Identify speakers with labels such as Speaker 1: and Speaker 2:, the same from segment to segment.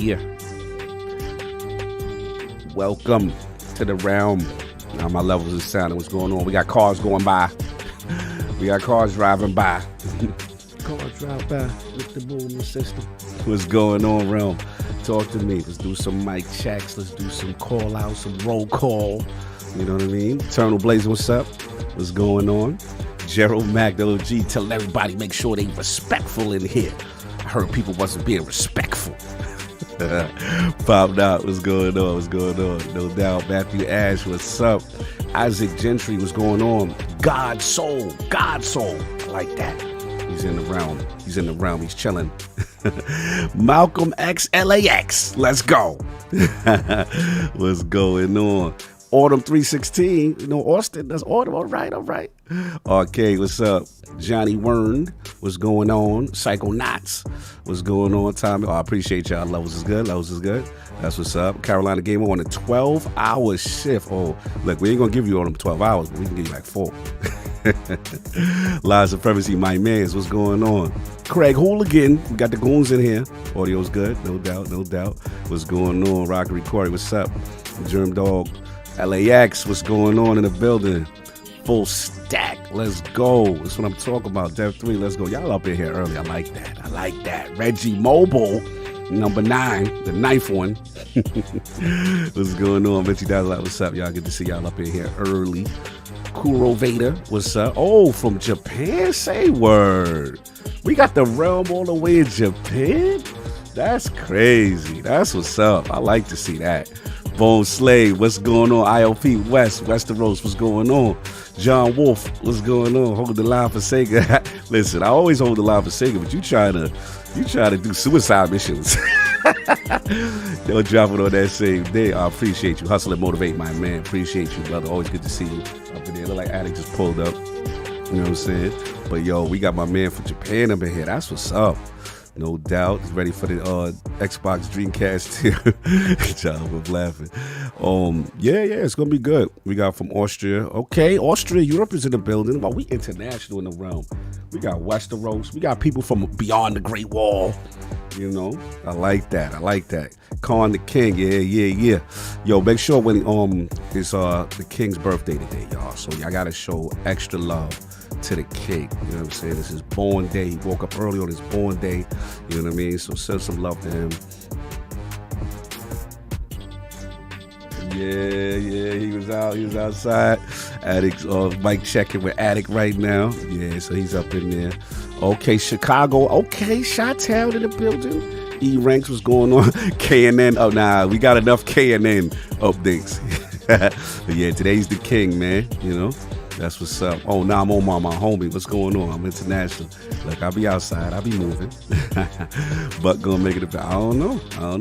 Speaker 1: Yeah. Welcome to the realm. Now my levels of sound and what's going on. We got cars going by. We got cars driving by. Cars drive by with the movement system. What's going on, realm? Talk to me. Let's do some mic checks. Let's do some call outs, some roll call. You know what I mean? Eternal Blazing, what's up? What's going on? Gerald Mac, the OG, telling everybody make sure they respectful in here. I heard people wasn't being respectful. Popped out. What's going on? What's going on? No doubt. Matthew Ash, what's up? Isaac Gentry, what's going on? God Soul. I like that. He's in the realm. He's chilling. Malcolm X LAX. Let's go. What's going on? Autumn 316. You know, Austin, that's Autumn. All right. Okay, what's up? Johnny Wern, what's going on? Psychonauts, what's going on? Tommy, I appreciate y'all. Levels is good. That's what's up. Carolina Gamer on a 12-hour shift. Oh, look, we ain't gonna give you all them 12 hours, but we can give you like 4. Lies of Privacy, my mans, what's going on? Craig Hooligan, we got the goons in here. Audio's good, no doubt. What's going on? Rockery Corey, what's up? Germ Dog, LAX, what's going on in the building? Full stack, let's go. That's what I'm talking about. Dev 3, let's go. Y'all up in here early. I like that. Reggie Mobile, number 9, the 9th one. What's going on? $50. What's up? Y'all get to see y'all up in here early. Kuro Vader, what's up? Oh, from Japan? Say word. We got the realm all the way in Japan? That's crazy. That's what's up. I like to see that. Bone Slave, what's going on? IOP West, Westeros, what's going on? John Wolf, what's going on? Hold the line for Sega. Listen, I always hold the line for Sega, but you try to do suicide missions. Don't drop it on that same day. I appreciate you. Hustle and motivate, my man. Appreciate you, brother. Always good to see you up in there. Look like Addict just pulled up. You know what I'm saying? But yo, we got my man from Japan up in here. That's what's up. No doubt. He's ready for the Xbox Dreamcast too. Child, we're laughing. Yeah, it's gonna be good. We got from Austria. Okay, Austria, Europe is in the building. Well, we international in the realm. We got Westeros. We got people from beyond the Great Wall. You know, I like that. Khan the King, yeah. Yo, make sure when it's the King's birthday today, y'all. So y'all gotta show extra love to the king, you know what I'm saying? This is born day. He woke up early on his born day, you know what I mean? So send some love to him. Yeah, he was outside. Addict's mic checking with Addict right now. Yeah, so he's up in there. Okay, Chicago. Okay, Chi-Town in the building. E-Ranks, what's going on? K&N. Oh, nah, we got enough K&N updates. But yeah, today's the king, man, you know? That's what's up. Oh, now I'm on my homie. What's going on? I'm international. Look, I'll be outside. I'll be moving. But gonna make it I don't know.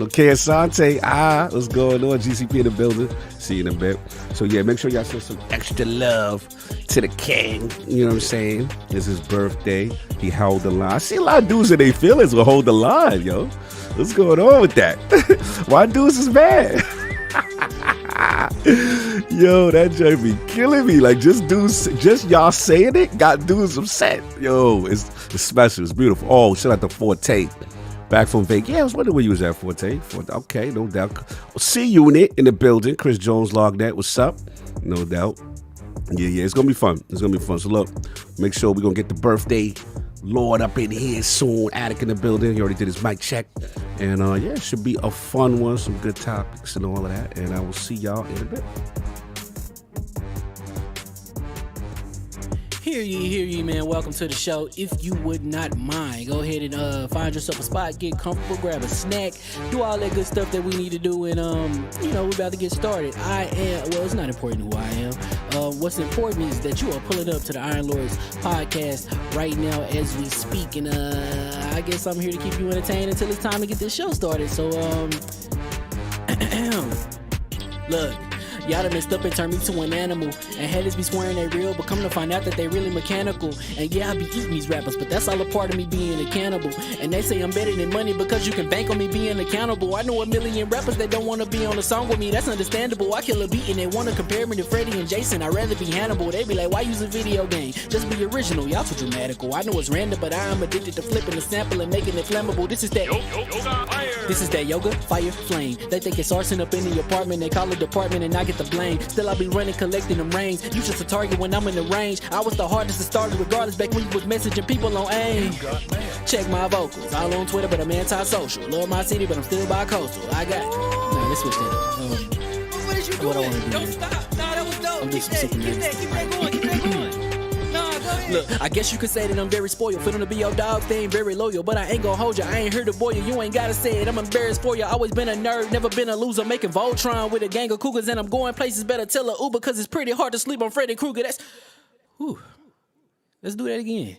Speaker 1: K Asante. What's going on? GCP in the building. See you in a bit. So yeah, make sure y'all show some extra love to the king. You know what I'm saying? It's his birthday. He held the line. I see a lot of dudes in their feelings will hold the line, yo. What's going on with that? Why dudes is mad? Yo, that joke be killing me. Like, just y'all saying it got dudes upset. Yo, it's special. It's beautiful. Oh, shout out to Forte. Back from Vegas. Yeah, I was wondering where you was at, Forte. Okay, no doubt. C-Unit in the building. Chris Jones, LOGNET. What's up? No doubt. Yeah, it's going to be fun. So look, make sure we're going to get the birthday Lord up in here soon. Attic in the building. He already did his mic check. And yeah, it should be a fun one. Some good topics and all of that. And I will see y'all in a bit.
Speaker 2: Hear ye, man. Welcome to the show. If you would not mind, go ahead and find yourself a spot, get comfortable, grab a snack, do all that good stuff that we need to do, and we're about to get started. It's not important who I am. What's important is that you are pulling up to the Iron Lords podcast right now as we speak, and I guess I'm here to keep you entertained until it's time to get this show started. So look. Y'all done messed up and turned me to an animal, and haters be swearing they real, but come to find out that they really mechanical. And yeah, I be eating these rappers, but that's all a part of me being a cannibal. And they say I'm better than money because you can bank on me being accountable. I know a million rappers that don't wanna be on a song with me, that's understandable. I kill a beat and they wanna compare me to Freddie and Jason. I'd rather be Hannibal. They be like, why use a video game? Just be original, y'all too dramatical. I know it's random, but I'm addicted to flipping the sample and making it flammable. This is that yoga, fire, flame. They think it's arson up in the apartment, they call it department and I get the blame. Still I be running, collecting them rings. You just a target when I'm in the range. I was the hardest to start regardless back when you was messaging people on AIM. Check my vocals, all on Twitter but I'm anti-social. Love my city but I'm still bi-coastal. I got let's switch that up.
Speaker 3: What is you doing?
Speaker 2: What I wanna do?
Speaker 3: Don't stop. Nah, that was dope.
Speaker 2: I'm
Speaker 3: Keep that going. Nah, go ahead.
Speaker 2: Look, I guess you could say that I'm very spoiled. Feeling to be your dog, they ain't very loyal. But I ain't gon' hold ya, I ain't here to boil you. You ain't gotta say it, I'm embarrassed for ya. Always been a nerd, never been a loser. Making Voltron with a gang of cougars. And I'm going places, better tell a Uber. Cause it's pretty hard to sleep on Freddy Krueger. Let's do that again.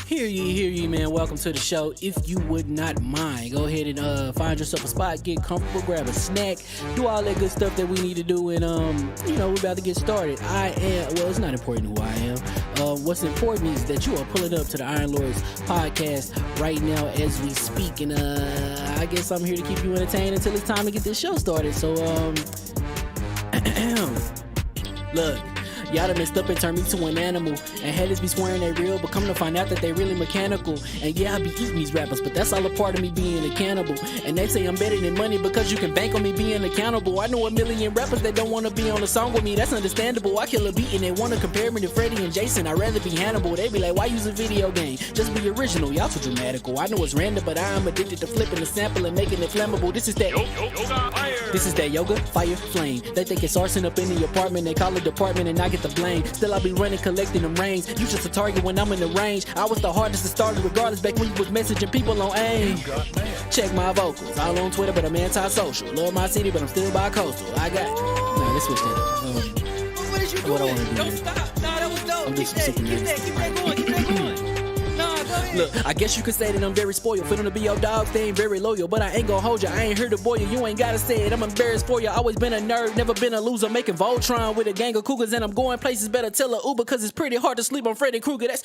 Speaker 2: Hear ye, man. Welcome to the show. If you would not mind, go ahead and find yourself a spot, get comfortable, grab a snack, do all that good stuff that we need to do, and we're about to get started. It's not important who I am. What's important is that you are pulling up to the Iron Lords podcast right now as we speak, and I guess I'm here to keep you entertained until it's time to get this show started. So look. Y'all done messed up and turned me to an animal, and haters be swearing they real, but come to find out that they really mechanical. And yeah, I be eating these rappers, but that's all a part of me being a cannibal. And they say I'm better than money because you can bank on me being accountable. I know a million rappers that don't wanna be on a song with me, that's understandable. I kill a beat and they wanna compare me to Freddie and Jason. I'd rather be Hannibal. They be like, why use a video game? Just be original, y'all too dramatical. I know it's random, but I'm addicted to flipping the sample and making it flammable. This is that yoga, fire, flame. They think it's arson up in the apartment, they call it department and I get the blame. Still I be running, collecting them rings. You just a target when I'm in the range. I was the hardest to start regardless back when you was messaging people on AIM. Check my vocals, all on Twitter but I'm anti-social. Love my city but I'm still bi-coastal. I got let's switch that up.
Speaker 3: What is you doing?
Speaker 2: What I wanna do?
Speaker 3: Don't stop. Nah, that was dope.
Speaker 2: I'm
Speaker 3: Keep that going. Nah, go ahead.
Speaker 2: Look, I guess you could say that I'm very spoiled. Feeling to be your dog, they ain't very loyal. But I ain't gon' hold ya, I ain't here to boil you. You ain't gotta say it, I'm embarrassed for ya. Always been a nerd, never been a loser. Making Voltron with a gang of cougars. And I'm going places, better tell a Uber. Cause it's pretty hard to sleep on Freddy Krueger. Let's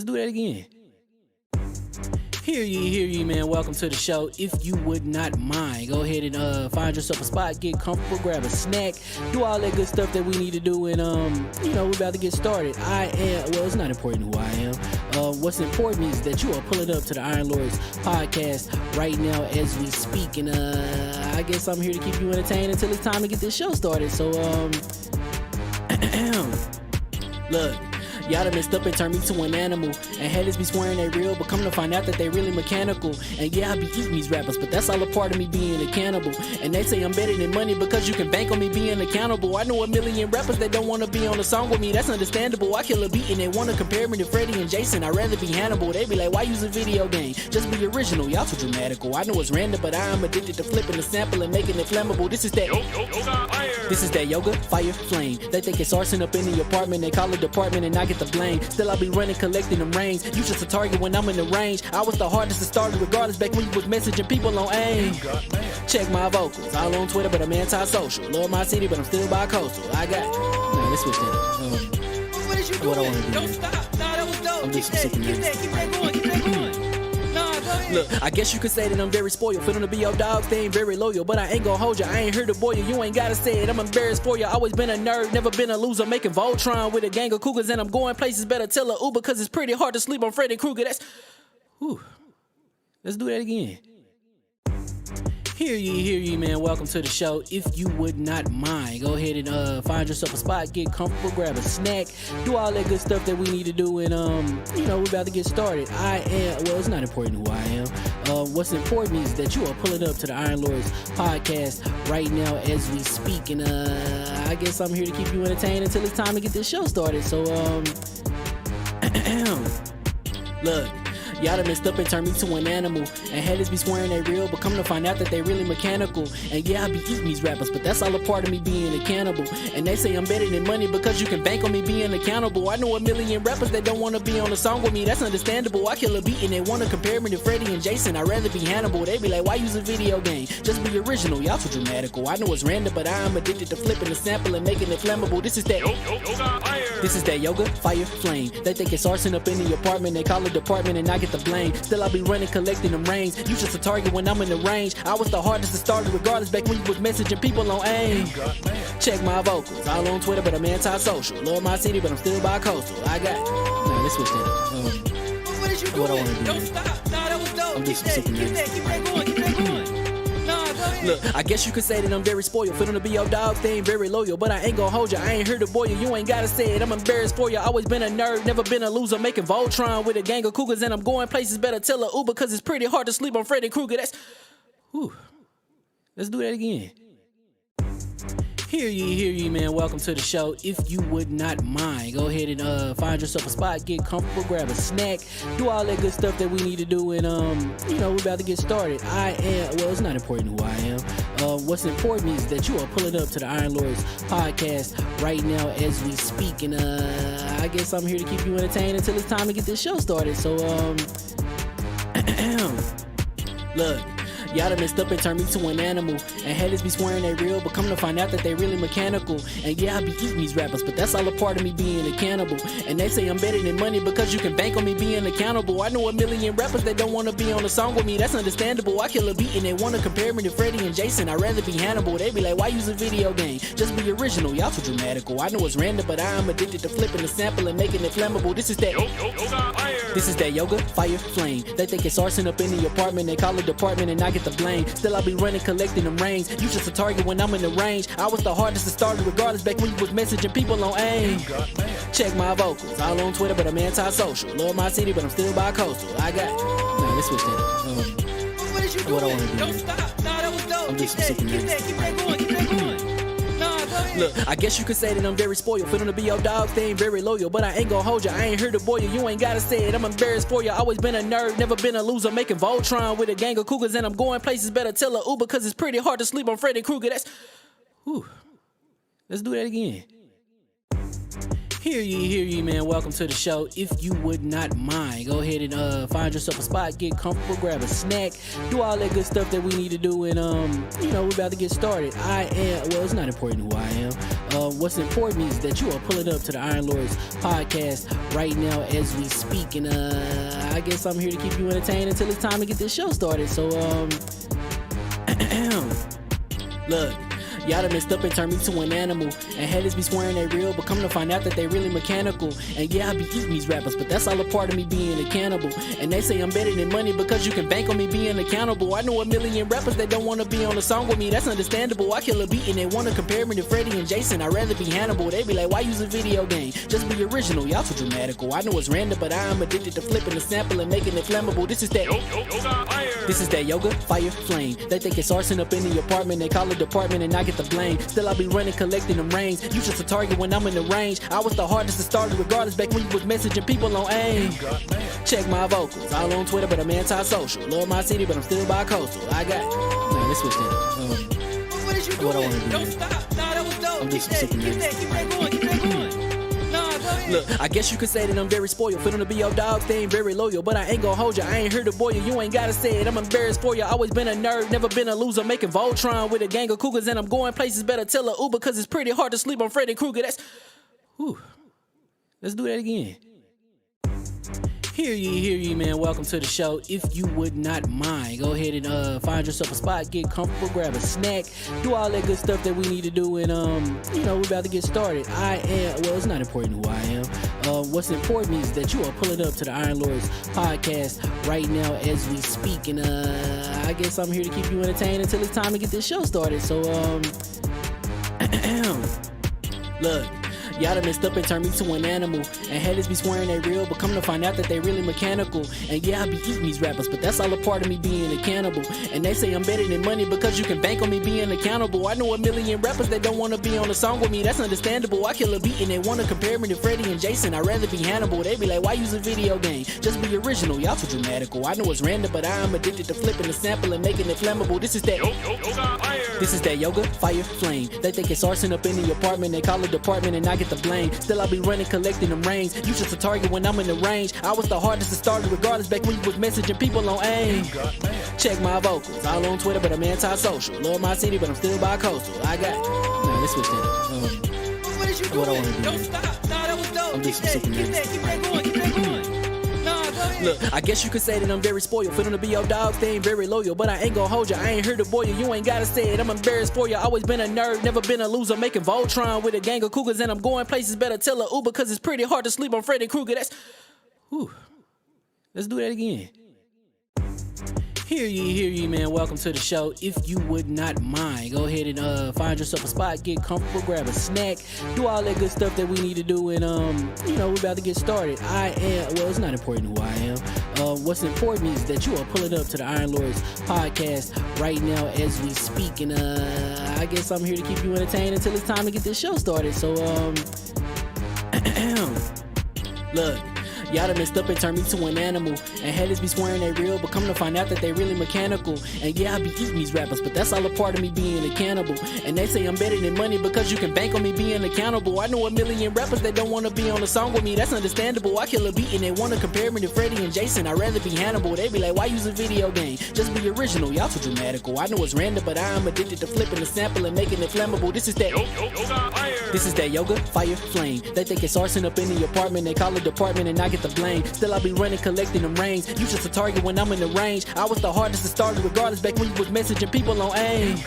Speaker 2: do that again. Hear ye, man. Welcome to the show. If you would not mind, go ahead and find yourself a spot, get comfortable, grab a snack, do all that good stuff that we need to do, and we're about to get started. It's not important who I am. What's important is that you are pulling up to the Iron Lords podcast right now as we speak, and I guess I'm here to keep you entertained until it's time to get this show started. So look. Y'all done messed up and turned me to an animal, and haters be swearing they real, but come to find out that they really mechanical. And yeah, I be eating these rappers, but that's all a part of me being a cannibal. And they say I'm better than money because you can bank on me being accountable. I know a million rappers that don't wanna be on a song with me, that's understandable. I kill a beat and they wanna compare me to Freddie and Jason. I'd rather be Hannibal. They be like, why use a video game? Just be original, y'all too dramatical. I know it's random, but I'm addicted to flipping the sample and making it flammable. This is that yoga, fire, flame. They think it's arson up in the apartment, they call it department and I get the blame. Still I be running, collecting them rings. You just a target when I'm in the range. I was the hardest to start regardless back when you was messaging people on AIM. Check my vocals, all on Twitter but I'm anti-social. Love my city but I'm still bi-coastal. I got let's switch that up.
Speaker 3: What is you doing?
Speaker 2: What I wanna do?
Speaker 3: Don't stop. Nah, that was dope. Keep that going.
Speaker 2: Look, I guess you could say that I'm very spoiled. Feeling to be your dog, they ain't very loyal. But I ain't gon' hold ya, I ain't here to boil you. You ain't gotta say it, I'm embarrassed for ya. Always been a nerd, never been a loser. Making Voltron with a gang of cougars. And I'm going places, better tell a Uber. Cause it's pretty hard to sleep on Freddy Krueger. Let's do that again. Hear ye, man. Welcome to the show. If you would not mind, go ahead and find yourself a spot, get comfortable, grab a snack, do all that good stuff that we need to do, and we're about to get started. It's not important who I am. What's important is that you are pulling up to the Iron Lords podcast right now as we speak, and I guess I'm here to keep you entertained until it's time to get this show started. So, look. Y'all done messed up and turned me to an animal. And haters be swearing they real, but come to find out that they really mechanical. And yeah, I be eating these rappers, but that's all a part of me being a cannibal. And they say I'm better than money because you can bank on me being accountable. I know a million rappers that don't wanna be on a song with me, that's understandable. I kill a beat and they wanna compare me to Freddie and Jason. I'd rather be Hannibal. They be like, why use a video game? Just be original, y'all too dramatical. I know it's random, but I am addicted to flipping the sample and making it flammable. This is that yoga, fire, flame. They think it's arson up in the apartment, they call it department and I get the blame. Still I be running, collecting them rains. You just a target when I'm in the range. I was the hardest to start regardless back when you was messaging people on AIM. Check my vocals, all on Twitter but I'm anti-social. Love my city but I'm still bi-coastal. I got, nah, let's switch that up.
Speaker 3: What is you
Speaker 2: What I
Speaker 3: doing?
Speaker 2: wanna do?
Speaker 3: Don't stop. Nah, that was dope.
Speaker 2: I'm
Speaker 3: Keep
Speaker 2: just super
Speaker 3: that. Keep that going. Keep that going. Nah, go ahead.
Speaker 2: Look, I guess you could say that I'm very spoiled. For them to be your dogs, they ain't very loyal. But I ain't gon' hold you, I ain't here to boil you. You ain't gotta say it, I'm embarrassed for you. Always been a nerd, never been a loser. Making Voltron with a gang of cougars. And I'm going places, better tell a Uber. Cause it's pretty hard to sleep on Freddy Krueger. That's, whew. Let's do that again. Hear ye, man. Welcome to the show. If you would not mind, go ahead and find yourself a spot, get comfortable, grab a snack, do all that good stuff that we need to do, and we're about to get started. It's not important who I am. What's important is that you are pulling up to the Iron Lords podcast right now as we speak, and I guess I'm here to keep you entertained until it's time to get this show started. So look. Y'all done messed up and turned me to an animal. And haters be swearing they real, but come to find out that they really mechanical. And yeah, I be eating these rappers, but that's all a part of me being a cannibal. And they say I'm better than money because you can bank on me being accountable. I know a million rappers that don't wanna be on a song with me, that's understandable. I kill a beat and they wanna compare me to Freddie and Jason. I'd rather be Hannibal. They be like, why use a video game? Just be original, y'all too dramatical. I know it's random, but I am addicted to flipping the sample and making it flammable. This is that yoga, fire, flame. They think it's arson up in the apartment, they call it department and I get the blame. Still I be running, collecting them rains. You just a target when I'm in the range. I was the hardest to start regardless back when you was messaging people on AIM. Check my vocals, all on Twitter but I'm anti-social. Love my city but I'm still bi-coastal. I got, nah, let's switch that up.
Speaker 3: What is you doing?
Speaker 2: What I wanna do?
Speaker 3: Don't stop. Nah, that was dope.
Speaker 2: I'm
Speaker 3: Keep
Speaker 2: just
Speaker 3: that.
Speaker 2: super
Speaker 3: Keep that going. Keep that going. Nah, go ahead.
Speaker 2: Look, I guess you could say that I'm very spoiled. For them to be your dogs, they ain't very loyal. But I ain't gon' hold you, I ain't here to boil you. You ain't gotta say it, I'm embarrassed for you. Always been a nerd, never been a loser. Making Voltron with a gang of cougars. And I'm going places, better tell a Uber. Cause it's pretty hard to sleep on Freddy Krueger. That's, whew. Let's do that again. Hear ye, man. Welcome to the show. If you would not mind, go ahead and find yourself a spot, get comfortable, grab a snack, do all that good stuff that we need to do, and we're about to get started. It's not important who I am. What's important is that you are pulling up to the Iron Lords podcast right now as we speak, and I guess I'm here to keep you entertained until it's time to get this show started. So look. Y'all done messed up and turned me to an animal. And haters be swearing they real, but come to find out that they really mechanical. And yeah, I be eating these rappers, but that's all a part of me being a cannibal. And they say I'm better than money because you can bank on me being accountable. I know a million rappers that don't wanna be on a song with me, that's understandable. I kill a beat and they wanna compare me to Freddie and Jason. I'd rather be Hannibal. They be like, why use a video game? Just be original, y'all too dramatical. I know it's random, but I am addicted to flipping the sample and making it flammable. This is that yoga, fire, flame. They think it's arson up in the apartment, they call it department and I get the blame. Still I be running, collecting them rains. You just a target when I'm in the range. I was the hardest to start regardless back when you was messaging people on AIM. Check my vocals, all on Twitter but I'm anti-social. Love my city but I'm still bi-coastal. I got, nah, let's switch that up.
Speaker 3: What is you doing?
Speaker 2: What I wanna do?
Speaker 3: Don't stop. Nah, that was dope.
Speaker 2: I'm
Speaker 3: Keep
Speaker 2: just
Speaker 3: that.
Speaker 2: super
Speaker 3: Keep that going. Keep that going. Nah, go ahead.
Speaker 2: Look, I guess you could say that I'm very spoiled. For them to be your dogs, they ain't very loyal. But I ain't gon' hold you, I ain't here to boil you. You ain't gotta say it, I'm embarrassed for you. Always been a nerd, never been a loser. Making Voltron with a gang of cougars. And I'm going places, better tell a Uber. Cause it's pretty hard to sleep on Freddy Krueger. That's, whew. Let's do that again. Hear ye, man. Welcome to the show. If you would not mind, go ahead and find yourself a spot, get comfortable, grab a snack, do all that good stuff that we need to do, and we're about to get started. It's not important who I am. What's important is that you are pulling up to the Iron Lords podcast right now as we speak, and I guess I'm here to keep you entertained until it's time to get this show started. So look. Y'all done messed up and turned me to an animal. And haters be swearing they real, but come to find out that they really mechanical. And yeah, I be eating these rappers, but that's all a part of me being a cannibal. And they say I'm better than money because you can bank on me being accountable. I know a million rappers that don't wanna be on a song with me, that's understandable. I kill a beat and they wanna compare me to Freddie and Jason. I'd rather be Hannibal. They be like, why use a video game? Just be original, y'all too dramatical. I know it's random, but I am addicted to flipping the sample and making it flammable. This is that This is that yoga, fire, flame. They think it's arson up in the apartment. They call it department and I get the blame. Still I be running, collecting them rains. You just a target when I'm in the range. I was the hardest to start regardless back when you was messaging people on AIM. Check my vocals, all on Twitter, but I'm anti-social. Love my city, but I'm still bi-coastal. I got nah, let's switch that up.
Speaker 3: What is you doing?
Speaker 2: What I wanna do?
Speaker 3: Don't stop. Nah, that was dope.
Speaker 2: I'm
Speaker 3: Keep
Speaker 2: just
Speaker 3: that
Speaker 2: super
Speaker 3: going. Keep that going. Nah, go ahead.
Speaker 2: Look, I guess you could say that I'm very spoiled. For them to be your dogs, they ain't very loyal. But I ain't gon' hold ya, I ain't here to boil you. You ain't gotta say it, I'm embarrassed for ya. Always been a nerd, never been a loser. Making Voltron with a gang of cougars. And I'm going places, better tell a Uber. Cause it's pretty hard to sleep on Freddy Krueger. That's whew. Let's do that again. Hear ye, man. Welcome to the show. If you would not mind, go ahead and find yourself a spot, get comfortable, grab a snack, do all that good stuff that we need to do, and we're about to get started. It's not important who I am. What's important is that you are pulling up to the Iron Lords podcast right now as we speak, and I guess I'm here to keep you entertained until it's time to get this show started. So look. Y'all done messed up and turned me to an animal. And haters be swearing they real, but come to find out that they really mechanical. And yeah, I be eating these rappers, but that's all a part of me being a cannibal. And they say I'm better than money because you can bank on me being accountable. I know a million rappers that don't wanna be on a song with me, that's understandable. I kill a beat and they wanna compare me to Freddie and Jason. I'd rather be Hannibal. They be like, why use a video game? Just be original, y'all too dramatical. I know it's random, but I am addicted to flipping the sample and making it flammable. This is that This is that yoga, fire, flame. They think it's arson up in the apartment. They call it department and I get the blame. Still I be running, collecting them rains. You just a target when I'm in the range. I was the hardest to start regardless back when you was messaging people on AIM.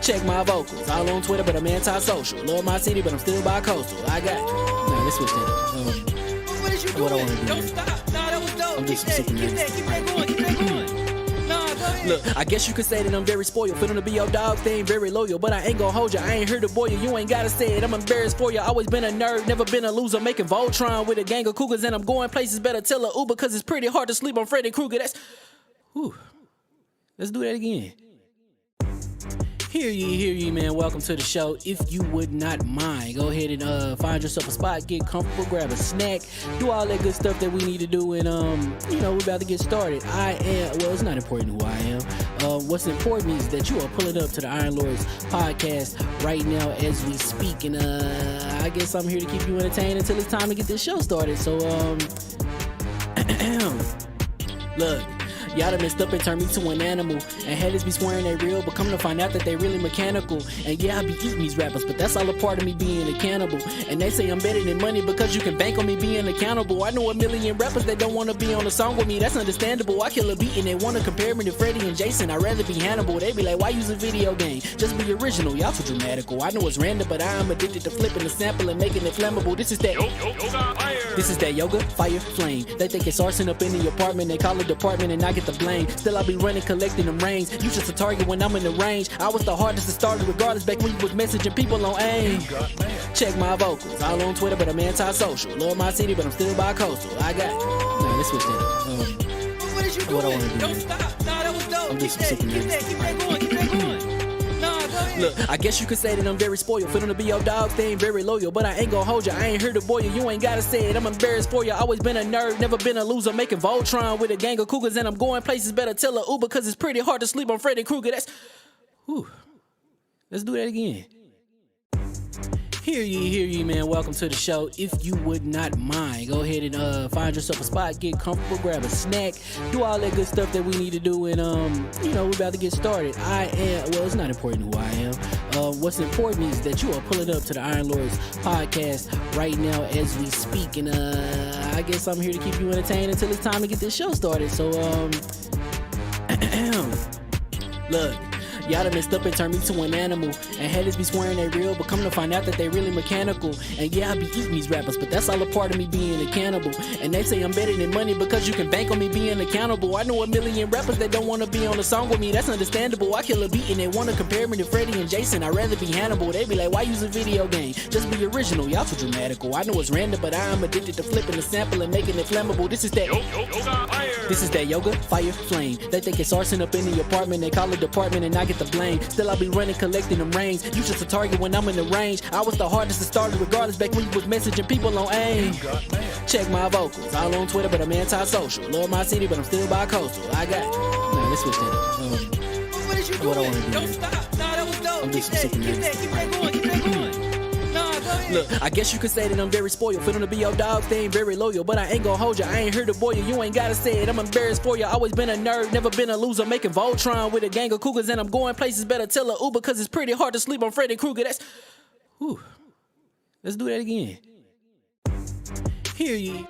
Speaker 2: Check my vocals, all on Twitter, but I'm anti-social. Love my city, but I'm still bi-coastal. I got nah, let's switch that up.
Speaker 3: What is you doing?
Speaker 2: What I wanna do?
Speaker 3: Don't stop. Nah, that was dope.
Speaker 2: I'm
Speaker 3: Keep
Speaker 2: just
Speaker 3: that
Speaker 2: super
Speaker 3: going. Keep that going. Nah, go ahead.
Speaker 2: Look, I guess you could say that I'm very spoiled. For them to be your dogs, they ain't very loyal. But I ain't gon' hold ya, I ain't here to boil you. You ain't gotta say it, I'm embarrassed for ya. Always been a nerd, never been a loser. Making Voltron with a gang of cougars. And I'm going places, better tell a Uber. Cause it's pretty hard to sleep on Freddy Krueger. That's whew. Let's do that again. Hear ye, man. Welcome to the show. If you would not mind, go ahead and find yourself a spot, get comfortable, grab a snack, do all that good stuff that we need to do, and we're about to get started. It's not important who I am. What's important is that you are pulling up to the Iron Lords podcast right now as we speak, and I guess I'm here to keep you entertained until it's time to get this show started. So look. Y'all done messed up and turned me to an animal. And haters be swearing they real, but come to find out that they really mechanical. And yeah, I be eating these rappers, but that's all a part of me being a cannibal. And they say I'm better than money because you can bank on me being accountable. I know a million rappers that don't wanna be on a song with me, that's understandable. I kill a beat and they wanna compare me to Freddie and Jason. I'd rather be Hannibal. They be like, why use a video game? Just be original, y'all too dramatical. I know it's random, but I am addicted to flipping the sample and making it flammable. This is that This is that yoga, fire, flame. They think it's arson up in the apartment. They call it department and I get the blame. Still I be running, collecting them rains. You just a target when I'm in the range. I was the hardest to start regardless back when you was messaging people on AIM. Check my vocals, all on Twitter, but I'm anti-social. Love my city, but I'm still bi-coastal. I got nah, let's switch that up.
Speaker 3: What is you doing?
Speaker 2: What I wanna do?
Speaker 3: Don't stop. Nah, that was dope.
Speaker 2: I'm
Speaker 3: Keep
Speaker 2: just
Speaker 3: that
Speaker 2: super
Speaker 3: going. Keep that going. Nah, go ahead.
Speaker 2: Look, I guess you could say that I'm very spoiled. For them to be your dogs, they ain't very loyal. But I ain't gon' hold ya, I ain't here to boil you. You ain't gotta say it, I'm embarrassed for ya. Always been a nerd, never been a loser. Making Voltron with a gang of cougars. And I'm going places, better tell a Uber. Cause it's pretty hard to sleep on Freddy Krueger. That's whew. Let's do that again. Hear ye, man. Welcome to the show. If you would not mind, go ahead and find yourself a spot, get comfortable, grab a snack, do all that good stuff that we need to do, and we're about to get started. It's not important who I am. What's important is that you are pulling up to the Iron Lords podcast right now as we speak, and I guess I'm here to keep you entertained until it's time to get this show started. So look. Y'all done messed up and turned me to an animal. And haters be swearing they real, but come to find out that they really mechanical. And yeah, I be eating these rappers, but that's all a part of me being a cannibal. And they say I'm better than money because you can bank on me being accountable. I know a million rappers that don't want to be on a song with me, that's understandable. I kill a beat and they want to compare me to Freddie and Jason. I'd rather be Hannibal. They be like, why use a video game? Just be original, y'all too dramatical. I know it's random, but I am addicted to flipping the sample and making it flammable. This is that yoga, fire, flame. They think it's arson up in the apartment. They call it department and I get the blame. Still I be running, collecting them rings. You just a target when I'm in the range. I was the hardest to start regardless back when you was messaging people on AIM. Check my vocals. All on Twitter, but I'm anti-social. Love my city, but I'm still bi-coastal. I got... Nah, let's switch that up.
Speaker 3: What is you doing?
Speaker 2: What I wanna do
Speaker 3: Don't
Speaker 2: here.
Speaker 3: stop. Nah, that was dope.
Speaker 2: I'm
Speaker 3: Keep
Speaker 2: just
Speaker 3: that
Speaker 2: super
Speaker 3: going. Keep that going. Nah, go ahead.
Speaker 2: Look, I guess you could say that I'm very spoiled. For them to be your dogs, they ain't very loyal. But I ain't gonna hold you, I ain't here to boil you. You ain't gotta say it, I'm embarrassed for you. Always been a nerd, never been a loser. Making Voltron with a gang of cougars. And I'm going places, better tell a Uber. Cause it's pretty hard to sleep on Freddy Krueger. That's... Whew. Let's do that again. Hear ye.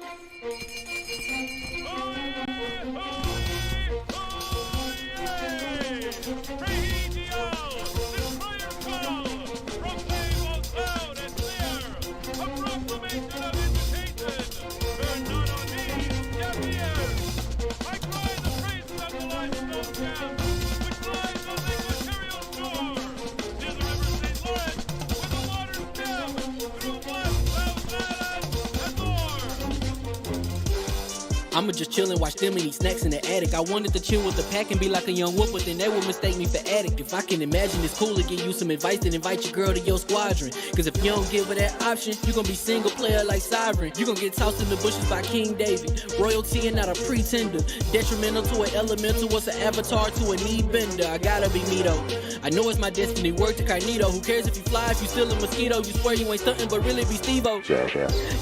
Speaker 2: I'ma just chill and watch them and eat snacks in the attic. I wanted to chill with the pack and be like a young whoop, but then they would mistake me for addict. If I can imagine it's cool to give you some advice, then invite your girl to your squadron. Cause if you don't give her that option, you gon' be single player like Sovereign. You gon' get tossed in the bushes by King David. Royalty and not a pretender. Detrimental to an elemental, what's an avatar to a knee bender? I gotta be me though. I know it's my destiny, work to Cognito. Who cares if you fly, if you still a mosquito? You swear you ain't stunting, but really be Steve-O.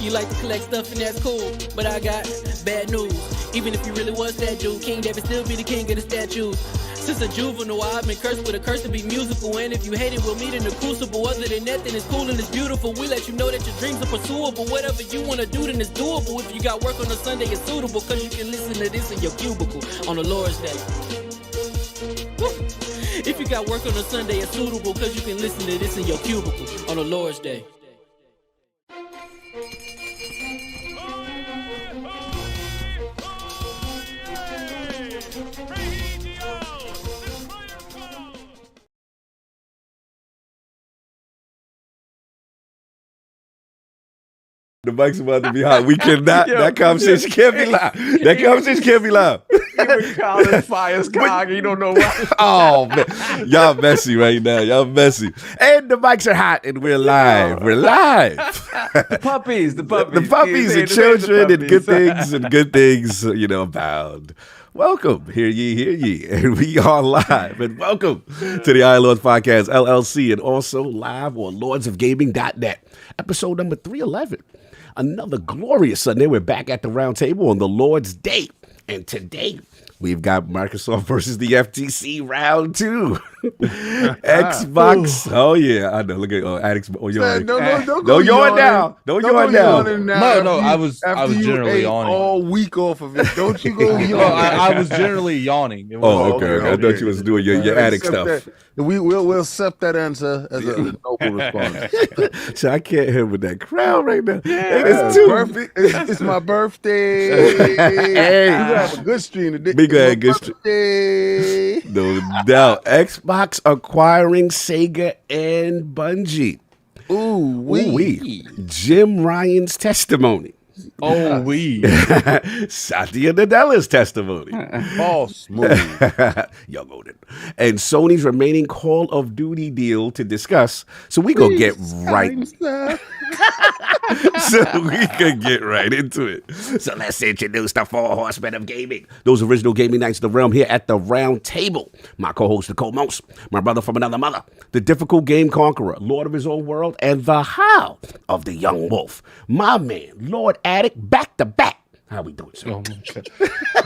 Speaker 2: You like to collect stuff and that's cool, but I got bad news. Even if you really was that dude, King David still be the king of the statues. Since a juvenile, I've been cursed with a curse to be musical. And if you hate it, we'll meet in the crucible. Other than that, then it's cool and it's beautiful. We let you know that your dreams are pursuable. Whatever you wanna do, then it's doable. If you got work on a Sunday, it's suitable. Cause you can listen to this in your cubicle on the Lord's Day. Woo. If you got work on a Sunday, it's suitable. Cause you can listen to this in your cubicle on the Lord's Day.
Speaker 1: The mic's about to be hot. We cannot. That conversation can't be loud. That conversation can't be loud.
Speaker 4: Even Colin fires cog. You don't know why.
Speaker 1: Oh man, y'all messy right now. Y'all messy. And the mics are hot, and we're live. We're live.
Speaker 4: The puppies,
Speaker 1: the puppies, and children, and good things, you know, abound. Welcome, hear ye, and we are live, and welcome to the I Lords Podcast, LLC, and also live on lordsofgaming.net, episode number 311. Another glorious Sunday. We're back at the round table on the Lord's Day, and today we've got Microsoft versus the FTC round 2. Xbox. Oh yeah, I know. Look at addicts. Oh, don't yawn now. Don't yawn now.
Speaker 4: No, I was generally yawning
Speaker 5: all week off of it. Don't you go yawn?
Speaker 4: I was generally yawning.
Speaker 1: Okay. I thought you was doing your addict stuff.
Speaker 5: We'll accept that answer as a noble response.
Speaker 1: So I can't hear with that crowd right now.
Speaker 5: Yeah, it's my birthday.
Speaker 1: Hey,
Speaker 5: we're gonna have a good stream today.
Speaker 1: Big good stream. No doubt. Xbox acquiring Sega and Bungie.
Speaker 5: Ooh,
Speaker 1: JimRyan's testimony.
Speaker 4: Oh,
Speaker 1: Satya Nadella's testimony.
Speaker 5: All smooth.
Speaker 1: Y'all go then. And Sony's remaining Call of Duty deal to discuss. So we gonna get right. So we can get right into it. So let's introduce the 4 horsemen of gaming. Those original gaming knights of the realm here at the round table. My co-host, the co-most, my brother from another mother, the difficult game conqueror, lord of his own world, and the howl of the young wolf. My man, Lord Addict, back to back. How we doing, sir?
Speaker 4: Oh my God.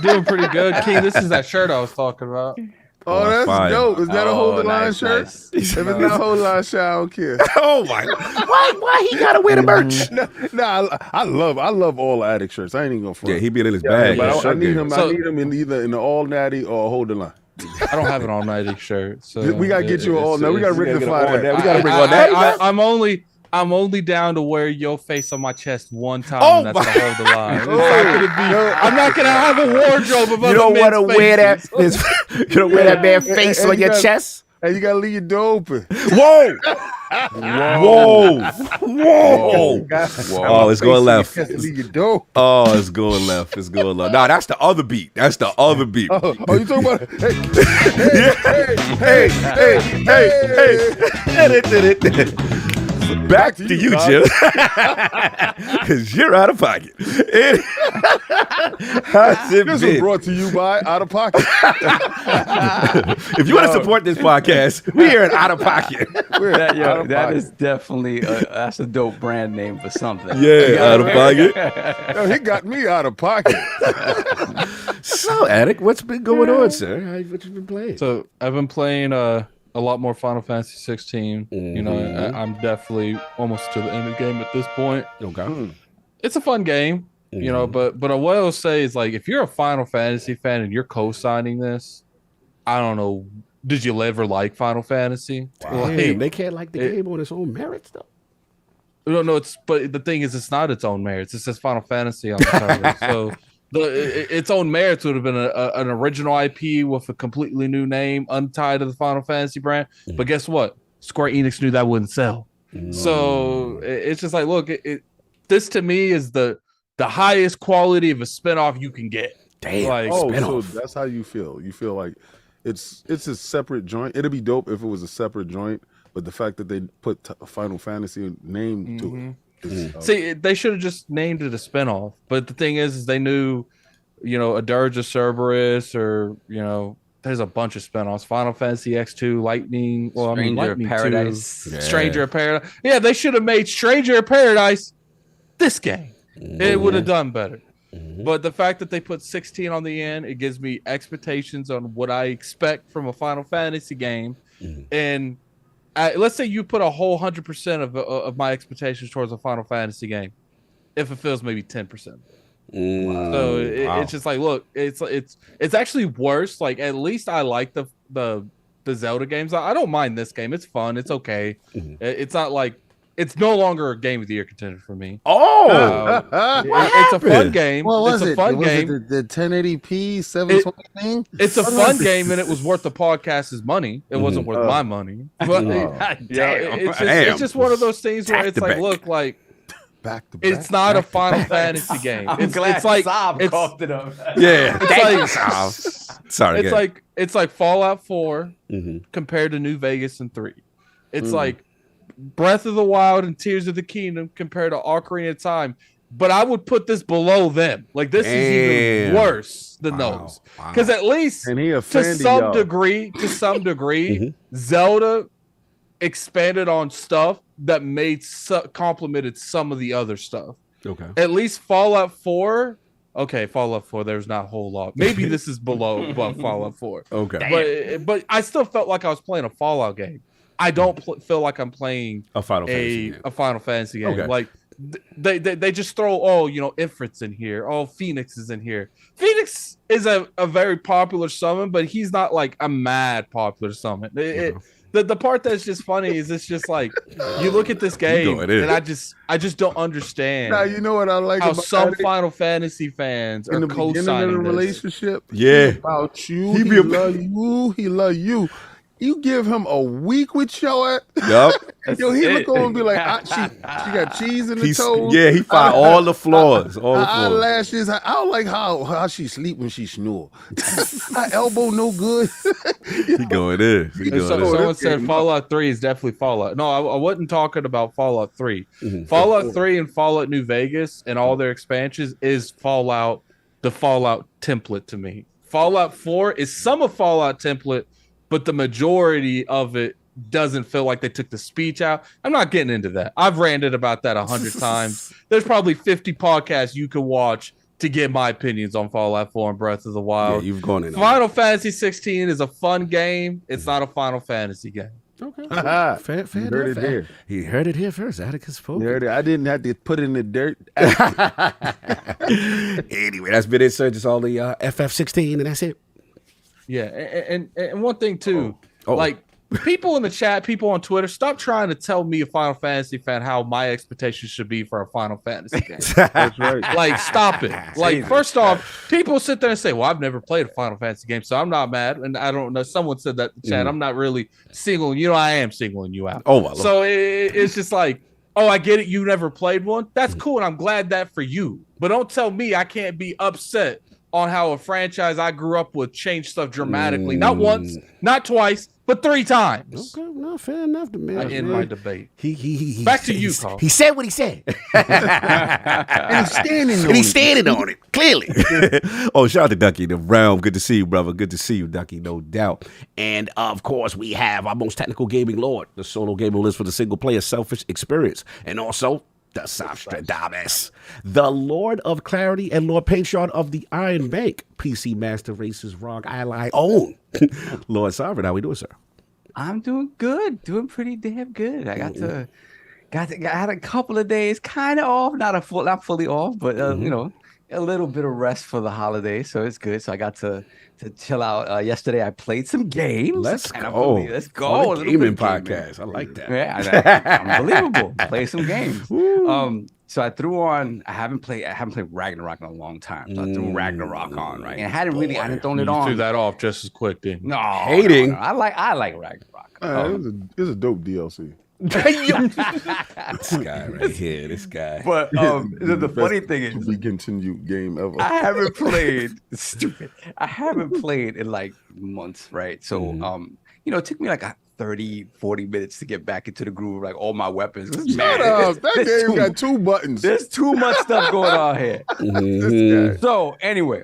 Speaker 4: Doing pretty good, King. This is that shirt I was talking about.
Speaker 5: Oh, that's
Speaker 1: fire.
Speaker 5: Dope. Is that a hold the line shirt?
Speaker 4: Nice.
Speaker 5: If it's not hold the line shirt, I don't care.
Speaker 1: Oh my! Why he gotta wear the merch?
Speaker 5: No, I love all addict shirts. I ain't even gonna front.
Speaker 1: Yeah, he be in his bag.
Speaker 5: But I need him in either in the all natty or hold the line.
Speaker 4: I don't have an all nighty shirt, so
Speaker 5: We gotta get you an all night. We gotta rectify that.
Speaker 1: We gotta bring on that.
Speaker 4: I'm only down to wear your face on my chest one time,
Speaker 1: Oh,
Speaker 4: and that's to hold the line. I'm not gonna have a wardrobe of
Speaker 1: You
Speaker 4: other
Speaker 1: don't want to
Speaker 4: men's
Speaker 1: wear that.
Speaker 4: faces.
Speaker 1: You don't wear that man face on your chest.
Speaker 5: And you gotta leave your door open.
Speaker 1: Whoa! Whoa! Whoa! Oh, it's going left.
Speaker 5: You have to leave your door.
Speaker 1: Oh, it's going left. It's going left. No, that's the other beat. That's the other beat.
Speaker 5: Oh, you talking about?
Speaker 1: Hey. Back to you, Jim. Because you're out of pocket. How's it
Speaker 5: This
Speaker 1: been?
Speaker 5: was brought to you by Out of Pocket.
Speaker 1: If you want to support this podcast, we are in Out of Pocket.
Speaker 6: That is definitely that's a dope brand name for something.
Speaker 1: Yeah, Out of Pocket.
Speaker 5: Yo, he got me out of pocket.
Speaker 1: So, Attic, what's been going on, sir? What you been playing?
Speaker 4: So I've been playing a lot more Final Fantasy 16. You know, I'm definitely almost to the end of the game at this point.
Speaker 1: Okay.
Speaker 4: It's a fun game, you know, but what I will say is, like, if you're a Final Fantasy fan and you're co-signing this, I don't know, did you ever like Final Fantasy?
Speaker 1: Damn, they can't like the game on its own merits, though.
Speaker 4: No, but the thing is, it's not its own merits. It says Final Fantasy on the cover. So its own merits would have been an original IP with a completely new name, untied to the Final Fantasy brand. But guess what? Square Enix knew that wouldn't sell. So it's just like, look, this to me is the highest quality of a spinoff you can get.
Speaker 1: Damn.
Speaker 4: Like,
Speaker 5: So that's how you feel. You feel like it's a separate joint. It'd be dope if it was a separate joint, but the fact that they put a Final Fantasy name to it.
Speaker 4: See, they should have just named it a spinoff. But the thing is they knew, you know, a Dirge of Cerberus, or, you know, there's a bunch of spinoffs. Final Fantasy X2, Lightning,
Speaker 6: Stranger of
Speaker 4: Lightning
Speaker 6: Paradise.
Speaker 4: 2, Stranger of Paradise. Yeah, they should have made Stranger of Paradise this game. It would have done better. But the fact that they put 16 on the end, it gives me expectations on what I expect from a Final Fantasy game. And let's say you put a whole 100% of my expectations towards a Final Fantasy game. If it feels maybe 10%. So it's just like, look, it's actually worse. Like, at least I like the Zelda games. I don't mind this game. It's fun. It's okay. It's not like, it's no longer a game of the year contender for me. It's a fun game.
Speaker 5: What was
Speaker 4: it's a fun game.
Speaker 5: The 1080p 720 thing?
Speaker 4: It's a fun game, and it was worth the podcast's money. It wasn't worth my money. But it's just one of those things where it's like, look, like,
Speaker 5: back to back,
Speaker 4: it's not a Final Fantasy game.
Speaker 6: I'm glad
Speaker 4: it's like
Speaker 6: Saab coughed it up.
Speaker 1: Yeah.
Speaker 4: It's like,
Speaker 1: Sorry.
Speaker 4: It's like Fallout 4 compared to New Vegas and 3. It's like Breath of the Wild and Tears of the Kingdom compared to Ocarina of Time. But I would put this below them. Like, this is even worse than those. Because at least to some degree, Zelda expanded on stuff that complemented some of the other stuff. Okay. At least Fallout 4. Okay, Fallout 4, there's not a whole lot. Maybe this is below Fallout 4. Okay. But I still felt like I was playing a Fallout game. I don't feel like I'm playing a Final Fantasy game. Okay. Like, they just throw, Ifrit's in here. Phoenix is in here. Phoenix is a very popular summon, but he's not like a mad popular summon. The part that's just funny is it's just like, you look at this game and I just don't understand.
Speaker 5: Now, you know what I like
Speaker 4: how
Speaker 5: about
Speaker 4: some Final Fantasy fans are co-signing
Speaker 5: in the relationship.
Speaker 1: Yeah,
Speaker 5: about you, he love you, he love you. You give him a week with your ass.
Speaker 1: Yep.
Speaker 5: Yo, he look over and be like, she got cheese in the toes.
Speaker 1: Yeah, he find all the flaws. All the flaws.
Speaker 5: Eyelashes. I don't like how she sleep when she snore. Her elbow no good.
Speaker 1: He going in.
Speaker 4: Someone said Fallout 3 is definitely Fallout. No, I wasn't talking about Fallout 3. Fallout 3 and Fallout New Vegas and all their expansions is Fallout, the Fallout template to me. Fallout 4 is some of Fallout template, but the majority of it doesn't feel like they took the speech out. I'm not getting into that. I've ranted about that 100 times. There's probably 50 podcasts you can watch to get my opinions on Fallout 4 and Breath of the Wild.
Speaker 1: Yeah, you've gone in.
Speaker 4: Final Fantasy 16 is a fun game. It's not a Final Fantasy game.
Speaker 1: Okay. Fair heard it here. He heard it here first. Atticus spoke.
Speaker 5: I didn't have to put in the dirt.
Speaker 1: Anyway, that's been it, sir. Just all the FF16, and that's it.
Speaker 4: Yeah, and one thing too,
Speaker 1: Oh.
Speaker 4: like people in the chat, people on Twitter, stop trying to tell me, a Final Fantasy fan, how my expectations should be for a Final Fantasy game.
Speaker 5: That's right.
Speaker 4: Like, stop it. Like, first off, people sit there and say, well, I've never played a Final Fantasy game, so I'm not mad. And I don't know, someone said that in the chat. I'm not really singling you. I am singling you out.
Speaker 1: Oh, my Lord.
Speaker 4: So it's just like, oh, I get it. You never played one. That's cool. And I'm glad that for you. But don't tell me I can't be upset on how a franchise I grew up with changed stuff dramatically. Not once, not twice, but 3 times.
Speaker 1: Okay, no, fair enough. Man,
Speaker 4: I end my debate.
Speaker 1: He
Speaker 4: Back to you, Carl.
Speaker 1: He said what he said.
Speaker 5: And he's standing
Speaker 1: on it, clearly. Oh, shout out to Ducky, the realm. Good to see you, brother. Good to see you, Ducky, no doubt. And, of course, we have our most technical gaming lord, the solo gamer list for the single-player selfish experience. And also, the Nostradamus, the Lord of Clarity and Lord Paintshot of the Iron Bank, PC Master Races Rock Ally own. Lord Sovereign, how we doing, sir?
Speaker 6: I'm doing good, doing pretty damn good. I I had a couple of days kind of off, not fully off, but you know, a little bit of rest for the holidays, so it's good. So I got to chill out. Yesterday I played some games.
Speaker 1: Let's go.
Speaker 6: Let's go.
Speaker 1: A gaming podcast. I like that.
Speaker 6: Yeah, unbelievable. Play some games. So I threw on. I haven't played Ragnarok in a long time. So I threw Ragnarok on, right? And I hadn't thrown it
Speaker 4: You
Speaker 6: on.
Speaker 4: threw that off just as quick, didn't you?
Speaker 6: No,
Speaker 1: Hating.
Speaker 6: no. I like Ragnarok.
Speaker 5: It's a dope DLC.
Speaker 1: This guy right here, this guy.
Speaker 6: But the funny thing
Speaker 5: To
Speaker 6: is,
Speaker 5: be continued game ever.
Speaker 6: I haven't played. Stupid. I haven't played in like months, right? So you know, it took me like 30-40 minutes to get back into the groove, like all my weapons.
Speaker 5: Shut up. That game got 2 buttons.
Speaker 6: There's too much stuff going on here. So anyway,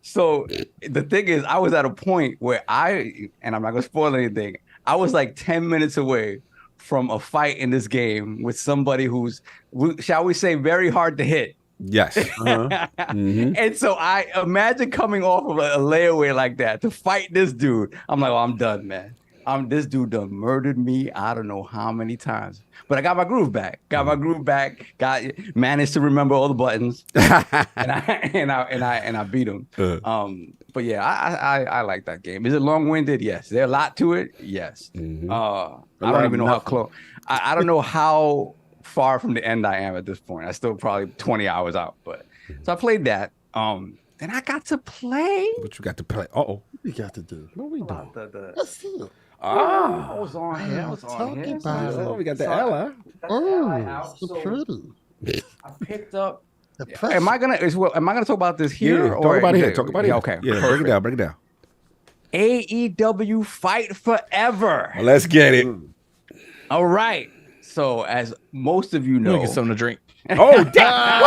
Speaker 6: so the thing is, I was at a point where and I'm not gonna spoil anything, I was like 10 minutes away from a fight in this game with somebody who's, shall we say, very hard to hit.
Speaker 1: Yes.
Speaker 6: And so I imagine coming off of a layaway like that to fight this dude. I'm like, oh, I'm done, man. This dude done murdered me. I don't know how many times, but I got my groove back. Managed to remember all the buttons, and I beat him. But yeah, I like that game. Is it long-winded? Yes. Is there a lot to it? Yes. I don't even know how close. I don't know how far from the end I am at this point. I still probably 20 hours out. But so I played that. Then I got to play.
Speaker 1: What you got to play? What
Speaker 5: we got to do?
Speaker 1: What we doing?
Speaker 5: Let's see it.
Speaker 6: I was on here.
Speaker 1: Oh, we got the Ella.
Speaker 5: So pretty.
Speaker 6: I picked up. Am I gonna talk about this here?
Speaker 1: Yeah, talk about it here. Talk about it.
Speaker 6: Okay.
Speaker 1: Yeah, break it down.
Speaker 6: AEW Fight Forever.
Speaker 1: Well, let's get it.
Speaker 6: All right. So as most of you know,
Speaker 4: Get something to drink.
Speaker 1: Oh, damn.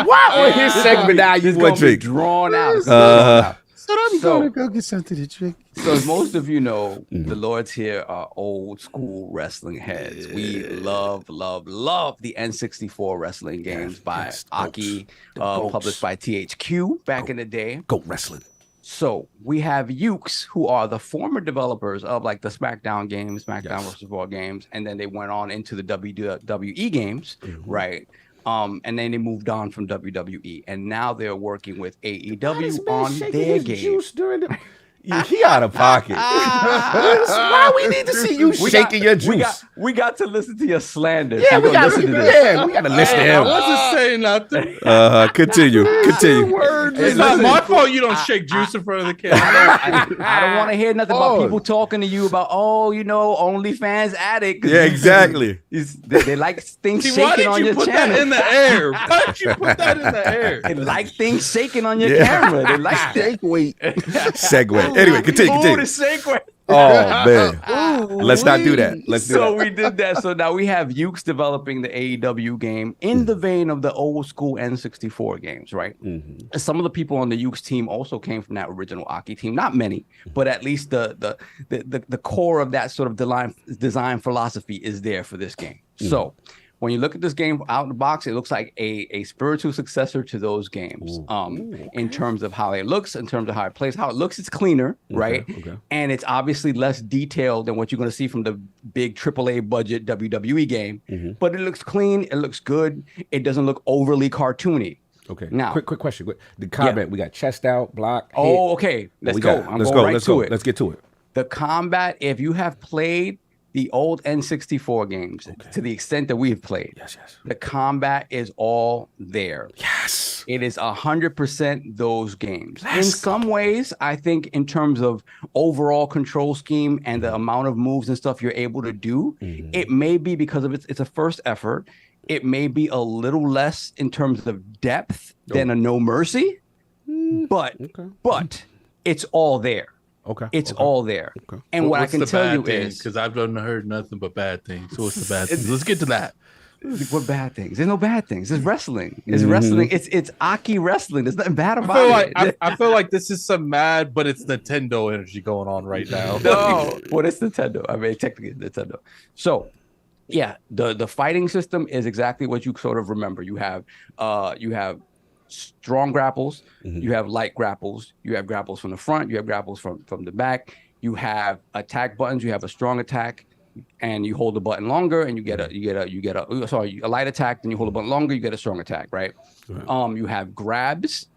Speaker 1: Why on his segment now you want to drink?
Speaker 6: Drawn out.
Speaker 5: So I'm gonna go get something to drink.
Speaker 6: So as most of you know, the Lords here are old school wrestling heads. We love the N64 wrestling games by Aki, published by THQ back in the day.
Speaker 1: Go wrestling.
Speaker 6: So we have Ukes, who are the former developers of like the SmackDown games, SmackDown versus Raw games, and then they went on into the WWE games, right? And then they moved on from WWE, and now they're working with AEW on their games.
Speaker 1: He out of pocket. Why we need to see you shaking your juice?
Speaker 6: We got to listen to your slander.
Speaker 1: Yeah, we got to
Speaker 6: listen to this.
Speaker 1: we got to listen to
Speaker 4: I
Speaker 1: him.
Speaker 4: wasn't saying nothing.
Speaker 1: Continue.
Speaker 4: It's not my fault you don't shake juice in front of the camera.
Speaker 6: I don't want to hear nothing about people talking to you about, OnlyFans addict.
Speaker 1: Yeah, exactly.
Speaker 6: They like things shaking on your
Speaker 4: put
Speaker 6: channel.
Speaker 4: that in the air? Why did you put that in the air?
Speaker 6: They like things shaking on your camera. They like that.
Speaker 1: Segue. Anyway, continue.
Speaker 6: Ooh, the segue.
Speaker 1: Oh man, let's not do that.
Speaker 6: So we did that. So now we have Ukes developing the AEW game in the vein of the old school N64 games, right? Some of the people on the Ukes team also came from that original Aki team. Not many, but at least the core of that sort of design philosophy is there for this game. So when you look at this game out in the box, it looks like a spiritual successor to those games. In terms of how it looks, in terms of how it plays, how it looks, it's cleaner, right? Okay. And it's obviously less detailed than what you're going to see from the big AAA budget WWE game. But it looks clean, it looks good, it doesn't look overly cartoony.
Speaker 1: Okay.
Speaker 6: Now,
Speaker 1: quick question. The combat, we got chest out, block.
Speaker 6: Oh, okay. Let's go. I'm going right to it.
Speaker 1: Let's get to it.
Speaker 6: The combat, if you have played the old N64 games to the extent that we've played,
Speaker 1: yes,
Speaker 6: the combat is all there.
Speaker 1: Yes.
Speaker 6: It is 100% those games. In some ways, I think in terms of overall control scheme and the amount of moves and stuff you're able to do, it may be because of it's a first effort. It may be a little less in terms of depth than a No Mercy, but it's all there.
Speaker 1: Okay.
Speaker 6: It's all there. Okay. And what I can tell you is,
Speaker 4: because I've heard nothing but bad things. So what's the bad things? Let's get to that.
Speaker 6: What bad things? There's no bad things. It's wrestling. It's wrestling. It's Aki wrestling. There's nothing bad about it.
Speaker 4: I feel like this is some mad, but it's Nintendo energy going on right now.
Speaker 6: No, well, it's Nintendo. I mean, technically it's Nintendo. So, yeah, the fighting system is exactly what you sort of remember. You have strong grapples, you have light grapples, you have grapples from the front, you have grapples from the back, you have attack buttons, you have a strong attack, and you hold the button longer, and you get a light attack, then you hold the button longer, you get a strong attack, right? You have grabs,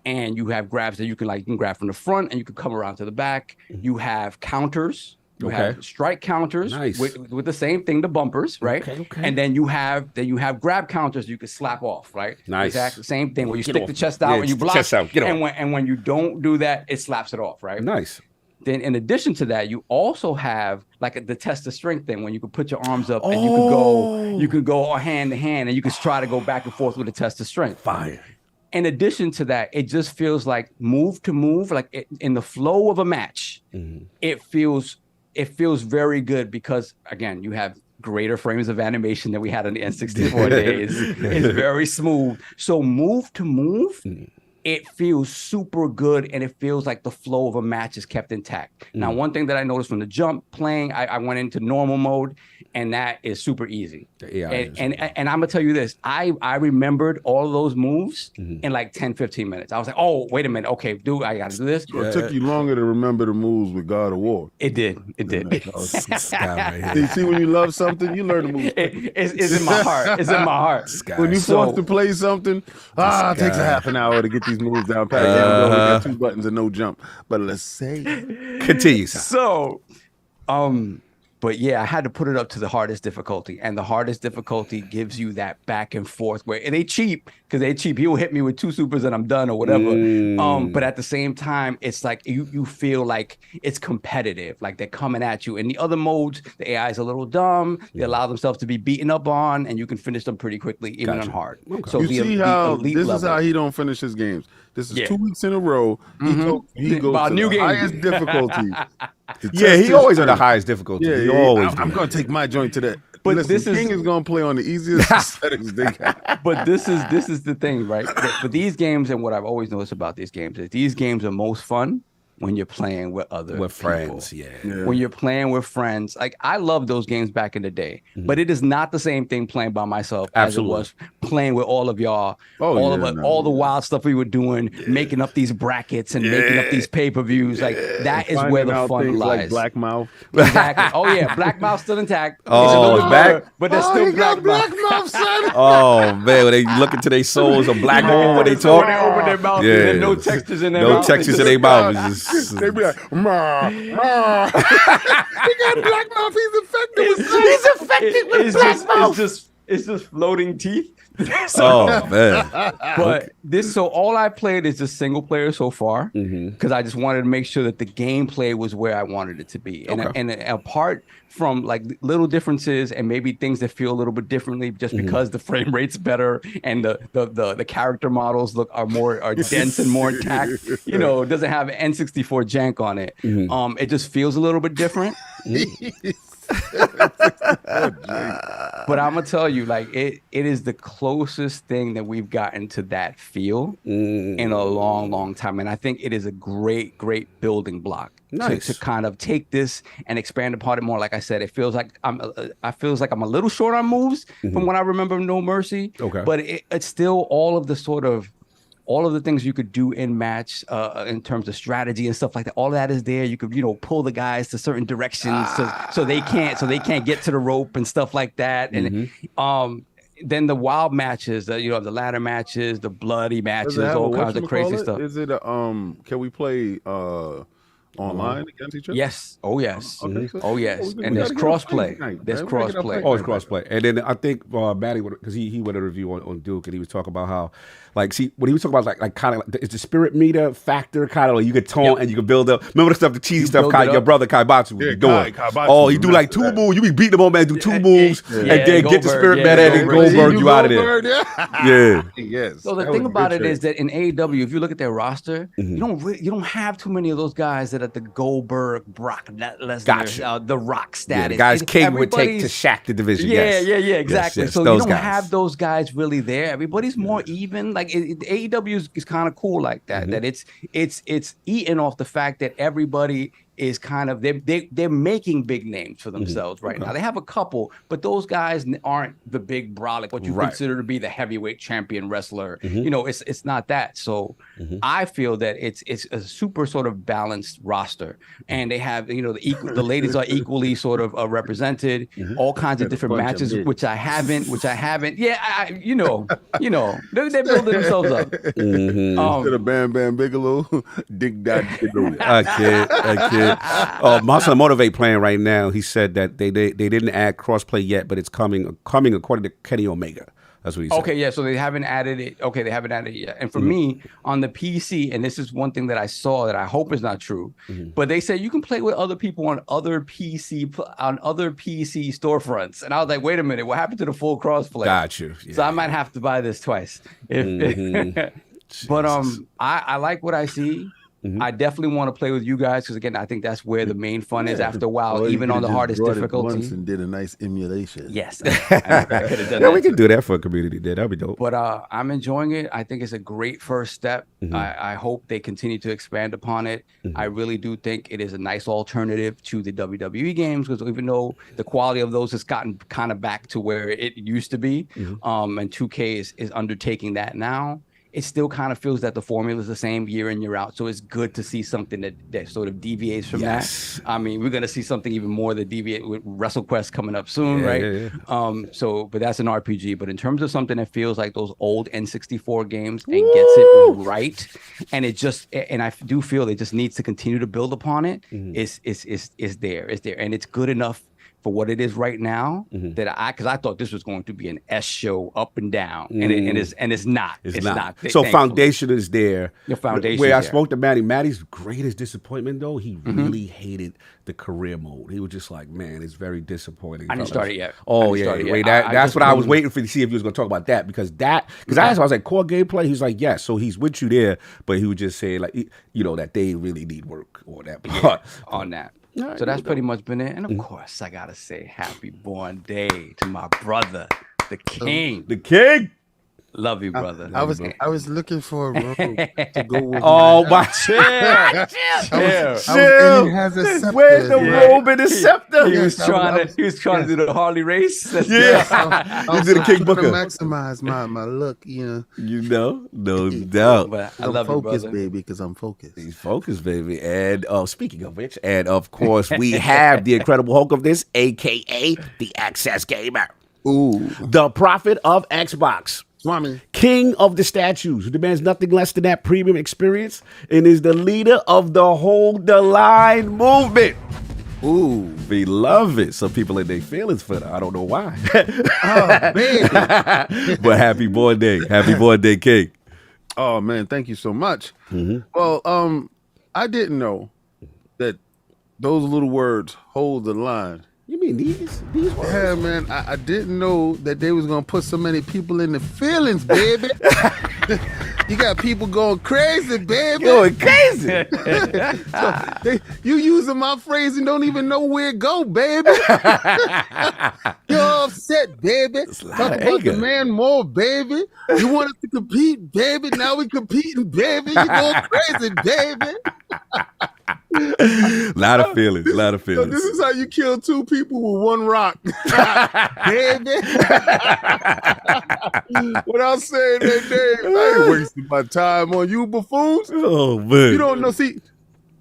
Speaker 6: and you have grabs that you can grab from the front, and you can come around to the back. You have counters. You have strike counters with the same thing, the bumpers, right? Okay. And then you have grab counters you can slap off, right?
Speaker 1: Nice.
Speaker 6: Exactly the same thing where you stick the chest out and you block.
Speaker 1: Chest out. Get
Speaker 6: and when you don't do that, it slaps it off, right?
Speaker 1: Nice.
Speaker 6: Then in addition to that, you also have like the test of strength thing when you can put your arms up and you can go hand to hand and you can try to go back and forth with the test of strength.
Speaker 1: Fire.
Speaker 6: In addition to that, it just feels like move to move, like in the flow of a match, it feels very good because, again, you have greater frames of animation than we had in the N64 days. It's very smooth. So move to move, it feels super good, and it feels like the flow of a match is kept intact. Now, one thing that I noticed from the jump playing, I went into normal mode, and that is super easy. And I'm going to tell you this. I remembered all of those moves in like 10, 15 minutes. I was like, oh, wait a minute. Okay, I got to do this.
Speaker 5: It took you longer to remember the moves with God of War.
Speaker 6: It did.
Speaker 5: See, when you love something, you learn the moves.
Speaker 6: It's in my heart. It's in my heart.
Speaker 5: When you forced to play something, it takes a half an hour to get these moves down. Pat, got 2 buttons and no jump. But let's say.
Speaker 1: Continue.
Speaker 6: So, but yeah, I had to put it up to the hardest difficulty, and the hardest difficulty gives you that back and forth where they cheap because they cheap. He'll hit me with 2 supers and I'm done or whatever. But at the same time, it's like you feel like it's competitive, like they're coming at you. In the other modes, the AI is a little dumb. They allow themselves to be beaten up on, and you can finish them pretty quickly, even on hard. Okay. So
Speaker 5: you see how this is how he don't finish his games. This is 2 weeks in a row. He goes to the highest difficulty.
Speaker 1: He always on the highest difficulty.
Speaker 5: I'm going to take my joint to that. But listen, King is going to play on the easiest settings they got.
Speaker 6: But this is the thing, right? But these games, and what I've always noticed about these games is these games are most fun when you're playing with
Speaker 1: friends.
Speaker 6: When you're playing with friends. Like, I love those games back in the day, but it is not the same thing playing by myself as it was playing with all of y'all. All the wild stuff we were doing, making up these brackets and making up these pay-per-views. Like, that is where the fun lies.
Speaker 5: Like Black Mouth.
Speaker 6: Exactly. Oh yeah, Black Mouth still intact.
Speaker 1: It's back,
Speaker 6: but there's still Black Mouth.
Speaker 5: Son.
Speaker 1: Oh man, when they look into their souls, a black hole when they talk.
Speaker 6: When they open their mouth, there's no textures in their mouth.
Speaker 1: No textures in their mouth.
Speaker 5: They be like, ma. He got Black Mouth. He's infected with Black Mouth.
Speaker 6: It's just floating teeth.
Speaker 1: Oh man!
Speaker 6: But so all I played is just single player so far because I just wanted to make sure that the gameplay was where I wanted it to be. And apart from like little differences and maybe things that feel a little bit differently, just because the frame rate's better and the character models are dense and more intact. It doesn't have N64 jank on it. It just feels a little bit different. But I'm gonna tell you, like it is the closest thing that we've gotten to that feel in a long time, and I think it is a great building block to kind of take this and expand upon it more. Like I said, it feels like I'm a little short on moves from what I remember of No Mercy. Okay, but it's still all of the things you could do in match in terms of strategy and stuff like that. All of that is there. You could, pull the guys to certain directions so they can't get to the rope and stuff like that. And then the wild matches, the ladder matches, the bloody matches,
Speaker 5: Does it have
Speaker 6: all
Speaker 5: a
Speaker 6: kinds of crazy
Speaker 5: whatchamacallit?
Speaker 6: stuff.
Speaker 5: Is it a can we play online against each other?
Speaker 6: Yes. Oh yes.
Speaker 5: Okay, so-
Speaker 6: Oh yes.
Speaker 5: we
Speaker 6: And there's
Speaker 5: gotta get a fight
Speaker 6: crossplay.
Speaker 5: tonight,
Speaker 6: There's
Speaker 5: man. We gotta get a
Speaker 6: crossplay.
Speaker 5: fight
Speaker 1: Oh, it's
Speaker 5: tonight.
Speaker 1: crossplay. And then I think Matty, because he went a review on Duke, and he was talking about how, like, see, when he was talking about like kind of like, it's the spirit meter factor, kind of like you could taunt and you could build up. Remember the stuff, the cheesy stuff,
Speaker 6: build it
Speaker 1: your
Speaker 6: up.
Speaker 1: brother Kaibatsu was
Speaker 5: Yeah,
Speaker 1: doing.
Speaker 5: Kaibatsu
Speaker 1: Oh, he
Speaker 5: was
Speaker 1: do like
Speaker 5: master
Speaker 1: 2
Speaker 5: at it.
Speaker 1: moves. You be beating him on, man, do 2 moves, and
Speaker 6: Yeah,
Speaker 1: then get the
Speaker 6: Goldberg,
Speaker 1: spirit
Speaker 6: yeah,
Speaker 1: meter and then
Speaker 6: Goldberg.
Speaker 1: Goldberg you out of there.
Speaker 5: Goldberg,
Speaker 1: Yeah.
Speaker 5: Yes.
Speaker 6: So the
Speaker 5: that
Speaker 6: thing
Speaker 5: was a
Speaker 6: about
Speaker 5: good
Speaker 6: it
Speaker 5: trade.
Speaker 6: is that in AEW, if you look at their roster, you don't have too many of those guys that are the Goldberg, Brock Lesnar,
Speaker 1: Gotcha.
Speaker 6: the Rock
Speaker 1: Yeah,
Speaker 6: status.
Speaker 1: the guys King would take to
Speaker 6: Everybody's-
Speaker 1: Shaq the division.
Speaker 6: Yeah,
Speaker 1: yes.
Speaker 6: exactly.
Speaker 1: Yes,
Speaker 6: So you
Speaker 1: those
Speaker 6: don't
Speaker 1: guys.
Speaker 6: have those guys really there. Everybody's more even. Like AEW is kind of cool like that.
Speaker 1: Mm-hmm.
Speaker 6: That it's eating off the fact that everybody is kind of they're making big names for themselves right now. They have a couple, but those guys aren't the big bra like what you
Speaker 1: Right.
Speaker 6: consider to be the heavyweight champion wrestler. It's not that. So I feel that it's a super sort of balanced roster, and they have the ladies are equally sort of represented. All kinds of different
Speaker 5: bunch of
Speaker 6: matches,
Speaker 5: mids.
Speaker 6: which I haven't. Yeah, they're building themselves up.
Speaker 5: Instead of Bam Bam Bigelow, Dig Dot Bigelow.
Speaker 1: I kid. Monster Motivate playing right now. He said that they didn't add crossplay yet, but it's coming according to Kenny Omega. That's what he said.
Speaker 6: Okay, yeah, so they haven't added it. Okay, they haven't added it yet. And for me, on the PC, and this is one thing that I saw that I hope is not true, but they said you can play with other people on other PC storefronts. And I was like, wait a minute, what happened to the full crossplay?
Speaker 1: Got you. Yeah.
Speaker 6: So I might have to buy this twice. But I like what I see. I definitely want to play with you guys because again, I think that's where the main fun is after a while,
Speaker 5: Or you
Speaker 6: even on
Speaker 5: could've
Speaker 6: the
Speaker 5: just
Speaker 6: hardest
Speaker 5: brought it
Speaker 6: difficulty.
Speaker 5: once and did a nice emulation.
Speaker 6: Yes, I could have done
Speaker 1: Yeah,
Speaker 6: that
Speaker 1: we can
Speaker 6: too.
Speaker 1: do that for a community day. That'd be dope.
Speaker 6: But I'm enjoying it. I think it's a great first step. I hope they continue to expand upon it. I really do think it is a nice alternative to the WWE games because even though the quality of those has gotten kind of back to where it used to be, and 2K is undertaking that now, it still kind of feels that the formula is the same year in, year out. So it's good to see something that sort of deviates from that. I mean, we're going to see something even more that deviate with WrestleQuest coming up soon, right?
Speaker 1: Yeah.
Speaker 6: But that's an RPG. But in terms of something that feels like those old N64 games and gets it right, and I do feel it just needs to continue to build upon it, is there. And it's good enough for what it is right now because I thought this was going to be an S show up and down, and it's not. It's not.
Speaker 1: So
Speaker 6: thankfully.
Speaker 1: foundation is there.
Speaker 6: The foundation.
Speaker 1: Where I spoke to Matty's greatest disappointment though, he really hated the career mode. He was just like, man, it's very disappointing.
Speaker 6: I didn't start it yet.
Speaker 1: Oh yeah, wait, that's what I was waiting for to see if he was going to talk about that because I asked him, I was like, core gameplay. He's like, yes. So he's with you there, but he would just say like, that they really need work or that part
Speaker 6: on that.
Speaker 1: Right,
Speaker 6: So that's pretty much been it. And of course, I gotta say, happy born day to my brother, the king.
Speaker 1: The king.
Speaker 6: Love you, brother.
Speaker 7: I was looking for a robe to go with.
Speaker 1: Oh my
Speaker 6: chill.
Speaker 7: And he has a scepter.
Speaker 1: Where's the robe and the scepter?
Speaker 6: He was trying to do the Harley race. That's
Speaker 1: Yeah.
Speaker 7: I was
Speaker 1: You did a King
Speaker 7: trying to
Speaker 1: Booker.
Speaker 7: maximize my look,
Speaker 1: No doubt.
Speaker 6: But I
Speaker 7: I'm
Speaker 6: love you,
Speaker 7: focused,
Speaker 6: brother.
Speaker 7: baby, because I'm focused.
Speaker 1: He's focused, baby. And speaking of which, and of course, we have the Incredible Hulk of this, aka the Access Gamer,
Speaker 7: Ooh,
Speaker 1: the prophet of Xbox,
Speaker 7: Swami.
Speaker 1: king of the statues, who demands nothing less than that premium experience, and is the leader of the Hold the Line movement. Ooh, beloved. Some people in their feelings for that. I don't know why.
Speaker 7: Oh, baby.
Speaker 1: But happy born day. Happy born day, King.
Speaker 5: Oh man, thank you so much. Well, I didn't know that those little words hold the line.
Speaker 1: You mean these words?
Speaker 5: Yeah, man, I didn't know that they was gonna put so many people in the feelings, baby. You got people going crazy, baby.
Speaker 1: Going crazy.
Speaker 5: You using my phrase and don't even know where it go, baby. You're upset, baby.
Speaker 1: lot
Speaker 5: Talk
Speaker 1: of
Speaker 5: about
Speaker 1: anger.
Speaker 5: the man more, baby. You want us to compete, baby. Now we competing, baby. You going crazy, baby.
Speaker 1: Lot of feelings.
Speaker 5: So this is how you kill two people with one rock, baby. Without saying that name, I ain't wasting my time on you buffoons.
Speaker 1: Oh man.
Speaker 5: You don't know. See,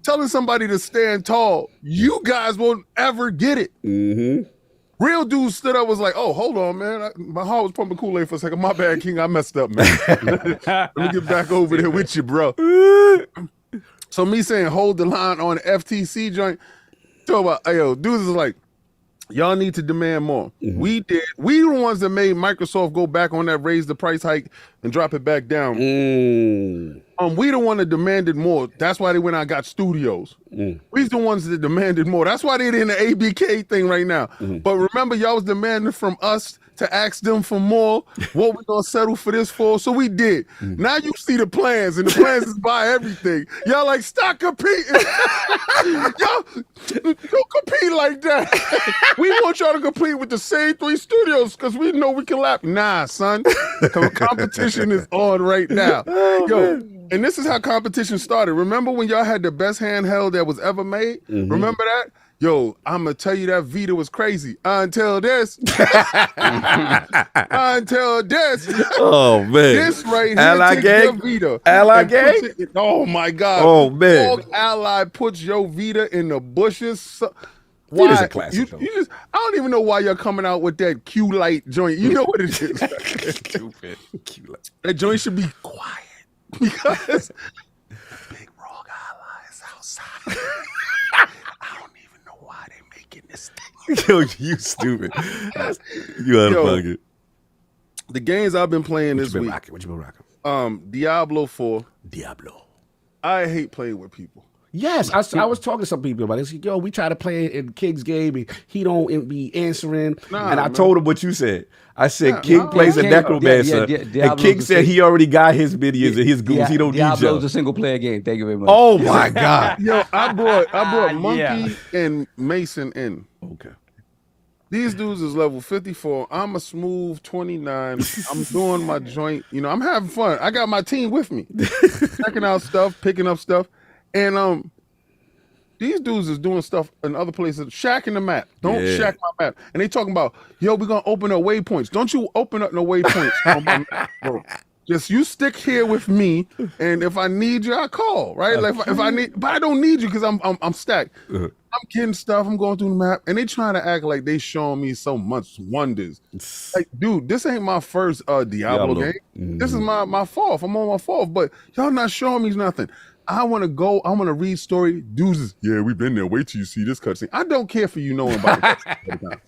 Speaker 5: telling somebody to stand tall, you guys won't ever get it. Real dude stood up, was like, "Oh, hold on, man. My heart was pumping Kool-Aid for a second. My bad, King. I messed up, man. Let me get back over there with you, bro." So me saying hold the line on the FTC joint. Talk about, yo, dudes is like, y'all need to demand more. We the ones that made Microsoft go back on that, raise the price hike and drop it back down. We the one that demanded more. That's why they went out and got studios. We's the ones that demanded more. That's why they're in the ABK thing right now. But remember, y'all was demanding from us to ask them for more. What we gonna settle for this for? So we did. Now you see the plans, and the plans is buy everything. Y'all like, stop competing. Y'all don't compete like that. We want y'all to compete with the same 3 studios because we know we can lap. Nah, son. Competition is on right now. Yo, and this is how competition started. Remember when y'all had the best handheld that was ever made? Remember that? Yo, I'm going to tell you that Vita was crazy. Until this. Until this.
Speaker 1: Oh, man.
Speaker 5: This right here
Speaker 1: Ally
Speaker 5: takes
Speaker 1: gang?
Speaker 5: your Vita.
Speaker 1: Ally
Speaker 5: and
Speaker 1: gang?
Speaker 5: puts it- oh, my God.
Speaker 1: Oh, man.
Speaker 5: Dog Ally puts your Vita in the bushes.
Speaker 1: Vita's
Speaker 5: Why?
Speaker 1: a classic,
Speaker 5: You just, I don't even know why you're coming out with that Q light joint. You know what it is.
Speaker 1: Stupid.
Speaker 5: That joint should be quiet because big Rogue Ally is outside. I don't even know why they making this thing.
Speaker 1: Yo, you stupid. You unfucking.
Speaker 5: The games I've been playing this week.
Speaker 1: What you been rocking?
Speaker 5: Diablo 4.
Speaker 1: Diablo.
Speaker 5: I hate playing with people.
Speaker 1: Yes, I was talking to some people about it. Yo, we try to play it in King's game, and he don't be answering. And I told him what you said. I said, King plays a necromancer, and King said he already got his minions and his goons. He don't need you.
Speaker 6: Diablo's a single player game. Thank you very much.
Speaker 1: Oh my God.
Speaker 5: Yo, I brought Monkey and Mason in.
Speaker 1: Okay.
Speaker 5: These dudes is level 54. I'm a smooth 29. I'm doing my joint. You know, I'm having fun. I got my team with me. Checking out stuff, picking up stuff. And these dudes is doing stuff in other places, shacking the map. Don't shack my map. And they talking about, yo, we're gonna open up waypoints. Don't you open up no waypoints on my map, bro. Just you stick here with me, and if I need you, I call. Right? Like if I need, but I don't need you because I'm stacked. I'm getting stuff. I'm going through the map, and they trying to act like they showing me so much wonders. Like, dude, this ain't my first Diablo game. This is my fourth. I'm on my fourth, but y'all not showing me nothing. I want to go. I want to read story. Dudes, we've been there. Wait till you see this cutscene. I don't care for you knowing about it.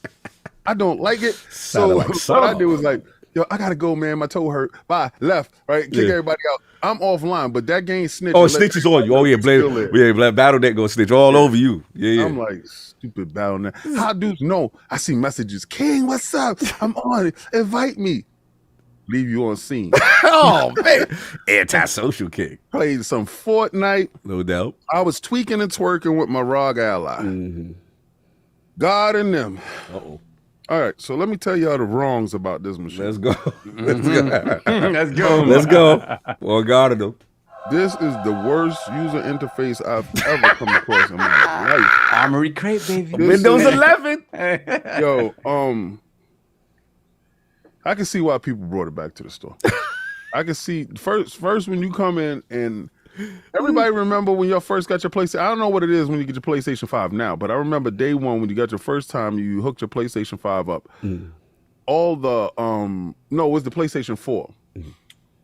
Speaker 5: I don't like it. So what I did was like, yo, I gotta go, man. My toe hurt. Bye. Left. Right. Kick everybody out. I'm offline, but that game snitch.
Speaker 1: Oh, snitches on you. Oh yeah, blame. BattleNet gonna snitch all over you. Yeah.
Speaker 5: I'm like, stupid BattleNet. How dudes know? I see messages. King, what's up? I'm on it. Invite me. Leave you on scene.
Speaker 1: Oh man, antisocial King.
Speaker 5: Played some Fortnite.
Speaker 1: No doubt.
Speaker 5: I was tweaking and twerking with my ROG ally. God and them.
Speaker 1: Uh-oh.
Speaker 5: All right, so let me tell y'all the wrongs about this machine.
Speaker 1: Let's go.
Speaker 6: Let's go.
Speaker 1: Let's go. Well, God of them.
Speaker 5: This is the worst user interface I've ever come across in my life.
Speaker 6: Armory crate, baby.
Speaker 1: Windows 11.
Speaker 5: Yo, I can see why people brought it back to the store. I can see first when you come in, and everybody remember when you first got your PlayStation. I don't know what it is when you get your PlayStation 5 now, but I remember day one when you got your first time, you hooked your PlayStation 5 up. All the no, it was the PlayStation 4.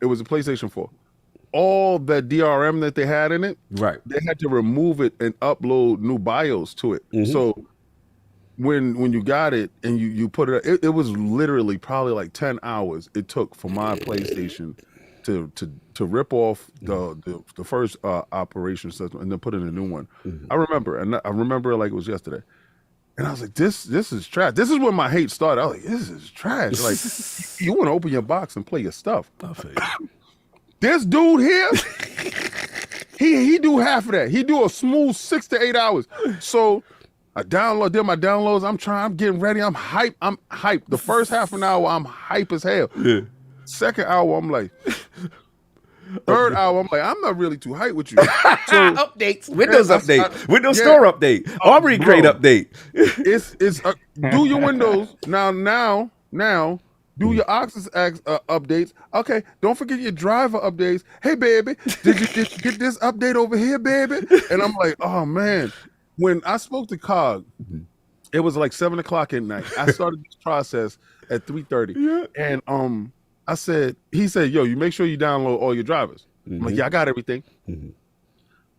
Speaker 5: It was the PlayStation 4. All that DRM that they had in it,
Speaker 1: right?
Speaker 5: They had to remove it and upload new BIOS to it. So when you got it and you put it, it was literally probably like 10 hours it took for my PlayStation to rip off the first operation system and then put in a new one. I remember it like it was yesterday. And I was like, this is trash. This is when my hate started. I was like, this is trash. Like, you want to open your box and play your stuff. This dude here, he do half of that. He do a smooth 6 to 8 hours. So I did my downloads. I'm getting ready. I'm hyped. The first half an hour, I'm hype as hell. Yeah. Second hour, I'm like, third hour, I'm like, I'm not really too hyped with you. So
Speaker 1: updates, Windows update, Windows Store update, Armory Crate update.
Speaker 5: It's do your Windows now. Do your Oxys updates. Okay, don't forget your driver updates. Hey, baby, did you get this update over here, baby? And I'm like, oh, man. When I spoke to COG, It was like 7 o'clock at night. I started this process at 3:30, and he said, "Yo, you make sure you download all your drivers." I'm like, "Yeah, I got everything."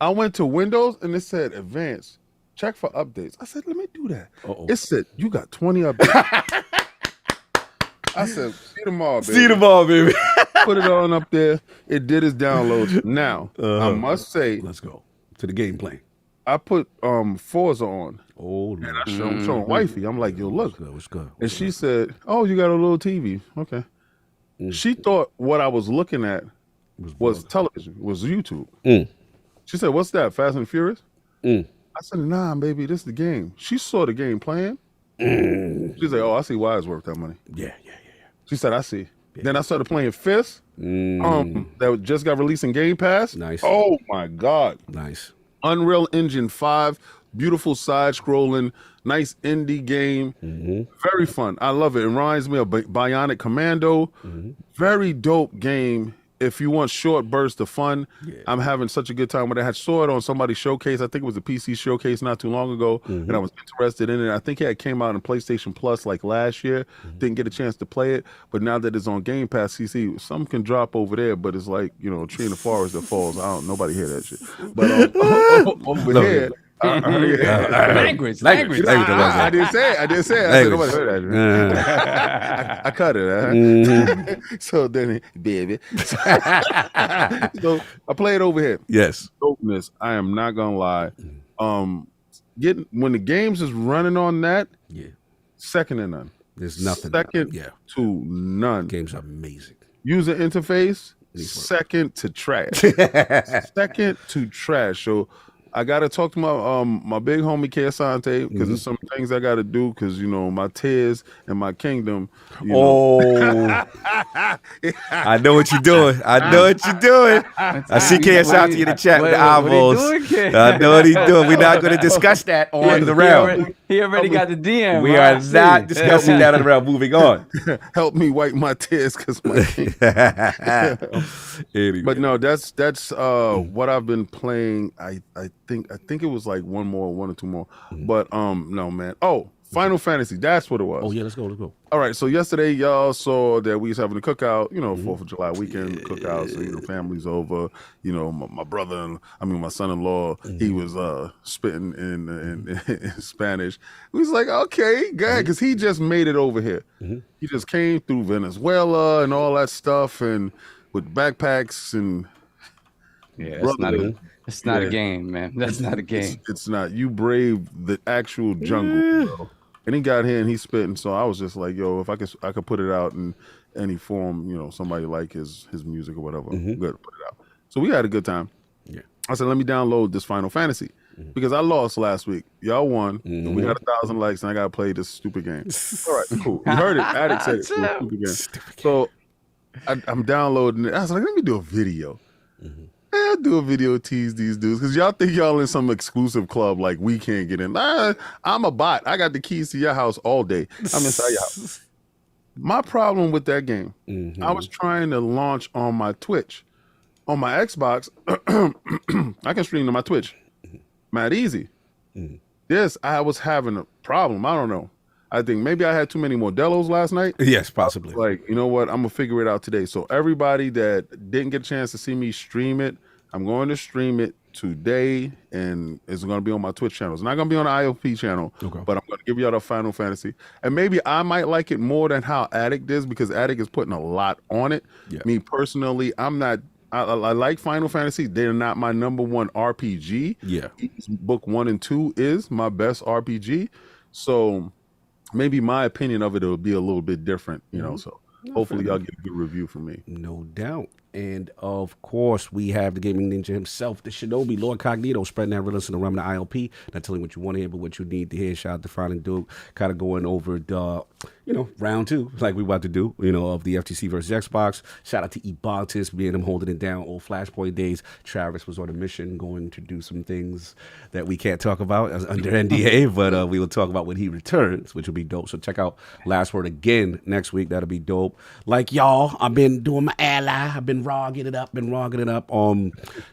Speaker 5: I went to Windows and it said Advanced. Check for updates. I said, "Let me do that." It said, "You got 20 updates." I said, "See them all, baby."
Speaker 1: See them all, baby.
Speaker 5: Put it on up there. It did its downloads. Now, I must say,
Speaker 1: let's go to the gameplay.
Speaker 5: I put Forza on.
Speaker 1: Oh,
Speaker 5: and I showed wifey. I'm like, "Yo, look."
Speaker 1: What's good?
Speaker 5: And she said, "Oh, you got a little TV." Okay. She thought what I was looking at was television, was YouTube. She said, "What's that, Fast and Furious?" I said, "Nah, baby, this is the game." She saw the game playing. She's like, "Oh, I see why it's worth that money."
Speaker 1: Yeah.
Speaker 5: She said, "I see." Then I started playing Fist. That just got released in Game Pass.
Speaker 1: Nice.
Speaker 5: Oh my God.
Speaker 1: Nice.
Speaker 5: Unreal Engine 5, beautiful side-scrolling, nice indie game. Very fun. I love it. It reminds me of Bionic Commando. Very dope game. If you want short bursts of fun, I'm having such a good time. When I saw it on somebody's showcase, I think it was a PC showcase not too long ago, and I was interested in it. I think it came out in PlayStation Plus like last year. Didn't get a chance to play it, but now that it's on Game Pass, CC, some can drop over there, but it's like, a tree in the forest that falls. Nobody hear that shit. But over here,
Speaker 6: language.
Speaker 5: I didn't say it. I said nobody heard that. I cut it. So then, baby. So I play it over here.
Speaker 1: Yes.
Speaker 5: Dopeness. I am not gonna lie. When the games is running on that, second to none.
Speaker 1: There's nothing.
Speaker 5: Second to none.
Speaker 1: Game's amazing.
Speaker 5: User interface, second to trash. Second to trash. So I gotta talk to my big homie Asante, because there's some things I gotta do, because my tears and my kingdom.
Speaker 1: I know what you're doing. I see Asante in the chat with the eyeballs. I know what he's doing. We're not going to discuss that on the round.
Speaker 6: He already got the DM.
Speaker 1: We are not discussing that on the round. Moving on.
Speaker 5: Help me wipe my tears, because my king.
Speaker 1: Anyway.
Speaker 5: But no, that's what I've been playing. I think it was like one or two more. But no, man. Final Fantasy, that's what it was.
Speaker 1: Oh yeah, let's go.
Speaker 5: All right, so yesterday y'all saw that we was having a cookout, 4th of July weekend cookout. So family's over. My brother, my son-in-law, he was spitting in Spanish. We was like, okay, good, because he just made it over here. He just came through Venezuela and all that stuff, and with backpacks and
Speaker 6: it's not a game, man. That's not a game.
Speaker 5: It's not. You braved the actual jungle, bro. And he got here and he's spitting. So I was just like, yo, if I could put it out in any form, somebody like his music or whatever, good, put it out. So we had a good time.
Speaker 1: Yeah.
Speaker 5: I said, let me download this Final Fantasy because I lost last week. Y'all won. And we got 1,000 likes and I got to play this stupid game. All right, cool. You heard it. Addict said it. Stupid game. So I'm downloading it. I was like, let me do a video. I'll do a video, tease these dudes, because y'all think y'all in some exclusive club like we can't get in. I'm a bot. I got the keys to your house all day. I'm inside your house. My problem with that game, I was trying to launch on my Twitch. On my Xbox, I can stream to my Twitch. Mad easy. This, I was having a problem. I don't know. I think maybe I had too many Modelos last night.
Speaker 1: Yes, possibly.
Speaker 5: Like, you know what? I'm going to figure it out today. So everybody that didn't get a chance to see me stream it, I'm going to stream it today, and it's going to be on my Twitch channel. It's not going to be on the IOP channel, but I'm going to give y'all the Final Fantasy. And maybe I might like it more than how Addict is, because Addict is putting a lot on it. Yeah. Me personally, I like Final Fantasy. They're not my number one RPG. Yeah. Book 1 and 2 is my best RPG. So maybe my opinion of it will be a little bit different, so hopefully y'all get a good review from me.
Speaker 1: No doubt. And of course, we have the gaming ninja himself, the Shinobi, LordCognito, spreading that realness in the realm of the ILP. Not telling what you want to hear, but what you need to hear. Shout out to Fine and Duke, kind of going over the, round 2, like we about to do, of the FTC versus Xbox. Shout out to Ebontis, being him holding it down, old Flashpoint days. Travis was on a mission, going to do some things that we can't talk about under NDA, but we will talk about when he returns, which will be dope. So check out Last Word again next week. That'll be dope. Like y'all, I've been doing my ally. I've been rogging it up.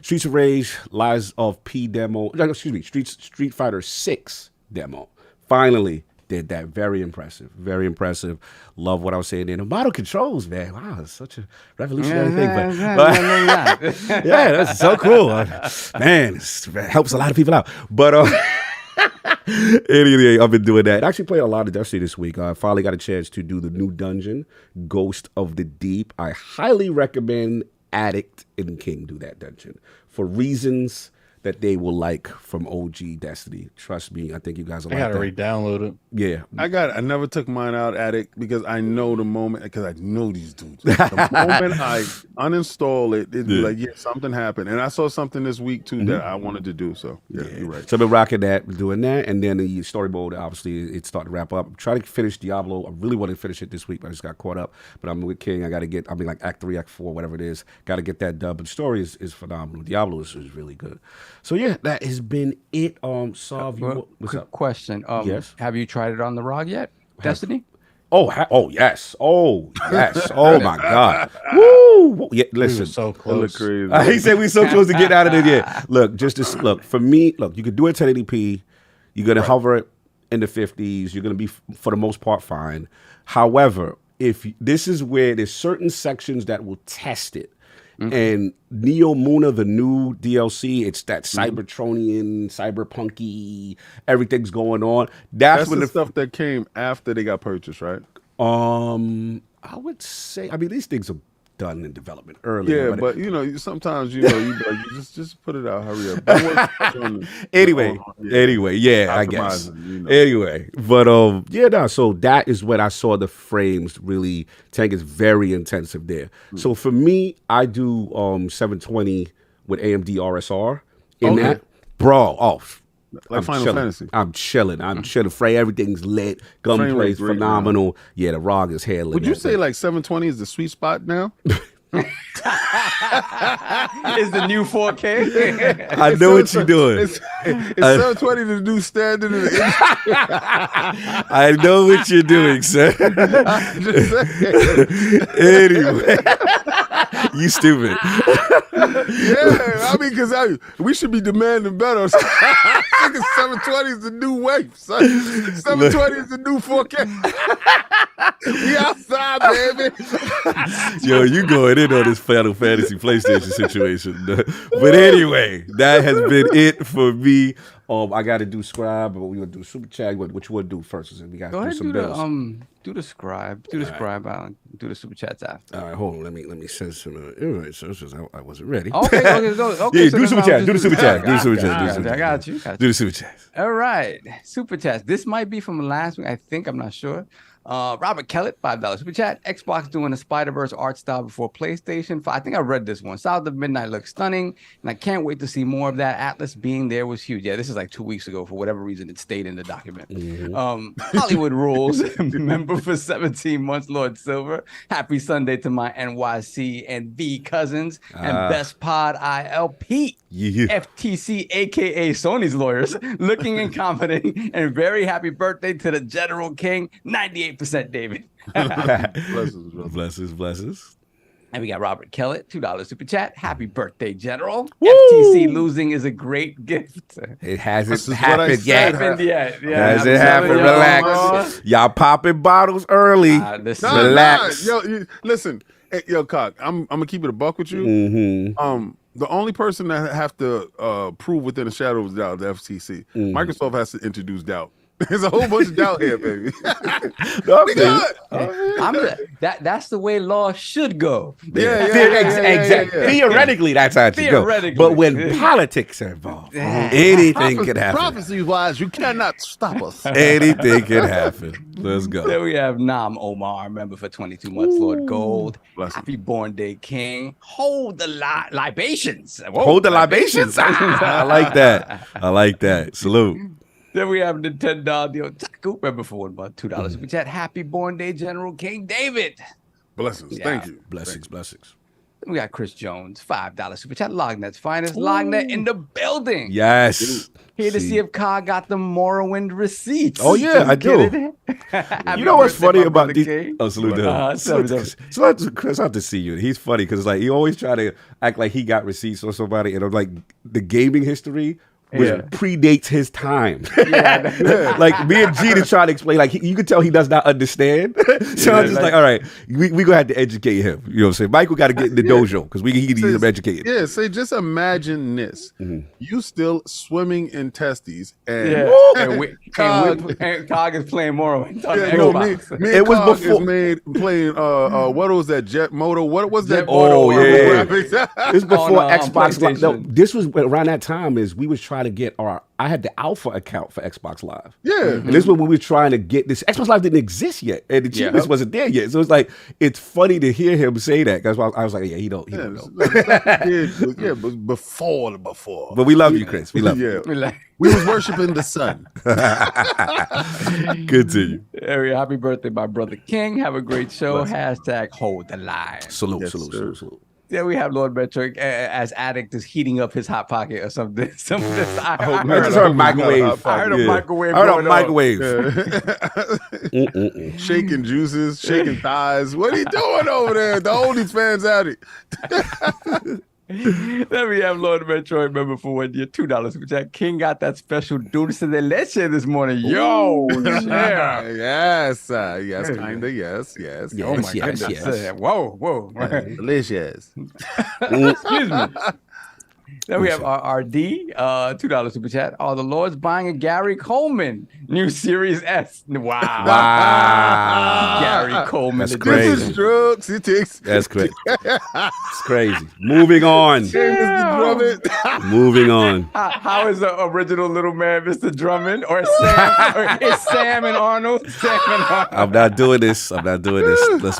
Speaker 1: Streets of Rage, Lies of P demo. Street Fighter 6 demo. Finally did that. Very impressive. Very impressive. Love what I was saying there. The model controls, man. Wow, it's such a revolutionary thing. But yeah, that's so cool. Man, it helps a lot of people out. But anyway, I've been doing that. Actually played a lot of Destiny this week. I finally got a chance to do the new dungeon, Ghost of the Deep. I highly recommend Addict and King do that dungeon for reasons that they will like from OG Destiny. Trust me, I think you guys will like that. I
Speaker 4: gotta re-download it.
Speaker 1: Yeah.
Speaker 5: I never took mine out Addict because I know the moment, because I know these dudes. The moment I uninstall it, it'd be like, yeah, something happened. And I saw something this week too that I wanted to do. So yeah, you're right.
Speaker 1: So I've been rocking that, doing that. And then the story mode, obviously, it's starting to wrap up. I'm trying to finish Diablo. I really want to finish it this week, but I just got caught up. But I'm with King. I got to get, like Act 3, Act 4, whatever it is. Got to get that done. But the story is phenomenal. Diablo is really good. So yeah, that has been it. Sav, what's up?
Speaker 6: Question.
Speaker 1: Yes.
Speaker 6: Have you tried it on the ROG yet? Destiny?
Speaker 1: Oh yes. Oh yes. Oh my God. Woo. Yeah, listen.
Speaker 4: So close.
Speaker 1: He said we so close to get out of it. Yeah. Look, for me, you can do it 1080p. You're gonna hover it in the 50s. You're gonna be for the most part fine. However, if this is where there's certain sections that will test it. And Neo Muna, the new DLC, it's that Cybertronian, cyberpunky, everything's going on. That's when
Speaker 5: the stuff that came after they got purchased, right?
Speaker 1: I would say, these things are done in development earlier.
Speaker 5: Yeah, but sometimes you just put it out, hurry up. Don't work
Speaker 1: Anyway, yeah, I guess. Anyway, but so that is when I saw the frames really tank. Is very intensive there. So for me, I do 720 with AMD RSR in that. Bro,
Speaker 5: like Final Fantasy.
Speaker 1: I'm chilling. Everything's lit. Gunplay's phenomenal. Yeah, the ROG is handling.
Speaker 5: Would you say like 720 is the sweet spot now?
Speaker 6: Is the new 4K?
Speaker 1: I know what you're doing.
Speaker 5: It's 720 the new standard in the industry.
Speaker 1: I know what you're doing, sir. Anyway, you stupid.
Speaker 5: Yeah, because we should be demanding better. I think 720 is the new wave, son. 720 is the new 4K. We outside, baby.
Speaker 1: Yo, you going in on this Final Fantasy PlayStation situation. But anyway, that has been it for me. I got to do Scribe, but we're going to do Super Chat. What you want to do first? We got to do some bills.
Speaker 6: Do the Scribe. Do the Scribe. I'll do the Super Chats after.
Speaker 1: All right, hold on. Let me send some invites. So I wasn't ready.
Speaker 6: Okay.
Speaker 1: Yeah,
Speaker 6: so
Speaker 1: do Super Chat. Do the Super Chat. Do the Super Chat.
Speaker 6: I got you.
Speaker 1: Do the Super Chat.
Speaker 6: All right. Super Chats. This might be from last week. I think. I'm not sure. Robert Kellett, $5 Super Chat. Xbox doing the Spider-Verse art style before PlayStation. I think I read this one. South of Midnight looks stunning, and I can't wait to see more of that. Atlas being there was huge. Yeah, this is like 2 weeks ago. For whatever reason, it stayed in the document. Hollywood Rules, member for 17 months, Lord Silver. Happy Sunday to my NYC and V cousins and Best Pod ILP. FTC, a.k.a. Sony's lawyers, looking incompetent, and very happy birthday to the General King, 98% David.
Speaker 1: Blessings.
Speaker 6: And we got Robert Kellett, $2 Super Chat. Happy birthday, General. Woo! FTC losing is a great gift.
Speaker 1: It hasn't happened yet.
Speaker 6: Hasn't
Speaker 1: happened. Relax. Y'all popping bottles early. Relax.
Speaker 5: Yo, listen. Hey, yo, Cock, I'm going to keep it a buck with you. The only person that have to prove within a shadow of doubt is the FTC. Microsoft has to introduce doubt. There's a whole bunch of doubt here, baby.
Speaker 6: That's the way law should go.
Speaker 1: Exactly. Theoretically, that's how it should go. But when politics are involved, anything can happen.
Speaker 5: Prophecy-wise, you cannot stop us.
Speaker 1: Anything can happen. Let's go.
Speaker 6: There we have Nam Omar, member for 22 months, Lord Gold.
Speaker 5: Bless
Speaker 6: Happy Born Day King. Hold the libations.
Speaker 1: Whoa, hold the libations. I like that. Salute.
Speaker 6: Then we have the $10 Taku, member for 1 month, $2 Super Chat. Happy Born Day, General King David.
Speaker 5: Blessings. Thank you.
Speaker 1: Blessings.
Speaker 6: Then we got Chris Jones, $5 Super Chat. LOGNET's finest. LOGNET in the building.
Speaker 1: Yes.
Speaker 6: Here to see if Ka got the Morrowind receipts.
Speaker 1: Oh, yeah, I do. You know what's funny about these? Oh, salute to him. So Chris, I have to see you. He's funny because he always try to act like he got receipts or somebody. And I'm like, the gaming history which predates his time. Like me and G to try to explain, like you could tell he does not understand. So I'm just like, all right, we gonna have to educate him. You know what I'm saying? Michael got to get in the dojo because he needs him educated.
Speaker 5: Yeah, say just imagine this: you still swimming in testes, and
Speaker 6: Cog is playing Morrowind on
Speaker 5: Xbox. Me
Speaker 1: it was
Speaker 5: Cog
Speaker 1: before
Speaker 5: is playing. What was that? Jet Moto? What was that?
Speaker 1: Oh yeah, this before Xbox Live. No, this was around that time. Is we was trying to get I had the alpha account for Xbox Live.
Speaker 5: Yeah.
Speaker 1: And this was when we were trying to get this. Xbox Live didn't exist yet. And the cheapness wasn't there yet. So it's like, it's funny to hear him say that. Because I was like, yeah, he don't know.
Speaker 5: But before.
Speaker 1: But we love you, Chris. We love you.
Speaker 5: We was worshiping the sun.
Speaker 1: Continue.
Speaker 6: Happy birthday, my brother King. Have a great show. Hashtag hold the line.
Speaker 1: Salute.
Speaker 6: Yeah, we have Lord Metric as Addict is heating up his hot pocket or something.
Speaker 1: I just heard microwave.
Speaker 6: I heard a microwave.
Speaker 1: I heard a microwave.
Speaker 5: Shaking juices, shaking thighs. What are you doing over there? The OnlyFans Addict.
Speaker 6: Then we have Lord Metroid member for 1 year, $2 super chat. King got that special dulce de leche this morning. Yo, yeah.
Speaker 5: Yes, kinda. Yes.
Speaker 6: Oh my goodness. Whoa.
Speaker 5: Delicious.
Speaker 6: Excuse me. Then we have RD, $2 super chat. Are the Lords buying a Gary Coleman new Series S? Wow. Gary Coleman.
Speaker 1: That's crazy.
Speaker 5: This is drugs. He takes.
Speaker 1: That's crazy. It's crazy. Moving on. Moving on.
Speaker 6: How is the original little man, Mr. Drummond, or Sam? Or is Sam and Arnold?
Speaker 1: I'm not doing this. Let's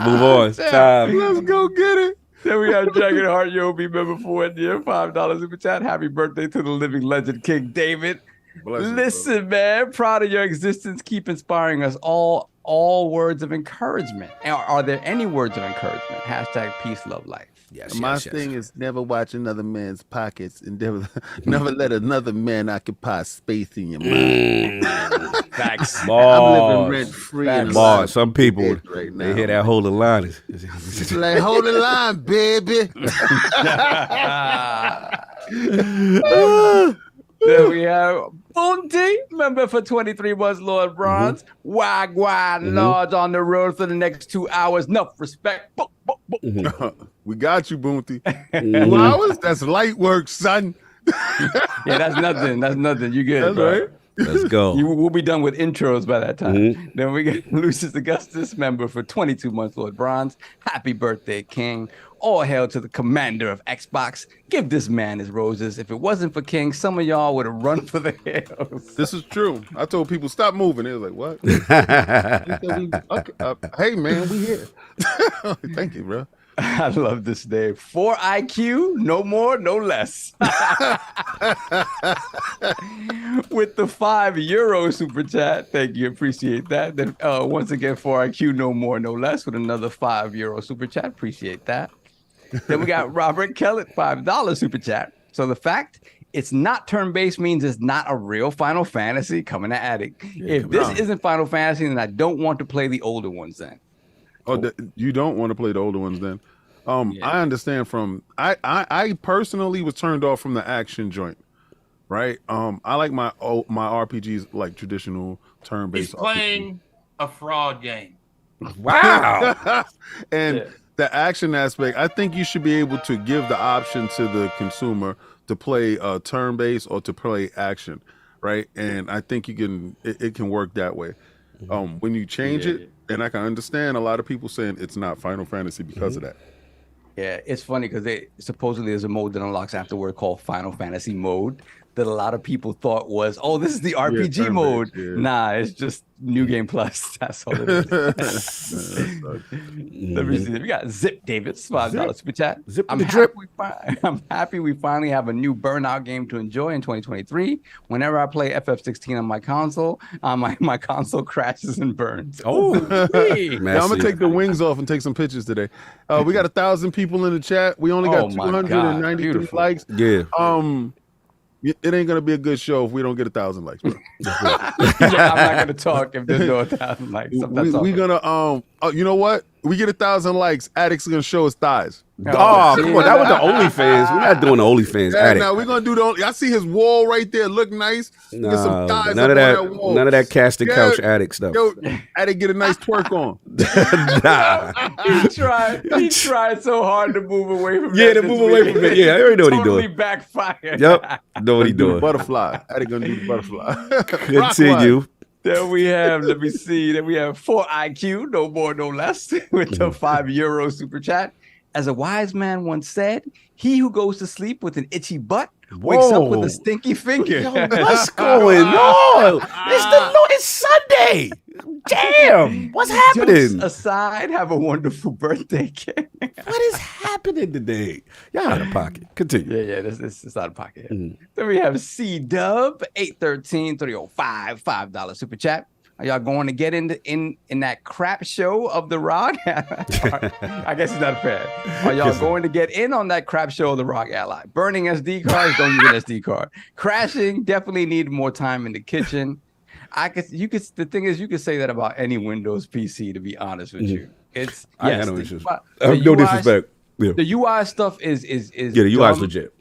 Speaker 1: move on. Time.
Speaker 5: Let's go get it.
Speaker 6: Then we have Dragon Heart Yobi member for 1 year, $5 super chat. Happy birthday to the living legend King David. Listen, man, proud of your existence. Keep inspiring us all. All words of encouragement. Are there any words of encouragement? Hashtag peace, love, life.
Speaker 5: Yes, my thing is never watch another man's pockets and never let another man occupy space in your mind.
Speaker 6: Facts.
Speaker 5: I'm living rent free.
Speaker 1: Some people
Speaker 5: right now,
Speaker 1: they hear that hold the line.
Speaker 5: Like hold the line, baby.
Speaker 6: Then we have Bungie, member for 23 months, Lord Bronze. Wagwan Lords on the road for the next 2 hours. Enough respect.
Speaker 5: We got you, Boonty. 2 hours? That's light work, son.
Speaker 6: Yeah, that's nothing. You good,
Speaker 5: that's
Speaker 6: bro.
Speaker 5: Right.
Speaker 1: Let's go.
Speaker 6: We'll be done with intros by that time. Then we get Lucius Augustus, member for 22 months, Lord Bronze. Happy birthday, King. All hail to the commander of Xbox. Give this man his roses. If it wasn't for King, some of y'all would have run for the hills.
Speaker 5: This is true. I told people, stop moving. They was like, what? Hey, man, we here. Thank you, bro.
Speaker 6: I love this name. 4 IQ, no more, no less. With the €5 super chat. Thank you. Appreciate that. Then once again, 4 IQ, no more, no less, with another €5 super chat. Appreciate that. Then we got Robert Kellett, $5 super chat. So the fact it's not turn-based means it's not a real Final Fantasy coming to Addict. If this isn't Final Fantasy, then I don't want to play the older ones then.
Speaker 5: Oh, you don't want to play the older ones then? I understand from I personally was turned off from the action joint, right? I like my RPGs like traditional turn-based.
Speaker 8: He's playing a fraud game.
Speaker 1: Wow.
Speaker 5: And the action aspect, I think you should be able to give the option to the consumer to play turn-based or to play action, right? And I think it can work that way. When you change it, and I can understand a lot of people saying it's not Final Fantasy because of that.
Speaker 6: Yeah, it's funny because supposedly there's a mode that unlocks afterward called Final Fantasy mode that a lot of people thought was, oh, this is the RPG mode. Yeah. Nah, it's just New Game Plus. That's all it is. Let me see. We got Zip Davis, $5 super chat. I'm happy we finally have a new Burnout game to enjoy in 2023. Whenever I play FF16 on my console, my console crashes and burns.
Speaker 1: Oh,
Speaker 5: now I'm gonna take the wings off and take some pictures today. We got 1,000 people in the chat. We only got 293 likes.
Speaker 1: Yeah.
Speaker 5: It ain't gonna be a good show if we don't get 1,000 likes, bro.
Speaker 6: I'm not gonna talk if there's no 1,000 likes.
Speaker 5: We gonna you know what? We get 1,000 likes. Addict's gonna show his thighs.
Speaker 1: Oh, come on. That was the OnlyFans. We're not doing the OnlyFans
Speaker 5: Yeah,
Speaker 1: addict.
Speaker 5: now we're gonna do the. I see his wall right there. Look nice. Get some thighs
Speaker 1: none of
Speaker 5: up on
Speaker 1: that.
Speaker 5: wall.
Speaker 1: None of that casting couch addict stuff.
Speaker 5: Yo, addict get a nice twerk on.
Speaker 1: Nah.
Speaker 6: He tried so hard to move away from
Speaker 1: Yeah,
Speaker 6: that
Speaker 1: to
Speaker 6: this
Speaker 1: move away
Speaker 6: week.
Speaker 1: from it. Yeah, I already know what he
Speaker 6: Totally
Speaker 1: doing.
Speaker 6: backfired.
Speaker 1: Yep. Know what he
Speaker 5: Do the
Speaker 1: doing.
Speaker 5: butterfly. Addict gonna do the butterfly.
Speaker 1: Continue.
Speaker 6: Then we have, let me see, then we have 4IQ, no more, no less, with the €5 super chat. As a wise man once said, he who goes to sleep with an itchy butt wakes up with
Speaker 1: Whoa.
Speaker 6: a stinky finger.
Speaker 1: Yo, what's going on? It's Sunday. Damn. What's happening?
Speaker 6: Jokes aside, have a wonderful birthday, kid.
Speaker 1: What is happening today? Y'all out of pocket. Continue.
Speaker 6: Yeah, this is out of pocket. Then we have C-Dub, 813-305, $5 super chat. Are y'all going to get in that crap show of The Rock? I guess he's not a fan. Are y'all going to get in on that crap show of The Rock Ally? Burning SD cards, don't use an SD card. Crashing, definitely need more time in the kitchen. The thing is, you could say that about any Windows PC, to be honest with you.
Speaker 1: I had no issues. No disrespect. Yeah.
Speaker 6: The UI stuff is
Speaker 1: Yeah, the UI is legit.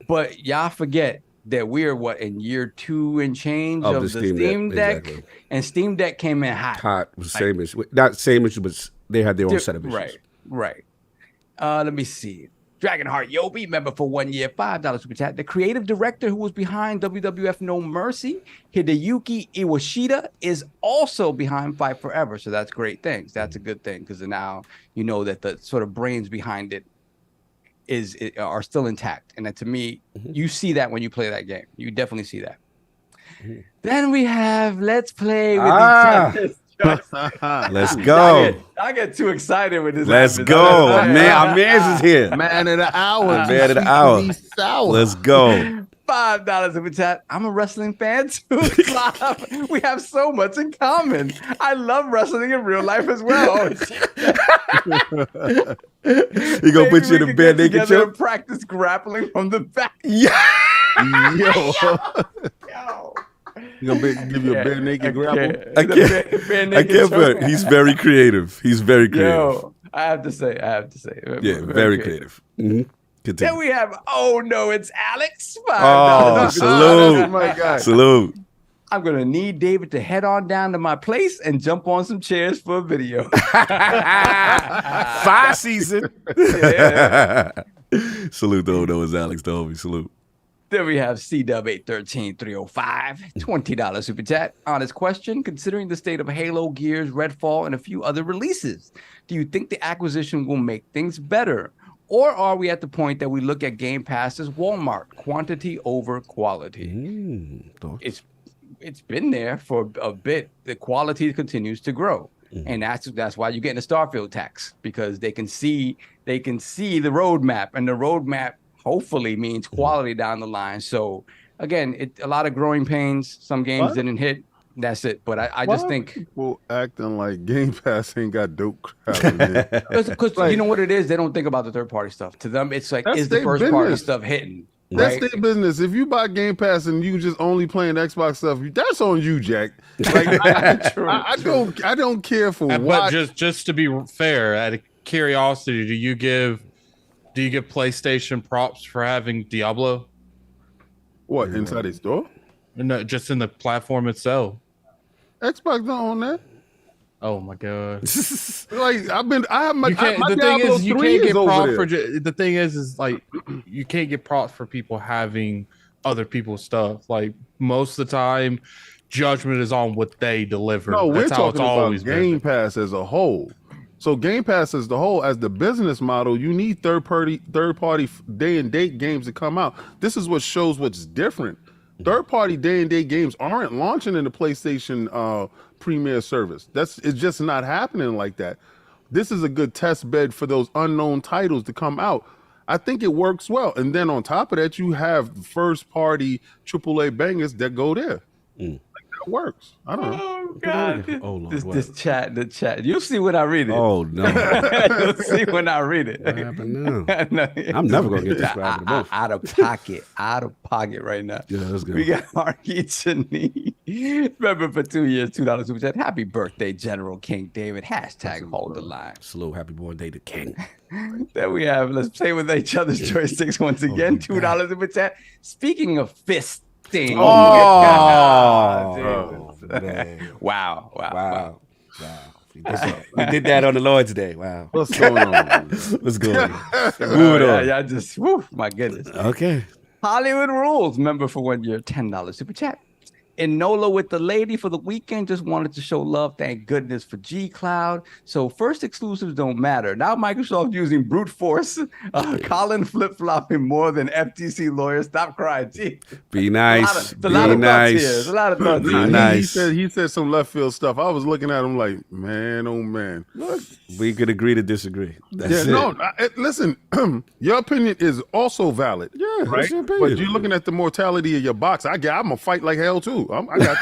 Speaker 6: But y'all forget that we're in year 2 and change of the Steam Deck,
Speaker 1: exactly.
Speaker 6: And Steam Deck came in hot.
Speaker 1: Hot was the same issue. Not same issue, but they had their own set of issues.
Speaker 6: Right. Let me see. Dragonheart Yobi, member for 1 year, $5 super chat. The creative director who was behind WWF No Mercy, Hideyuki Iwashita, is also behind Fight Forever. So that's great things. That's a good thing because now you know that the sort of brains behind it are still intact. And that, to me, you see that when you play that game. You definitely see that. Then we have Let's Play with the
Speaker 1: Let's go.
Speaker 6: I get too excited with this.
Speaker 1: Let's go. Man, our man's is here.
Speaker 5: Man of the hour.
Speaker 1: Man of the hour. Let's go.
Speaker 6: $5 super chat. I'm a wrestling fan too. We have so much in common. I love wrestling in real life as well.
Speaker 1: He gonna put you in a bare naked choke?
Speaker 6: Practice grappling from the back.
Speaker 1: Yeah.
Speaker 5: Yo.
Speaker 6: Yo.
Speaker 5: You gonna give you a bare naked grapple?
Speaker 1: I can't put it. He's very creative. He's very creative.
Speaker 6: Yo, I have to say.
Speaker 1: Yeah, very creative. Continue.
Speaker 6: Then we have, oh no, it's Alex.
Speaker 1: Oh, salute.
Speaker 5: Oh my God.
Speaker 1: Salute.
Speaker 6: I'm going to need David to head on down to my place and jump on some chairs for a video.
Speaker 1: 5 season.
Speaker 6: Yeah.
Speaker 1: Salute, though. That was Alex, the homie. Salute.
Speaker 6: Then we have C-Dub813-305, $20 super chat. Honest question, considering the state of Halo, Gears, Redfall, and a few other releases, do you think the acquisition will make things better? Or are we at the point that we look at Game Pass as Walmart, quantity over quality? It's been there for a bit. The quality continues to grow. And that's why you're getting a Starfield tax, because they can see the roadmap, and the roadmap hopefully means quality down the line. So again, a lot of growing pains. Some games didn't hit. That's it. But I just think
Speaker 5: people acting like Game Pass ain't got dope crap in it.
Speaker 6: Because you know what it is, they don't think about the third party stuff. To them, it's like, is the first party stuff hitting?
Speaker 5: That's their business. If you buy Game Pass and you just only playing Xbox stuff, that's on you, Jack. Like, I don't care for
Speaker 4: But
Speaker 5: why.
Speaker 4: just to be fair, out of curiosity, do you give PlayStation props for having Diablo?
Speaker 5: What, inside a store?
Speaker 4: No, just in the platform itself.
Speaker 5: Xbox don't own that.
Speaker 4: Oh my god!
Speaker 5: Like I have my.
Speaker 4: The thing is, you can't get props for. The thing is like you can't get props for people having other people's stuff. Like most of the time, judgment is on what they deliver.
Speaker 5: No, we're
Speaker 4: That's how
Speaker 5: talking
Speaker 4: it's
Speaker 5: about
Speaker 4: always
Speaker 5: Game
Speaker 4: been.
Speaker 5: Pass as a whole. So Game Pass as the whole, as the business model, you need third party day and date games to come out. This is what shows what's different. Third party day and date games aren't launching in the PlayStation Premier service. It's just not happening like that. This is a good test bed for those unknown titles to come out. I think it works well. And then on top of that, you have first party AAA bangers that go there. Like, that works. I don't know.
Speaker 6: Oh God!
Speaker 1: Lord,
Speaker 6: The chat. You'll see when I read it.
Speaker 1: Oh no!
Speaker 6: You'll see when I read it.
Speaker 1: What happened now?
Speaker 6: No,
Speaker 1: I'm never gonna get this right.
Speaker 6: out of pocket right now.
Speaker 1: Yeah, let's go.
Speaker 6: We got Archie Chani. Remember for 2 years, $2 super chat. Happy birthday, General King David. Hashtag hold the line.
Speaker 1: Slow happy birthday to King.
Speaker 6: Then we have, let's play with each other's joysticks once again. $2 super chat. Speaking of fisting. Wow.
Speaker 1: We did that on the Lord's Day. Wow.
Speaker 5: What's going on?
Speaker 1: What's going on? Move it on.
Speaker 6: Yeah, just, whew, my goodness.
Speaker 1: Okay.
Speaker 6: Hollywood Rules, member for 1 year, $10 super chat. Enola with the lady for the weekend, just wanted to show love. Thank goodness for G Cloud. So first exclusives don't matter. Now Microsoft using brute force. Colin flip flopping more than FTC lawyers. Stop crying. Gee.
Speaker 1: Be nice.
Speaker 6: A lot of thoughts here. There's a lot of thoughts
Speaker 1: Be
Speaker 6: here.
Speaker 1: nice.
Speaker 5: He said some left field stuff. I was looking at him like, man, oh man.
Speaker 1: Look, we could agree to disagree. That's it.
Speaker 5: No, listen, your opinion is also valid.
Speaker 1: Yeah,
Speaker 5: right.
Speaker 1: that's your opinion.
Speaker 5: But you're looking at the mortality of your box. I'm gonna fight like hell too. I got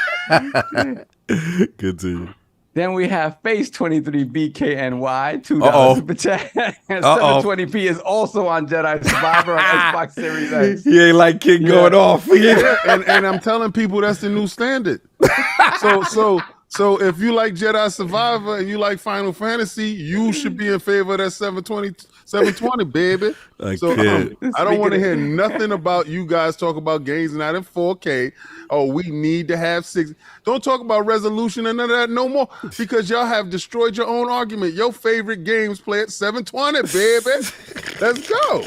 Speaker 1: Good to you.
Speaker 6: Then we have Face 23 BKNY, $2 super chat. 720p is also on Jedi Survivor on Xbox Series X.
Speaker 1: He ain't like King going off.
Speaker 5: and I'm telling people that's the new standard. So if you like Jedi Survivor and you like Final Fantasy, you should be in favor of that 720, baby. So I don't want to hear nothing about you guys talk about games not in 4K. Oh, we need to have 6. Don't talk about resolution and none of that no more, because y'all have destroyed your own argument. Your favorite games play at 720, baby. Let's go.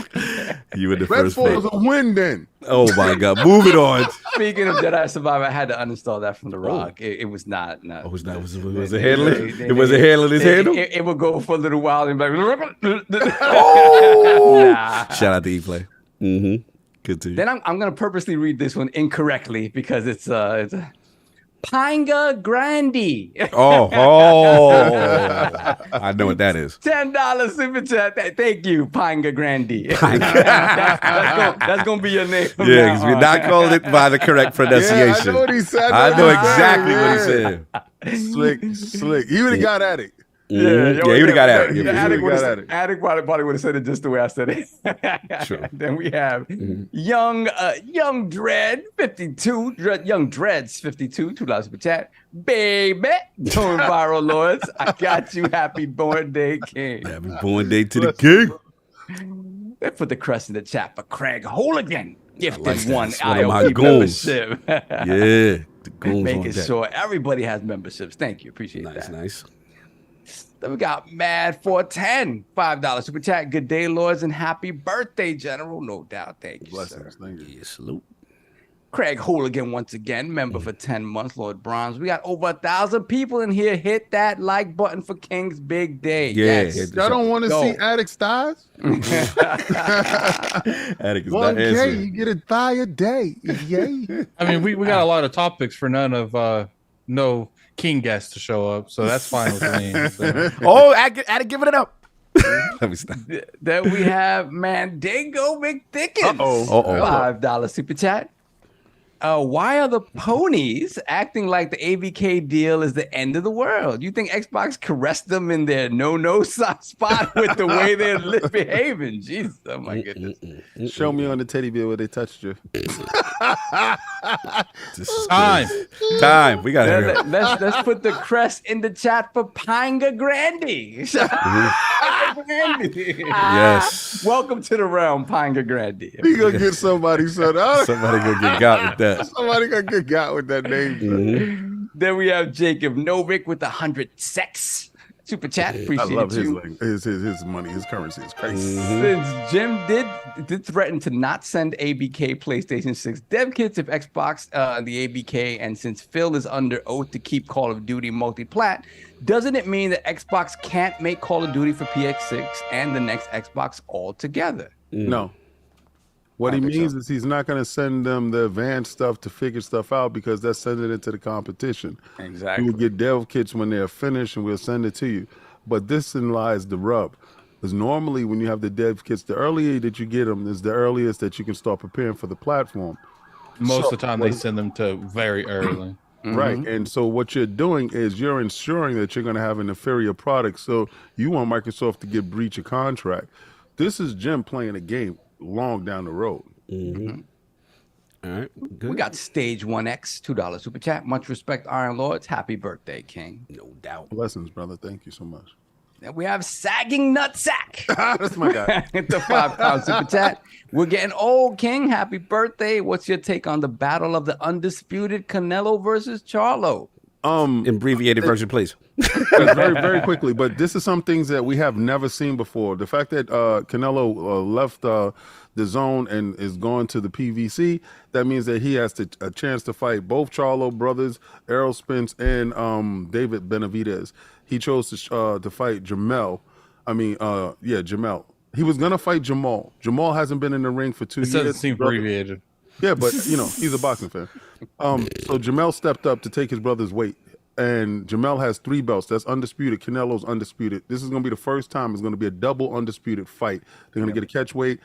Speaker 1: You were the first
Speaker 5: Redfall is a win then.
Speaker 1: Oh my God. Move it on.
Speaker 6: Speaking of Jedi Survivor, I had to uninstall that from the rock. It was not.
Speaker 1: Oh, it was not. Was it handling? It wasn't handling his handle?
Speaker 6: It would go for a little while and be like,
Speaker 1: nah. Shout out to E-Play. Mm-hmm. Good to you.
Speaker 6: Then I'm going to purposely read this one incorrectly because it's Pinga Grandi.
Speaker 1: I know what that is.
Speaker 6: $10 super chat. Thank you, Pinga Grandi. That's going to be your name.
Speaker 1: Yeah, because we're not calling it by the correct pronunciation.
Speaker 5: Yeah, I know what he said.
Speaker 1: I know exactly what he said.
Speaker 5: Slick. He would have got at it.
Speaker 1: Yeah, he would have got at it.
Speaker 6: Addict probably would have said it just the way I said it.
Speaker 1: True.
Speaker 6: Then we have Young Dread 52, Young Dreads 52, $2 super chat. Baby, going viral lords. I got you. Happy born day, King.
Speaker 1: Happy born day to the king.
Speaker 6: They put the crest in the chat for Craig Hooligan. Gifted
Speaker 1: like
Speaker 6: one
Speaker 1: one of my
Speaker 6: IOP
Speaker 1: goons.
Speaker 6: membership.
Speaker 1: Yeah, the goons
Speaker 6: Making
Speaker 1: on that.
Speaker 6: sure everybody has memberships. Thank you. Appreciate that.
Speaker 1: Nice.
Speaker 6: Then we got Mad 410, $5 super chat. Good day, lords, and happy birthday, General. No doubt. Thank you,
Speaker 5: Blessings.
Speaker 6: sir.
Speaker 5: Thank you.
Speaker 1: Yeah, salute.
Speaker 6: Craig Hooligan once again, member for 10 months, Lord Bronze. We got over 1,000 people in here. Hit that like button for King's big day.
Speaker 1: Yeah.
Speaker 6: Yes.
Speaker 5: Y'all don't want to see Addict's thighs?
Speaker 1: Attic is not
Speaker 5: 1K,
Speaker 1: answering.
Speaker 5: you get a thigh a day. Yay.
Speaker 4: I mean, we got a lot of topics for none of no King guests to show up, so that's fine with me. So.
Speaker 1: Oh, Attic giving it up. Let me stop.
Speaker 6: Then we have Mandingo McDickens. $5 super chat. Why are the ponies acting like the ABK deal is the end of the world? You think Xbox caressed them in their no spot with the way they're behaving? Jeez, oh my goodness.
Speaker 5: Show me on the teddy bear where they touched you.
Speaker 1: Time. We got to
Speaker 6: Let's put the crest in the chat for Pinga Grandi.
Speaker 1: Yes.
Speaker 6: Welcome to the realm, Pinga Grandi.
Speaker 5: He gonna get somebody, son.
Speaker 1: Somebody gonna get got with that.
Speaker 5: Somebody gonna get got with that name.
Speaker 6: Then we have Jacob Novick with 100 sex. Super chat. Appreciate
Speaker 5: I love
Speaker 6: you.
Speaker 5: his money, his currency is crazy.
Speaker 6: Since Jim did threaten to not send ABK PlayStation 6 dev kits if Xbox the ABK, and since Phil is under oath to keep Call of Duty multi-plat, doesn't it mean that Xbox can't make Call of Duty for PX6 and the next Xbox altogether?
Speaker 5: No. What he means is he's not going to send them the advanced stuff to figure stuff out, because that's sending it to the competition.
Speaker 6: Exactly.
Speaker 5: You will get dev kits when they're finished and we'll send it to you. But this in lies the rub. Because normally when you have the dev kits, the earlier that you get them is the earliest that you can start preparing for the platform.
Speaker 4: Most of the time they send them to very early.
Speaker 5: Right. And so what you're doing is you're ensuring that you're going to have an inferior product. So you want Microsoft to get breach of contract. This is Jim playing a game long down the road.
Speaker 1: All right. Good.
Speaker 6: We got Stage 1X, $2 super chat. Much respect, Iron Lords. Happy birthday, King.
Speaker 1: No doubt.
Speaker 5: Blessings, brother. Thank you so much.
Speaker 6: Then we have Sagging Nutsack.
Speaker 5: That's my guy.
Speaker 6: The £5 super chat. We're getting old, King. Happy birthday. What's your take on the battle of the undisputed Canelo versus Charlo?
Speaker 1: Abbreviated version, please.
Speaker 5: Very, very quickly. But this is some things that we have never seen before. The fact that Canelo left the zone and is going to the PVC, that means that he has a chance to fight both Charlo brothers, Errol Spence, and David Benavidez. He chose to fight Jamel. Jamel. He was gonna fight Jamal. Jamal hasn't been in the ring for 2 years.
Speaker 4: It doesn't seem abbreviated.
Speaker 5: Yeah, but he's a boxing fan. So Jamel stepped up to take his brother's weight, and Jamel has 3 belts. That's undisputed. Canelo's undisputed. This is gonna be the first time it's gonna be a double undisputed fight. They're gonna get a catch weight,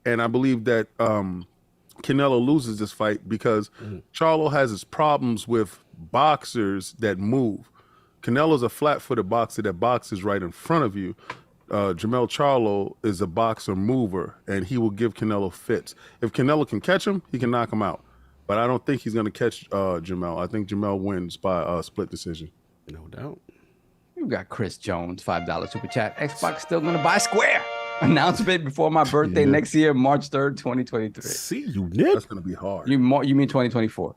Speaker 5: and I believe that Canelo loses this fight because Charlo has his problems with boxers that move. Canelo's a flat-footed boxer that boxes right in front of you. Jamel Charlo is a boxer mover, and he will give Canelo fits. If Canelo can catch him, he can knock him out. But I don't think he's going to catch Jamel. I think Jamel wins by split decision.
Speaker 1: No doubt.
Speaker 6: You got Chris Jones, $5 super chat. Xbox still going to buy Square. Announcement before my birthday next year, March 3rd, 2023.
Speaker 1: See you, Nick.
Speaker 5: That's going to be hard.
Speaker 6: You mean 2024?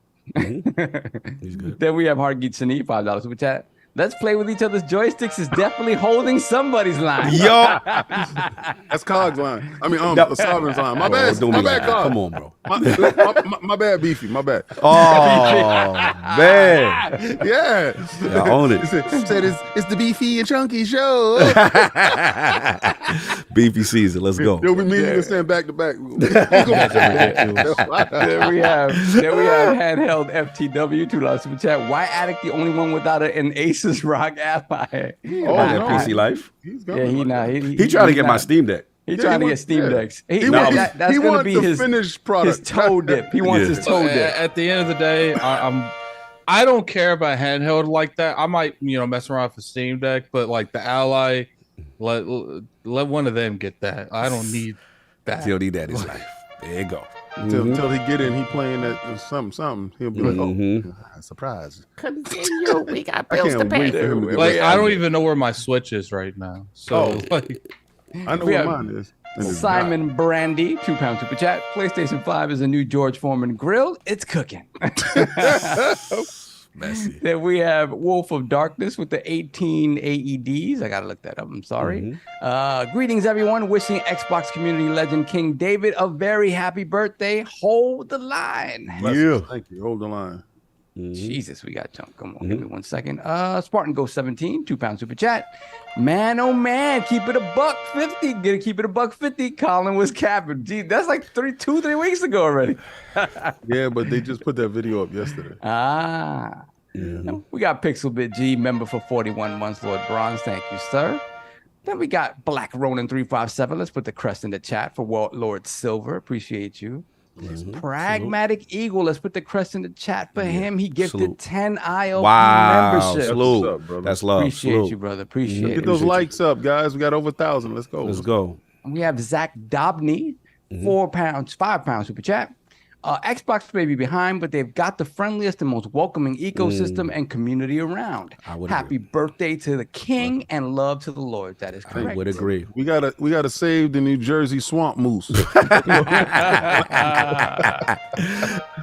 Speaker 1: He's good.
Speaker 6: Then we have Hargeet Sani, $5 super chat. Let's play with each other's joysticks is definitely holding somebody's line.
Speaker 1: Yo,
Speaker 5: that's COD's line. I mean, Sovereign's line. My bad.
Speaker 1: don't
Speaker 5: My
Speaker 1: be
Speaker 5: bad,
Speaker 1: like that.
Speaker 5: COD.
Speaker 1: Come on, bro.
Speaker 5: My bad, Beefy. My bad.
Speaker 1: Oh man,
Speaker 5: Yeah.
Speaker 1: I own it.
Speaker 5: Said it's the Beefy and Chunky show.
Speaker 1: Beefy season. Let's go.
Speaker 5: They'll be meeting and stand back to back.
Speaker 6: Then we have handheld FTW, $2 super chat. Why Addict the only one without an Aces Rock ally?
Speaker 1: Oh, that PC life.
Speaker 5: He's
Speaker 1: He tried to get my Steam Deck.
Speaker 6: He trying to get Steam Decks.
Speaker 5: He
Speaker 6: That's going to be his
Speaker 5: finished product.
Speaker 6: His toe dip. He wants his toe dip.
Speaker 4: At the end of the day, I don't care about handheld like that. I might mess around with a Steam Deck, but like the Ally, let one of them get that. I don't need that.
Speaker 1: He'll need that in his life. There you go.
Speaker 5: Until he get in, he playing that something. He'll be like, oh, surprise.
Speaker 3: Continue. We got
Speaker 5: I
Speaker 3: bills to
Speaker 5: can't wait
Speaker 3: pay.
Speaker 5: for him to get
Speaker 4: Like
Speaker 5: back.
Speaker 4: I don't even know where my Switch is right now. So like,
Speaker 5: I know
Speaker 6: We
Speaker 5: where
Speaker 6: have
Speaker 5: mine is. And it's
Speaker 6: Simon Brandy, £2 super chat. PlayStation 5 is a new George Foreman grill. It's cooking.
Speaker 1: Messy.
Speaker 6: Then we have Wolf of Darkness with the 18 AEDs. I got to look that up. I'm sorry. Greetings, everyone. Wishing Xbox community legend King David a very happy birthday. Hold the line.
Speaker 5: blessings. Thank you. Hold the line.
Speaker 6: Jesus, we got junk. Come on, give me 1 second. Spartan Ghost 17, £2 super chat. Man, oh man, keep it $1.50. Gonna keep it $1.50. Colin was capping. Gee, that's like 3 weeks ago already.
Speaker 5: Yeah, but they just put that video up yesterday.
Speaker 6: No, we got Pixelbit G, member for 41 months, Lord Bronze. Thank you, sir. Then we got Black Ronin 357. Let's put the crest in the chat for Lord Silver. Appreciate you. Pragmatic Eagle. Let's put the crest in the chat for him. He gifted 10 IOP memberships.
Speaker 1: Salute.
Speaker 5: What's up, brother?
Speaker 1: That's love.
Speaker 6: Appreciate
Speaker 1: Salute.
Speaker 6: you, brother. Appreciate
Speaker 5: Get
Speaker 6: it.
Speaker 5: those likes up, guys. We got over 1,000. Let's go.
Speaker 1: Let's go.
Speaker 6: We have Zach Dobney, £5 super chat. Xbox may be behind, but they've got the friendliest and most welcoming ecosystem and community around. Happy birthday to the king and love to the Lord. That is correct.
Speaker 1: I would agree.
Speaker 5: We gotta save the New Jersey swamp moose.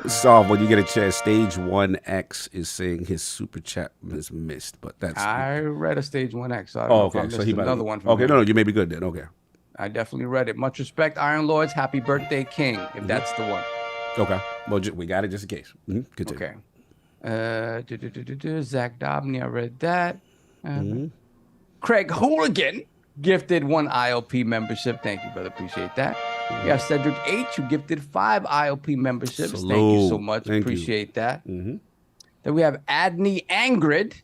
Speaker 1: Solve when you get a chance. Stage 1X is saying his super chat is missed, but that's.
Speaker 6: I read a Stage 1X, so I don't know if I missed another one from
Speaker 1: Okay,
Speaker 6: him.
Speaker 1: no, you may be good then. Okay.
Speaker 6: I definitely read it. Much respect, Iron Lords. Happy birthday, King, if that's the one.
Speaker 1: Okay. Well, we got it just in case. Continue.
Speaker 6: Okay. Zach Dobney, I read that. Craig Hooligan gifted 1 IOP membership. Thank you, brother. Appreciate that. We have Cedric H, who gifted 5 IOP memberships.
Speaker 1: Salute.
Speaker 6: Thank you so much.
Speaker 1: Thank
Speaker 6: Appreciate that. Then we have Adney Angrid,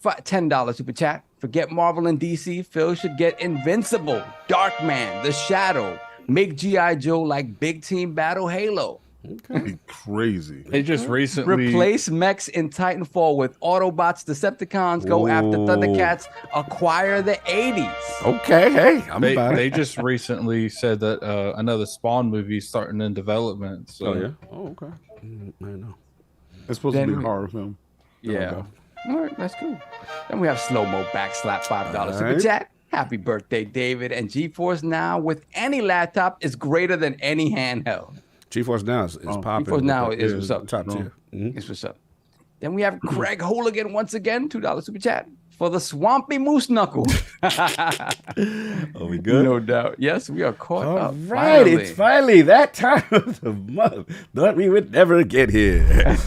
Speaker 6: $10 super chat. Forget Marvel and DC. Phil should get Invincible, Darkman, The Shadow. Make G.I. Joe like Big Team Battle Halo.
Speaker 5: Be crazy.
Speaker 4: They just recently
Speaker 6: Replace mechs in Titanfall with Autobots, Decepticons, go after Thundercats, acquire the 80s.
Speaker 1: Okay, hey, I'm about
Speaker 4: they
Speaker 1: it.
Speaker 4: just recently said that another Spawn movie is starting in development. So.
Speaker 1: Oh, yeah? Oh, okay. I know.
Speaker 5: It's supposed to be a horror film.
Speaker 6: Yeah. All right, that's cool. Then we have Slow Mo Backslap $5 super
Speaker 1: right.
Speaker 6: chat. Happy birthday, David. And GeForce Now with any laptop is greater than any handheld.
Speaker 1: GeForce Now is popping.
Speaker 6: GeForce Now is what's up.
Speaker 1: Top tier.
Speaker 6: It's what's up. Then we have Craig Hooligan once again, $2 super chat for the Swampy Moose Knuckle.
Speaker 1: Are we good?
Speaker 6: No doubt. Yes, we are caught
Speaker 1: All
Speaker 6: up.
Speaker 1: right,
Speaker 6: Finally.
Speaker 1: it's finally that time of the month. Thought we would never get here.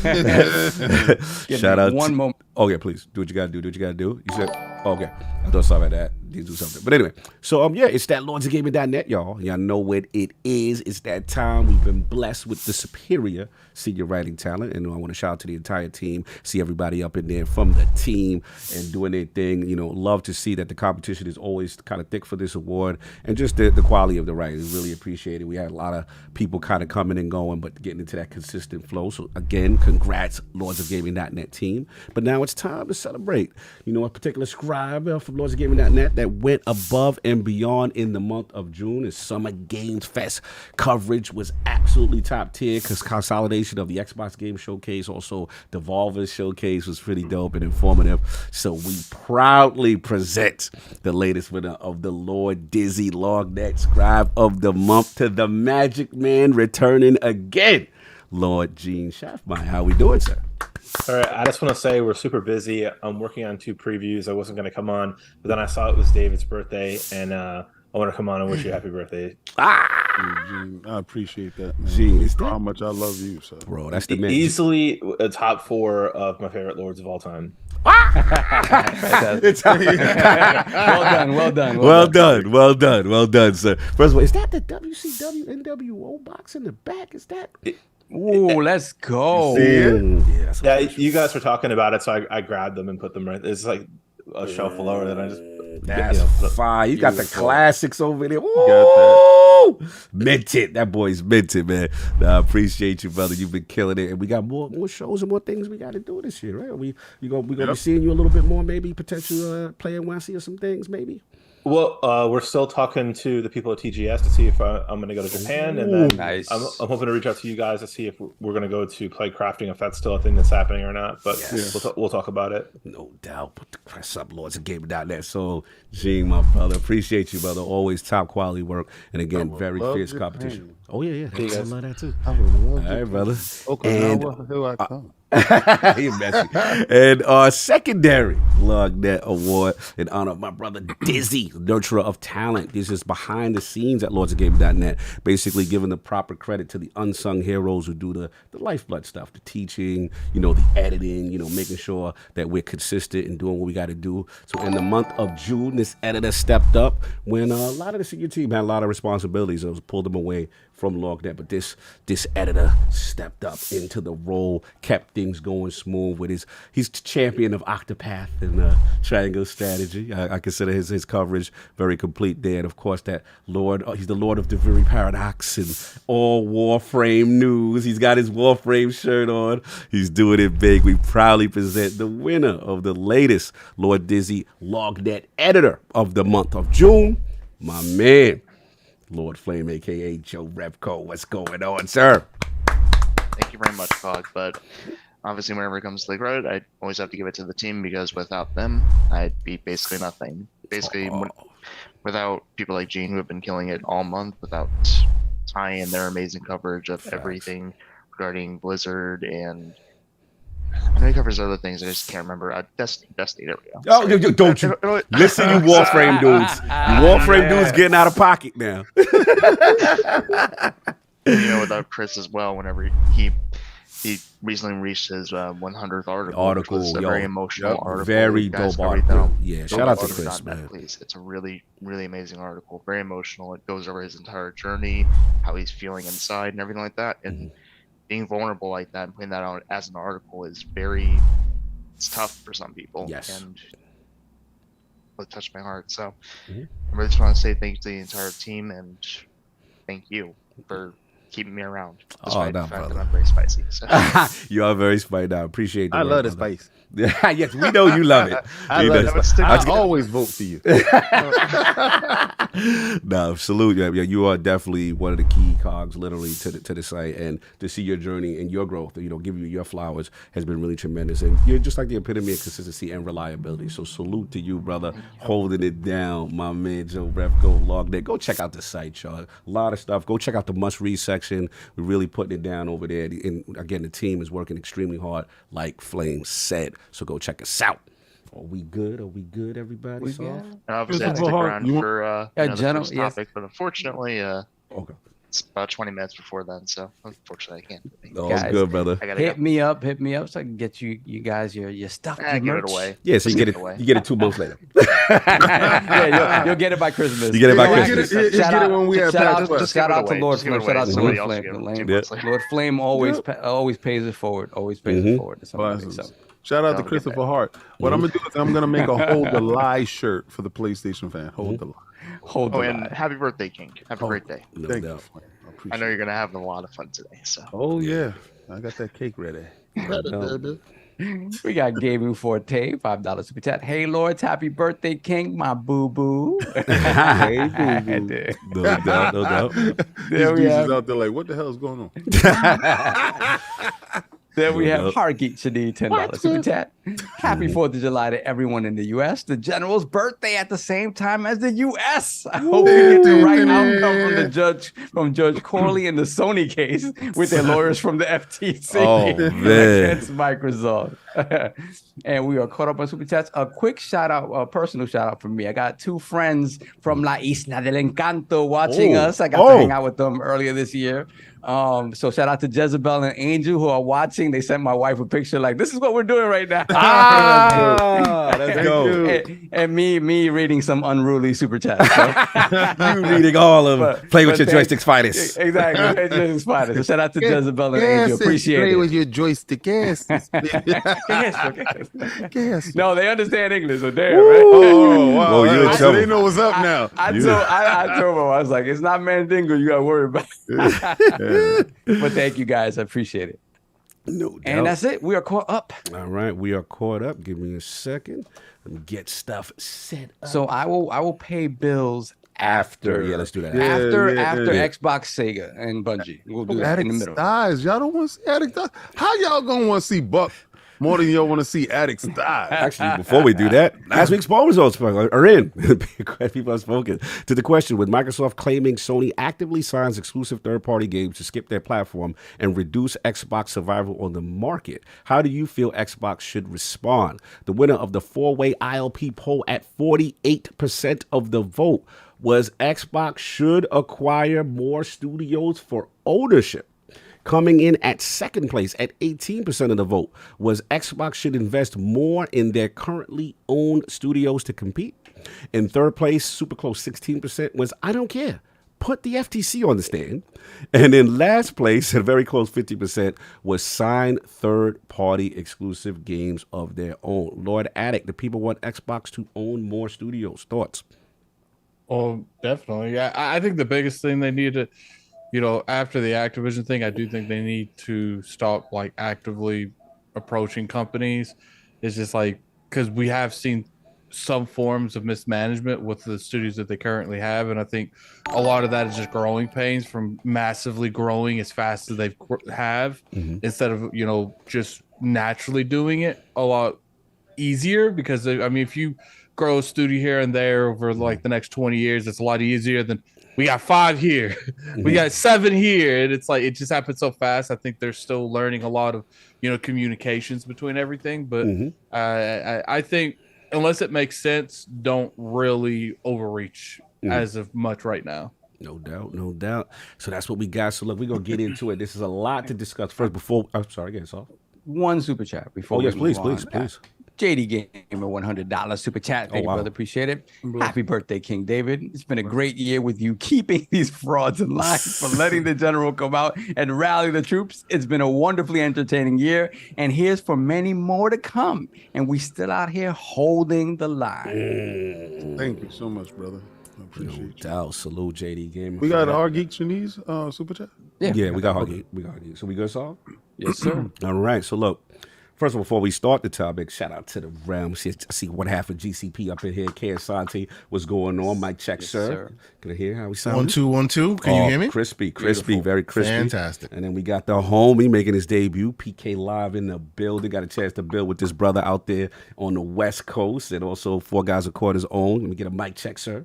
Speaker 1: Shout out.
Speaker 6: One moment.
Speaker 1: Oh, yeah, please. Do what you got to do. Do what you got to do. You said, okay. I thought something like that. Did do something. But anyway, so yeah, it's that LordsOfGaming.net, y'all. Y'all know what it is. It's that time. We've been blessed with the superior senior writing talent. And I want to shout out to the entire team. See everybody up in there from the team and doing their thing. You know, love to see that the competition is always kind of thick for this award. And just the quality of the writing is really appreciated. We had a lot of people kind of coming and going, but getting into that consistent flow. So again, congrats, LordsOfGaming.net team. But now it's time to celebrate. You know, a particular scribe from LordsOfGaming.net that went above and beyond in the month of June. His Summer Games Fest coverage was absolutely top tier because consolidation of the Xbox Game Showcase, also the Devolver Showcase was pretty dope and informative. So we proudly present the latest winner of the Lord Dizzy LOGNET Scribe of the Month to the Magic Man returning again, Lord Gene Schaffmeyer. How we doing, sir?
Speaker 9: All right, I just want to say we're super busy. I'm working on 2 previews. I wasn't going to come on, but then I saw it was David's birthday, and I want to come on and wish you a happy birthday.
Speaker 5: Gene, I appreciate that, man.
Speaker 1: Gene,
Speaker 5: You know how much I love you, so.
Speaker 1: Bro, that's the man.
Speaker 9: Easily a top 4 of my favorite lords of all time.
Speaker 6: Well done,
Speaker 1: sir. First of all, is that the WCW NWO box in the back? Is that?
Speaker 6: Ooh, let's go.
Speaker 9: Yeah, you guys were talking about it, so I grabbed them and put them right. It's like a shelf lower than I just.
Speaker 1: That's fire. You got the classics over there.
Speaker 5: Got
Speaker 1: Minted. That boy's minted, man. I appreciate you, brother. You've been killing it. And we got more shows and more things we got to do this year, right? We're going to be seeing you a little bit more, maybe, potential playing when I see some things, maybe.
Speaker 9: Well, we're still talking to the people at TGS to see if I'm going to go to Japan, and then
Speaker 6: Nice.
Speaker 9: I'm hoping to reach out to you guys to see if we're going to go to play crafting, if that's still a thing that's happening or not. But we'll talk about it.
Speaker 1: No doubt. Put the press up, LordsOfGaming.net. So, Gene, my brother, appreciate you, brother. Always top quality work, and again, very fierce competition. Oh yeah. I love that too.
Speaker 5: I would love
Speaker 1: All right, brother.
Speaker 5: Okinawa, here I come.
Speaker 1: You messy. And our secondary LOGNET award in honor of my brother Dizzy, nurturer of talent. This is behind the scenes at LordsOfGaming.net, basically giving the proper credit to the unsung heroes who do the lifeblood stuff, the teaching, the editing, making sure that we're consistent and doing what we got to do. So in the month of June, this editor stepped up when a lot of the senior team had a lot of responsibilities. It was pulled them away from LOGNET, but this editor stepped up into the role, kept things going smooth with he's the champion of Octopath and Triangle Strategy. I consider his coverage very complete there. And of course, that Lord, he's the Lord of the Very Paradox and all Warframe news. He's got his Warframe shirt on. He's doing it big. We proudly present the winner of the latest Lord Dizzy LOGNET editor of the month of June, my man, Lord Flame, a.k.a. Joe Repco. What's going on, sir?
Speaker 10: Thank you very much, Cog. But obviously, whenever it comes to the credit, I always have to give it to the team because without them, I'd be basically nothing. Basically, without people like Gene who have been killing it all month, without Ty and their amazing coverage of everything regarding Blizzard and I know he covers other things. I just can't remember. Destiny. There we go.
Speaker 1: Oh, don't you listen, you Warframe dudes. You Warframe dudes getting out of pocket now.
Speaker 10: Without Chris as well. Whenever he recently reached his 100th article. Which was a very emotional article.
Speaker 1: Very dope article. Yeah, shout out to Chris, man.
Speaker 10: Please, it's a really, really amazing article. Very emotional. It goes over his entire journey, how he's feeling inside, and everything like that. And being vulnerable like that and putting that out as an article is it's tough for some people.
Speaker 1: Yes.
Speaker 10: And it touched my heart. So I really just want to say thank you to the entire team and thank you for keeping me around.
Speaker 1: Oh,
Speaker 10: Despite
Speaker 1: no,
Speaker 10: the fact
Speaker 1: brother.
Speaker 10: that I'm very spicy. So.
Speaker 1: You are very spicy. I appreciate that.
Speaker 5: I love the spice.
Speaker 1: Yes, we know you love it.
Speaker 5: I
Speaker 1: You
Speaker 5: love
Speaker 1: know.
Speaker 5: it. I always vote for you.
Speaker 1: No, salute. Yeah, you are definitely one of the key cogs, literally, to the site, and to see your journey and your growth, give you your flowers has been really tremendous, and you're just like the epitome of consistency and reliability. So salute to you, brother, holding it down, my man Joe Ref. Go LOGNET. Go check out the site, y'all. A lot of stuff. Go check out the must-read section. We're really putting it down over there, and again, the team is working extremely hard, like Flame said. So go check us out. Are we good? Are we good, everybody?
Speaker 10: Obviously, I stick around for the first topic, but unfortunately, it's about 20 minutes before then, so unfortunately, I can't.
Speaker 1: Oh, it's good, brother.
Speaker 6: Hit me up, so I can get you guys your stuff. Your
Speaker 10: give
Speaker 6: merch.
Speaker 10: it away.
Speaker 1: Yeah, so you get it. You get it 2 months later.
Speaker 6: Yeah, you'll get it by Christmas.
Speaker 1: You get it by Christmas.
Speaker 5: Get it when we have
Speaker 6: Shout out to Lord Flame. Shout out to Lord Flame. Lord Flame always pays it forward. Always pays it forward.
Speaker 5: Shout out to Christopher Hart. What I'm gonna do is I'm gonna make a Hold the Lie shirt for the PlayStation fan. Hold the Lie.
Speaker 6: Hold the Lie.
Speaker 10: And happy birthday, King. Have a great day.
Speaker 1: No
Speaker 5: Thank
Speaker 1: doubt.
Speaker 5: you.
Speaker 10: I know you're gonna have a lot of fun today. So.
Speaker 5: Oh yeah, I got that cake ready.
Speaker 6: We got Gaming Forte, $5 super chat. Hey Lords, happy birthday, King, my boo boo.
Speaker 5: Hey boo boo.
Speaker 1: No doubt.
Speaker 6: There we have.
Speaker 5: Out there like, what the hell is going on?
Speaker 6: Then we have Hargeet Shadi, $10 super chat. Happy 4th of July to everyone in the U.S. The General's birthday at the same time as the U.S. I hope you get the right outcome from Judge Corley in the Sony case with their lawyers from the FTC against Microsoft. And we are caught up on super chats. A quick shout out, a personal shout out from me. I got 2 friends from La Isla del Encanto watching us. I got to hang out with them earlier this year. So shout out to Jezebel and Angel who are watching. They sent my wife a picture like, this is what we're doing right now.
Speaker 1: Let's go.
Speaker 6: And me reading some unruly super chats. So.
Speaker 1: You reading all of Play with Your Joysticks Finest.
Speaker 6: Exactly. Joysticks Finest. So shout out to Jezebel and Angel. Appreciate
Speaker 5: play
Speaker 6: it.
Speaker 5: with your joystick. Yes.
Speaker 6: No, they understand English, so damn, right?
Speaker 5: Oh, wow.
Speaker 1: Well, you're in
Speaker 5: so they
Speaker 1: trouble.
Speaker 5: know what's up now.
Speaker 6: I told them, I was like, it's not Mandingo you got to worry about. But thank you guys. I appreciate it.
Speaker 1: No doubt.
Speaker 6: And that's it. We are caught up.
Speaker 1: All right, we are caught up. Give me a second. Let me get stuff set up.
Speaker 6: So I will pay bills after.
Speaker 1: Yeah, let's do that.
Speaker 6: After Xbox, Sega, and Bungie. We'll do that in the middle.
Speaker 5: Dies. Y'all don't want to see Addicts die. How y'all gonna want to see Buck more than y'all want to see Addicts die?
Speaker 1: Actually, before we do that, last week's poll results are in. People have spoken to the question: with Microsoft claiming Sony actively signs exclusive third-party games to skip their platform and reduce Xbox survival on the market, how do you feel Xbox should respond? The winner of the 4-way ILP poll at 48% of the vote was Xbox should acquire more studios for ownership. Coming in at second place at 18% of the vote was Xbox should invest more in their currently owned studios to compete. In third place, super close 16%, was I don't care. Put the FTC on the stand. And in last place, at a very close 50%, was sign third-party exclusive games of their own. Lord Addict, the people want Xbox to own more studios. Thoughts?
Speaker 4: Oh, definitely. Yeah, I think the biggest thing they need to, after the Activision thing, I do think they need to stop actively approaching companies. It's just because we have seen some forms of mismanagement with the studios that they currently have, and I think a lot of that is just growing pains from massively growing as fast as they have, instead of just naturally doing it a lot easier. Because if you grow a studio here and there over the next 20 years, it's a lot easier than we got 5 here, we got 7 here, and it's it just happens so fast. I think they're still learning a lot of communications between everything, but I think unless it makes sense, don't really overreach as of much right now.
Speaker 1: No doubt. So that's what we got. So look, we're gonna get into it. This is a lot to discuss. First, before I'm sorry, get us off.
Speaker 6: One super chat before.
Speaker 1: Oh yes, please.
Speaker 6: JD Gamer, $100 super chat. Thank you, brother. Appreciate it. Happy birthday, King David. It's been a great year with you keeping these frauds in line, for letting the general come out and rally the troops. It's been a wonderfully entertaining year, and here's for many more to come. And we still out here holding the line.
Speaker 5: Thank you so much, brother. I appreciate
Speaker 1: No doubt. Salute, JD Gamer.
Speaker 5: We got our Geeks and Knees super chat.
Speaker 1: Yeah, we got Huggy. We got Huggy. So we good, Saul?
Speaker 4: Yes, sir.
Speaker 1: All right. So look, first of all, before we start the topic, shout out to the realm. I see one half of GCP up in here. K Asante, what's going on? Mic check, sir. Can I hear how we sound?
Speaker 7: 1 2 1 2. Can you hear me?
Speaker 1: Crispy,
Speaker 4: Beautiful.
Speaker 1: very crispy.
Speaker 7: Fantastic.
Speaker 1: And then we got the homie making his debut, PK Live in the building. Got a chance to build with this brother out there on the West Coast, and also Four Guys Record his own. Let me get a mic check, sir.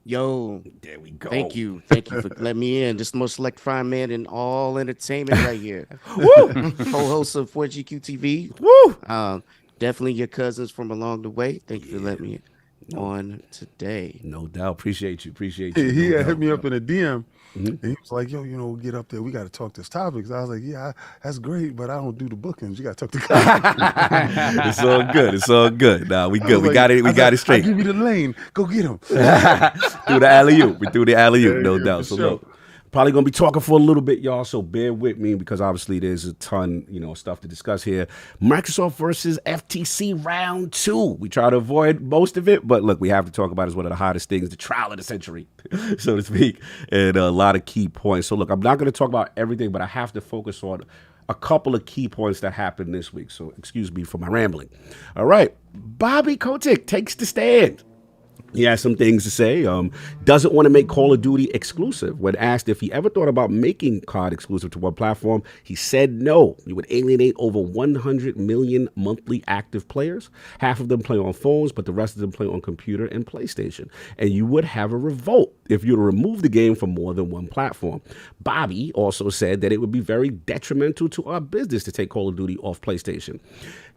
Speaker 11: Yo,
Speaker 1: There we go.
Speaker 11: thank you for letting me in. This is the most electrifying man in all entertainment right here.
Speaker 1: Woo!
Speaker 11: Co-host of 4GQ TV.
Speaker 1: Woo!
Speaker 11: Definitely your cousins from along the way. Thank you for letting me on today.
Speaker 1: No doubt. Appreciate you.
Speaker 5: He
Speaker 1: No
Speaker 5: had hit
Speaker 1: doubt.
Speaker 5: me up in a DM,
Speaker 1: Mhm.
Speaker 5: and he was like, "Yo, get up there. We got to talk this topics." I was like, "Yeah, that's great, but I don't do the bookings. You got to talk to guys."
Speaker 1: It's all good. It's all good. Nah, we
Speaker 5: I
Speaker 1: good.
Speaker 5: was
Speaker 1: We
Speaker 5: like-
Speaker 1: got it.
Speaker 5: I
Speaker 1: We
Speaker 5: was
Speaker 1: got
Speaker 5: like,
Speaker 1: it straight.
Speaker 5: I give you the lane. Go get him.
Speaker 1: Through the alley-oop. We threw the alley-oop, no
Speaker 5: Yeah,
Speaker 1: doubt.
Speaker 5: for
Speaker 1: So
Speaker 5: sure.
Speaker 1: look, probably going to be talking for a little bit, y'all, so bear with me because obviously there's a ton, stuff to discuss here. Microsoft versus FTC round 2. We try to avoid most of it, but look, we have to talk about it as one of the hottest things, the trial of the century, so to speak, and a lot of key points. So look, I'm not going to talk about everything, but I have to focus on a couple of key points that happened this week. So excuse me for my rambling. All right, Bobby Kotick takes the stand. He has some things to say. Doesn't want to make Call of Duty exclusive. When asked if he ever thought about making COD exclusive to one platform, he said no. He would alienate over 100 million monthly active players. Half of them play on phones, but the rest of them play on computer and PlayStation. And you would have a revolt if you were to remove the game from more than one platform. Bobby also said that it would be very detrimental to our business to take Call of Duty off PlayStation.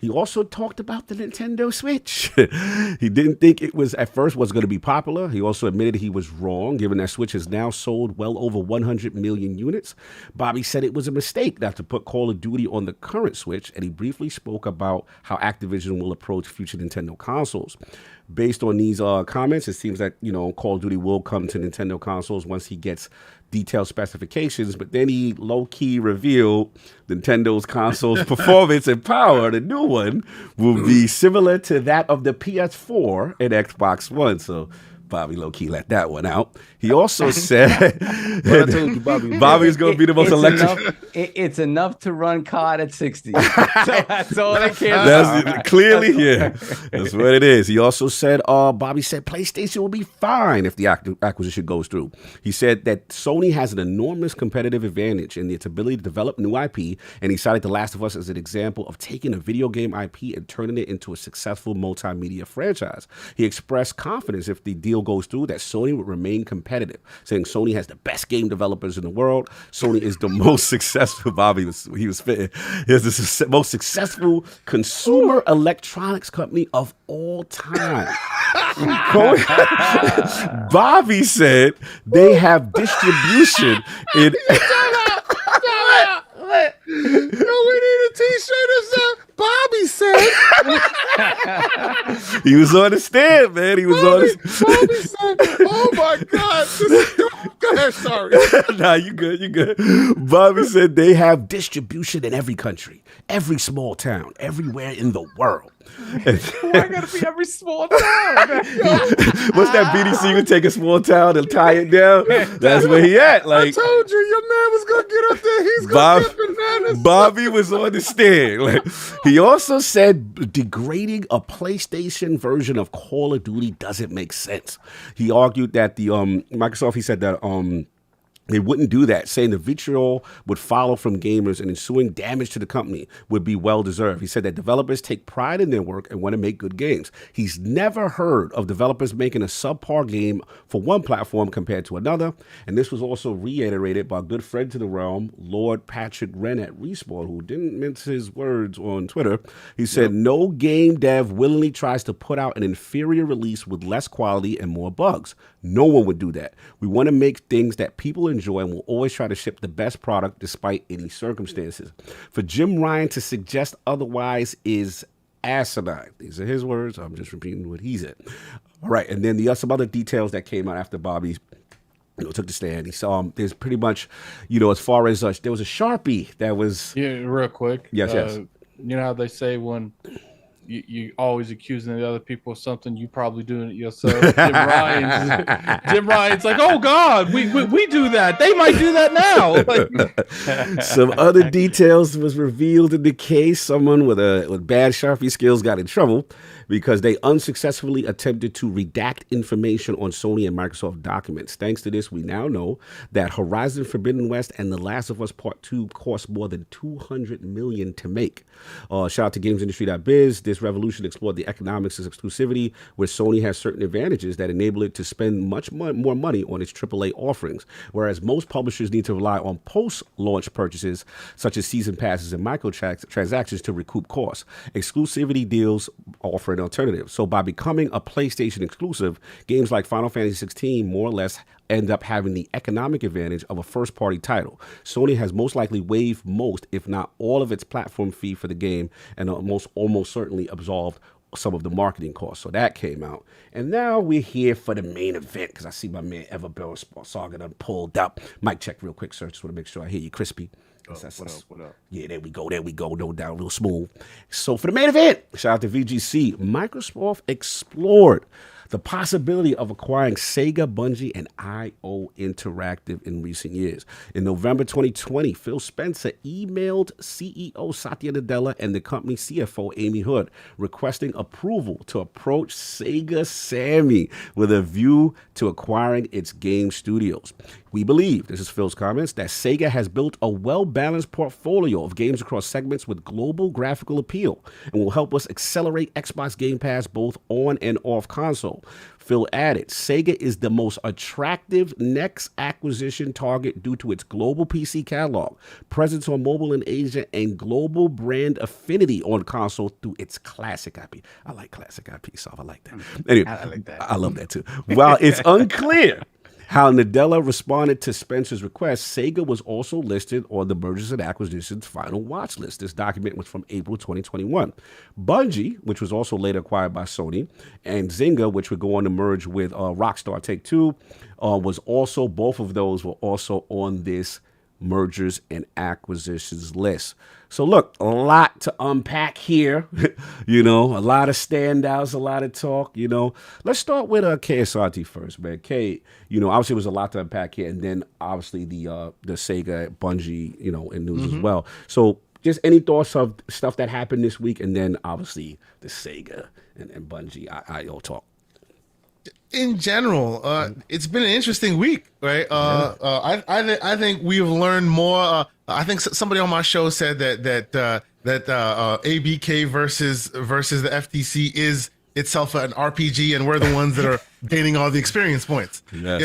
Speaker 1: He also talked about the Nintendo Switch. He didn't think it was at first was going to be popular. He also admitted he was wrong, given that Switch has now sold well over 100 million units. Bobby said it was a mistake not to put Call of Duty on the current Switch, and he briefly spoke about how Activision will approach future Nintendo consoles. Based on these comments, it seems that Call of Duty will come to Nintendo consoles once he gets detailed specifications, but then he low-key revealed Nintendo's console's performance and power. The new one will be similar to that of the PS4 and Xbox One. So Bobby low-key let that one out. He also said
Speaker 5: What I told you,
Speaker 1: Bobby's going to be the most electric.
Speaker 6: It's enough to run COD at 60. That's all they care
Speaker 1: That's
Speaker 6: about.
Speaker 1: clearly, yeah. That's what it is. He also said, Bobby said PlayStation will be fine if the acquisition goes through. He said that Sony has an enormous competitive advantage in its ability to develop new IP, and he cited The Last of Us as an example of taking a video game IP and turning it into a successful multimedia franchise. He expressed confidence if the deal goes through that Sony would remain competitive, saying Sony has the best game developers in the world. Sony is the most successful. Bobby was fitting. He's the most successful consumer electronics company of all time. Bobby said they have distribution in.
Speaker 5: We need a T-shirt that said Bobby said.
Speaker 1: He was on the stand, man. He was on.
Speaker 5: Bobby said, "Oh my God!" Go ahead, sorry.
Speaker 1: Nah, you good. You good. Bobby said they have distribution in every country, every small town, everywhere in the world.
Speaker 4: Why gotta be every small town?
Speaker 1: What's that BDC would take a small town and tie it down? That's where he at.
Speaker 5: I
Speaker 1: Like
Speaker 5: told you, your man was gonna get up there. He's gonna get bananas.
Speaker 1: Bobby was on the stand. Like, he also said degrading a PlayStation version of Call of Duty doesn't make sense. He argued that the Microsoft. He said that they wouldn't do that, saying the vitriol would follow from gamers and ensuing damage to the company would be well-deserved. He said that developers take pride in their work and want to make good games. He's never heard of developers making a subpar game for one platform compared to another. And this was also reiterated by a good friend to the realm, Lord Patrick Wren at Respawn, who didn't mince his words on Twitter. He said, no game dev willingly tries to put out an inferior release with less quality and more bugs. No one would do that. We want to make things that people enjoy and will always try to ship the best product despite any circumstances. For JimRyan to suggest otherwise is asinine. These are his words. I'm just repeating what he said. All right, and then some other details that came out after Bobby took the stand. He saw there's pretty much, as far as there was a Sharpie that was.
Speaker 4: Yeah, real quick.
Speaker 1: Yes.
Speaker 4: You know how they say when you always accusing the other people of something, you probably doing it yourself. Jim Ryan's like, oh God, we do that. They might do that now.
Speaker 1: Some other details was revealed in the case. Someone with bad Sharpie skills got in trouble because they unsuccessfully attempted to redact information on Sony and Microsoft documents. Thanks to this, we now know that Horizon Forbidden West and The Last of Us Part 2 cost more than $200 million to make. Shout out to GamesIndustry.biz. This revolution explored the economics of exclusivity, where Sony has certain advantages that enable it to spend much more money on its AAA offerings, whereas most publishers need to rely on post-launch purchases, such as season passes and microtransactions to recoup costs. Exclusivity deals offer an alternative. So by becoming a PlayStation exclusive, games like Final Fantasy XVI more or less end up having the economic advantage of a first-party title. Sony has most likely waived most, if not all, of its platform fee for the game, and almost certainly absorbed some of the marketing costs. So that came out. And now we're here for the main event, because I see my man Everbill Saga done pulled up. Mic check real quick, sir. Just want to make sure I hear you crispy.
Speaker 5: What up?
Speaker 1: Yeah, there we go, no doubt, real smooth. So for the main event, shout out to VGC. Microsoft explored the possibility of acquiring Sega, Bungie, and IO Interactive in recent years. In November 2020, Phil Spencer emailed CEO Satya Nadella and the company CFO Amy Hood requesting approval to approach Sega Sammy with a view to acquiring its game studios. We believe, this is Phil's comments, that Sega has built a well-balanced portfolio of games across segments with global graphical appeal and will help us accelerate Xbox Game Pass both on and off console. Phil added, Sega is the most attractive next acquisition target due to its global PC catalog, presence on mobile in Asia, and global brand affinity on console through its classic IP. I like classic IP, so I like that. Anyway,
Speaker 11: I like that.
Speaker 1: I love that too. While it's unclear how Nadella responded to Spencer's request, Sega was also listed on the Mergers and Acquisitions final watch list. This document was from April 2021. Bungie, which was also later acquired by Sony, and Zynga, which would go on to merge with Rockstar Take-Two, both of those were also on this Mergers and Acquisitions list. So look, a lot to unpack here, a lot of standouts, a lot of talk, Let's start with KSRT first, man. K, obviously it was a lot to unpack here, and then obviously the Sega, Bungie, in news as well. So just any thoughts of stuff that happened this week, and then obviously the Sega and Bungie IO talk.
Speaker 7: In general, it's been an interesting week, right? I think we've learned more. I think somebody on my show said that ABK versus the FTC is itself an RPG, and we're the ones that are gaining all the experience points. Yes.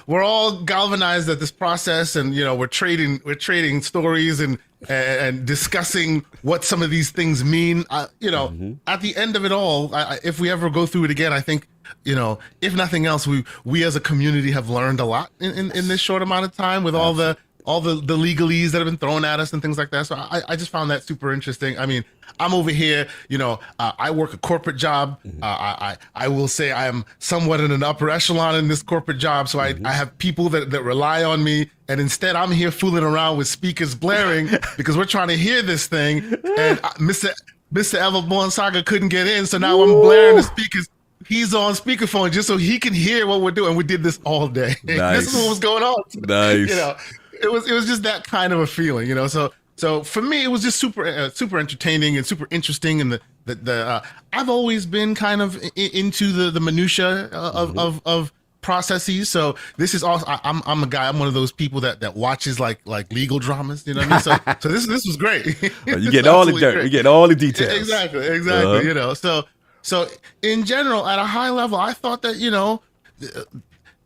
Speaker 7: We're all galvanized at this process, and we're trading stories and discussing what some of these things mean. At the end of it all, if we ever go through it again, I think if nothing else, we as a community have learned a lot in this short amount of time with all the legalese that have been thrown at us and things like that. So I just found that super interesting. I mean, I'm over here, I work a corporate job. I will say I am somewhat in an upper echelon in this corporate job. So I have people that rely on me. And instead, I'm here fooling around with speakers blaring because we're trying to hear this thing. And Mr. Everborn Saga couldn't get in. So now I'm blaring the speakers. He's on speakerphone just so he can hear what we're doing. We did this all day.
Speaker 1: Nice.
Speaker 7: This is what was going on.
Speaker 1: Nice.
Speaker 7: It was just that kind of a feeling, So for me, it was just super entertaining and super interesting. And I've always been kind of into the minutia of processes. So this is also I'm a guy. I'm one of those people that watches like legal dramas. You know what I mean? So this was great.
Speaker 1: You get all the dirt. Great. You get all the details.
Speaker 7: Exactly. So in general, at a high level, I thought that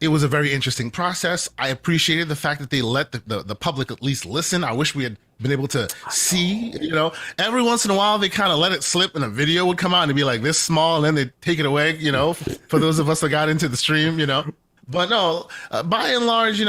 Speaker 7: it was a very interesting process. I appreciated the fact that they let the public at least listen. I wish we had been able to see, every once in a while they kind of let it slip and a video would come out and be like this small and then they take it away, for those of us that got into the stream, But no, by and large,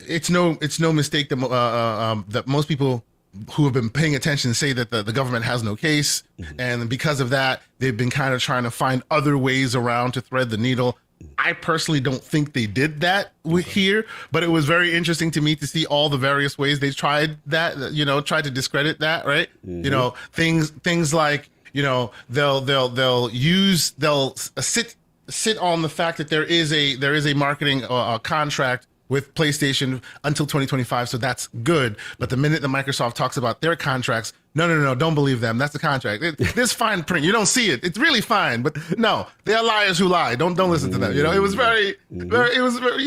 Speaker 7: it's no mistake that most people who have been paying attention say that the government has no case. And because of that, they've been kind of trying to find other ways around to thread the needle. I personally don't think they did that here, but it was very interesting to me to see all the various ways they tried that, tried to discredit that, right? Things like, they'll sit on the fact that there is a marketing contract with PlayStation until 2025, so that's good. But the minute that Microsoft talks about their contracts, no, don't believe them. That's the contract. This fine print, you don't see it. It's really fine, but no, they're liars who lie. Don't listen to them. It was very, it was very,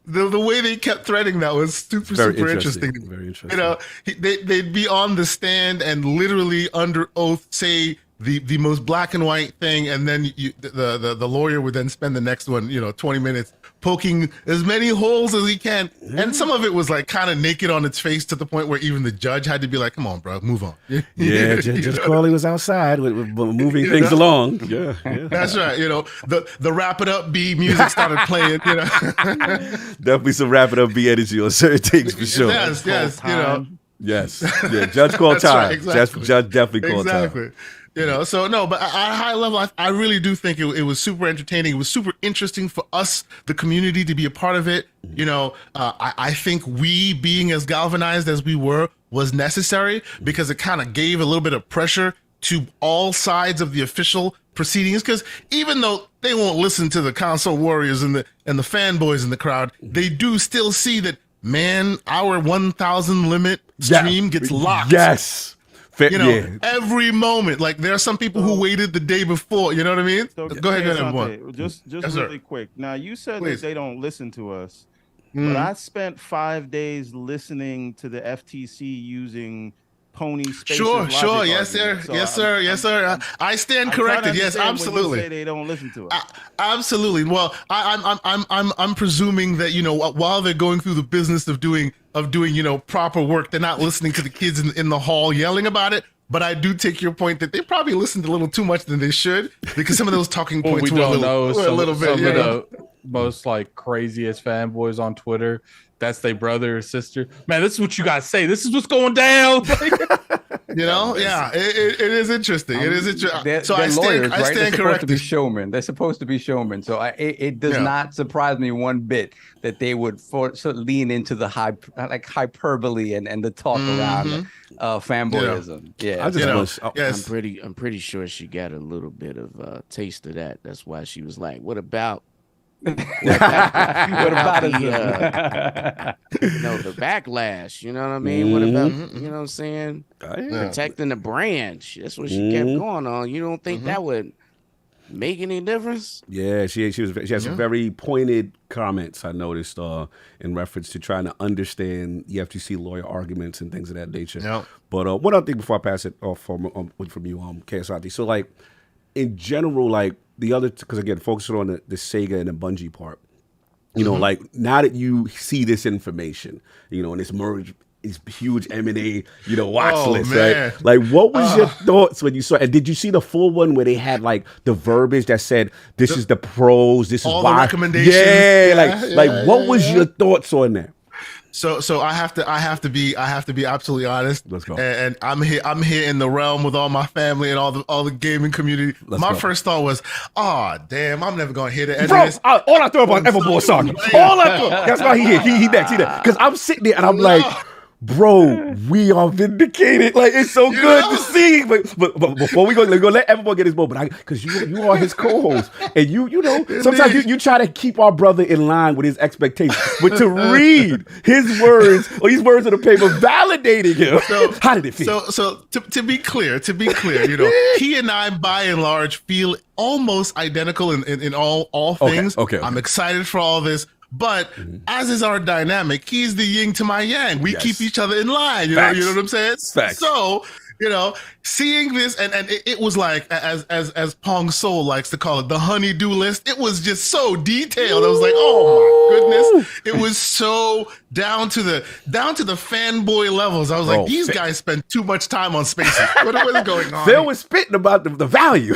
Speaker 7: the way they kept threading that was super interesting.
Speaker 1: Very interesting.
Speaker 7: They'd be on the stand and literally under oath say the most black and white thing, and then the lawyer would then spend the next 20 minutes poking as many holes as he can. And some of it was like kind of naked on its face to the point where even the judge had to be like, come on, bro, move on.
Speaker 1: Yeah, Judge Crawley was outside with moving things along. Yeah.
Speaker 7: That's right. The wrap it up B music started playing.
Speaker 1: Definitely some wrap it up B energy on certain things for sure.
Speaker 7: Yes.
Speaker 1: Yes. Yeah, Judge called time.
Speaker 7: Right, exactly.
Speaker 1: Judge definitely called time.
Speaker 7: So no, but at a high level, I really do think it was super entertaining. It was super interesting for us, the community, to be a part of it. I think we being as galvanized as we were was necessary because it kind of gave a little bit of pressure to all sides of the official proceedings. Because even though they won't listen to the console warriors and the fanboys in the crowd, they do still see that, man, our 1,000 limit stream gets locked.
Speaker 1: Yes.
Speaker 7: Every moment. Like there are some people who waited the day before. You know what I mean?
Speaker 12: So,
Speaker 7: go ahead, everyone.
Speaker 12: Just really quick. Now you said
Speaker 7: Please.
Speaker 12: that they don't listen to us, but I spent 5 days listening to the FTC using Pony Spaces.
Speaker 7: Sure. Yes, sir.
Speaker 12: So
Speaker 7: Yes, sir. I stand corrected. Yes, absolutely.
Speaker 12: When you say they don't listen to us.
Speaker 7: Absolutely. Well, I'm presuming that while they're going through the business of doing proper work, they're not listening to the kids in the hall yelling about it. But I do take your point that they probably listened a little too much than they should, because some of those talking points were a little bit.
Speaker 4: Some of the most craziest fanboys on Twitter, that's their brother or sister. Man, this is what you guys say. This is what's going down.
Speaker 7: Yeah, it is interesting. It is interesting. So
Speaker 6: they're lawyers,
Speaker 7: I stand
Speaker 6: They're
Speaker 7: corrected.
Speaker 6: They're supposed to be showmen. So it does not surprise me one bit that they would lean into the hyperbole and the talk around fanboyism.
Speaker 11: I'm pretty sure she got a little bit of a taste of that. That's why she was like, "What about?"
Speaker 6: What about
Speaker 11: the backlash? You know what I mean? What about what I'm saying? Protecting the brand. That's what she kept going on. You don't think that would make any difference?
Speaker 1: Yeah, she has some very pointed comments I noticed in reference to trying to understand the FTC lawyer arguments and things of that nature.
Speaker 7: Yep.
Speaker 1: But one other thing before I pass it off from you, KSRT. So in general, the other, because again, focusing on the Sega and the Bungie part, now that you see this information, and this merge, this huge M&A, watch list,
Speaker 7: man.
Speaker 1: right? What was your thoughts when you saw it? And did you see the full one where they had the verbiage that said, this is the pros, this is
Speaker 7: all
Speaker 1: why?
Speaker 7: the recommendations?
Speaker 1: What was your thoughts on that?
Speaker 7: So I have to be absolutely honest.
Speaker 1: Let's go.
Speaker 7: And I'm here in the realm with all my family and all the gaming community. My first thought was, oh damn, I'm never gonna hear the end of this.
Speaker 1: All I throw about Everboard song. All I throw. That's why he next. Because I'm sitting there and I'm like, bro, we are vindicated. It's so good to see. But before we go, we're gonna let everyone get his moment. Because you are his co-host, and you know sometimes you try to keep our brother in line with his expectations. But to read his words or these words on the paper validating him, how did it feel?
Speaker 7: So to be clear, he and I by and large feel almost identical in all things.
Speaker 1: Okay.
Speaker 7: I'm excited for all this. But as is our dynamic, he's the yin to my yang. We keep each other in line. You know what I'm saying?
Speaker 1: Facts.
Speaker 7: So, seeing this and it was like, as Pong Soul likes to call it, the honey-do list. It was just so detailed. I was like, oh my goodness. It was so down to the fanboy levels. I was like, these guys spend too much time on Spaces. What is going on?
Speaker 1: Phil was spitting about the value.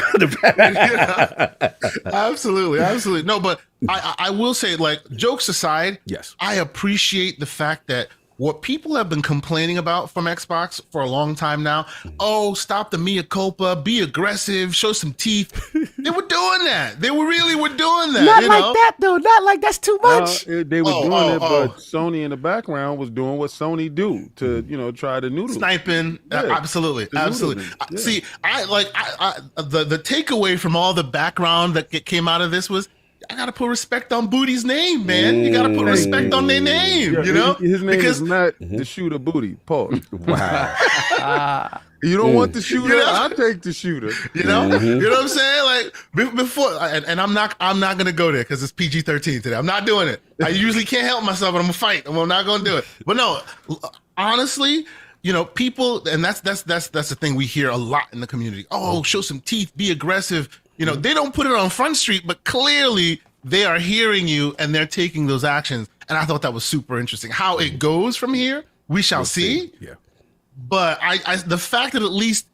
Speaker 7: Absolutely. No, but I will say, jokes aside,
Speaker 1: yes,
Speaker 7: I appreciate the fact that what people have been complaining about from Xbox for a long time now. Oh, stop the mea culpa, be aggressive, show some teeth. They were doing that. They really were doing that.
Speaker 1: Not like that though. Not like that's too much.
Speaker 5: They were doing it, but Sony in the background was doing what Sony do to try to noodle.
Speaker 7: Sniping. Absolutely. Absolutely.
Speaker 5: Yeah.
Speaker 7: See, the takeaway from all the background that came out of this was, I gotta put respect on Booty's name, man. You gotta put respect on their name,
Speaker 5: Yeah,
Speaker 7: you know?
Speaker 5: his name is not the shooter Booty. Pause.
Speaker 1: Wow.
Speaker 5: You don't want the shooter? I'll take the shooter.
Speaker 7: You know? You know what I'm saying? Like before, and I'm not gonna go there because it's PG-13 today. I'm not doing it. I usually can't help myself, but I'm gonna fight. I'm not gonna do it. But no, honestly, people, and that's the thing we hear a lot in the community. Oh, show some teeth, be aggressive. They don't put it on Front Street, but clearly they are hearing you and they're taking those actions. And I thought that was super interesting. How it goes from here, we shall see.
Speaker 1: Yeah.
Speaker 7: But the fact that at least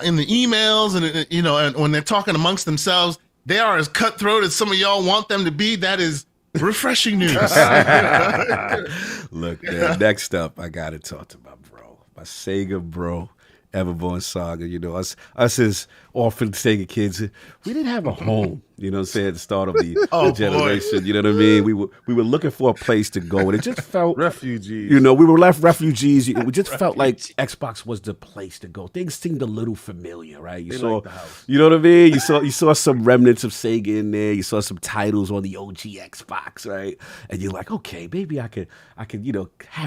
Speaker 7: in the emails and and when they're talking amongst themselves, they are as cutthroat as some of y'all want them to be. That is refreshing news.
Speaker 1: Look, man, next up, I got to talk to my bro, my Sega bro. Everborn Saga, us as orphan Sega kids, we didn't have a home, at the start of the generation, boy. You know what I mean? We were looking for a place to go, and it just felt
Speaker 5: refugees.
Speaker 1: We were left refugees. We just felt like Xbox was the place to go. Things seemed a little familiar, right? You saw, you know what I mean? You saw some remnants of Sega in there. You saw some titles on the OG Xbox, right? And you're like, okay, maybe I could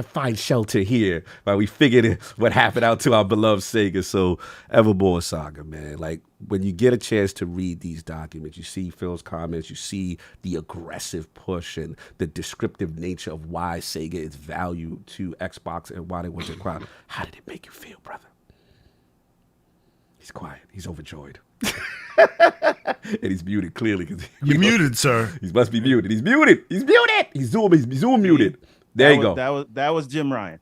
Speaker 1: find shelter here. Right? We figured what happened out to our beloved Sega. So Everborn Saga, man, like when you get a chance to read these documents, you see Phil's comments, you see the aggressive push and the descriptive nature of why Sega is valued to Xbox and why they want to crowd. How did it make you feel, brother? He's quiet. He's overjoyed. And he's muted clearly.
Speaker 7: You're muted, sir.
Speaker 1: He must be muted. He's muted. He's muted. He's Zoom muted. There you go.
Speaker 12: That was JimRyan.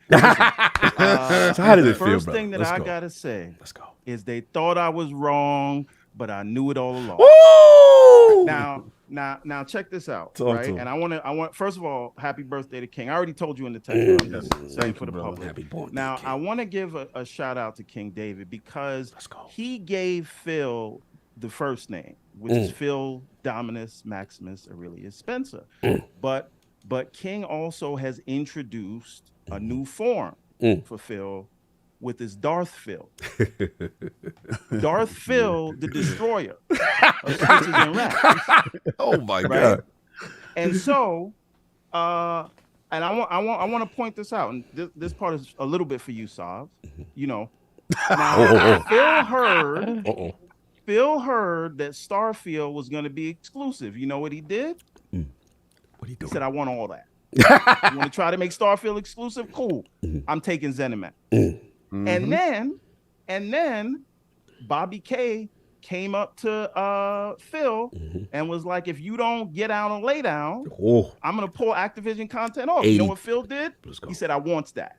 Speaker 1: So how did it feel,
Speaker 12: First
Speaker 1: bro?
Speaker 12: thing that
Speaker 1: Let's
Speaker 12: I
Speaker 1: go.
Speaker 12: gotta say
Speaker 1: Let's go.
Speaker 12: is they thought I was wrong, but I knew it all along.
Speaker 1: Woo!
Speaker 12: Now check this out,
Speaker 1: Talk
Speaker 12: right?
Speaker 1: to him.
Speaker 12: And I want first of all, happy birthday to King. I already told you in the text. I'm just saying for the public.
Speaker 1: Happy birthday,
Speaker 12: Now
Speaker 1: King.
Speaker 12: I want to give a shout out to King David because he gave Phil the first name, which is Phil Dominus Maximus Aurelius Spencer. But King also has introduced a new form for Phil with his Darth Phil. Darth Phil, the destroyer of Switches and Racks.
Speaker 1: Oh my God.
Speaker 12: And so, and I want to point this out, and this part is a little bit for you, Sav. Now, Phil heard that Starfield was going to be exclusive. You know what he did?
Speaker 1: What he doing?
Speaker 12: He said, I want all that. You want to try to make Starfield exclusive? Cool. I'm taking ZeniMax. And then Bobby K came up to Phil and was like, if you don't get out and lay down, I'm going to pull Activision content off.
Speaker 1: 80.
Speaker 12: You know what Phil did? He said, I want that.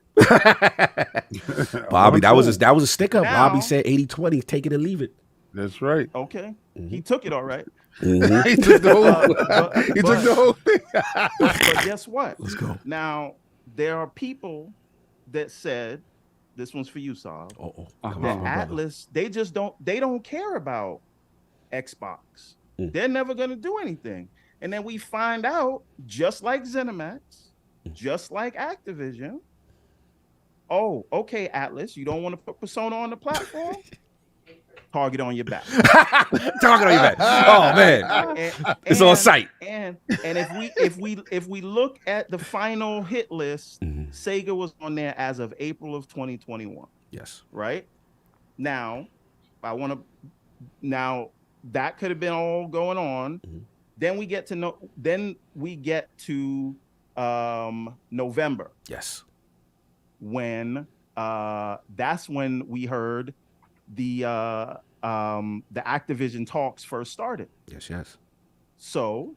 Speaker 1: Bobby, that was a stick up.
Speaker 12: Now-
Speaker 1: Bobby said 80-20, take it or leave it.
Speaker 5: That's right.
Speaker 12: Okay. He took it all right.
Speaker 5: He took the whole thing.
Speaker 12: But guess what?
Speaker 1: Let's go.
Speaker 12: Now, there are people that said, this one's for you, Saul. That Atlas, they don't care about Xbox. They're never going to do anything. And then we find out, just like ZeniMax, just like Activision, oh, okay, Atlas, you don't want to put Persona on the platform? Target on your back.
Speaker 1: Target on your back. Oh man, it's on site.
Speaker 12: And if we look at the final hit list, Sega was on there as of April of 2021.
Speaker 1: Yes.
Speaker 12: Right now, now that could have been all going on. Then we get to November.
Speaker 1: Yes.
Speaker 12: When that's when we heard the Activision talks first started.
Speaker 1: Yes.
Speaker 12: So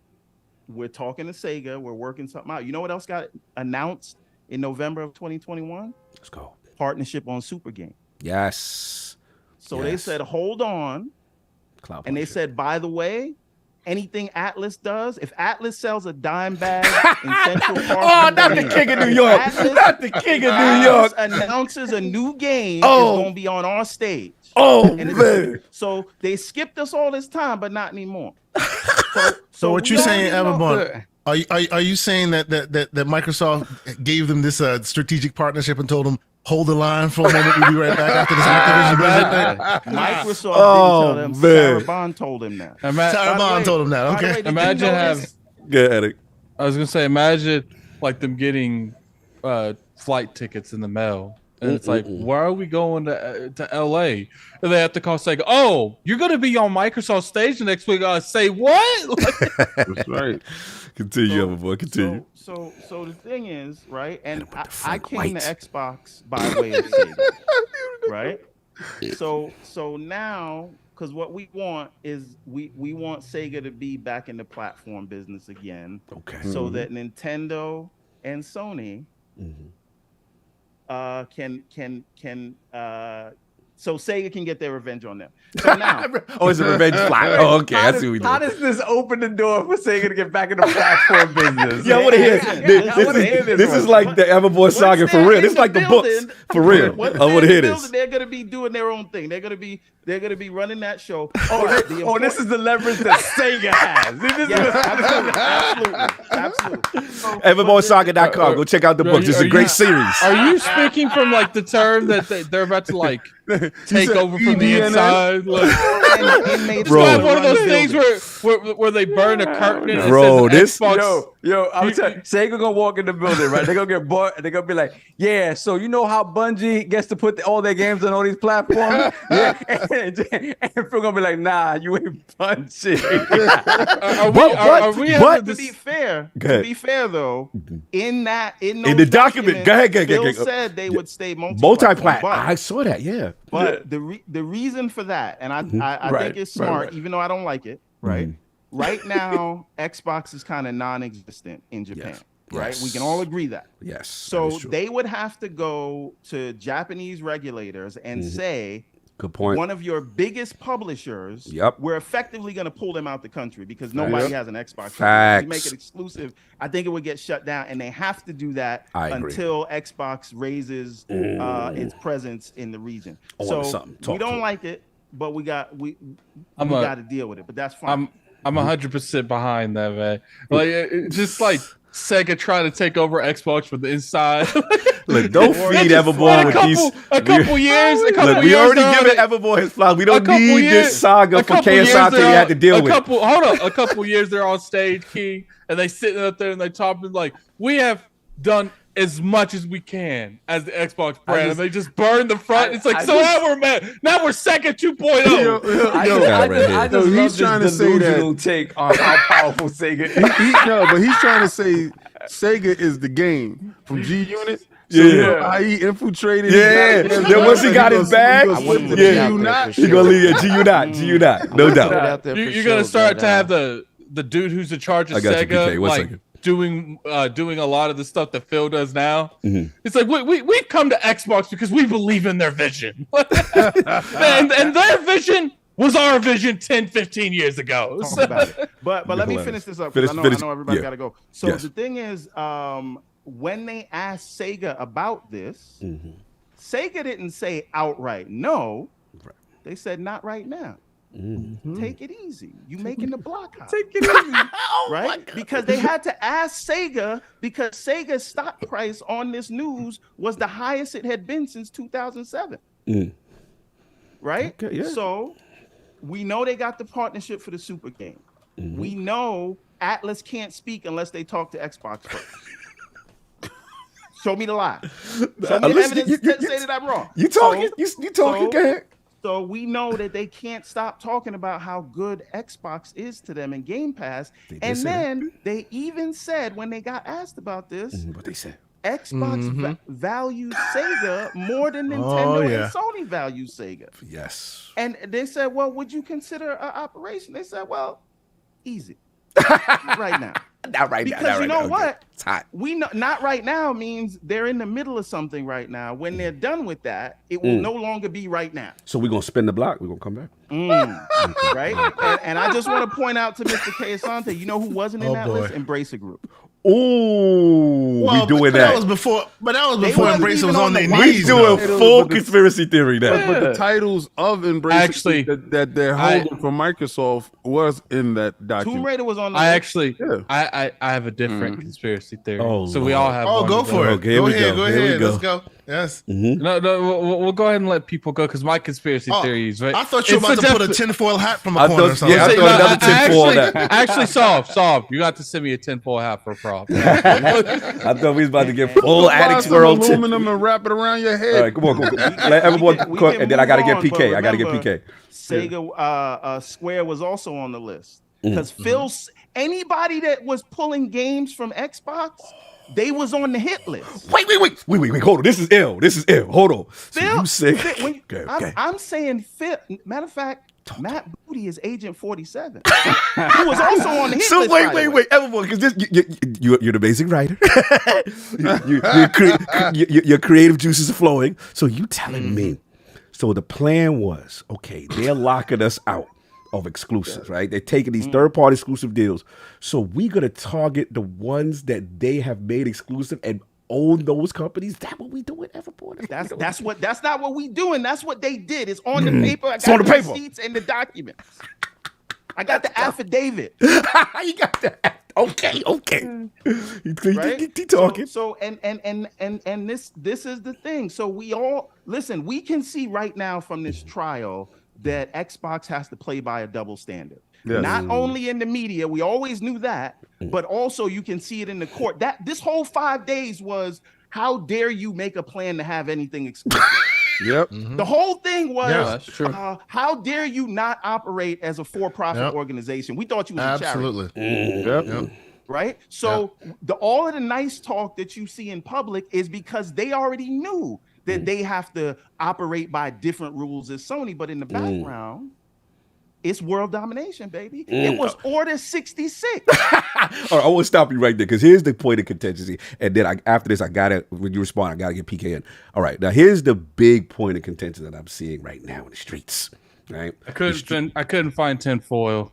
Speaker 12: we're talking to Sega. We're working something out. You know what else got announced in November of 2021?
Speaker 1: Let's go.
Speaker 12: Partnership on Super Game.
Speaker 1: Yes.
Speaker 12: So they said, hold on.
Speaker 1: Cloud
Speaker 12: and they said, by the way, anything Atlas does, if Atlas sells a dime bag in Central Park,
Speaker 1: Oh, not the King of New York. Not the King of New York.
Speaker 12: Announces a new game is going to be on our stage.
Speaker 1: Oh, man.
Speaker 12: So they skipped us all this time, but not anymore.
Speaker 7: So what you saying, Everborn? Are you saying that Microsoft gave them this strategic partnership and told them hold the line for a moment, we'll be right back after this Activision thing?
Speaker 12: Microsoft didn't tell them. Sarah Bond told him that.
Speaker 7: Sarah Bond told him that. Okay.
Speaker 4: Imagine
Speaker 1: I
Speaker 4: was gonna say, imagine like them getting flight tickets in the mail. And it's like, why are we going to LA? And they have to call Sega. Oh, you're going to be on Microsoft stage next week. Say what?
Speaker 5: That's right.
Speaker 1: Continue, boy. Continue.
Speaker 12: So the thing is, right? And I came to Xbox by way of Sega, right? So now, because what we want is we want Sega to be back in the platform business again.
Speaker 1: Okay.
Speaker 12: So that Nintendo and Sony. So Sega can get their revenge on them. So now,
Speaker 1: it's a revenge plot. Oh, okay. I see what we do.
Speaker 6: How does this open the door for Sega to get back in the platform business?
Speaker 1: Yeah, I want to hear this. Is like the Everborn saga for real. This is like the books for real. I want to hear this.
Speaker 12: They're going to be doing their own thing. They're going to be running that show.
Speaker 6: This is the leverage that Sega has.
Speaker 12: Absolutely.
Speaker 1: Everbornsaga.com. Go check out the books. It's a great series.
Speaker 4: Are you speaking from like the term that they're about to like take over from the inside? Like, it's like one of those things where they burn a curtain and it says Xbox.
Speaker 6: I'm telling you, Sega gonna walk in the building, right? They're gonna get bored and they're gonna be like, yeah, so you know how Bungie gets to put all their games on all these platforms? Yeah. And we're gonna be like, nah, you ain't Bungie.
Speaker 12: To be fair though, in
Speaker 1: the document, go ahead.
Speaker 12: Bill said they would stay
Speaker 1: multi-platform. I saw that, yeah.
Speaker 12: But the reason for that, and I think it's smart, even though I don't like it, right? Right now, Xbox is kind of non-existent in Japan, right? We can all agree that.
Speaker 1: Yes.
Speaker 12: So they would have to go to Japanese regulators and say,
Speaker 1: good point.
Speaker 12: One of your biggest publishers, we're effectively going to pull them out the country because nobody has an Xbox.
Speaker 1: Facts.
Speaker 12: If we make it exclusive, I think it would get shut down, and they have to do that until Xbox raises its presence in the region. So we don't like it, but we got to deal with it. But that's fine.
Speaker 4: I'm 100% behind that, man. Like it's just like Sega trying to take over Xbox from the inside.
Speaker 1: Look, don't feed Everborn with these.
Speaker 4: A couple years.
Speaker 1: We already given Everborn his flowers. We don't need this saga for KSI that he had to deal with.
Speaker 4: A couple years they're on stage, King, and they sitting up there and they talking like, we have done as much as we can as the Xbox brand, and they just burn the front. It's like, now we're Sega 2.0.
Speaker 6: I just he's trying to say that take on how powerful Sega is.
Speaker 5: But he's trying to say Sega is the game from G Unit. So how he infiltrated.
Speaker 1: Then once he got his bag, he gonna leave G Unit. No doubt.
Speaker 4: You're gonna start to have the dude who's in charge of Sega, like doing a lot of the stuff that Phil does now. It's like we've come to Xbox because we believe in their vision, and their vision was our vision 10, 15 years ago.
Speaker 12: But let me finish this up because I know everybody got to go. So the thing is, when they asked Sega about this, Sega didn't say outright no. They said not right now. Take it easy. You making the block hot.
Speaker 6: Take it easy.
Speaker 12: Right? Because they had to ask Sega because Sega's stock price on this news was the highest it had been since 2007. Right?
Speaker 1: Okay, yeah.
Speaker 12: So we know they got the partnership for the Super game. We know Atlas can't speak unless they talk to Xbox first. Show me the lie. Show me the evidence to say that I'm wrong.
Speaker 1: You talking? You talking? Go ahead.
Speaker 12: So we know that they can't stop talking about how good Xbox is to them in Game Pass. And then they even said when they got asked about this,
Speaker 1: what they said,
Speaker 12: Xbox values Sega more than Nintendo and Sony values Sega.
Speaker 1: Yes.
Speaker 12: And they said, well, would you consider an operation? They said, well, easy. Right now.
Speaker 1: Not right
Speaker 12: because
Speaker 1: now. Not
Speaker 12: you
Speaker 1: right
Speaker 12: know
Speaker 1: now.
Speaker 12: what?
Speaker 1: Okay. It's hot.
Speaker 12: We know not right now means they're in the middle of something right now. When they're done with that, it will no longer be right now.
Speaker 1: So we're gonna spin the block. We're gonna come back.
Speaker 12: Right? And I just want to point out to Mr. K. Asante, you know who wasn't in that list? Embracer Group.
Speaker 1: Ooh,
Speaker 7: Well,
Speaker 1: we doing
Speaker 7: but
Speaker 1: that.
Speaker 7: that was before. But that was before
Speaker 12: wasn't
Speaker 7: Embracer
Speaker 12: even
Speaker 7: was
Speaker 12: on
Speaker 7: on
Speaker 12: the
Speaker 7: their
Speaker 12: watch
Speaker 1: We
Speaker 7: knees.
Speaker 1: doing
Speaker 7: though.
Speaker 1: full conspiracy theory now.
Speaker 5: But the titles of Embracer
Speaker 4: Actually,
Speaker 5: that they're holding for Microsoft was in that document.
Speaker 12: Tomb Raider was on the
Speaker 4: I
Speaker 12: list.
Speaker 4: actually, I have a different conspiracy theory.
Speaker 1: Oh,
Speaker 4: so we all have.
Speaker 7: Oh,
Speaker 4: one
Speaker 7: go
Speaker 4: to
Speaker 7: for it.
Speaker 1: Okay,
Speaker 7: Go
Speaker 1: here we
Speaker 7: ahead.
Speaker 1: go.
Speaker 7: Go
Speaker 1: Here we
Speaker 7: ahead.
Speaker 1: go.
Speaker 7: Let's go. Yes.
Speaker 4: No, we'll go ahead and let people go because my conspiracy theories. Right?
Speaker 7: I thought you were about to put a tinfoil hat from a
Speaker 1: I
Speaker 7: corner or
Speaker 1: thought-
Speaker 7: something.
Speaker 1: yeah, I thought another tinfoil hat.
Speaker 4: Actually, solve. You got to send me a tinfoil hat for a problem.
Speaker 1: I thought we was about to get full
Speaker 5: Buy
Speaker 1: Addicts
Speaker 5: some
Speaker 1: World.
Speaker 5: aluminum and wrap it around your head.
Speaker 1: All right, come on. Let everyone
Speaker 12: we
Speaker 1: cook,
Speaker 12: can
Speaker 1: and then I
Speaker 12: move
Speaker 1: gotta get
Speaker 12: on,
Speaker 1: PK.
Speaker 12: but
Speaker 1: I gotta get
Speaker 12: remember,
Speaker 1: PK.
Speaker 12: Sega Square was also on the list because anybody that was pulling games from Xbox, they was on the hit list.
Speaker 1: Wait. Hold on. This is ill. Hold on. So
Speaker 12: Phil,
Speaker 1: you sick?
Speaker 12: Okay. I'm saying Phil. Matter of fact, Matt Booty is Agent 47, who was also on the hit
Speaker 1: So
Speaker 12: list.
Speaker 1: wait, everyone, because this you're the basic writer. Your creative juices are flowing. So you telling me? So the plan was, okay, they're locking us out of exclusives, right? They're taking these third-party exclusive deals. So we're gonna target the ones that they have made exclusive and own those companies. That's what we doing, Everborn.
Speaker 12: That's not what we doing. That's what they did. It's on the paper. I got
Speaker 1: on the
Speaker 12: the
Speaker 1: paper.
Speaker 12: receipts and the documents. I got the affidavit.
Speaker 1: You got that? Okay.
Speaker 12: Right?
Speaker 1: He talking.
Speaker 12: So and this is the thing. So we all listen. We can see right now from this trial that Xbox has to play by a double standard.
Speaker 5: Yes.
Speaker 12: Not only in the media, we always knew that, but also you can see it in the court. That this whole 5 days was, how dare you make a plan to have anything exclusive?
Speaker 5: Yep.
Speaker 12: The whole thing was,
Speaker 4: that's true.
Speaker 12: How dare you not operate as a for-profit organization? We thought you was a charity.
Speaker 5: Yep.
Speaker 12: Right? So all of the nice talk that you see in public is because they already knew that they have to operate by different rules as Sony, but in the background, it's world domination, baby. It was Order 66.
Speaker 1: All right, I want to stop you right there because here's the point of contingency. And then after this, when you respond, I got to get PK in. All right, now here's the big point of contention that I'm seeing right now in the streets. Right?
Speaker 4: I couldn't find tinfoil.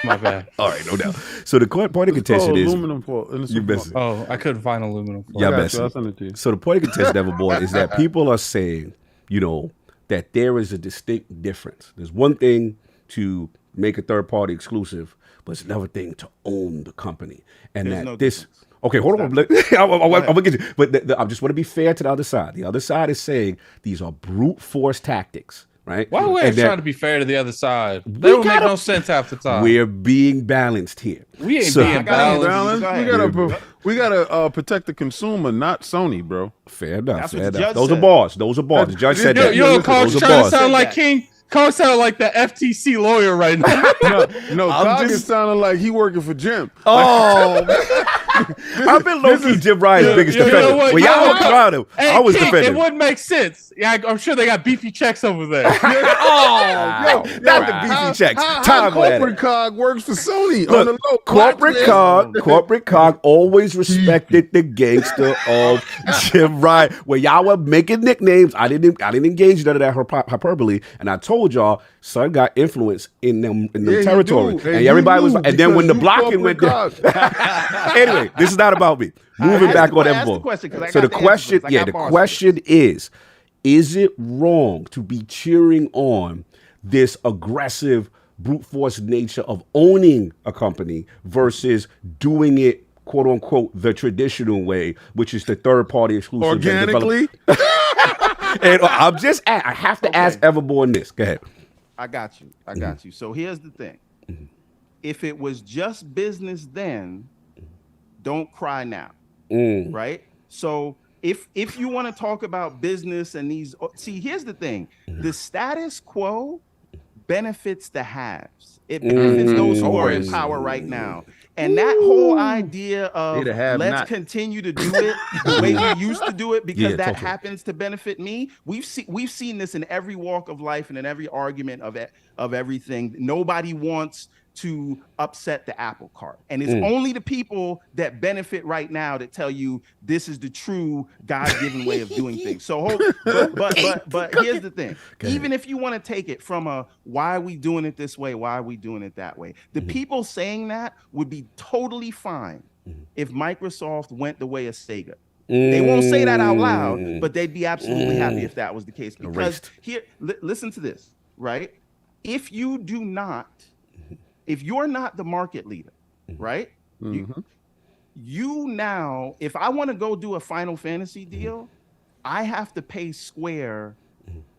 Speaker 4: My bad.
Speaker 1: All right, no doubt. So the point of contention is
Speaker 5: aluminum foil.
Speaker 1: you missed it.
Speaker 4: Oh, I couldn't find aluminum foil.
Speaker 1: Yeah,
Speaker 5: I'll
Speaker 1: missed
Speaker 5: send it to you.
Speaker 1: So the point of contention, Everborn, is that people are saying, that there is a distinct difference. There's one thing to make a third party exclusive, but it's another thing to own the company. And
Speaker 12: There's
Speaker 1: that
Speaker 12: no
Speaker 1: this.
Speaker 12: difference.
Speaker 1: Okay, hold on. I'm gonna get you. But I just want to be fair to the other side. The other side is saying these are brute force tactics. Right?
Speaker 4: Why are we
Speaker 1: And that
Speaker 4: trying to be fair to the other side? They don't make no sense half the time.
Speaker 1: We're being balanced here.
Speaker 4: We ain't being balanced.
Speaker 5: We gotta protect the consumer, not Sony, bro.
Speaker 1: Fair enough.
Speaker 12: That's what
Speaker 1: Fair
Speaker 12: the
Speaker 1: know.
Speaker 12: judge
Speaker 1: Those are
Speaker 12: said.
Speaker 1: bars. Those are bars. The judge said that.
Speaker 4: Coach
Speaker 1: Those are
Speaker 4: trying to
Speaker 1: bars.
Speaker 4: sound like King. Coach sound like the FTC lawyer right now.
Speaker 5: No, Cog is sounding like he working for Jim.
Speaker 1: Oh, I've been low-key JimRyan's biggest defender. Well, y'all were proud of him.
Speaker 4: Hey,
Speaker 1: I was
Speaker 4: King,
Speaker 1: defending.
Speaker 4: It wouldn't make sense. Yeah, I'm sure they got beefy checks over there.
Speaker 1: Not the beefy checks. Time
Speaker 5: corporate Cog works for Sony.
Speaker 1: Look,
Speaker 5: on the low.
Speaker 1: corporate Cog always respected the gangster of JimRyan. Where y'all were making nicknames, I didn't engage in none of that hyperbole, and I told y'all, son got influence in them territory, and everybody was. And then when the blocking went down. Anyway, this is not about me. Moving back on everyone. So the question is it wrong to be cheering on this aggressive brute force nature of owning a company versus doing it, quote unquote, the traditional way, which is the third party exclusive?
Speaker 5: Organically?
Speaker 1: And I have to ask Everborn this. Go ahead.
Speaker 12: I got you. So here's the thing. If it was just business then, don't cry now. Right? So if you want to talk about business and these, see, here's the thing. The status quo benefits the haves. It benefits those who are in power right now. And that whole idea of let's continue to do it the way we used to do it because that happens to benefit me. We've seen this in every walk of life and in every argument of everything. Nobody wants to upset the apple cart. And it's only the people that benefit right now that tell you this is the true God-given way of doing things. So, but here's the thing. Even if you want to take it from a why are we doing it this way, why are we doing it that way, the people saying that would be totally fine if Microsoft went the way of Sega. They won't say that out loud, but they'd be absolutely happy if that was the case. Because here, listen to this, right? If you're not the market leader, right? You now, if I want to go do a Final Fantasy deal, I have to pay Square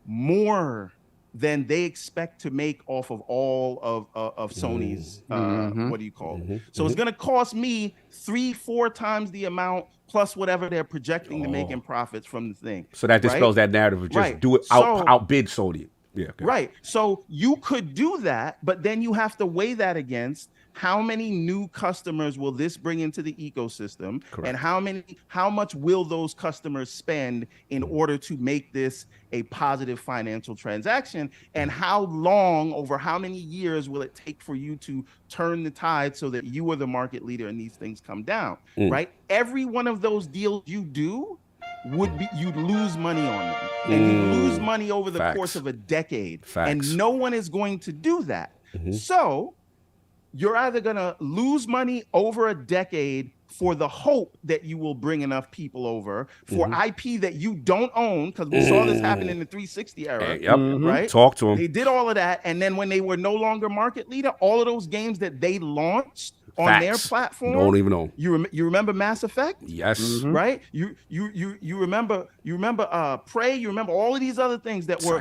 Speaker 12: more than they expect to make off of all of Sony's, what do you call it? So it's going to cost me 3-4 times the amount plus whatever they're projecting to make in profits from the thing.
Speaker 1: So that dispels that narrative of just do it, outbid Sony. Yeah. Okay.
Speaker 12: Right. So you could do that, but then you have to weigh that against how many new customers will this bring into the ecosystem, and how much will those customers spend in order to make this a positive financial transaction, and how long, over how many years will it take for you to turn the tide so that you are the market leader and these things come down, right? Every one of those deals you do you'd lose money on them, and you lose money over the course of a decade, and no one is going to do that. So you're either going to lose money over a decade for the hope that you will bring enough people over for IP that you don't own, because we saw this happen in the 360 era, right?
Speaker 1: Talk to them.
Speaker 12: They did all of that, and then when they were no longer market leader, all of those games that they launched on their platform,
Speaker 1: don't even know.
Speaker 12: You remember Mass Effect?
Speaker 1: Yes.
Speaker 12: Right. You remember Prey. You remember all of these other things that were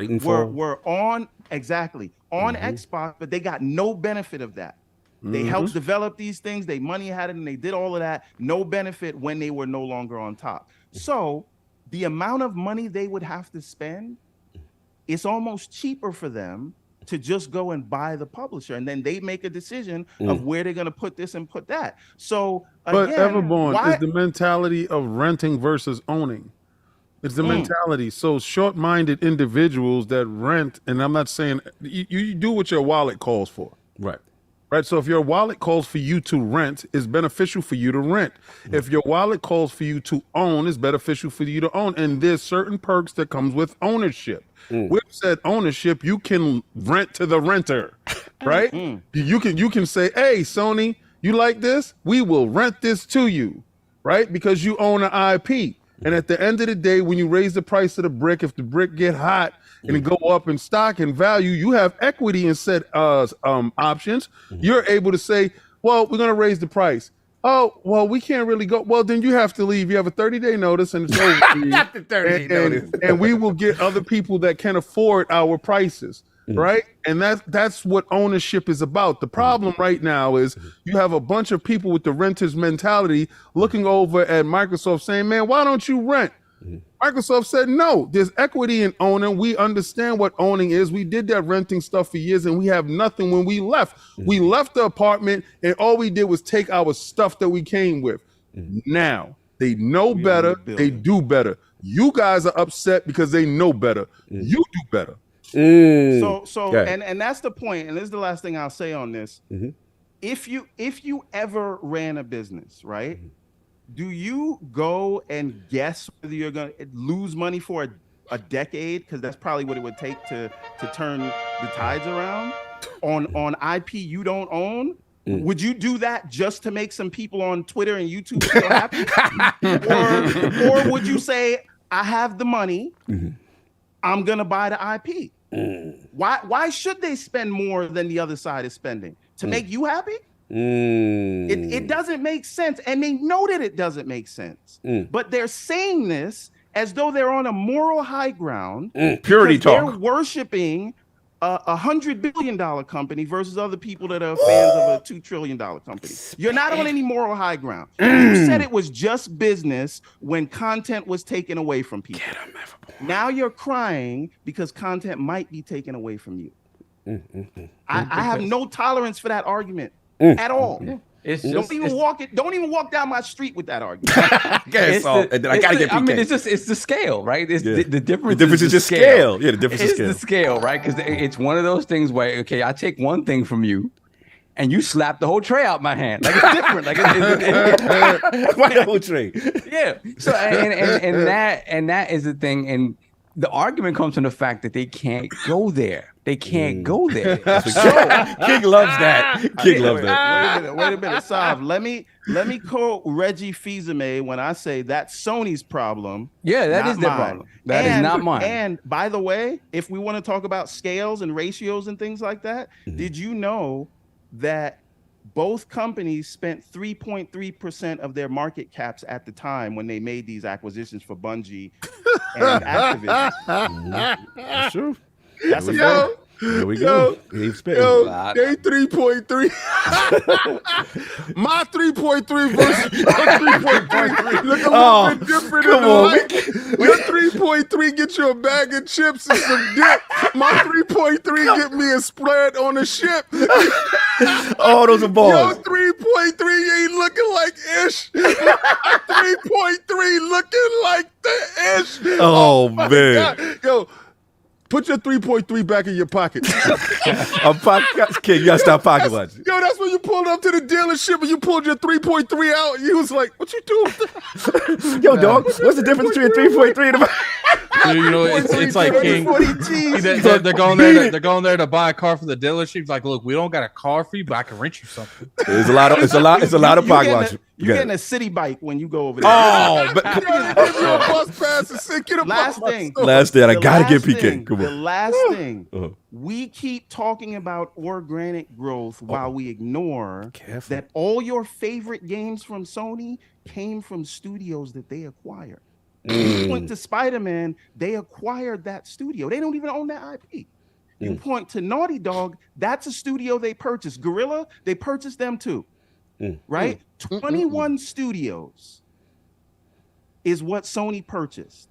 Speaker 12: on Xbox, but they got no benefit of that. They helped develop these things. They money had it, and they did all of that. No benefit when they were no longer on top. So the amount of money they would have to spend, it's almost cheaper for them to just go and buy the publisher, and then they make a decision of where they're going to put this and put that. So, again,
Speaker 5: but Everborn is the mentality of renting versus owning. It's the mentality. So short-minded individuals that rent, and I'm not saying you do what your wallet calls for,
Speaker 1: right?
Speaker 5: Right. So if your wallet calls for you to rent, it's beneficial for you to rent. If your wallet calls for you to own, it's beneficial for you to own. And there's certain perks that comes with ownership. With said ownership, you can rent to the renter, right? You can say, hey, Sony, you like this? We will rent this to you, right? Because you own an IP. And at the end of the day, when you raise the price of the brick, if the brick get hot and it go up in stock and value, you have equity in said options. You're able to say, well, we're going to raise the price. Oh, well, we can't really go. Well, then you have to leave. You have a 30-day notice, and it's over.
Speaker 1: Not the 30-day notice.
Speaker 5: And we will get other people that can afford our prices, right? And that's what ownership is about. The problem right now is you have a bunch of people with the renter's mentality looking over at Microsoft saying, man, why don't you rent? Microsoft said, no, there's equity in owning. We understand what owning is. We did that renting stuff for years, and we have nothing when we left. We left the apartment, and all we did was take our stuff that we came with. Now, they know better. They do better. You guys are upset because they know better. You do better.
Speaker 12: And that's the point, and this is the last thing I'll say on this. If you ever ran a business, right? Do you go and guess whether you're going to lose money for a decade? Because that's probably what it would take to turn the tides around on IP you don't own. Would you do that just to make some people on Twitter and YouTube feel happy? or would you say, I have the money, I'm going to buy the IP? Why should they spend more than the other side is spending? To make you happy? It doesn't make sense, and they know that it doesn't make sense. But they're saying this as though they're on a moral high ground.
Speaker 1: Purity talk.
Speaker 12: They're worshiping $100 billion company versus other people that are fans of a $2 trillion company. You're not on any moral high ground. You said it was just business when content was taken away from people. Now you're crying because content might be taken away from you. I have no tolerance for that argument at all. Don't even walk down my street with that argument.
Speaker 6: It's the scale, right? The difference.
Speaker 1: The difference is just scale. Yeah, the difference is
Speaker 6: scale. The scale, right? Because it's one of those things where, okay, I take one thing from you, and you slap the whole tray out my hand. Like it's different. Like
Speaker 1: why the whole tray?
Speaker 6: Yeah. So and that is the thing. And the argument comes from the fact that they can't go there. They can't go there.
Speaker 1: King loves that. King loves that.
Speaker 12: Wait a minute, Sav. Let me quote Reggie Fils-Aimé when I say that's Sony's problem.
Speaker 6: Yeah, that is their
Speaker 12: mine.
Speaker 6: problem. That is not mine.
Speaker 12: And by the way, if we want to talk about scales and ratios and things like that, did you know that both companies spent 3.3% of their market caps at the time when they made these acquisitions for Bungie and Activision?
Speaker 1: That's true.
Speaker 12: That's a fact.
Speaker 1: Here we go. They
Speaker 5: 3.3. My 3.3 versus your 3.3 look a little bit different.
Speaker 1: Come on.
Speaker 5: Your 3.3 get you a bag of chips and some dip. My 3.3 get me a spread on a ship.
Speaker 1: Oh, those are balls.
Speaker 5: Your 3.3 ain't looking like ish. 3.3 looking like the ish.
Speaker 1: Oh man.
Speaker 5: God. Yo. Put your 3.3 back in your pocket.
Speaker 1: I'm pocket. Kid, you gotta stop pocket watching.
Speaker 5: Yo, that's when you pulled up to the dealership and you pulled your 3.3 out. You was like, "What you doing?"
Speaker 1: Yo, dog, what's the difference between a 3.3 and a?
Speaker 4: Dude, you know, it's like King. They're going there. They're going there to buy a car for the dealership. He's like, look, we don't got a car for you, but I can rent you something.
Speaker 1: It's a lot of pocket watching.
Speaker 12: You're getting a city bike when you go over there.
Speaker 1: Oh, but
Speaker 12: last thing.
Speaker 1: I gotta get PK. Come on.
Speaker 12: The last thing. We keep talking about organic growth while we ignore that all your favorite games from Sony came from studios that they acquired. You point to Spider-Man, they acquired that studio. They don't even own that IP. You point to Naughty Dog, that's a studio they purchased. Guerrilla, they purchased them too. Right? 21 studios is what Sony purchased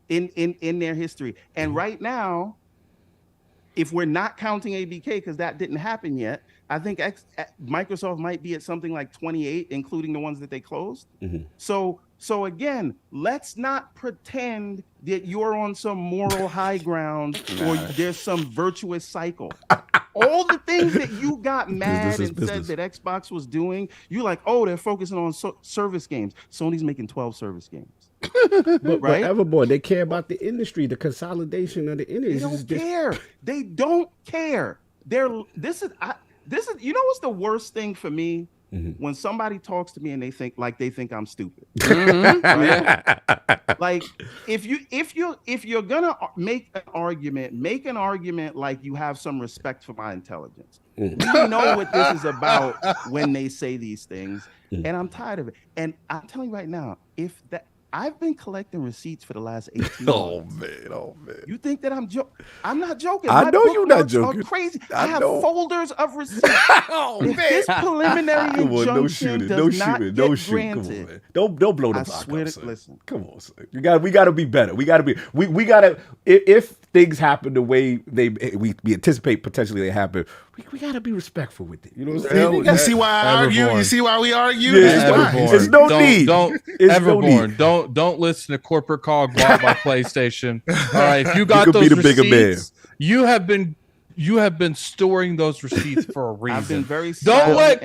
Speaker 12: in their history. And right now, if we're not counting ABK, because that didn't happen yet, I think Microsoft might be at something like 28, including the ones that they closed. So again, let's not pretend that you're on some moral high ground or there's some virtuous cycle. All the things that you got mad and said that Xbox was doing, you're like, oh, they're focusing on service games. Sony's making 12 service games.
Speaker 1: But Everboard, they care about the industry, the consolidation of the industry.
Speaker 12: They don't care. They don't care. This is you know what's the worst thing for me? When somebody talks to me and they think I'm stupid. Right? Like if you're gonna make an argument like you have some respect for my intelligence. We know what this is about when they say these things, and I'm tired of it. And I'm telling you right now, I've been collecting receipts for the last 18 months.
Speaker 1: Oh man.
Speaker 12: You think that I'm joking? I'm not joking.
Speaker 1: I know you're not joking.
Speaker 12: Crazy. I have folders of receipts. If this preliminary injunction does not get granted,
Speaker 1: don't blow the block
Speaker 12: I swear
Speaker 1: up,
Speaker 12: to listen.
Speaker 1: Come on, son. We gotta be better. We gotta if things happen the way we anticipate potentially they happen, we gotta be respectful with it. You know what I'm saying?
Speaker 7: You see why I argue? You see why we argue?
Speaker 1: There's no need.
Speaker 4: Don't listen to corporate cog bought by PlayStation. All right, if you got those receipts, you have been storing those receipts for a reason.
Speaker 12: I've been very
Speaker 4: don't let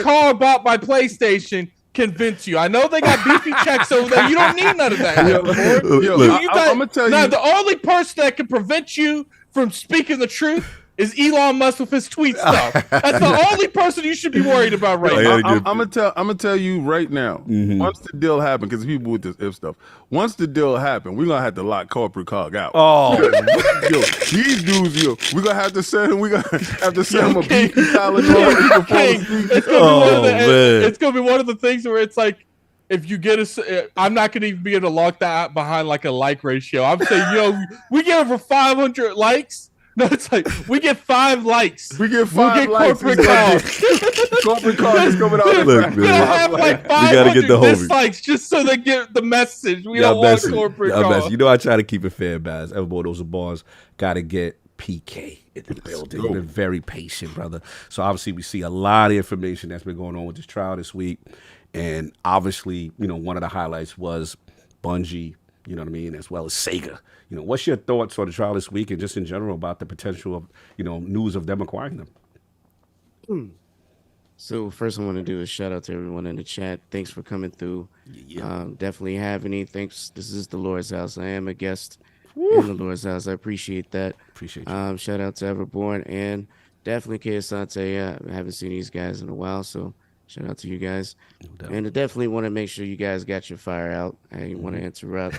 Speaker 4: cog bought by PlayStation convince you. I know they got beefy checks over there. You don't need none of that.
Speaker 5: I'm gonna tell you.
Speaker 4: The only person that can prevent you from speaking the truth is Elon Musk with his tweet stuff. That's the only person you should be worried about right now.
Speaker 5: I'm gonna tell you right now. Once the deal happened, because people with this if stuff. Once the deal happened, we're gonna have to lock corporate cog out.
Speaker 1: Oh,
Speaker 5: yo, these dudes, we're gonna have to send him. We gonna have to send him a beefy salad.
Speaker 4: It's gonna be one of the things where it's like, if you get I'm not gonna even be able to lock that behind like a like ratio. I'm saying, we get over 500 likes. No, it's like we get 5 likes.
Speaker 5: We get 5 likes.
Speaker 4: Corporate call.
Speaker 5: Corporate call is coming out.
Speaker 4: Look, we'll have like 500 dislikes just so they get the message. We don't want corporate call.
Speaker 1: You know, I try to keep it fair, Baz. Everybody, those are bars. Got to get PK in the building. You've been very patient, brother. So obviously, we see a lot of information that's been going on with this trial this week, and obviously, one of the highlights was Bungie. You know what I mean, as well as Sega. What's your thoughts on the trial this week and just in general about the potential of, news of them acquiring them?
Speaker 11: So first I want to do a shout out to everyone in the chat. Thanks for coming through. Definitely have any. Thanks. This is the Lord's house. I am a guest in the Lord's house. I appreciate that.
Speaker 1: Appreciate you.
Speaker 11: Shout out to Everborn and definitely KSante. I haven't seen these guys in a while, so shout out to you guys. And I definitely want to make sure you guys got your fire out. I didn't want to interrupt.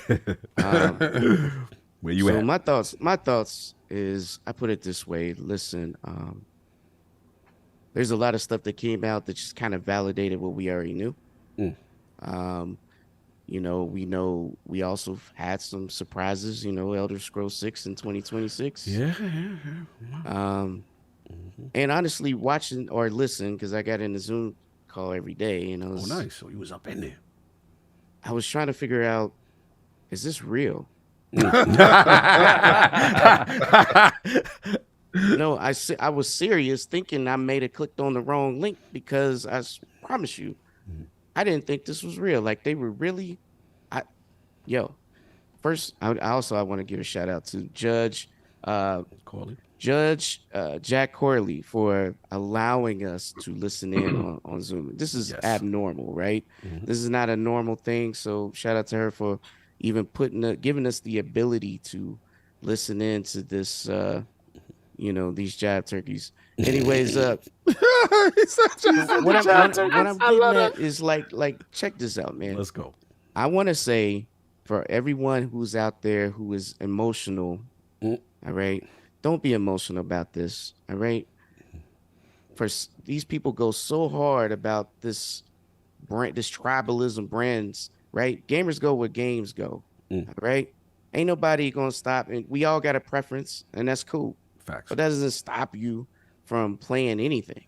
Speaker 1: Where you at?
Speaker 11: My thoughts is I put it this way. Listen, there's a lot of stuff that came out that just kind of validated what we already knew. You know, we also had some surprises, Elder Scrolls 6 in 2026. And honestly, watching or listen, because I got in the Zoom call every day, and I was
Speaker 1: nice. So you was up in there.
Speaker 11: I was trying to figure out, is this real? No, I was serious, thinking I may have clicked on the wrong link because I promise you, I didn't think this was real. Like they were really, First, I want to give a shout out to Judge Jack Corley for allowing us to listen in on Zoom. This is abnormal, right? This is not a normal thing. So shout out to her for even giving us the ability to listen in to this. These jive turkeys. Anyways, what I'm getting at is like check this out, man.
Speaker 1: Let's go.
Speaker 11: I want to say for everyone who's out there who is emotional, all right, don't be emotional about this, all right? For these people go so hard about this tribalism brands, right? Gamers go where games go, right? Ain't nobody gonna stop, and we all got a preference, and that's cool.
Speaker 1: Facts.
Speaker 11: But that doesn't stop you from playing anything.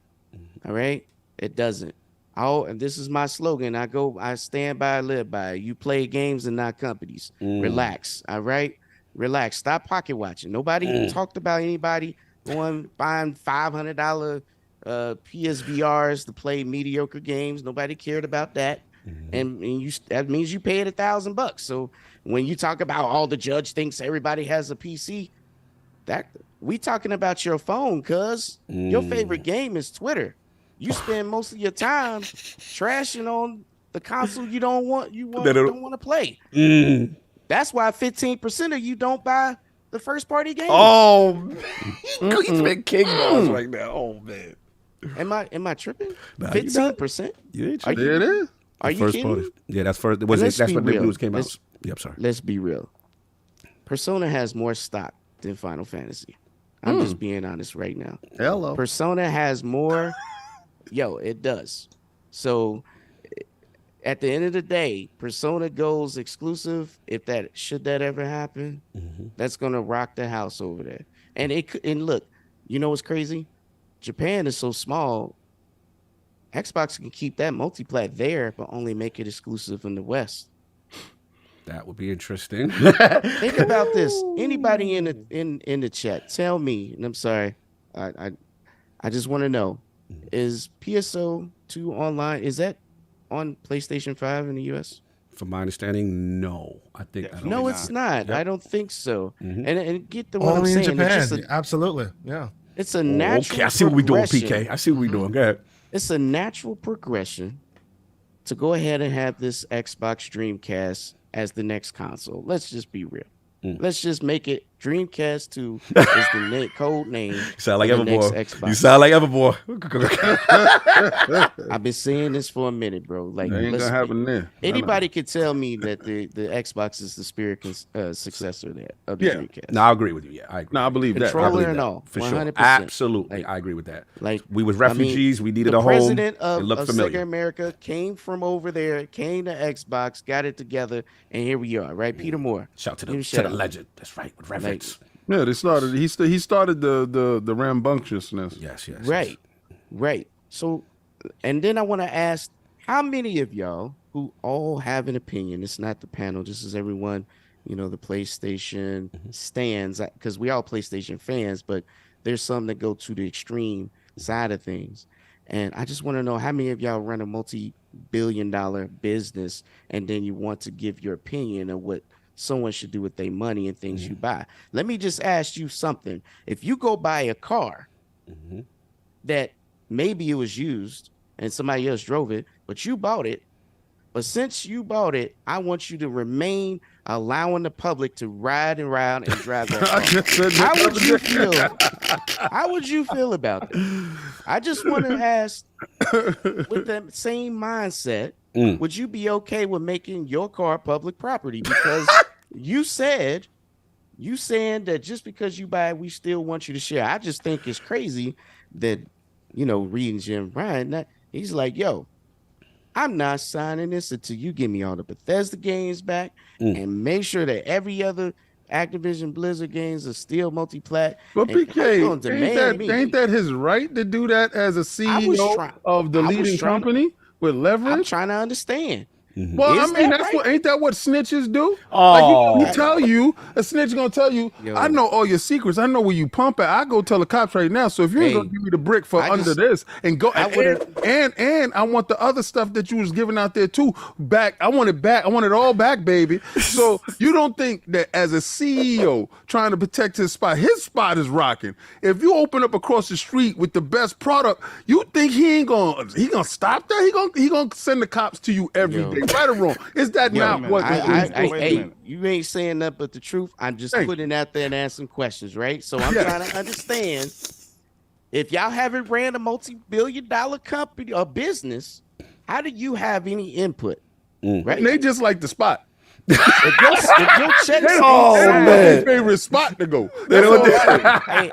Speaker 11: All right? It doesn't. And this is my slogan. I stand by, I live by. You play games and not companies. Relax. All right? Relax. Stop pocket watching. Nobody talked about anybody buying $500 PSVRs to play mediocre games. Nobody cared about that. And that means you paid $1,000. So when you talk about all the judge thinks everybody has a PC, we talking about your phone, cuz your favorite game is Twitter. You spend most of your time trashing on the console you don't want to play. That's why 15% of you don't buy the first party game.
Speaker 1: Oh, he's been king balls right now. Oh man,
Speaker 11: am I tripping? 15%?
Speaker 1: You ain't
Speaker 11: tripping.
Speaker 5: It is.
Speaker 11: Are you kidding me?
Speaker 1: Yeah, that's first. That's when the news came out. Yep, sorry.
Speaker 11: Let's be real. Persona has more stock than Final Fantasy. I'm just being honest right now.
Speaker 5: Hello.
Speaker 11: Persona has more. It does. So at the end of the day, Persona goes exclusive. Should that ever happen, that's gonna rock the house over there. And look, you know what's crazy? Japan is so small. Xbox can keep that multiplat there, but only make it exclusive in the West.
Speaker 1: That would be interesting.
Speaker 11: Think about this. Anybody in the chat, tell me. And I'm sorry, I just want to know: is PSO2 online? Is that on PlayStation 5 in the US?
Speaker 1: From my understanding, no.
Speaker 11: No, it's not.
Speaker 1: Yep.
Speaker 11: I don't think so. And get the what I'm
Speaker 7: Only in
Speaker 11: saying.
Speaker 7: Japan. Absolutely, yeah.
Speaker 11: It's a natural.
Speaker 1: Okay, I see what we're doing, PK. I see what we're doing. Go ahead.
Speaker 11: It's a natural progression to go ahead and have this Xbox Dreamcast as the next console. Let's just be real. Let's just make it Dreamcast 2 is the code name.
Speaker 1: You sound like Everboy. You
Speaker 11: sound
Speaker 1: like Everboy.
Speaker 11: I've been saying this for a minute, bro. Like,
Speaker 5: That ain't gonna happen there.
Speaker 11: Anybody could tell me that the Xbox is the spirit successor there of the Dreamcast.
Speaker 1: No, I agree with you. Yeah, I agree.
Speaker 5: No, I believe that.
Speaker 11: Controller and all,
Speaker 1: for
Speaker 11: 100%.
Speaker 1: sure. Absolutely, I agree with that.
Speaker 11: Like
Speaker 1: we was refugees, we needed
Speaker 11: the
Speaker 1: a home.
Speaker 11: President
Speaker 1: It
Speaker 11: of
Speaker 1: looked familiar.
Speaker 11: Sega America came from over there, came to Xbox, got it together, and here we are. Right, Peter Moore.
Speaker 1: Shout to the legend. That's right, with reference.
Speaker 5: Yeah, they started. He started the rambunctiousness.
Speaker 1: Yes.
Speaker 11: Right. So, and then I want to ask, how many of y'all who all have an opinion? It's not the panel. This is everyone. The PlayStation stands, because we all PlayStation fans, but there's some that go to the extreme side of things. And I just want to know how many of y'all run a multi-billion-dollar business, and then you want to give your opinion of what someone should do with their money and things you buy. Let me just ask you something. If you go buy a car that maybe it was used and somebody else drove it, but you bought it. But since you bought it, I want you to remain allowing the public to ride around and drive that car. How would you feel? How would you feel about that? I just want to ask, with that same mindset, would you be okay with making your car public property? Because you saying that just because you buy it, we still want you to share. I just think it's crazy that, reading JimRyan, he's like, yo, I'm not signing this until you give me all the Bethesda games back and make sure that every other Activision Blizzard games are still multi-plat.
Speaker 5: But PK, ain't that his right to do that as a CEO of the leading company with leverage?
Speaker 11: I'm trying to understand.
Speaker 5: Well,
Speaker 11: Is
Speaker 5: I mean,
Speaker 11: that right?
Speaker 5: ain't that what snitches do?
Speaker 1: Oh.
Speaker 5: Like he tell you, a snitch gonna tell you, I know all your secrets. I know where you pump at. I go tell the cops right now. So if you ain't gonna give me the brick for this and go and I want the other stuff that you was giving out there too back. I want it back. I want it all back, baby. So you don't think that as a CEO trying to protect his spot is rocking. If you open up across the street with the best product, you think he gonna stop that? He gonna send the cops to you every day. Right or wrong? Is that not what?
Speaker 11: Hey, you ain't saying nothing but the truth. I'm just putting it out there and asking questions, right? So I'm trying to understand if y'all haven't ran a multi-billion-dollar company or business, how do you have any input? Right?
Speaker 5: And they just like the spot.
Speaker 11: if your checks
Speaker 5: their favorite spot to go.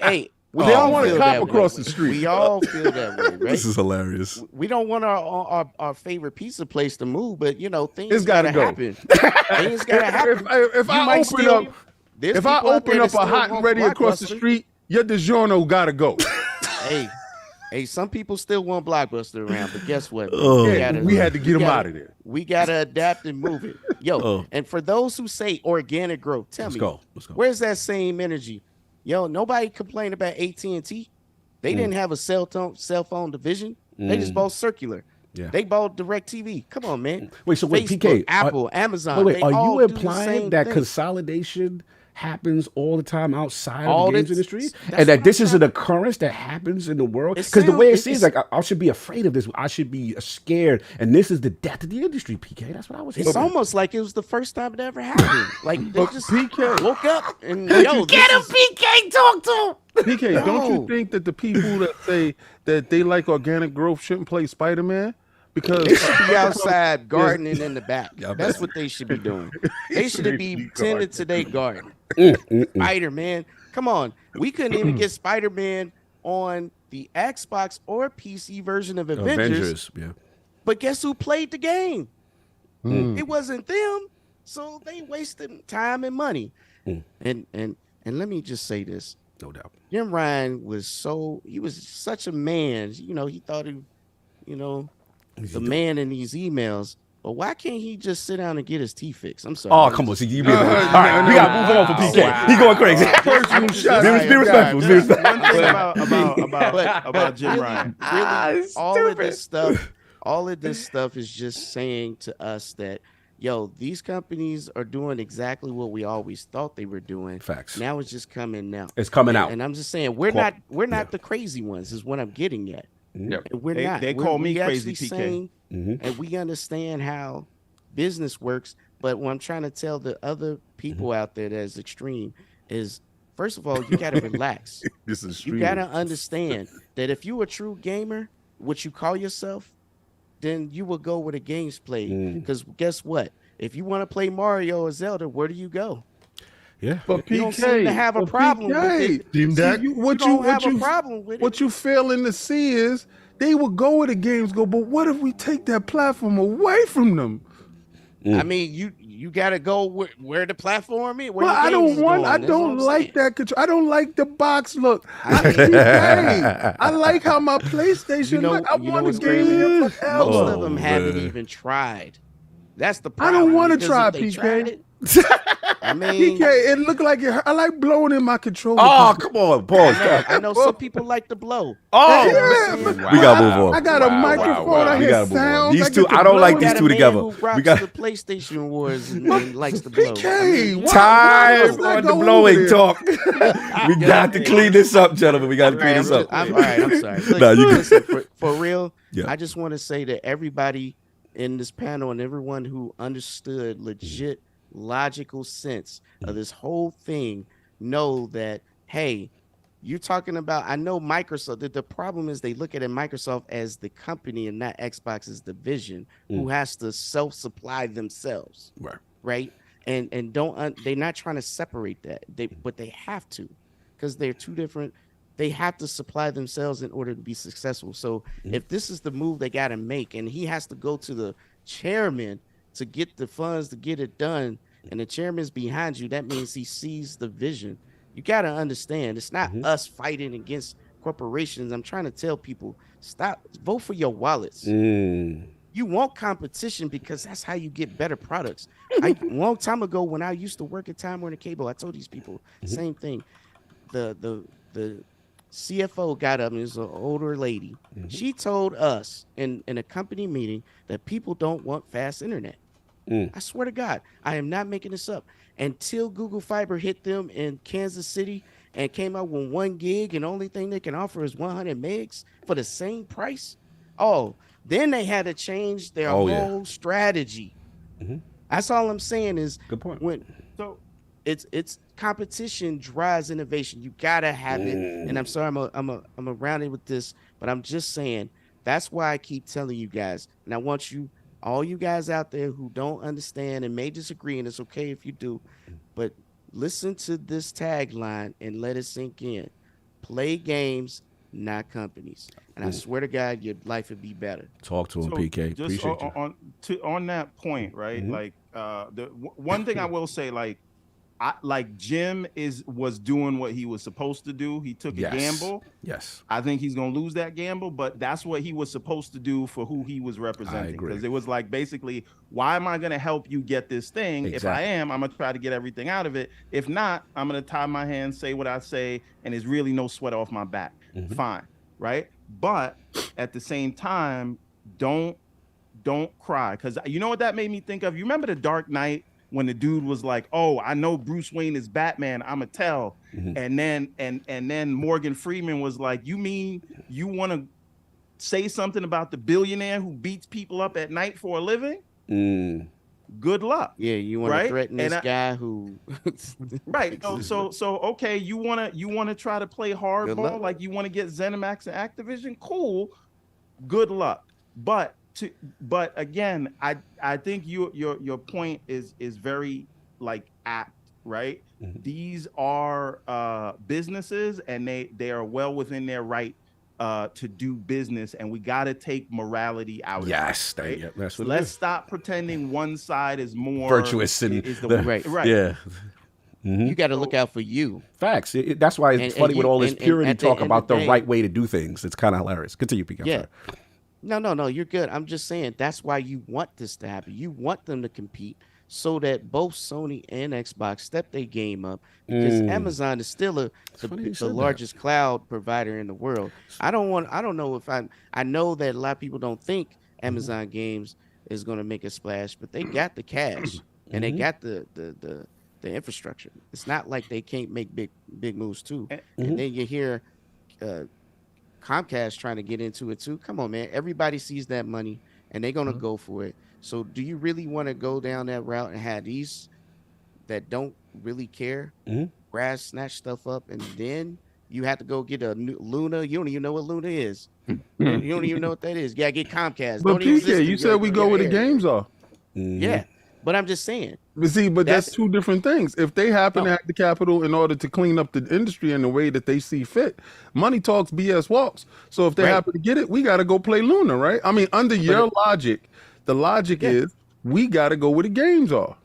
Speaker 11: Hey.
Speaker 5: They don't want to cop across the street.
Speaker 11: We all feel that way, right?
Speaker 1: This is hilarious.
Speaker 11: We don't want our favorite pizza place to move, but things
Speaker 5: gotta go.
Speaker 11: happen. Things gotta happen.
Speaker 5: If I open up a hot and ready across the street, your DiGiorno gotta go.
Speaker 11: Hey, some people still want Blockbuster around, but guess what?
Speaker 5: We had to get them out of there.
Speaker 11: We gotta adapt and move it. And for those who say organic growth, tell me, where's that same energy? Nobody complained about AT&T. They didn't have a cell phone division. They just bought Circular.
Speaker 1: Yeah.
Speaker 11: They bought DirecTV. Come on, man.
Speaker 1: Wait, so
Speaker 11: Facebook,
Speaker 1: PK,
Speaker 11: Apple, Amazon.
Speaker 1: Wait, are you implying that
Speaker 11: thing.
Speaker 1: consolidation happens all the time outside of the games industry, and that this is an occurrence that happens in the world? Because the way it seems like I should be afraid of this. I should be scared, and this is the death of the industry, PK. That's what I was saying.
Speaker 11: It's almost like it was the first time it ever happened. Like they just
Speaker 5: PK
Speaker 11: woke up and
Speaker 1: get him, PK. Talk to him.
Speaker 5: PK, don't you think that the people that say that they like organic growth shouldn't play Spider-Man? Because
Speaker 11: they should be outside gardening in the back. That's what they should be doing. They should be tending to their garden. Spider-Man. Come on. We couldn't even get Spider-Man on the Xbox or PC version of Avengers. But guess who played the game? It wasn't them. So they wasted time and money. And let me just say this.
Speaker 1: No doubt.
Speaker 11: JimRyan was such a man. He thought the man in these emails, but why can't he just sit down and get his teeth fixed? I'm sorry.
Speaker 1: Oh, come on. See, all right, we got to move on for PK.
Speaker 11: Wow.
Speaker 1: He going crazy. Be respectful. Be respectful.
Speaker 12: One thing about JimRyan.
Speaker 11: Really, all of this stuff is just saying to us that, these companies are doing exactly what we always thought they were doing.
Speaker 1: Facts.
Speaker 11: Now it's just coming out.
Speaker 1: It's coming out.
Speaker 11: And I'm just saying, we're not the crazy ones is what I'm getting at.
Speaker 1: Yep.
Speaker 11: We're not.
Speaker 12: They call me crazy, PK.
Speaker 11: Saying, and we understand how business works. But what I'm trying to tell the other people out there that is extreme is, first of all, you got to relax. You got to understand that if you're a true gamer, what you call yourself, then you will go where the game's played. Because guess what? If you want to play Mario or Zelda, where do you go?
Speaker 1: Yeah,
Speaker 5: but
Speaker 11: you don't seem to have a problem with it.
Speaker 5: What you failing to see is they will go where the games go, but what if we take that platform away from them?
Speaker 11: I mean, you got to go where the platform is.
Speaker 5: Well, I don't like that control. I don't like the box look. I like how my PlayStation look. I want the game forever.
Speaker 11: Most of them haven't even tried. That's the problem.
Speaker 5: I don't want to try, PK.
Speaker 11: I mean,
Speaker 5: it looked like I like blowing in my controller.
Speaker 1: Oh, come on, pause.
Speaker 11: I know some people like to blow.
Speaker 1: Oh,
Speaker 5: yeah,
Speaker 1: we gotta move on.
Speaker 5: I got a microphone. I
Speaker 1: We
Speaker 5: hear
Speaker 1: gotta move on.
Speaker 5: sounds.
Speaker 1: These two, I don't like these two together.
Speaker 11: Who rocks
Speaker 1: We got
Speaker 11: the PlayStation Wars and likes to blow.
Speaker 1: time on the blowing talk. We got to clean this up, gentlemen. We got to clean this up.
Speaker 11: All right, I'm sorry. Look,
Speaker 1: Nah, you
Speaker 11: listen, for real,
Speaker 1: Yeah.
Speaker 11: I just want to say that everybody in this panel and everyone who understood legit logical sense of this whole thing know that, hey, you're talking about, I know Microsoft, the problem is they look at Microsoft as the company and not Xbox as the division who has to self-supply themselves. Right. And they're not trying to separate that. But they have to, because they're two different. They have to supply themselves in order to be successful. So if this is the move they got to make, and he has to go to the chairman to get the funds to get it done, and the chairman's behind you, that means he sees the vision. You got to understand, it's not us fighting against corporations. I'm trying to tell people, stop, vote for your wallets. You want competition because that's how you get better products. A long time ago, when I used to work at Time Warner Cable, I told these people same thing. The CFO got up, and it was an older lady. She told us in a company meeting that people don't want fast internet. I swear to God, I am not making this up. Until Google Fiber hit them in Kansas City and came out with 1 gig, and the only thing they can offer is 100 megs for the same price. Oh, then they had to change their whole strategy. That's all I'm saying is
Speaker 1: good point.
Speaker 11: So it's competition drives innovation. You gotta have it. And I'm sorry, I'm around it with this, but I'm just saying that's why I keep telling you guys. And I want you, all you guys out there who don't understand and may disagree, and it's okay if you do, but listen to this tagline and let it sink in. Play games, not companies. And I swear to God, your life would be better.
Speaker 1: Talk to him, PK.
Speaker 12: Just
Speaker 1: Appreciate you.
Speaker 12: on that point, right? Like the one thing I will say, like Jim was doing what he was supposed to do. He took a gamble.
Speaker 1: Yes.
Speaker 12: I think he's gonna lose that gamble, but that's what he was supposed to do for who he was representing. Because it was like basically, why am I gonna help you get this thing? If I am, I'm gonna try to get everything out of it. If not, I'm gonna tie my hands, say what I say, and there's really no sweat off my back. Fine, right? But at the same time, don't cry, because you know what that made me think of? You remember The Dark Knight? When the dude was like, "Oh, I know Bruce Wayne is Batman, I'ma tell," and then Morgan Freeman was like, "You mean you want to say something about the billionaire who beats people up at night for a living? Good luck."
Speaker 11: Yeah, you want to threaten this guy who,
Speaker 12: right? So okay, you wanna try to play hardball, like you want to get ZeniMax and Activision? Cool, good luck, but again, I think your point is very like apt, right? These are businesses, and they are well within their right to do business, and we got to take morality out of it. Right?
Speaker 1: That's what
Speaker 12: Let's stop pretending one side is more
Speaker 1: virtuous and
Speaker 11: right.
Speaker 1: Yeah.
Speaker 11: You got to look out for you.
Speaker 1: Facts. That's why it's funny with all this purity talk about the right way to do things. It's kind of hilarious. Continue, PK.
Speaker 11: Yeah. No, you're good. I'm just saying that's why you want this to happen. You want them to compete so that both Sony and Xbox step their game up, because Amazon is still the largest cloud provider in the world. I know that a lot of people don't think Amazon games is going to make a splash, but they got the cash and they got the infrastructure. It's not like they can't make big moves too. And then you hear Comcast trying to get into it too. Come on, man. Everybody sees that money and they're going to go for it. So do you really want to go down that route and have these that don't really care, snatch stuff up, and then you have to go get a new Luna? You don't even know what Luna is. You don't even know what that is. You got to get Comcast.
Speaker 5: But PK, you said we go where the games are.
Speaker 11: Yeah, but I'm just saying.
Speaker 5: But see, that's two different things. If they happen to have the capital in order to clean up the industry in the way that they see fit, money talks, BS walks. So if they happen to get it, we got to go play Luna, right? I mean, under your logic, the logic is we got to go where the games are.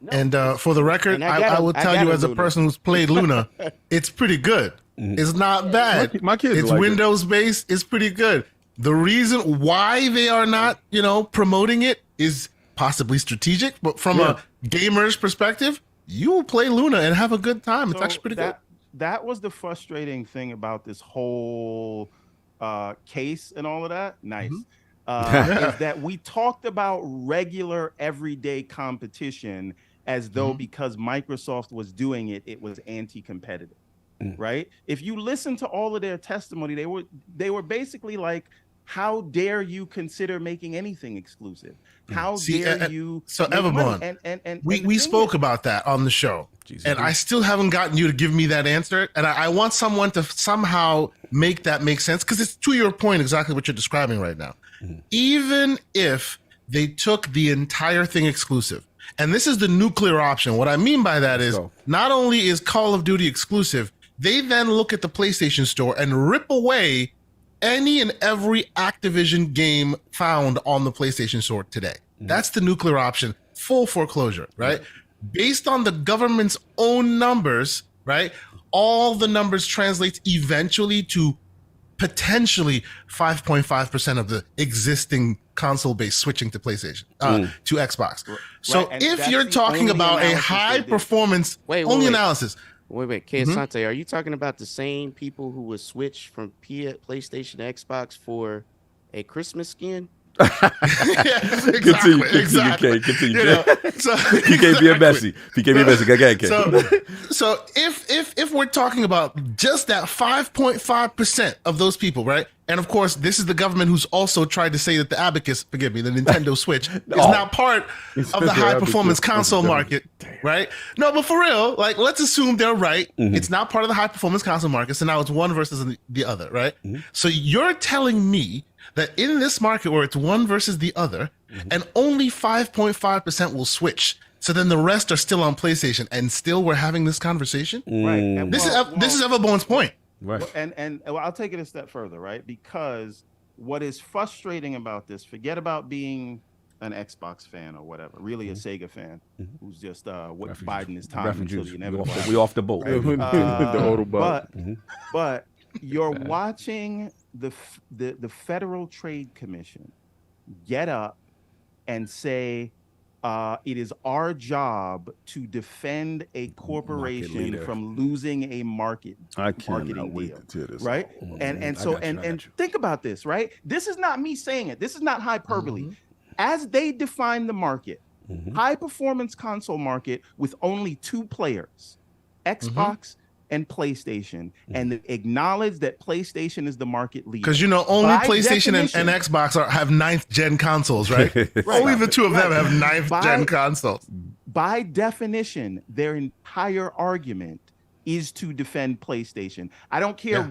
Speaker 7: And for the record, I will tell you as a person who's played Luna, it's pretty good. It's not bad.
Speaker 5: My kids
Speaker 7: it's
Speaker 5: like
Speaker 7: Windows based. It's pretty good. The reason why they are not, promoting it is possibly strategic, but from a gamers' perspective, you will play Luna and have a good time. It's actually pretty good.
Speaker 12: That was the frustrating thing about this whole case and all of that. Nice. Is that we talked about regular everyday competition as though because Microsoft was doing it, it was anti-competitive. Right? If you listen to all of their testimony, they were basically like, how dare you consider making anything exclusive? How dare you?
Speaker 7: So Everborn, and we spoke about that on the show, and I still haven't gotten you to give me that answer. And I want someone to somehow make that make sense, because it's to your point exactly what you're describing right now. Even if they took the entire thing exclusive, and this is the nuclear option. What I mean by that is not only is Call of Duty exclusive, they then look at the PlayStation Store and rip away any and every Activision game found on the PlayStation Store today. That's the nuclear option, full foreclosure, right? Based on the government's own numbers, right? All the numbers translates eventually to potentially 5.5% of the existing console base switching to PlayStation, to Xbox. So if you're talking about a high performance analysis.
Speaker 11: Wait, Sante, are you talking about the same people who would switch from PlayStation to Xbox for a Christmas skin?
Speaker 1: Continue, Kay.
Speaker 7: So
Speaker 1: he can't be a messy. He can't be a messy. Go ahead, Kay.
Speaker 7: So if we're talking about just that 5.5% of those people, right? And of course, this is the government who's also tried to say that the the Nintendo Switch is not part of the high performance console market, right? No, but for real, like, let's assume they're right. It's not part of the high performance console market. So now it's one versus the other, right? So you're telling me that in this market where it's one versus the other, and only 5.5% will switch. So then the rest are still on PlayStation, and still we're having this conversation,
Speaker 12: right? And
Speaker 7: this is Everborn's point,
Speaker 12: right? And I'll take it a step further, right? Because what is frustrating about this, forget about being an Xbox fan or whatever, really a Sega fan who's just biding his time until the inevitable.
Speaker 1: We off the boat.
Speaker 12: But you're watching the Federal Trade Commission get up and say, it is our job to defend a corporation from losing a marketing deal, right? And think about this, right? This is not me saying it. This is not hyperbole. As they define the market, high performance console market with only two players, Xbox and PlayStation, and acknowledge that PlayStation is the market leader.
Speaker 7: Because only PlayStation and Xbox have 9th gen consoles, right? Only the two of them have 9th gen consoles.
Speaker 12: By definition, their entire argument is to defend PlayStation. I don't care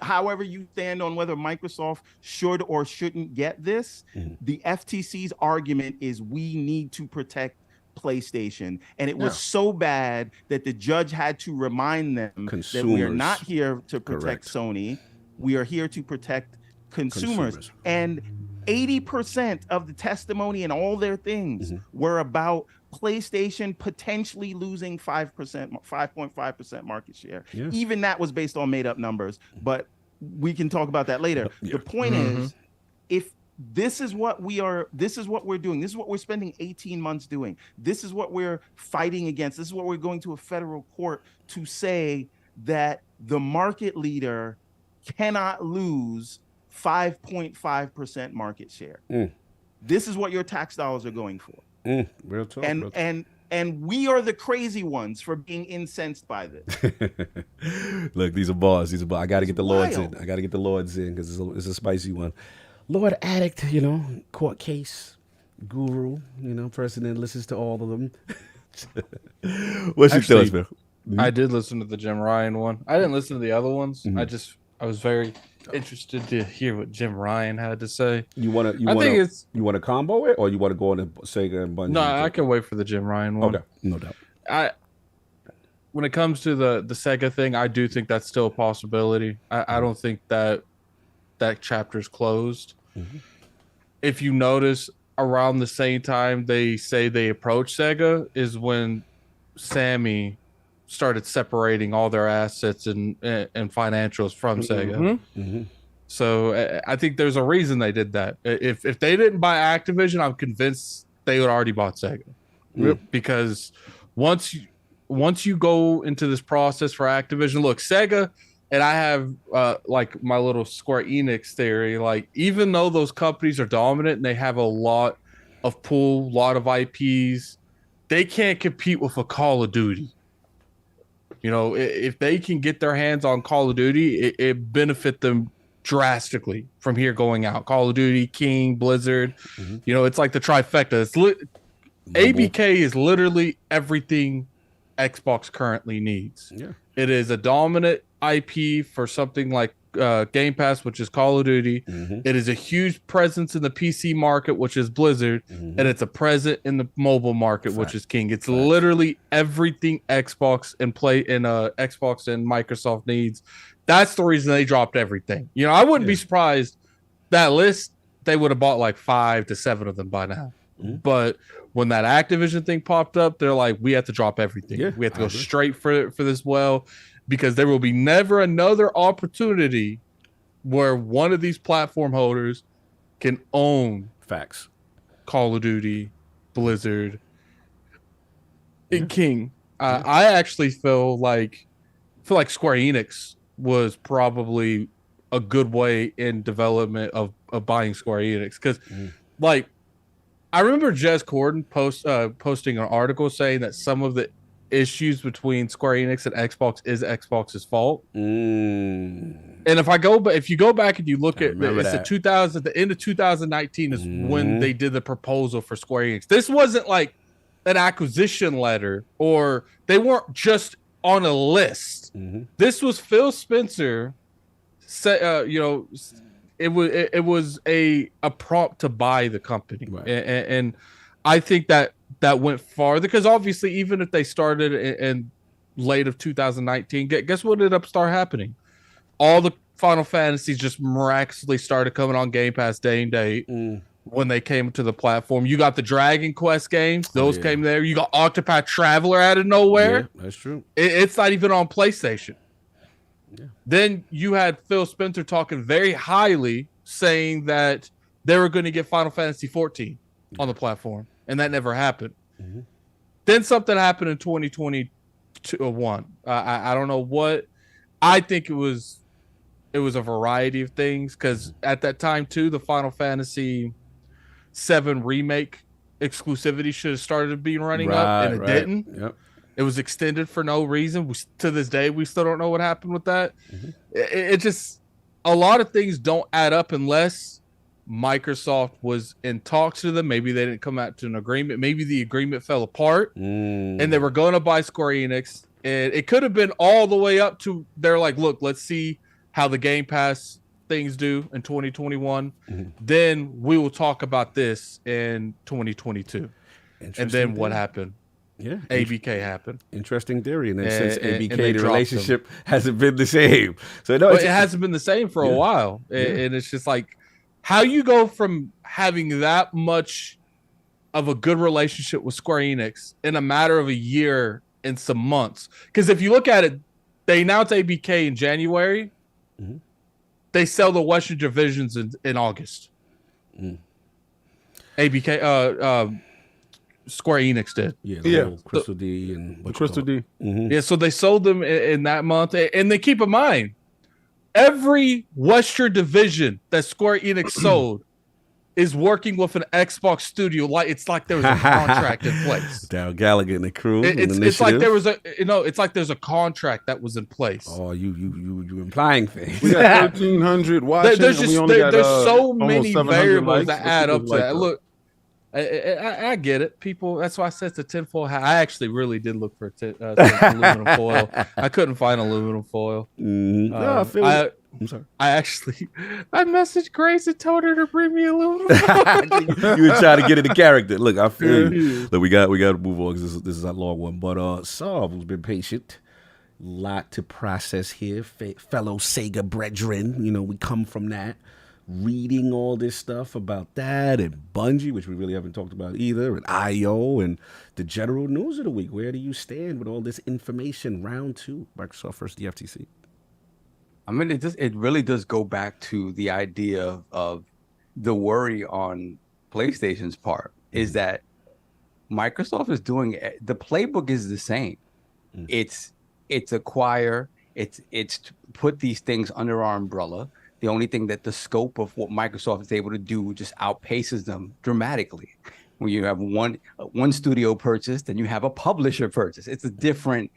Speaker 12: however you stand on whether Microsoft should or shouldn't get this. The FTC's argument is we need to protect PlayStation, and it was so bad that the judge had to remind them that we are not here to protect Sony, we are here to protect consumers. And 80% of the testimony and all their things were about PlayStation potentially losing 5.5% market share. Even that was based on made up numbers, but we can talk about that later. The point is, if this is what we're doing, this is what we're spending 18 months doing, this is what we're fighting against, this is what we're going to a federal court to say, that the market leader cannot lose 5.5% market share. This is what your tax dollars are going for.
Speaker 1: Real talk.
Speaker 12: And we are the crazy ones for being incensed by this.
Speaker 1: Look, these are bars. I got to get the Lords in. I got to get the Lords in because it's a spicy one. Lord Addict, court case guru, person that listens to all of them. What's your thoughts, man?
Speaker 4: I did listen to the JimRyan one. I didn't listen to the other ones. I was very interested to hear what JimRyan had to say.
Speaker 1: You want to combo it, or you want to go on Sega and Bungie?
Speaker 4: No, I can wait for the JimRyan one.
Speaker 1: Okay, no doubt.
Speaker 4: When it comes to the Sega thing, I do think that's still a possibility. I don't think that chapter's closed. If you notice, around the same time they say they approached Sega is when Sammy started separating all their assets and financials from Sega. So I think there's a reason they did that. If they didn't buy Activision, I'm convinced they would already bought Sega. Because once you go into this process for Activision, look, Sega, and I have like my little Square Enix theory, like even though those companies are dominant and they have a lot of pool, lot of IPs, they can't compete with a Call of Duty. You know, if they can get their hands on Call of Duty, it benefit them drastically from here going out. Call of Duty, King, Blizzard, you know, it's like the trifecta. ABK is literally everything Xbox currently needs. Yeah. It is a dominant IP for something like Game Pass, which is Call of Duty. It is a huge presence in the PC market, which is Blizzard, and it's a present in the mobile market, which is King. It's literally everything Xbox and Xbox and Microsoft needs. That's the reason they dropped everything. You know, I wouldn't be surprised that list, they would have bought like 5 to 7 of them by now. But when that Activision thing popped up, they're like, we have to drop everything. We have to go straight for this well, because there will be never another opportunity where one of these platform holders can own Call of Duty, Blizzard, and King. I actually feel like Square Enix was probably a good way in development of buying Square Enix, because like I remember Jez Corden posting an article saying that some of the issues between Square Enix and Xbox is Xbox's fault. And if you go back and you look at the end of 2019 is when they did the proposal for Square Enix. This wasn't like an acquisition letter, or they weren't just on a list. This was Phil Spencer. It was a prompt to buy the company, and I think that went farther, because obviously even if they started in late of 2019, guess what ended up happening? All the Final Fantasies just miraculously started coming on Game Pass day and date when they came to the platform. You got the Dragon Quest games; those came there. You got Octopath Traveler out of nowhere.
Speaker 1: Yeah, that's true.
Speaker 4: It's not even on PlayStation. Then you had Phil Spencer talking very highly, saying that they were going to get Final Fantasy 14 on the platform, and that never happened. Then something happened in 2021. I don't know what. I think it was a variety of things, because at that time too, the Final Fantasy 7 remake exclusivity should have started being running up, and it didn't. It was extended for no reason. To this day, we still don't know what happened with that. It just, a lot of things don't add up unless Microsoft was in talks to them. Maybe they didn't come out to an agreement. Maybe the agreement fell apart and they were going to buy Square Enix. And it could have been all the way up to, they're like, look, let's see how the Game Pass things do in 2021. Then we will talk about this in 2022. And then what happened? ABK happened.
Speaker 1: Interesting theory. And then since ABK, the relationship hasn't been the same. So no,
Speaker 4: it hasn't been the same for a while. And it's just like, how you go from having that much of a good relationship with Square Enix in a matter of a year and some months. Because if you look at it, they announced ABK in January. They sell the Western divisions in August. ABK, Square Enix did.
Speaker 1: Crystal D and
Speaker 5: Crystal D.
Speaker 4: So they sold them in that month. And they keep in mind, every Western division that Square Enix sold is working with an Xbox studio. It's like there was a contract in place.
Speaker 1: Down Gallagher and the crew.
Speaker 4: It's like there was it's like there's a contract that was in place.
Speaker 1: Oh, you implying things.
Speaker 5: We got 1,300 watching.
Speaker 4: There's so many variables that add up to that. Look, I get it, people. That's why I said it's a tinfoil hat. I actually really did look for aluminum foil. I couldn't find aluminum foil.
Speaker 1: No, I feel it. I'm sorry.
Speaker 4: I messaged Grace and told her to bring me aluminum foil.
Speaker 1: You were trying to get into character. Look, I feel you. Look, we got to move on, because this is a long one. But Sav, who's been patient, lot to process here. Fellow Sega brethren, we come from that. Reading all this stuff about that and Bungie, which we really haven't talked about either, and IO and the general news of the week. Where do you stand with all this information? Round 2, Microsoft versus the FTC.
Speaker 6: I mean, it really does go back to the idea of the worry on PlayStation's part, is that Microsoft is doing it. The playbook is the same. It's acquire, it's to put these things under our umbrella. The only thing that the scope of what Microsoft is able to do just outpaces them dramatically. When you have one studio purchase, then you have a publisher purchase. It's a different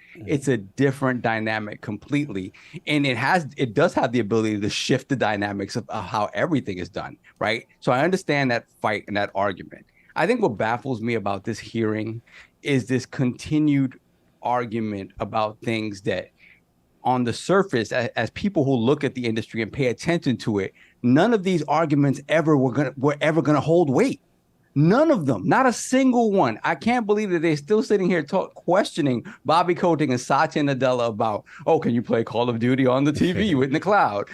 Speaker 6: dynamic completely, and it does have the ability to shift the dynamics of how everything is done, right? So I understand that fight and that argument. I think what baffles me about this hearing is this continued argument about things that, on the surface, as people who look at the industry and pay attention to it, none of these arguments were ever gonna hold weight. None of them, not a single one. I can't believe that they're still sitting here questioning Bobby Kotick and Satya Nadella about, can you play Call of Duty on the TV in the cloud?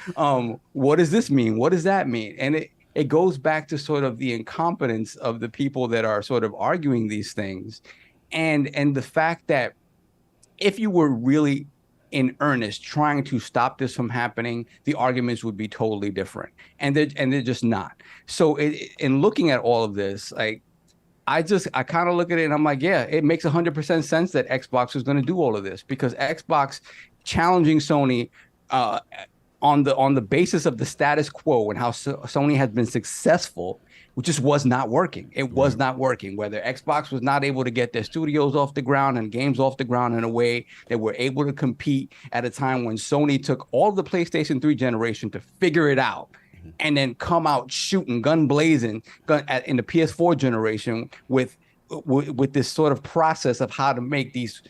Speaker 6: What does this mean? What does that mean? And it goes back to sort of the incompetence of the people that are sort of arguing these things, and the fact that if you were really in earnest trying to stop this from happening, the arguments would be totally different, and they're just not. So in looking at all of this, like I kind of look at it and I'm like, yeah, it makes 100% sense that Xbox was going to do all of this, because Xbox challenging Sony on the basis of the status quo and how Sony has been successful, which just was not working. It was not working. Whether Xbox was not able to get their studios off the ground and games off the ground in a way that were able to compete at a time when Sony took all the PlayStation 3 generation to figure it out, and then come out shooting, gun blazing in the PS4 generation with this sort of process of how to make these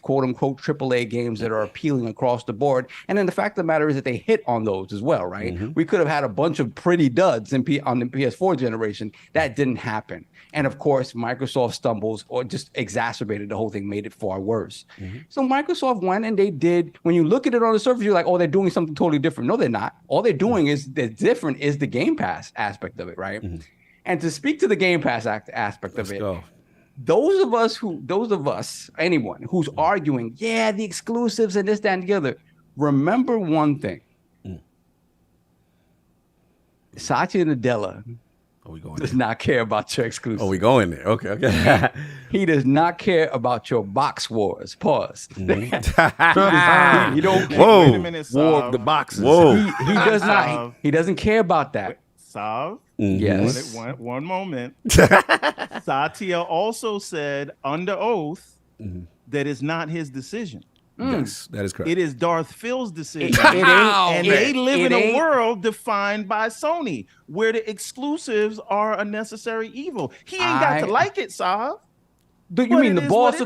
Speaker 6: quote unquote AAA games that are appealing across the board. And then the fact of the matter is that they hit on those as well, right? We could have had a bunch of pretty duds on the PS4 generation. That didn't happen. And of course, Microsoft stumbles or just exacerbated the whole thing, made it far worse. So Microsoft went and they did, when you look at it on the surface, you're like, they're doing something totally different. No, they're not. All they're doing is different is the Game Pass aspect of it, right? And to speak to the Game Pass aspect of it, those of us, anyone who's arguing, the exclusives and this, that, and the other, remember one thing. Satya Nadella does not care about your exclusives.
Speaker 1: We going there. Okay.
Speaker 6: He does not care about your box wars. Pause.
Speaker 5: You don't
Speaker 12: Wait a minute,
Speaker 5: war of the boxes.
Speaker 6: He does not. He doesn't care about that.
Speaker 12: Sav?
Speaker 6: Yes.
Speaker 12: One moment. Satya also said under oath that it's not his decision.
Speaker 1: Yes, that is correct.
Speaker 12: It is Darth Phil's decision. They live in a world defined by Sony, where the exclusives are a necessary evil. He ain't got to like it, Sav.
Speaker 6: Do you mean the boss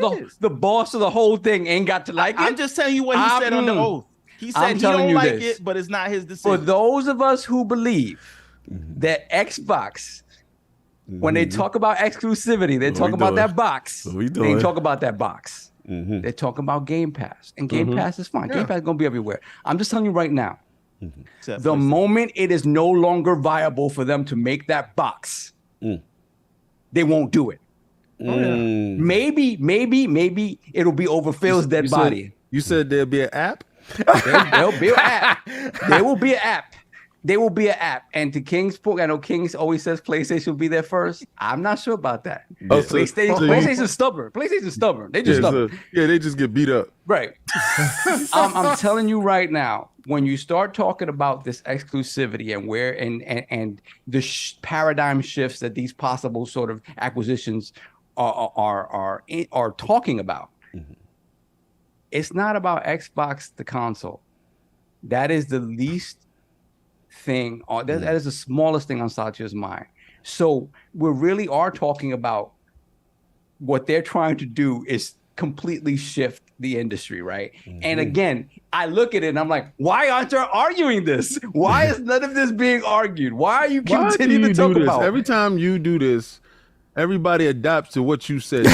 Speaker 6: of the whole thing ain't got to like it?
Speaker 12: I'm just telling you what he said under oath. He said he don't like it, but it's not his decision.
Speaker 6: For those of us who believe that Xbox, when they talk about exclusivity, they talk about that box. They ain't talk about that box. They're talking about Game Pass, and Game Pass is fine. Game Pass is gonna be everywhere. I'm just telling you right now, the moment it is no longer viable for them to make that box, they won't do it. Maybe it'll be over Phil's dead body.
Speaker 5: You said there'll be an app?
Speaker 6: There'll be an app. There will be an app. There will be an app. And to King's point, I know King's always says PlayStation will be there first. I'm not sure about that. PlayStation's stubborn. PlayStation's stubborn. They just stubborn.
Speaker 5: They just get beat up.
Speaker 6: Right. I'm telling you right now, when you start talking about this exclusivity and where and the paradigm shifts that these possible sort of acquisitions are talking about, it's not about Xbox the console. That is the least thing, that is the smallest thing on Satya's mind. So we really are talking about what they're trying to do is completely shift the industry, right? And again, I look at it and I'm like, why aren't you arguing this? Why is none of this being argued? Why are you continuing to talk about it?
Speaker 5: Every time you do this, everybody adapts to what you said.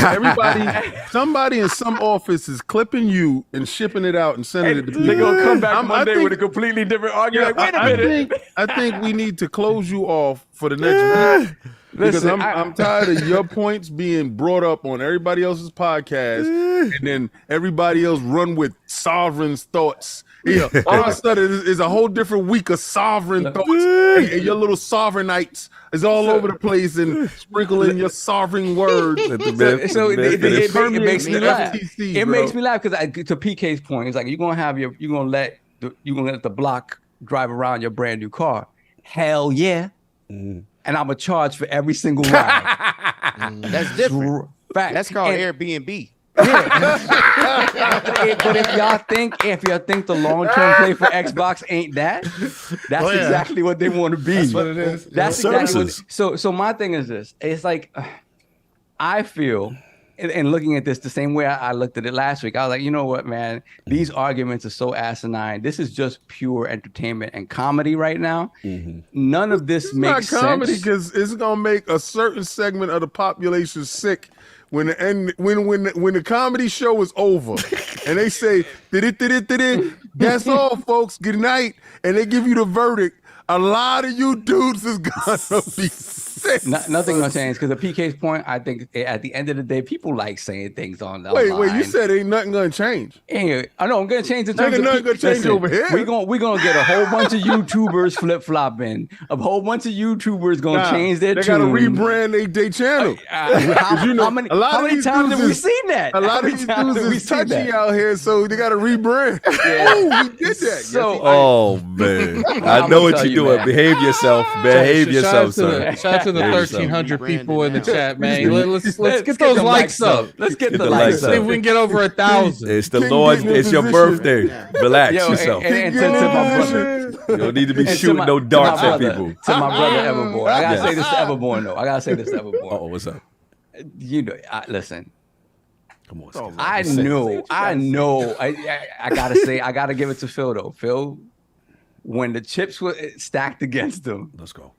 Speaker 5: Somebody in some office is clipping you and shipping it out and sending it to people.
Speaker 6: They're gonna come back Monday with a completely different argument. Wait a minute.
Speaker 5: I think we need to close you off for the next week. Because I'm tired of your points being brought up on everybody else's podcast, and then everybody else run with sovereign's thoughts Yeah, all of a sudden is a whole different week of sovereign thoughts, and your little sovereignites is all over the place and sprinkling your sovereign words.
Speaker 6: So it makes me laugh.
Speaker 5: FTC,
Speaker 6: It
Speaker 5: bro.
Speaker 6: makes me laugh because to PK's point, it's like you're gonna let the block drive around your brand new car. Hell yeah, and I'm gonna charge for every single ride.
Speaker 11: That's different.
Speaker 6: Fact.
Speaker 11: That's called Airbnb.
Speaker 6: But if y'all think the long-term play for Xbox ain't that's exactly what they want to be.
Speaker 7: That's what it is.
Speaker 6: That's exactly what, so my thing is this. It's like I feel, and looking at this the same way I looked at it last week, I was like, you know what, man? These arguments are so asinine. This is just pure entertainment and comedy right now. None of this makes
Speaker 5: not comedy
Speaker 6: sense.
Speaker 5: because it's gonna make a certain segment of the population sick when the comedy show is over and they say that's all, folks. Good night, and they give you the verdict. A lot of you dudes is gonna be sick.
Speaker 6: Nothing gonna change because of PK's point. I think at the end of the day, people like saying things on the
Speaker 5: Wait,
Speaker 6: online.
Speaker 5: you said ain't nothing gonna change.
Speaker 6: Anyway, I know I'm gonna change in terms of
Speaker 5: nothing gonna change over here.
Speaker 6: We're gonna get a whole bunch of YouTubers flip flopping. A whole bunch of YouTubers gonna change their
Speaker 5: They
Speaker 6: tune.
Speaker 5: gotta rebrand their channel.
Speaker 6: How many times have we seen that?
Speaker 5: A lot of these dudes is touchy out here, so they gotta rebrand. Oh, we did that.
Speaker 1: So, oh man, I know what you're doing. Behave yourself. Behave yourself, sir.
Speaker 4: Shout out to the 1,300 people in the chat, man. Let's get those likes up.
Speaker 6: Let's get the likes up.
Speaker 4: See if we can get over 1,000.
Speaker 1: It's the Lord's. It's your birthday. Relax yourself.
Speaker 6: And to my brother.
Speaker 1: You don't need to be shooting no darts at people.
Speaker 6: To my brother Everborn. I gotta say this to Everborn though.
Speaker 1: Oh, what's up?
Speaker 6: You know, listen.
Speaker 1: Come on.
Speaker 6: I know. I gotta say, I gotta give it to Phil though. Phil, when the chips were stacked against him,
Speaker 1: let's go.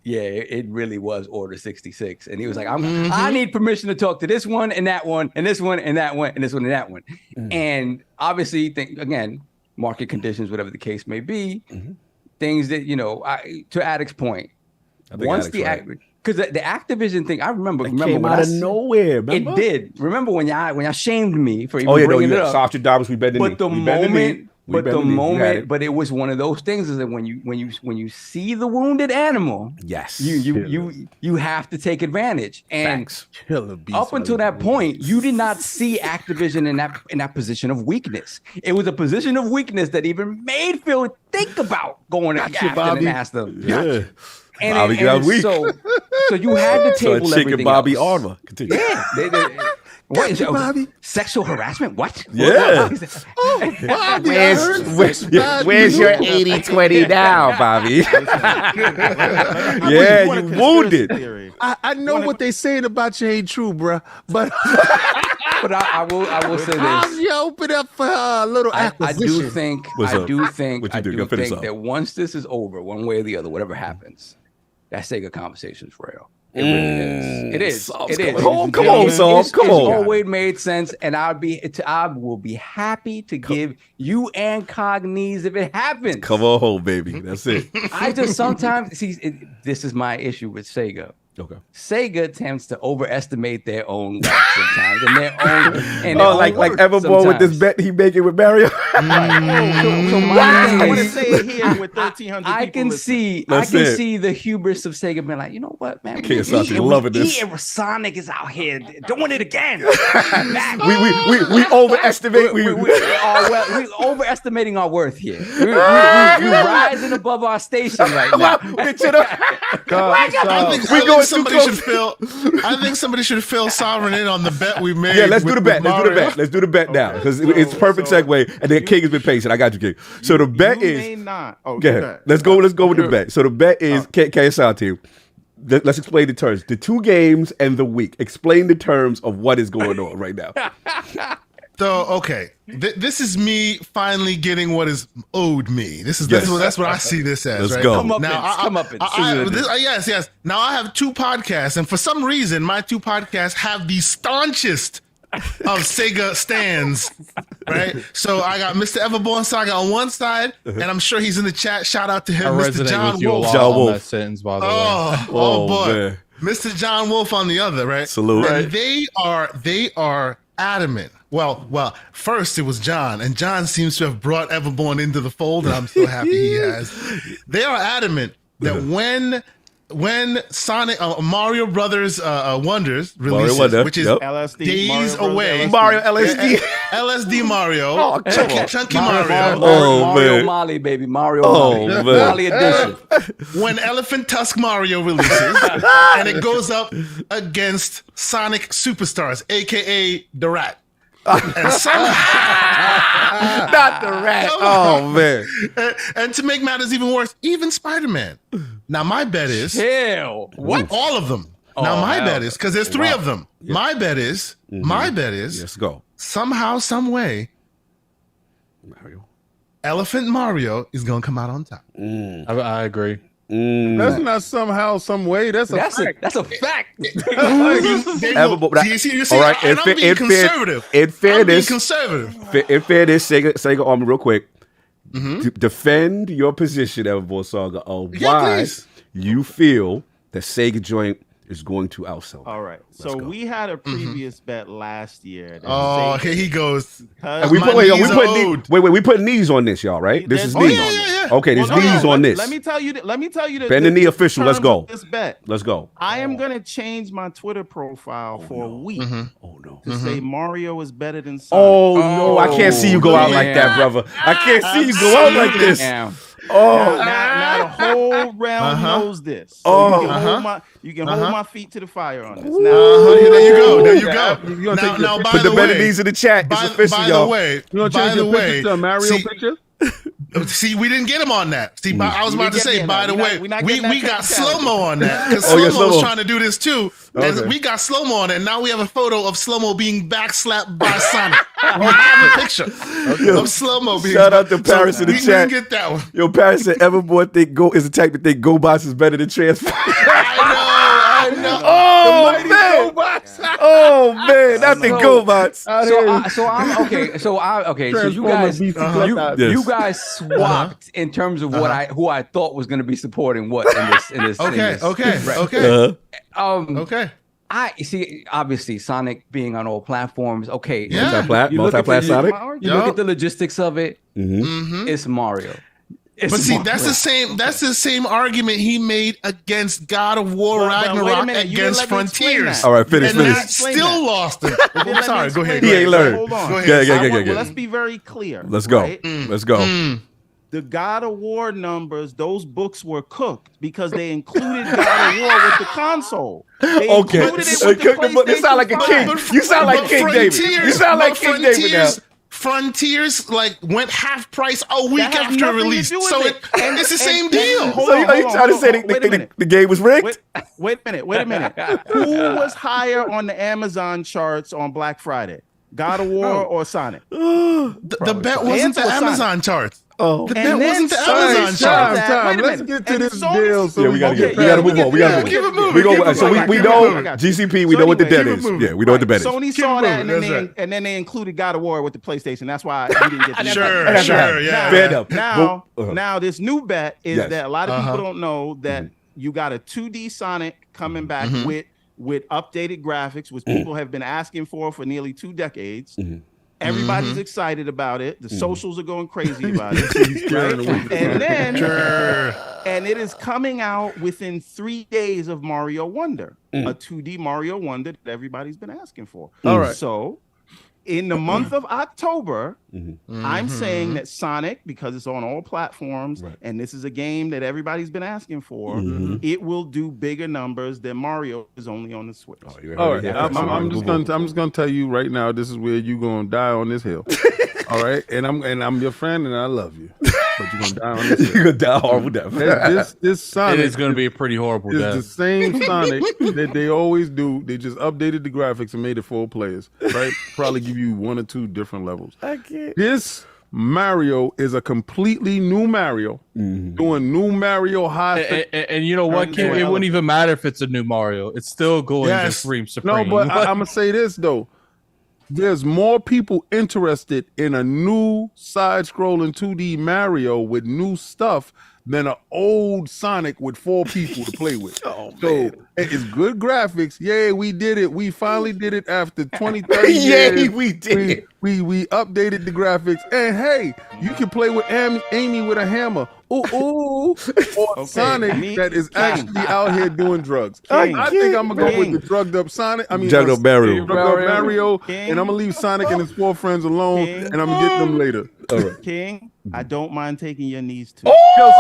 Speaker 6: Yeah, it really was Order 66, and he was like, I need permission to talk to this one and that one and this one and that one and this one and that one, and obviously, again, market conditions, whatever the case may be, things that to Addict's point, once because the Activision thing, I remember
Speaker 1: came out of nowhere. Remember?
Speaker 6: It did. Remember when y'all shamed me for even bringing it up?
Speaker 1: Soft dollars, we better than
Speaker 6: But the moment, but it was one of those things is that when you see the wounded animal,
Speaker 1: yes,
Speaker 6: you have to take advantage. And up until that point, you did not see Activision in that position of weakness. It was a position of weakness that even made Phil think about going after them and ask them.
Speaker 1: Yeah.
Speaker 6: And so you had to table everything
Speaker 1: Bobby
Speaker 6: else.
Speaker 1: Armor. Continue.
Speaker 6: Yeah. What is
Speaker 5: Bobby?
Speaker 6: Sexual harassment? What?
Speaker 1: Yeah.
Speaker 5: Bobby,
Speaker 1: where's your 80-20 now, Bobby? Yeah, you wounded.
Speaker 5: I know what they saying about you ain't true, bro. But
Speaker 6: I will say this.
Speaker 5: You open up for a little acquisition.
Speaker 6: I do think that once this is over, one way or the other, whatever happens, that Sega conversation is real. It really is. It is. It is.
Speaker 1: Come on, Saul. Come on.
Speaker 6: It's always made sense, and I will be happy to give you and Cogneys if it happens.
Speaker 1: Come on home, baby. That's it.
Speaker 6: I just sometimes see. This is my issue with Sega.
Speaker 1: Okay.
Speaker 6: Sega tends to overestimate their own work sometimes, and their own.
Speaker 1: Like Everborn with this bet he making with Mario.
Speaker 6: So my thing
Speaker 12: I want to
Speaker 6: is,
Speaker 12: say it here with 1,300
Speaker 6: I
Speaker 12: people
Speaker 6: can
Speaker 12: listening.
Speaker 6: see the hubris of Sega being like, you know what, man?
Speaker 1: Loving this.
Speaker 6: Sonic is out here doing it again.
Speaker 1: we overestimate. We
Speaker 6: overestimating our worth here. We're rising above our station right now.
Speaker 7: I think somebody should fill Sovereign in on the bet we made.
Speaker 1: Yeah, let's do the bet. Let's do the bet now because it's perfect segue. And then King has been patient. I got you, King. So the bet is. Go ahead. Let's go with the bet. So the bet is. KSR let's explain the terms. The 2 games and the week. Explain the terms of what is going on right now.
Speaker 7: So okay, this is me finally getting what is owed me. That's what I see this as.
Speaker 1: Let's
Speaker 7: right?
Speaker 1: go.
Speaker 6: Come up.
Speaker 7: Yes. Now I have 2 podcasts, and for some reason, my 2 podcasts have the staunchest of Sega stands. Right. So I got Mr. Everborn Saga on one side, and I'm sure he's in the chat. Shout out to him, Mr. John Wolf.
Speaker 4: On that sentence, by the way.
Speaker 7: Oh boy,
Speaker 1: man.
Speaker 7: Mr. John Wolf on the other. Right.
Speaker 1: Salute.
Speaker 7: And they are adamant. Well, first it was John, and John seems to have brought Everborn into the fold, and I'm so happy he has. They are adamant that when Sonic Mario Brothers Wonders releases, which is
Speaker 11: LSD,
Speaker 7: days away,
Speaker 1: Mario LSD,
Speaker 7: LSD Mario,
Speaker 1: Oh,
Speaker 7: Chunky Mario,
Speaker 6: Mario Molly, baby, Mario Molly, Molly edition.
Speaker 7: When Elephant Tusk Mario releases, and it goes up against Sonic Superstars, aka the Rat. And somehow,
Speaker 1: not the Rat. Oh man!
Speaker 7: And to make matters even worse, even Spider-Man. Now my bet is
Speaker 6: what?
Speaker 7: All of them. Now my bet is because there's 3 of them. Yeah. My bet is
Speaker 1: Let's go.
Speaker 7: Somehow, some way, Elephant Mario is gonna come out on top.
Speaker 4: I agree.
Speaker 5: That's not somehow, some way. That's a fact.
Speaker 6: That's a fact.
Speaker 7: You see,
Speaker 1: all right.
Speaker 7: I'm being conservative.
Speaker 1: In fairness, Sega Army, real quick. Defend your position, Everborn Saga, of why you feel the Sega joint is going to outsell.
Speaker 12: All right. So we had a previous bet last year.
Speaker 7: Oh, here he goes.
Speaker 1: And we putting knees on this, y'all, right? This is knees. Okay, there's knees on this.
Speaker 12: Let me tell you the
Speaker 1: Ben the knee official. Let's go.
Speaker 12: This bet.
Speaker 1: Let's go.
Speaker 12: I am gonna change my Twitter profile for a week. To say Mario is better than Sonic.
Speaker 1: Oh no, I can't see you go out like that, brother. I can't see you go out like this.
Speaker 12: Now the whole realm knows this. So you can hold my feet to the fire on this. Now,
Speaker 7: there you go. Now,
Speaker 1: put the better knees in the chat. It's official, y'all.
Speaker 5: You want to change the picture to a Mario picture?
Speaker 7: See, we didn't get him on that. See, I was about to say, by the way, we got slow-mo on that because slow-mo was trying to do this too. And we got slow-mo on it, and now we have a photo of slow-mo being backslapped by Sonic. We have a picture of slow-mo being.
Speaker 1: Shout out to Paris in the chat.
Speaker 7: We didn't get that one.
Speaker 1: Yo, Paris said Everborn is the type that think GoBots is better than Transform.
Speaker 7: I know.
Speaker 1: Oh man! Oh man! Not the GoBots.
Speaker 6: So you guys swapped in terms of who I thought was going to be supporting what in this.
Speaker 7: Okay.
Speaker 6: I see. Obviously, Sonic being on all platforms. Okay.
Speaker 1: Multi-plat Sonic.
Speaker 6: You look at the logistics of it. It's Mario.
Speaker 7: But see, that's the same argument he made against God of War Ragnarok against Frontiers.
Speaker 1: All right, finish.
Speaker 7: Still lost it. I'm sorry, go ahead.
Speaker 1: He ain't learned.
Speaker 12: Hold on.
Speaker 1: Go ahead.
Speaker 12: Let's be very clear.
Speaker 1: Let's go.
Speaker 12: Right?
Speaker 1: Let's go.
Speaker 12: The God of War numbers, those books were cooked because they included God of War with the console. They included it with the
Speaker 1: You sound like a king. You sound like King David. You sound like King David now.
Speaker 7: Frontiers went half price a week after release, and it's the same deal.
Speaker 1: So you trying to say the game was rigged?
Speaker 12: Wait a minute. Who was higher on the Amazon charts on Black Friday? God of War or Sonic?
Speaker 7: The bet wasn't the Amazon charts.
Speaker 1: Oh,
Speaker 7: the bet wasn't the Amazon charts.
Speaker 5: Let's get to this deal.
Speaker 1: So we gotta move on. We gotta move. So we know GCP. We know what the bet is. Yeah, we know what the bet is.
Speaker 12: Sony saw that, and then they included God of War with the PlayStation. That's why we didn't get.
Speaker 7: Sure, yeah.
Speaker 1: Fair enough.
Speaker 12: Now this new bet is that a lot of people don't know that you got a 2D Sonic coming back with updated graphics, which people have been asking for nearly 2 decades. Everybody's excited about it. The socials are going crazy about it. Right? And then, and it is coming out within 3 days of Mario Wonder, a 2D Mario Wonder that everybody's been asking for.
Speaker 5: All right.
Speaker 12: So, in the month of October, I'm saying that Sonic, because it's on all platforms, and this is a game that everybody's been asking for, it will do bigger numbers than Mario is only on the Switch.
Speaker 5: All right, I'm just gonna tell you right now, this is where you gonna die on this hill. All right, and I'm your friend, and I love you, but you're gonna die on this hill.
Speaker 1: You're gonna die horrible death.
Speaker 4: It
Speaker 5: This Sonic
Speaker 4: is gonna be a pretty horrible
Speaker 5: is
Speaker 4: death.
Speaker 5: the same Sonic that they always do. They just updated the graphics and made it 4 players. Right? Probably give you 1 or 2 different levels.
Speaker 1: I can't.
Speaker 5: This Mario is a completely new Mario, doing new Mario high.
Speaker 4: And you know what, Kim? It wouldn't even matter if it's a new Mario. It's still going to reign supreme.
Speaker 5: No, but I'm gonna say this though. There's more people interested in a new side-scrolling 2D Mario with new stuff than an old Sonic with 4 people to play with. So it's good graphics. Yay, we did it. We finally did it after 20, 30 years.
Speaker 1: Yay, we did it.
Speaker 5: We updated the graphics. And hey, you can play with Amy with a hammer. Or Sonic that is actually out here doing drugs. I think I'm gonna go with the drugged up Sonic.
Speaker 1: Drugged up Mario.
Speaker 5: Drugged up Mario, and I'm gonna leave Sonic and his 4 friends alone, and I'm gonna get them later.
Speaker 1: All right.
Speaker 12: King, I don't mind taking your knees too.
Speaker 5: Listen,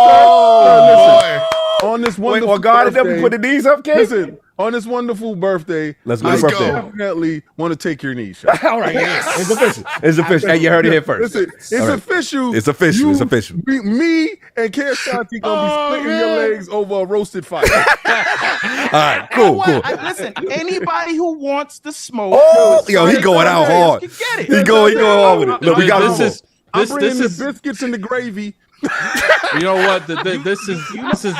Speaker 5: on this wonderful
Speaker 1: Wait, God,
Speaker 5: birthday,
Speaker 1: let me put the knees up, King.
Speaker 5: Listen, on this wonderful birthday,
Speaker 1: Let's go.
Speaker 5: I
Speaker 1: Birthday.
Speaker 5: definitely want to take your knees. Shaun.
Speaker 1: All right, yes. It's official. It's official. Hey, you heard it here first.
Speaker 5: Listen, it's
Speaker 1: All right.
Speaker 5: official.
Speaker 1: It's official. It's official.
Speaker 5: Me and Kershanti gonna be splitting your legs over a roasted fire.
Speaker 1: All right, cool.
Speaker 12: Listen, anybody who wants the smoke,
Speaker 1: Yo, he going out hard.
Speaker 12: can get it.
Speaker 1: He going hard with it. Look, we got
Speaker 5: I'm bringing the biscuits and the gravy.
Speaker 4: You know what? This is.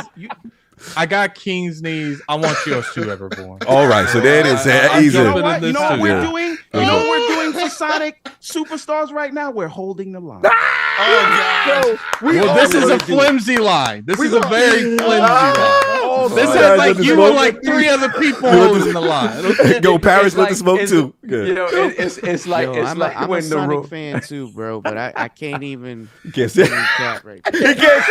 Speaker 4: I got King's knees. I want yours too, Everborn.
Speaker 1: All right, so there it is. Easy.
Speaker 12: You know what we're doing? You know what we're doing for Sonic Superstars right now? We're holding the line.
Speaker 5: So
Speaker 4: Well, this is a flimsy line. This is a very flimsy line. This has like you and like 3 other people holding the line.
Speaker 1: Go Paris with the smoke too.
Speaker 6: You know, it's like
Speaker 11: I'm
Speaker 6: when
Speaker 11: a
Speaker 6: the
Speaker 11: Sonic fan too, bro. But I can't even.
Speaker 1: Can't say
Speaker 11: cap right now.
Speaker 1: He can't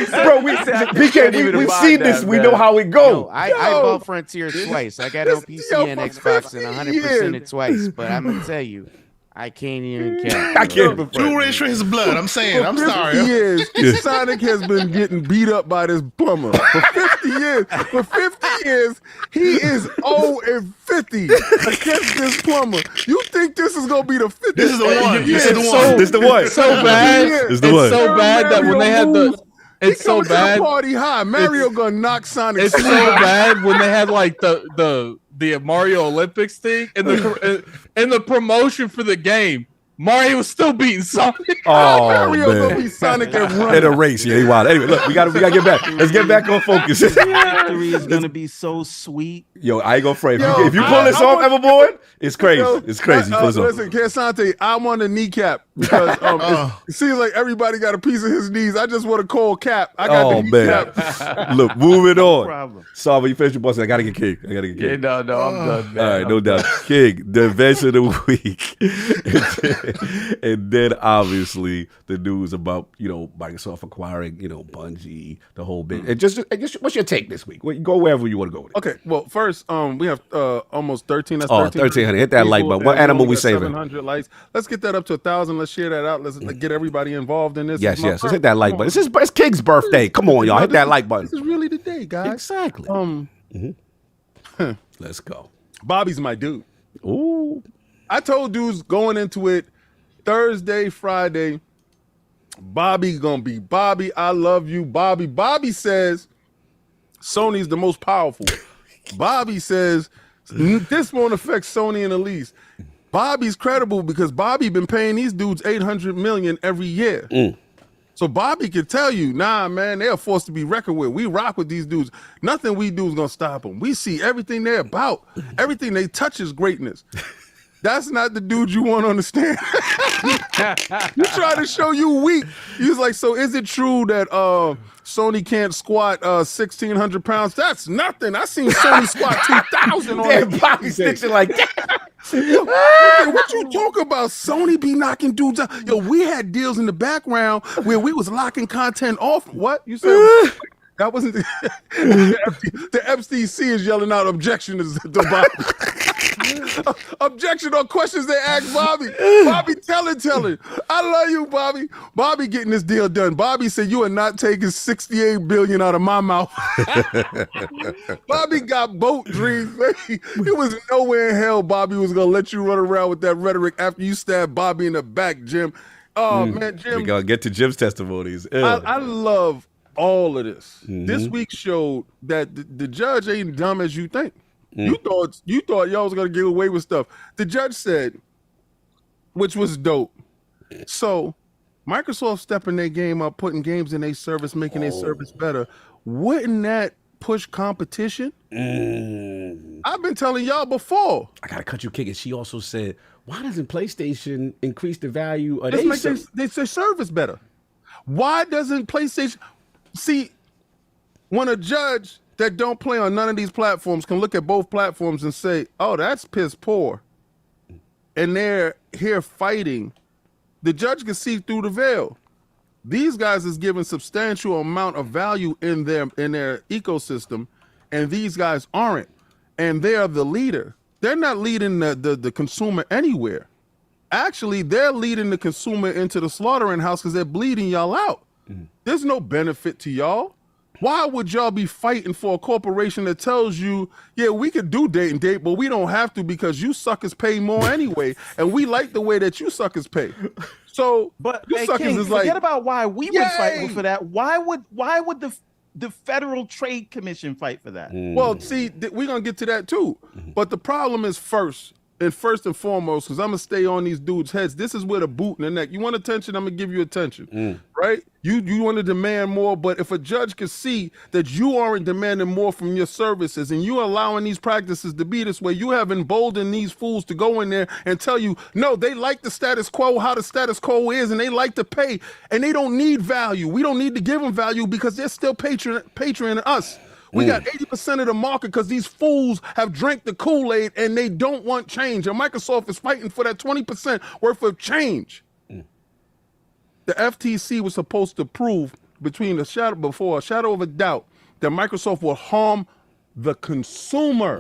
Speaker 1: say, bro. We've seen this. We know how it
Speaker 11: Yo,
Speaker 1: go.
Speaker 11: I bought Frontier twice. I got it on PC and Xbox and 100% it twice. But I'm gonna tell you, I can't even cap.
Speaker 1: I can't.
Speaker 7: True race for his blood. I'm saying. I'm sorry.
Speaker 5: Years, Sonic has been getting beat up by this plumber for 50 years. For 50 years, he is 0-50 against this plumber. You think this is gonna be the 50th?
Speaker 7: This is the one. This is the
Speaker 1: This
Speaker 7: one.
Speaker 1: is the one.
Speaker 4: It's so bad.
Speaker 1: It's the one.
Speaker 4: It's so bad that when they had the. It's so bad.
Speaker 5: Party high. Mario gonna knock Sonic.
Speaker 4: It's so bad when they had like the Mario Olympics thing and the promotion for the game. Mario was still beating Sonic.
Speaker 1: Oh,
Speaker 5: Mario
Speaker 1: man.
Speaker 5: gonna be Sonic and run.
Speaker 1: In a race, yeah, he wild. Anyway, look, we gotta get back. Let's get back on focus.
Speaker 12: Victory is gonna be so sweet.
Speaker 1: Yo, I ain't gonna fray.
Speaker 5: Yo,
Speaker 1: If you pull this off, Everborn, it's crazy.
Speaker 5: Yo,
Speaker 1: It's crazy. Pull this off.
Speaker 5: Listen, Kershanti, I want a kneecap because it seems like everybody got a piece of his knees. I just want a cold cap. I got the kneecap.
Speaker 1: Man. Look, moving on.
Speaker 12: problem.
Speaker 1: Sorry, you finish your boss. I gotta get King.
Speaker 6: Yeah, no, I'm done, man.
Speaker 1: All right, no doubt. King, the events of the week. And then obviously the news about, Microsoft acquiring, Bungie, the whole bit. And just what's your take this week? Go wherever you want to go with it.
Speaker 5: Okay, well, first, we have almost 13. That's
Speaker 1: 1300. Hit that like button. What animal we saving?
Speaker 5: 700 likes. Let's get that up to 1,000. Let's share that out. Let's get everybody involved in this.
Speaker 1: Yes. Let's hit that like button. It's King's birthday. Come on, y'all. Hit that like button.
Speaker 5: This is really the day, guys.
Speaker 1: Exactly. Let's go.
Speaker 5: Bobby's my dude.
Speaker 1: Ooh.
Speaker 5: I told dudes going into it Thursday, Friday, Bobby gonna be Bobby. I love you, Bobby. Bobby says Sony's the most powerful. Bobby says this won't affect Sony in the least. Bobby's credible because Bobby been paying these dudes $800 million every year. So Bobby can tell you, nah, man, they're forced to be reckoned with. We rock with these dudes. Nothing we do is gonna stop them. We see everything they're about. Everything they touch is greatness. That's not the dude you want to understand. You try to show you weak. He was like, so is it true that Sony can't squat 1,600 pounds? That's nothing. I seen Sony squat 2,000 on that
Speaker 1: Bobby stitching like that.
Speaker 5: What you talk about? Sony be knocking dudes out. Yo, we had deals in the background where we was locking content off. What? You said that wasn't the FTC is yelling out objection to Bobby. Objection on questions they ask Bobby. Bobby, tell it. I love you, Bobby. Bobby getting this deal done. Bobby said, you are not taking $68 billion out of my mouth. Bobby got boat dreams. It was nowhere in hell Bobby was going to let you run around with that rhetoric after you stabbed Bobby in the back, Jim. Oh, man, Jim.
Speaker 1: We got to get to Jim's testimonies.
Speaker 5: I love all of this. This week showed that the judge ain't dumb as you think. You thought y'all was gonna get away with stuff. The judge said, which was dope. So Microsoft stepping their game up, putting games in their service, making their service better. Wouldn't that push competition? I've been telling y'all before.
Speaker 1: I gotta cut you, King. And she also said, why doesn't PlayStation increase the value of
Speaker 5: Let's make their service better. Why doesn't PlayStation? See, when a judge that don't play on none of these platforms can look at both platforms and say, oh, that's piss poor, and they're here fighting, the judge can see through the veil. These guys is given substantial amount of value in their ecosystem, and these guys aren't. And they are the leader. They're not leading the consumer anywhere. Actually, they're leading the consumer into the slaughtering house because they're bleeding y'all out. There's no benefit to y'all. Why would y'all be fighting for a corporation that tells you, yeah, we could do date and date, but we don't have to because you suckers pay more anyway, and we like the way that you suckers pay. So,
Speaker 12: but
Speaker 5: you suckers
Speaker 12: King,
Speaker 5: is
Speaker 12: forget
Speaker 5: like,
Speaker 12: about why we would fight for that. Why would the Federal Trade Commission fight for that?
Speaker 5: Well, see, we're gonna get to that too. But the problem is first and foremost, because I'm gonna stay on these dudes' heads. This is where the boot in the neck. You want attention? I'm gonna give you attention, right? You want to demand more, but if a judge can see that you aren't demanding more from your services and you allowing these practices to be this way, you have emboldened these fools to go in there and tell you, no, they like the status quo, how the status quo is, and they like to pay, and they don't need value. We don't need to give them value because they're still patroning us. We got 80% of the market because these fools have drank the Kool-Aid and they don't want change. And Microsoft is fighting for that 20% worth of change. The FTC was supposed to prove before a shadow of a doubt that Microsoft will harm the consumer.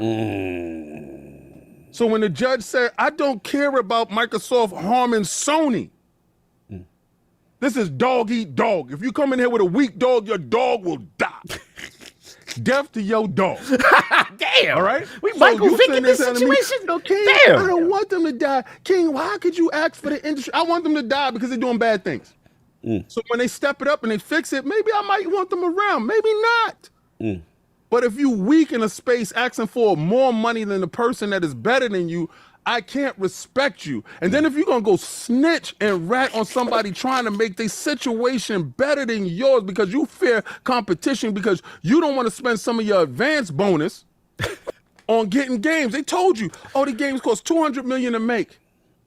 Speaker 5: So when the judge said, I don't care about Microsoft harming Sony, this is dog eat dog. If you come in here with a weak dog, your dog will die. Death to your dog.
Speaker 1: Damn.
Speaker 5: All right?
Speaker 1: We Michael Vick in this situation?
Speaker 5: No, King,
Speaker 1: Damn.
Speaker 5: I don't want them to die. King, why could you ask for the industry? I want them to die because they're doing bad things. So when they step it up and they fix it, maybe I might want them around. Maybe not. But if you weak in a space asking for more money than the person that is better than you, I can't respect you. And then if you're going to go snitch and rat on somebody trying to make their situation better than yours because you fear competition, because you don't want to spend some of your advance bonus on getting games. They told you, oh, the games cost $200 million to make.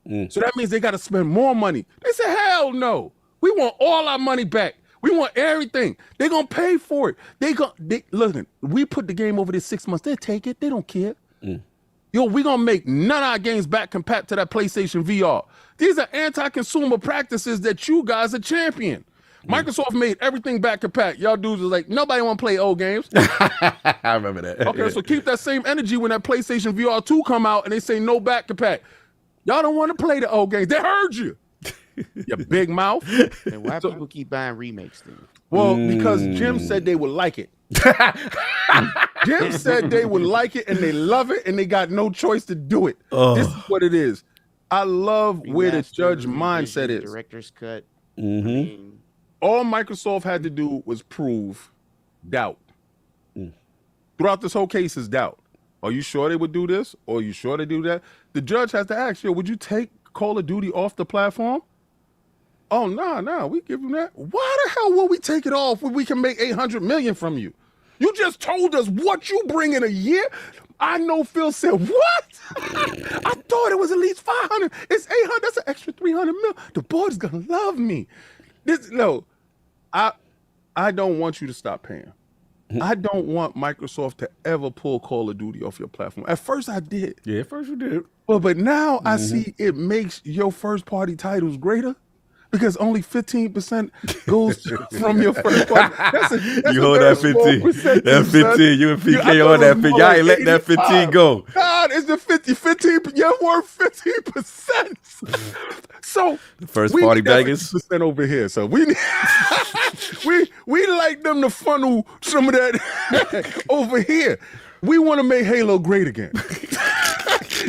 Speaker 5: So that means they got to spend more money. They said, hell no. We want all our money back. We want everything. They're going to pay for it. Listen, we put the game over there 6 months. They'll take it. They don't care. Yo, we're going to make none of our games back compat to that PlayStation VR. These are anti-consumer practices that you guys are championing. Microsoft made everything back compat. Y'all dudes are like, nobody want to play old games.
Speaker 1: I remember that.
Speaker 5: Okay, so keep that same energy when that PlayStation VR 2 come out and they say no back compat. Y'all don't want to play the old games. They heard you. You big mouth.
Speaker 11: And why people keep buying remakes then?
Speaker 5: Well, because Jim said they would like it. Jim said they would like it and they love it and they got no choice to do it. This is what it is. I love where the judge mindset is.
Speaker 11: Director's cut.
Speaker 5: All Microsoft had to do was prove doubt. Throughout this whole case is doubt. Are you sure they would do this? Or are you sure they do that? The judge has to ask, yo, would you take Call of Duty off the platform? Oh, no, we give them that. Why the hell will we take it off when we can make $800 million from you? You just told us what you bring in a year. I know Phil said, what? I thought it was at least 500. It's 800. That's an extra 300 mil. The board's going to love me. I don't want you to stop paying. I don't want Microsoft to ever pull Call of Duty off your platform. At first I did.
Speaker 1: Yeah, at first you did.
Speaker 5: But now I see it makes your first party titles greater because only 15% goes from your first party. That's
Speaker 1: you hold that 15. That 15. You and PK on that 15. Y'all ain't letting that 15 go.
Speaker 5: God, it's the 15. You're worth 15%. So
Speaker 1: the first party bangers
Speaker 5: percent over here. So we like them to funnel some of that over here. We want to make Halo great again.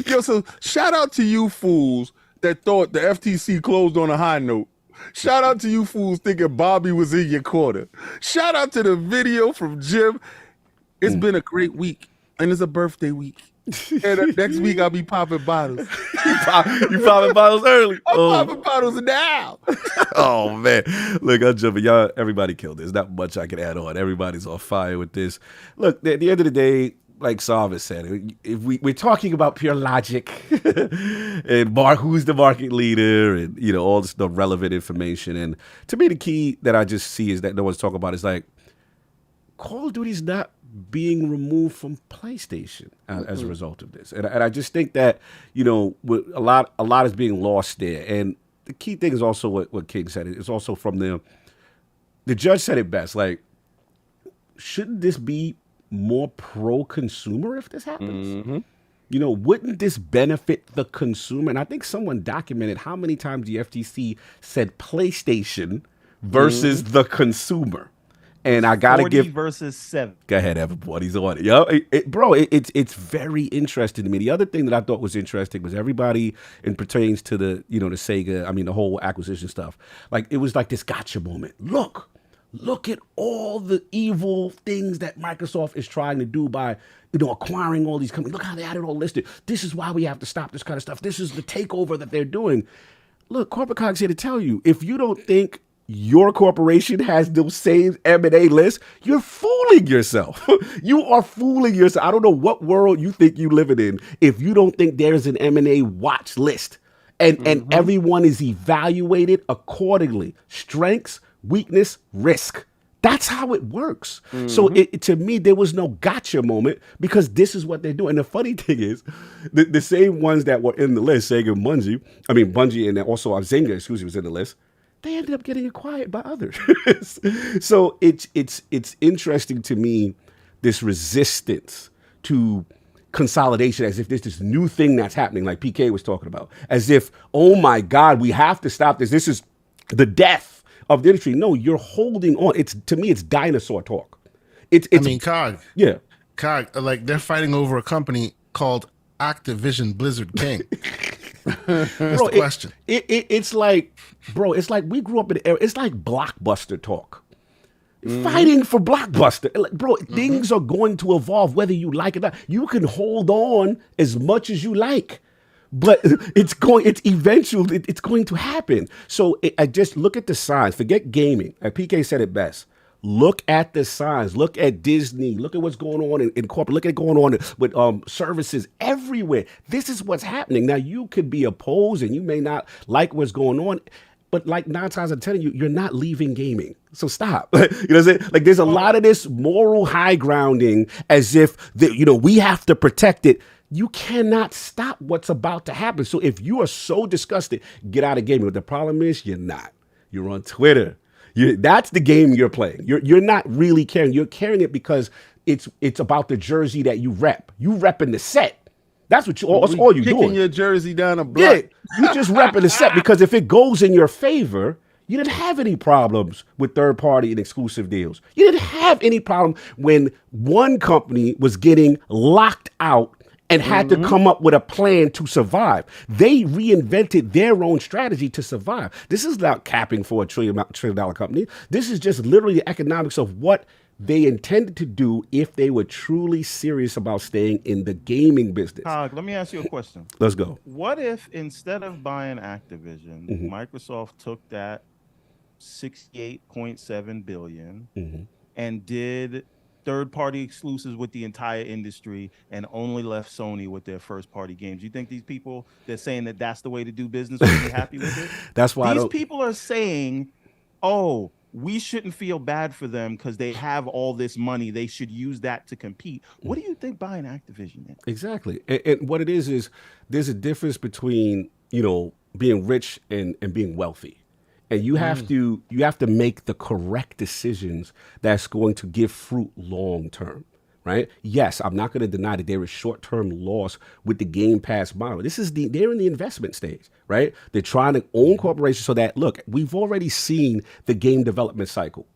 Speaker 5: Yo, so shout out to you fools that thought the FTC closed on a high note. Shout out to you fools thinking Bobby was in your corner. Shout out to the video from Jim. It's been a great week, and it's a birthday week. And next week I'll be popping bottles.
Speaker 1: You popping bottles early?
Speaker 5: I'm popping bottles now.
Speaker 1: Oh man, look, I'm jumping. Y'all, everybody killed this. Not much I can add on. Everybody's on fire with this. Look, at the end of the day, like Sarvis said, if we're talking about pure logic and who's the market leader and all this the relevant information. And to me, the key that I just see is that no one's talking about is like Call of Duty's not being removed from PlayStation as a result of this. And I just think that, you know, a lot is being lost there. And the key thing is also what King said. It's also from the judge said it best. Like, shouldn't this be more pro-consumer if this happens? You know, wouldn't this benefit the consumer? And I think someone documented how many times the FTC said PlayStation versus the consumer. And I gotta
Speaker 12: 40 versus 7.
Speaker 1: Go ahead, everybody. He's on it. Yo, it's very interesting to me. The other thing that I thought was interesting was everybody, and pertains to the Sega, I mean, the whole acquisition stuff. Like, it was like this gotcha moment. Look at all the evil things that Microsoft is trying to do by, acquiring all these companies. Look how they had it all listed. This is why we have to stop this kind of stuff. This is the takeover that they're doing. Look, Corporate Cog's here to tell you, if you don't think your corporation has those same M&A lists, you're fooling yourself. You are fooling yourself. I don't know what world you think you living in if you don't think there's an M&A watch list and everyone is evaluated accordingly. Strengths, weakness, risk. That's how it works. So to me, there was no gotcha moment because this is what they do. And the funny thing is, the same ones that were in the list, Sega and Bungie, and also Zynga, was in the list, they ended up getting acquired by others. So it's interesting to me, this resistance to consolidation, as if there's this new thing that's happening, like PK was talking about, as if, oh my God, we have to stop this. This is the death of the industry. No, you're holding on. To me, it's dinosaur talk.
Speaker 7: Cog.
Speaker 1: Yeah.
Speaker 7: Cog, like they're fighting over a company called Activision Blizzard King. That's the question.
Speaker 1: It's like, bro, it's like we grew up in the era. It's like Blockbuster talk. Fighting for Blockbuster. Like, bro, things are going to evolve whether you like it or not. You can hold on as much as you like, but it's going to happen. So I just look at the signs. Forget gaming. PK said it best. Look at the signs. Look at Disney. Look at what's going on in corporate. Look at what's going on with services everywhere. This is what's happening. Now, you could be opposed and you may not like what's going on, but like 9 times out of 10, you're not leaving gaming. So stop. You know what I'm saying? Like, there's a lot of this moral high grounding as if, we have to protect it. You cannot stop what's about to happen. So if you are so disgusted, get out of gaming. But the problem is you're not. You're on Twitter. That's the game you're playing. You're not really caring. You're carrying it because it's about the jersey that you rep. You repping the set. That's what that's all you're doing.
Speaker 5: Kicking your jersey down a block.
Speaker 1: Yeah, you just repping the set because if it goes in your favor, you didn't have any problems with third party and exclusive deals. You didn't have any problem when one company was getting locked out and had to come up with a plan to survive. They reinvented their own strategy to survive. This is not capping for a $1 trillion company. This is just literally the economics of what they intended to do if they were truly serious about staying in the gaming business.
Speaker 12: Let me ask you a question.
Speaker 1: Let's go.
Speaker 12: What if instead of buying Activision, Microsoft took that $68.7 billion and did third-party exclusives with the entire industry and only left Sony with their first-party games? You think these people that saying that that's the way to do business would be happy with it?
Speaker 1: That's why
Speaker 12: these people are saying, oh, we shouldn't feel bad for them because they have all this money. They should use that to compete. What do you think buying Activision is?
Speaker 1: Exactly. And what it is there's a difference between, being rich and being wealthy. And you have to make the correct decisions that's going to give fruit long term, right? Yes, I'm not going to deny that there is short-term loss with the Game Pass model. They're in the investment stage, right? They're trying to own corporations so that, look, we've already seen the game development cycle.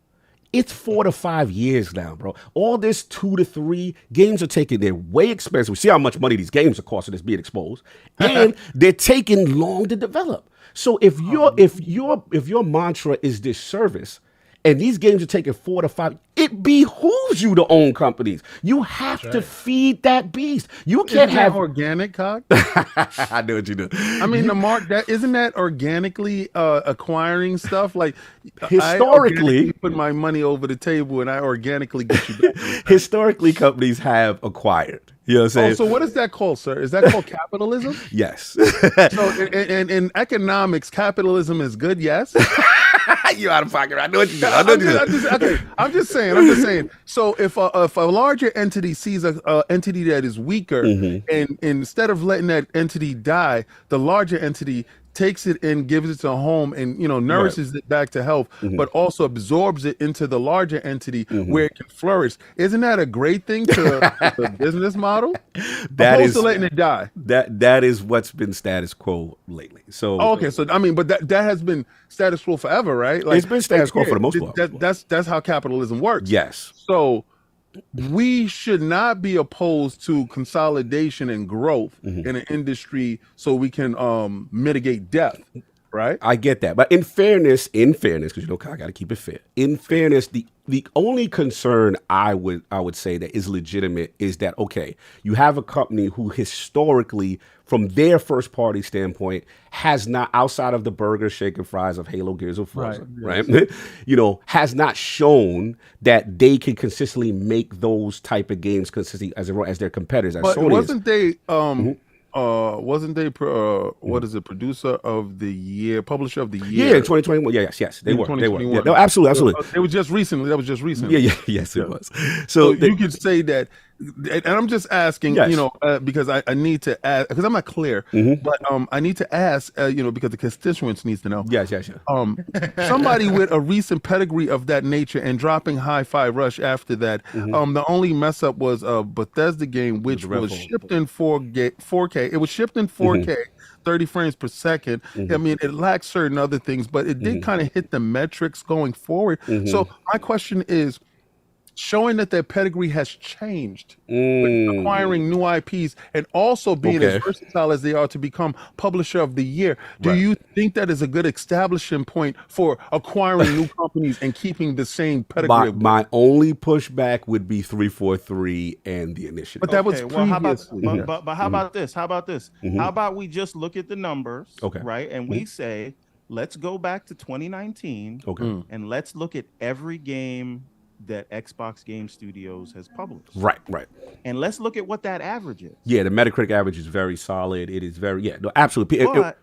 Speaker 1: It's 4 to 5 years now, bro. All this 2 to 3 games are taking, they're way expensive. We see how much money these games are costing us being exposed, and they're taking long to develop. So if your mantra is this service, and these games are taking 4 to 5, it behooves you to own companies. You have to feed that beast. You can't have
Speaker 5: organic, Cog.
Speaker 1: I know what you do.
Speaker 5: I mean, isn't that organically acquiring stuff? Like
Speaker 1: historically,
Speaker 5: I put my money over the table and I organically get you back.
Speaker 1: Historically, companies have acquired. You know what I'm saying?
Speaker 5: So what is that called, sir? Is that called capitalism?
Speaker 1: Yes.
Speaker 5: So in economics, capitalism is good, yes?
Speaker 1: You out of pocket. I know what you do. I know what you do.
Speaker 5: Okay, I'm just saying. So if a larger entity sees a entity that is weaker, and instead of letting that entity die, the larger entity takes it and gives it a home and nourishes it back to health, but also absorbs it into the larger entity where it can flourish. Isn't that a great thing to the business model? Opposed to letting it die.
Speaker 1: That is what's been status quo lately. So
Speaker 5: okay, so I mean, but that has been status quo forever, right?
Speaker 1: Like, it's been status quo for the most part.
Speaker 5: That's how capitalism works.
Speaker 1: Yes.
Speaker 5: So we should not be opposed to consolidation and growth in an industry so we can mitigate death, right?
Speaker 1: I get that. But in fairness, because I got to keep it fair. In fairness, the only concern I would say that is legitimate is that, okay, you have a company who historically, from their first party standpoint, has not, outside of the burger, shake, and fries of Halo, Gears of Forza, right? Has not shown that they can consistently make those type of games consistently as their competitors.
Speaker 5: But
Speaker 1: Sony
Speaker 5: wasn't they what is it, producer of the year, publisher of the year?
Speaker 1: Yeah, in 2021. Yes, they were. Yeah, no, absolutely.
Speaker 5: It was just recently. That was just recently.
Speaker 1: Yes, it was.
Speaker 5: So you could say that, and I'm just asking, because I need to ask, because I'm not clear, but I need to ask, because the constituents needs to know.
Speaker 1: Yes.
Speaker 5: Somebody with a recent pedigree of that nature and dropping Hi-Fi Rush after that. The only mess up was a Bethesda game which was shipped in 4K. It was shipped in 4K. 30 frames per second. I mean, it lacks certain other things, but it did kind of hit the metrics going forward. So my question is, showing that their pedigree has changed, with acquiring new IPs and also being as versatile as they are to become publisher of the year. Do you think that is a good establishing point for acquiring new companies and keeping the same pedigree?
Speaker 1: My only pushback would be 343 and the Initiative.
Speaker 5: But that was previously.
Speaker 12: But how about this? How about we just look at the numbers, right? And we say, let's go back to 2019, and let's look at every game that Xbox Game Studios has published.
Speaker 1: Right.
Speaker 12: And let's look at what that average is.
Speaker 1: Yeah, the Metacritic average is very solid. It is very, absolutely.
Speaker 12: But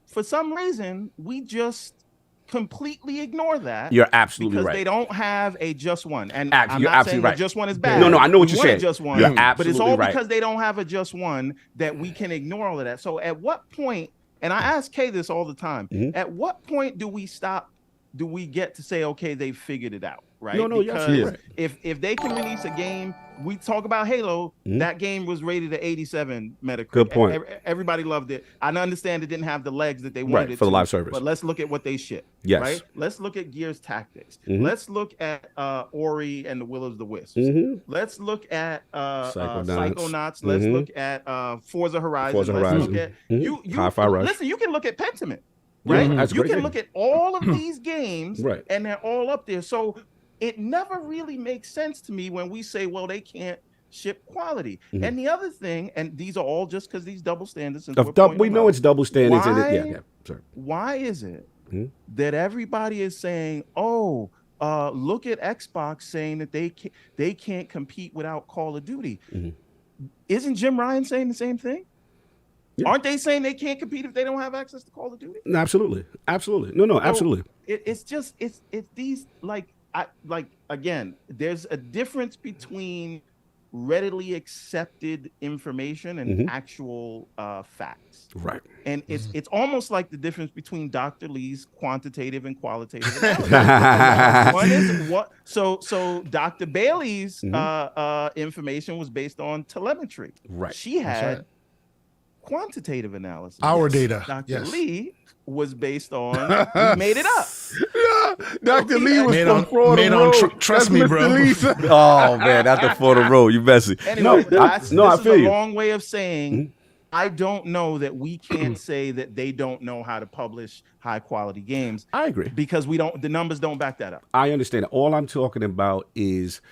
Speaker 12: for some reason, we just completely ignore that.
Speaker 1: You're absolutely
Speaker 12: because
Speaker 1: right.
Speaker 12: they don't have a just one. And
Speaker 1: I'm
Speaker 12: not saying a just one is bad.
Speaker 1: No, I know what you're saying.
Speaker 12: Just one,
Speaker 1: you're absolutely
Speaker 12: but it's all
Speaker 1: right.
Speaker 12: because they don't have a just one that we can ignore all of that. So at what point, and I ask Kay this all the time, at what point do we stop? Do we get to say, okay, they figured it out? Right? Because if they can release a game, we talk about Halo, that game was rated at 87 Metacritic.
Speaker 1: Good point.
Speaker 12: Everybody loved it. I understand it didn't have the legs that they wanted it
Speaker 1: for
Speaker 12: to,
Speaker 1: the live service.
Speaker 12: But let's look at what they shipped.
Speaker 1: Yes.
Speaker 12: Right? Let's look at Gears Tactics. Let's look at Ori and the Will of the Wisps. Let's look at Psychonauts. Let's look at Forza Horizon. Let's look at
Speaker 1: Hi-Fi Rush.
Speaker 12: Listen, you can look at Pentiment. Right? You can look at all of these games and they're all up there. So it never really makes sense to me when we say, well, they can't ship quality. And the other thing, and these are all just because these double standards.
Speaker 1: We know it's double standards.
Speaker 12: Why is it that everybody is saying, look at Xbox saying that they can't compete without Call of Duty? Isn't JimRyan saying the same thing? Yeah. Aren't they saying they can't compete if they don't have access to Call of Duty?
Speaker 1: Absolutely. No, absolutely.
Speaker 12: It's these again, there's a difference between readily accepted information and actual facts.
Speaker 1: Right.
Speaker 12: And it's almost like the difference between Dr. Lee's quantitative and qualitative analysis. One is what so Dr. Bailey's information was based on telemetry.
Speaker 1: Right.
Speaker 12: She had quantitative analysis.
Speaker 7: Our data.
Speaker 12: Dr. Lee was based on we made it up.
Speaker 5: Dr. Lee was
Speaker 7: made
Speaker 5: from
Speaker 7: on,
Speaker 5: Florida
Speaker 7: made
Speaker 5: Road.
Speaker 7: on trust me, bro.
Speaker 1: Oh man, that's the Florida Road. You messy.
Speaker 12: Anyway, I feel you. Long way of saying I don't know that we can't say that they don't know how to publish high quality games.
Speaker 1: I agree.
Speaker 12: Because the numbers don't back that up.
Speaker 1: I understand. All I'm talking about is,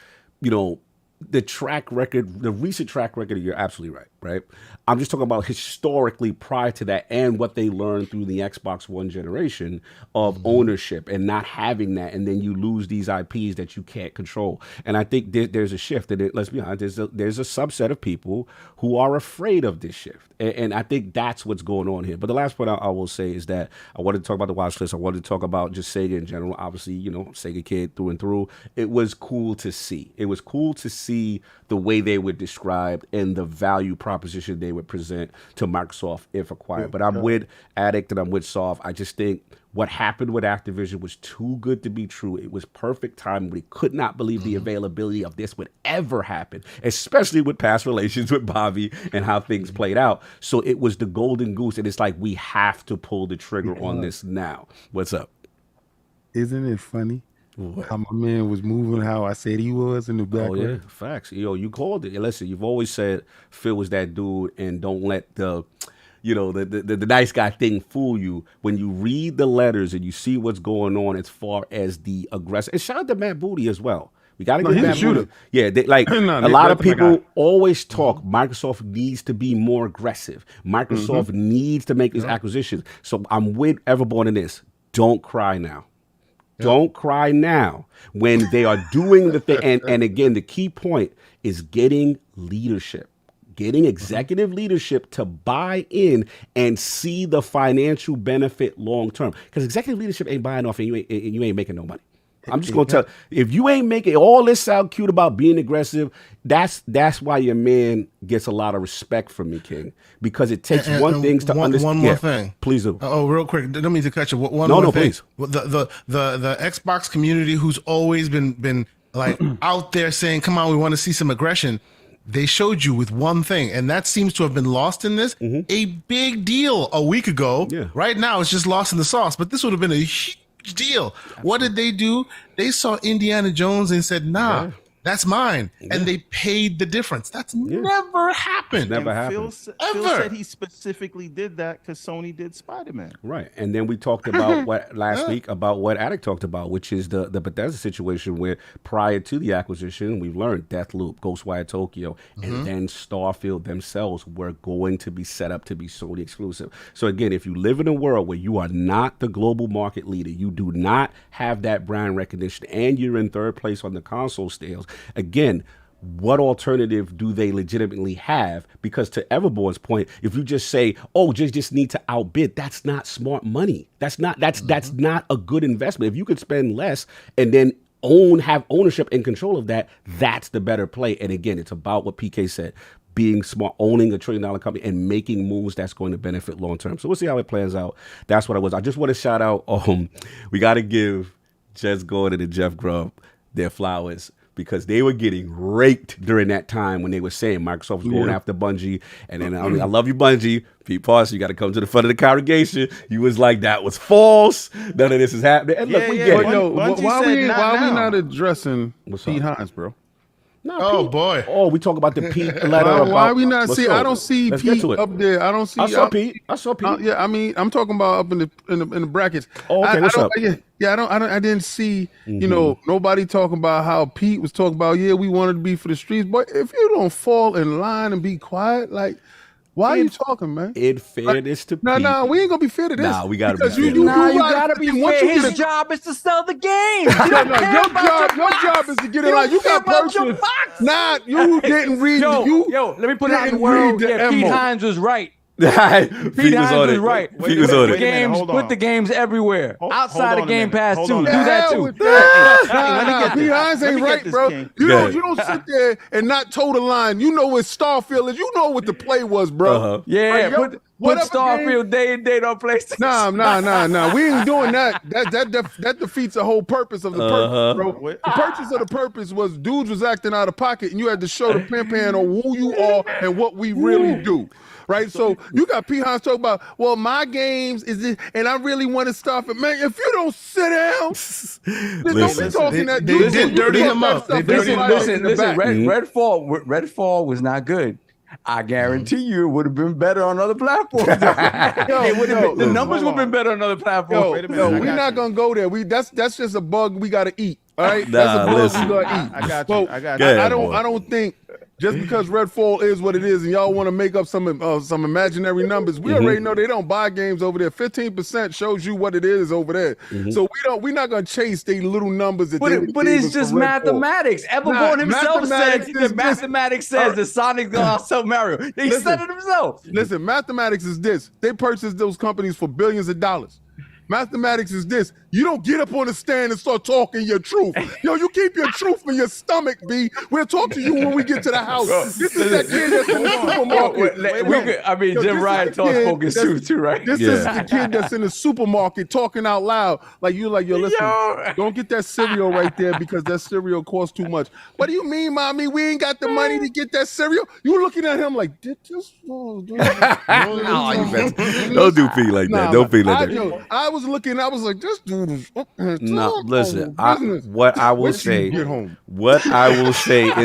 Speaker 1: the track record, the recent track record, you're absolutely right, right? I'm just talking about historically prior to that and what they learned through the Xbox One generation of ownership and not having that. And then you lose these IPs that you can't control. And I think there's a shift. And let's be honest, there's a subset of people who are afraid of this shift. And I think that's what's going on here. But the last point I will say is that I wanted to talk about the watch list. I wanted to talk about just Sega in general. Obviously, Sega kid through and through. It was cool to see. It was cool to see the way they were described and the value proposition they would present to Microsoft if acquired. But I'm with Addict and I'm with Soft. I just think what happened with Activision was too good to be true. It was perfect timing. We could not believe the availability of this would ever happen, especially with past relations with Bobby and how things played out. So it was the golden goose, and it's like we have to pull the trigger on this now. What's up?
Speaker 5: Isn't it funny how my man was moving how I said he was in the background?
Speaker 1: Oh, yeah, facts. You called it. Listen, you've always said Phil was that dude, and don't let the nice guy thing fool you. When you read the letters and you see what's going on as far as the aggressive, and shout out to Matt Booty as well. We got to get Matt Booty. Yeah, a lot of people always talk. Microsoft needs to be more aggressive. Microsoft needs to make these acquisitions. So I'm with Everborn in this. Don't cry now. Don't cry now when they are doing the thing. And again, the key point is getting leadership. Getting executive leadership to buy in and see the financial benefit long term. Because executive leadership ain't buying off and you ain't making no money. I'm just gonna tell you, if you ain't making all this sound cute about being aggressive, that's why your man gets a lot of respect from me, King. Because it takes things to understand.
Speaker 7: One more thing,
Speaker 1: please do.
Speaker 7: Oh, real quick, don't mean to cut you. One more thing.
Speaker 1: Please.
Speaker 7: The Xbox community, who's always been like out there saying, "Come on, we want to see some aggression." They showed you with one thing, and that seems to have been lost in this. A big deal a week ago. Yeah. Right now, it's just lost in the sauce. But this would have been a huge deal. Absolutely. What did they do? They saw Indiana Jones and said, "Nah, that's mine," and they paid the difference. That's never happened.
Speaker 1: Never happened.
Speaker 12: Phil said he specifically did that because Sony did Spider-Man.
Speaker 1: Right, and then we talked about what last week about what Addict talked about, which is the Bethesda situation where prior to the acquisition, we've learned Deathloop, Ghostwire Tokyo, and then Starfield themselves were going to be set up to be Sony exclusive. So again, if you live in a world where you are not the global market leader, you do not have that brand recognition, and you're in third place on the console sales, again, what alternative do they legitimately have? Because to Everborn's point, if you just say, "Oh, just need to outbid," that's not smart money. That's not a good investment. If you could spend less and then have ownership and control of that, that's the better play. And again, it's about what PK said. Being smart, owning $1 trillion company and making moves that's going to benefit long term. So we'll see how it plans out. That's what I was. I just want to shout out. We got to give Jez Gordon and Jeff Grubb their flowers, because they were getting raked during that time when they were saying Microsoft was going after Bungie. And then, I love you, Bungie. Pete Parson, you got to come to the front of the congregation. You was like, that was false. None of this is happening. And look, we get it.
Speaker 5: Why we not addressing Pete Hines, bro?
Speaker 7: No,
Speaker 5: Pete.
Speaker 1: Oh, we talk about the Pete letter.
Speaker 5: Why we not see? I don't see Pete up there. I don't see.
Speaker 1: I saw Pete.
Speaker 5: Yeah, I mean, I'm talking about up in the brackets.
Speaker 1: Oh, okay. What's up?
Speaker 5: I didn't see. Nobody talking about how Pete was talking about. Yeah, we wanted to be for the streets, but if you don't fall in line and be quiet, like. Why are you talking, man?
Speaker 1: In fairness to Pete.
Speaker 5: No, we ain't gonna be fair to this.
Speaker 1: Nah, we gotta be fair.
Speaker 6: You gotta be fair. His job is to sell the game.
Speaker 5: Your job is to get it out. You got purchase. Not you didn't read.
Speaker 6: Yo, let me put it out in the world. Yeah, Pete Hines was right.
Speaker 1: Pete Hines was right.
Speaker 6: Pete was on it. Put the games everywhere. Outside of Game Pass too. Do that too.
Speaker 5: Pete Hines ain't right, bro. You don't sit there and not toe the line. You know what Starfield is. You know what the play was, bro.
Speaker 6: Yeah, put Starfield day and date on PlayStation.
Speaker 5: Nah. We ain't doing that. That defeats the whole purpose of the purpose, bro. The purpose of the purpose was dudes was acting out of pocket, and you had to show the pan on who you are and what we really do. Right, so you got Pete Hines talking about, well, my games is this, and I really want to stop it, man. If you don't sit down, don't be talking that.
Speaker 7: They did dirty him up.
Speaker 6: Listen. Redfall was not good. I guarantee you it would have been better on other platforms. The numbers would have been better on other platforms.
Speaker 5: We're not gonna go there. That's just a bug we got to eat. All right,
Speaker 1: Nah,
Speaker 5: that's a bug
Speaker 1: listen.
Speaker 5: we gonna eat.
Speaker 12: I got
Speaker 5: So,
Speaker 12: you. I got
Speaker 1: Go
Speaker 12: you.
Speaker 1: ahead,
Speaker 5: I don't think just because Redfall is what it is, and y'all want to make up some imaginary numbers, we already know they don't buy games over there. 15% shows you what it is over there. So we're not gonna chase the little numbers that
Speaker 6: But it's just mathematics. Everborn himself said that mathematics says that Sonic's gonna outsell Mario. They said it themselves.
Speaker 5: Listen, mathematics is this. They purchased those companies for billions of dollars. Mathematics is this. You don't get up on the stand and start talking your truth. Yo, you keep your truth in your stomach, B. We'll talk to you when we get to the house. This is that kid that's in the supermarket.
Speaker 6: JimRyan talks spoken truth too, right?
Speaker 5: This is the kid that's in the supermarket talking out loud. Like, yo, listen, don't get that cereal right there because that cereal costs too much. What do you mean, mommy? We ain't got the money to get that cereal? You looking at him like, did this?
Speaker 1: Don't do P like that. Don't be like that.
Speaker 5: I was looking, I was like, this dude is
Speaker 1: no, listen. What I will say in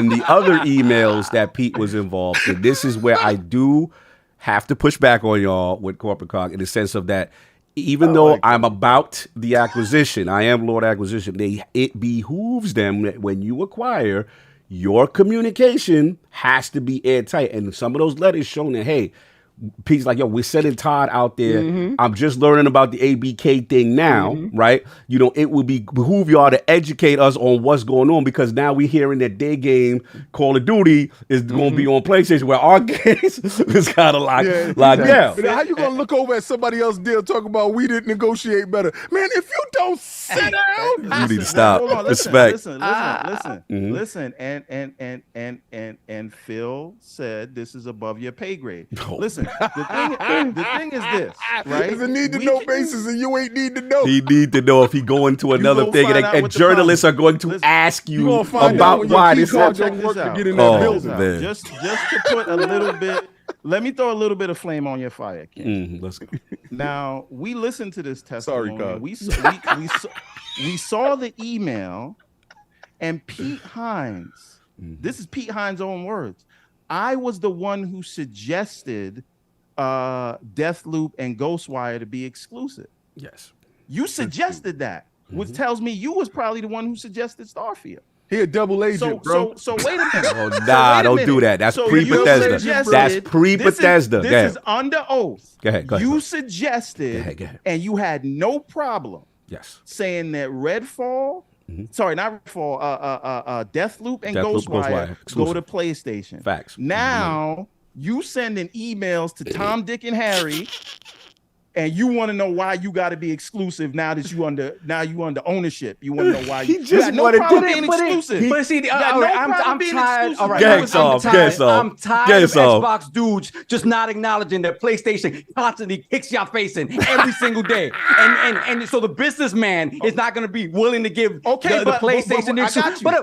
Speaker 1: the other emails that Pete was involved in, this is where I do have to push back on y'all with Corporate Cog in the sense of that even though I'm about the acquisition, I am Lord Acquisition, it behooves them that when you acquire, your communication has to be airtight. And some of those letters showing that, hey, Pete's like, yo, we're sending Todd out there. I'm just learning about the ABK thing now, right? You know, it will behoove y'all to educate us on what's going on because now we're hearing that their game, Call of Duty, is going to be on PlayStation where our games is kind of like, yeah.
Speaker 5: How you going to look over at somebody else's deal talking about we didn't negotiate better? Man, if you don't sit down.
Speaker 1: You need to stop. Respect.
Speaker 12: Listen. And Phil said this is above your pay grade. Listen. The thing is this, right?
Speaker 5: It's a need to know basis, and you ain't need to know.
Speaker 1: He need to know if he go into another thing, and journalists are going to ask you about why this happened.
Speaker 12: Man. Just to put a little bit. Let me throw a little bit of flame on your fire, kid.
Speaker 1: Let's go.
Speaker 12: Now we listened to this testimony. Sorry, we saw the email, and Pete Hines. This is Pete Hines' own words. I was the one who suggested Deathloop and Ghostwire to be exclusive.
Speaker 1: Yes.
Speaker 12: You suggested that, which tells me you was probably the one who suggested Starfield.
Speaker 5: He a double agent, bro.
Speaker 12: So wait a minute.
Speaker 1: Oh, nah, don't do that. That's pre-Bethesda. That's pre-Bethesda.
Speaker 12: This is under oath.
Speaker 1: Go ahead.
Speaker 12: You suggested, and you had no problem saying that Redfall, sorry, not Redfall, Deathloop and Ghostwire go to PlayStation.
Speaker 1: Facts.
Speaker 12: Now you sending emails to Tom, Dick, and Harry, and you want to know why you got to be exclusive now that you under ownership. You want to know why you got no problem being exclusive.
Speaker 6: But see, I'm tired. All right,
Speaker 1: I'm tired of
Speaker 6: Xbox dudes just not acknowledging that PlayStation constantly kicks your face in every single day, and so the businessman is not going to be willing to give the PlayStation.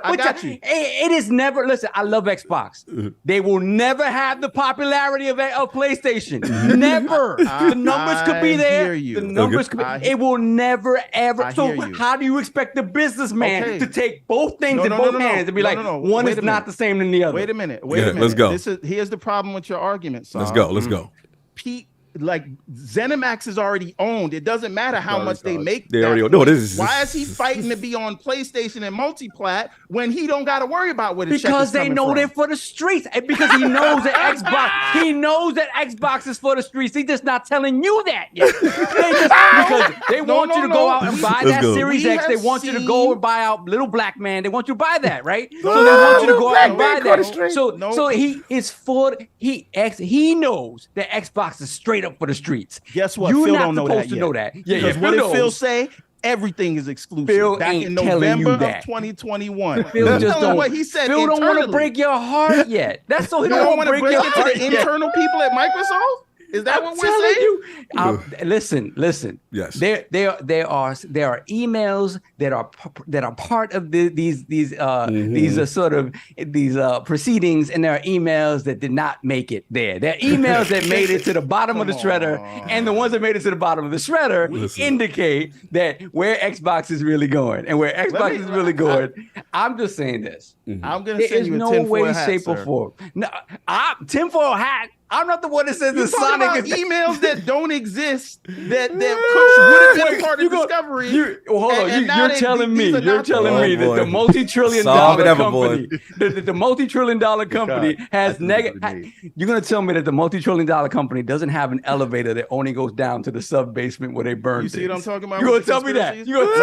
Speaker 12: I got you.
Speaker 6: It is never. Listen, I love Xbox. They will never have the popularity of PlayStation. Never. The numbers could be there. The numbers could be. It will never ever. So how do you expect the businessman to take both things in both hands and be like, one is not the same than the other?
Speaker 12: Wait a minute. Let's
Speaker 1: go.
Speaker 12: Here's the problem with your argument, son.
Speaker 1: Let's go.
Speaker 12: Pete, like ZeniMax is already owned. It doesn't matter how much they make.
Speaker 1: They already no. This is
Speaker 12: why is he fighting to be on PlayStation and multiplat when he don't got to worry about what?
Speaker 6: Because they know they're for the streets. Because he knows that Xbox. He knows that Xbox is for the streets. He's just not telling you that yet. Because they want you to go out and buy that Series X. They want you to go and buy out Little Black Man. They want you to buy that, right? So they want you to go out and buy that. So he is for he knows that Xbox is straight up for the streets.
Speaker 12: Guess what?
Speaker 6: You're
Speaker 12: Phil
Speaker 6: not
Speaker 12: don't know
Speaker 6: supposed
Speaker 12: that
Speaker 6: to know that.
Speaker 12: Because what did Phil say? Everything is exclusive.
Speaker 6: Phil
Speaker 12: back
Speaker 6: ain't
Speaker 12: in
Speaker 6: telling
Speaker 12: November
Speaker 6: you that.
Speaker 12: of 2021.
Speaker 6: Phil just don't.
Speaker 12: What he said.
Speaker 6: Phil don't want to break your heart yet. That's all he don't want to break your heart
Speaker 12: it to the internal people at Microsoft. Is that what we're saying?
Speaker 6: Listen.
Speaker 1: Yes.
Speaker 6: There are emails that are part of these proceedings, and there are emails that did not make it there. There are emails that made it to the bottom of the shredder, and the ones that made it to the bottom of the shredder indicate that where Xbox is really going and where Xbox is really going. I'm just saying this.
Speaker 12: I'm gonna send you a tinfoil hat,
Speaker 6: shape, or form. No, tinfoil hat. I'm not the one that says
Speaker 12: You
Speaker 6: the
Speaker 12: talking
Speaker 6: Sonic
Speaker 12: about
Speaker 6: is
Speaker 12: emails that don't exist that would have been a part of Discovery.
Speaker 6: Hold on,
Speaker 12: and now
Speaker 6: you're
Speaker 12: they-
Speaker 6: telling
Speaker 12: these
Speaker 6: me,
Speaker 12: are
Speaker 6: you're
Speaker 12: not
Speaker 6: telling
Speaker 12: the-
Speaker 6: me that the
Speaker 1: boy.
Speaker 6: multi-trillion
Speaker 1: Solve it
Speaker 6: dollar
Speaker 1: ever, boy.
Speaker 6: company, the multi-trillion dollar company has negative. You're gonna tell me that the multi-trillion dollar company doesn't have an elevator that only goes down to the sub basement where they burn.
Speaker 12: You see what I'm talking about?
Speaker 6: You gonna
Speaker 12: with the
Speaker 6: tell me that?
Speaker 12: conspiracies?
Speaker 6: You gonna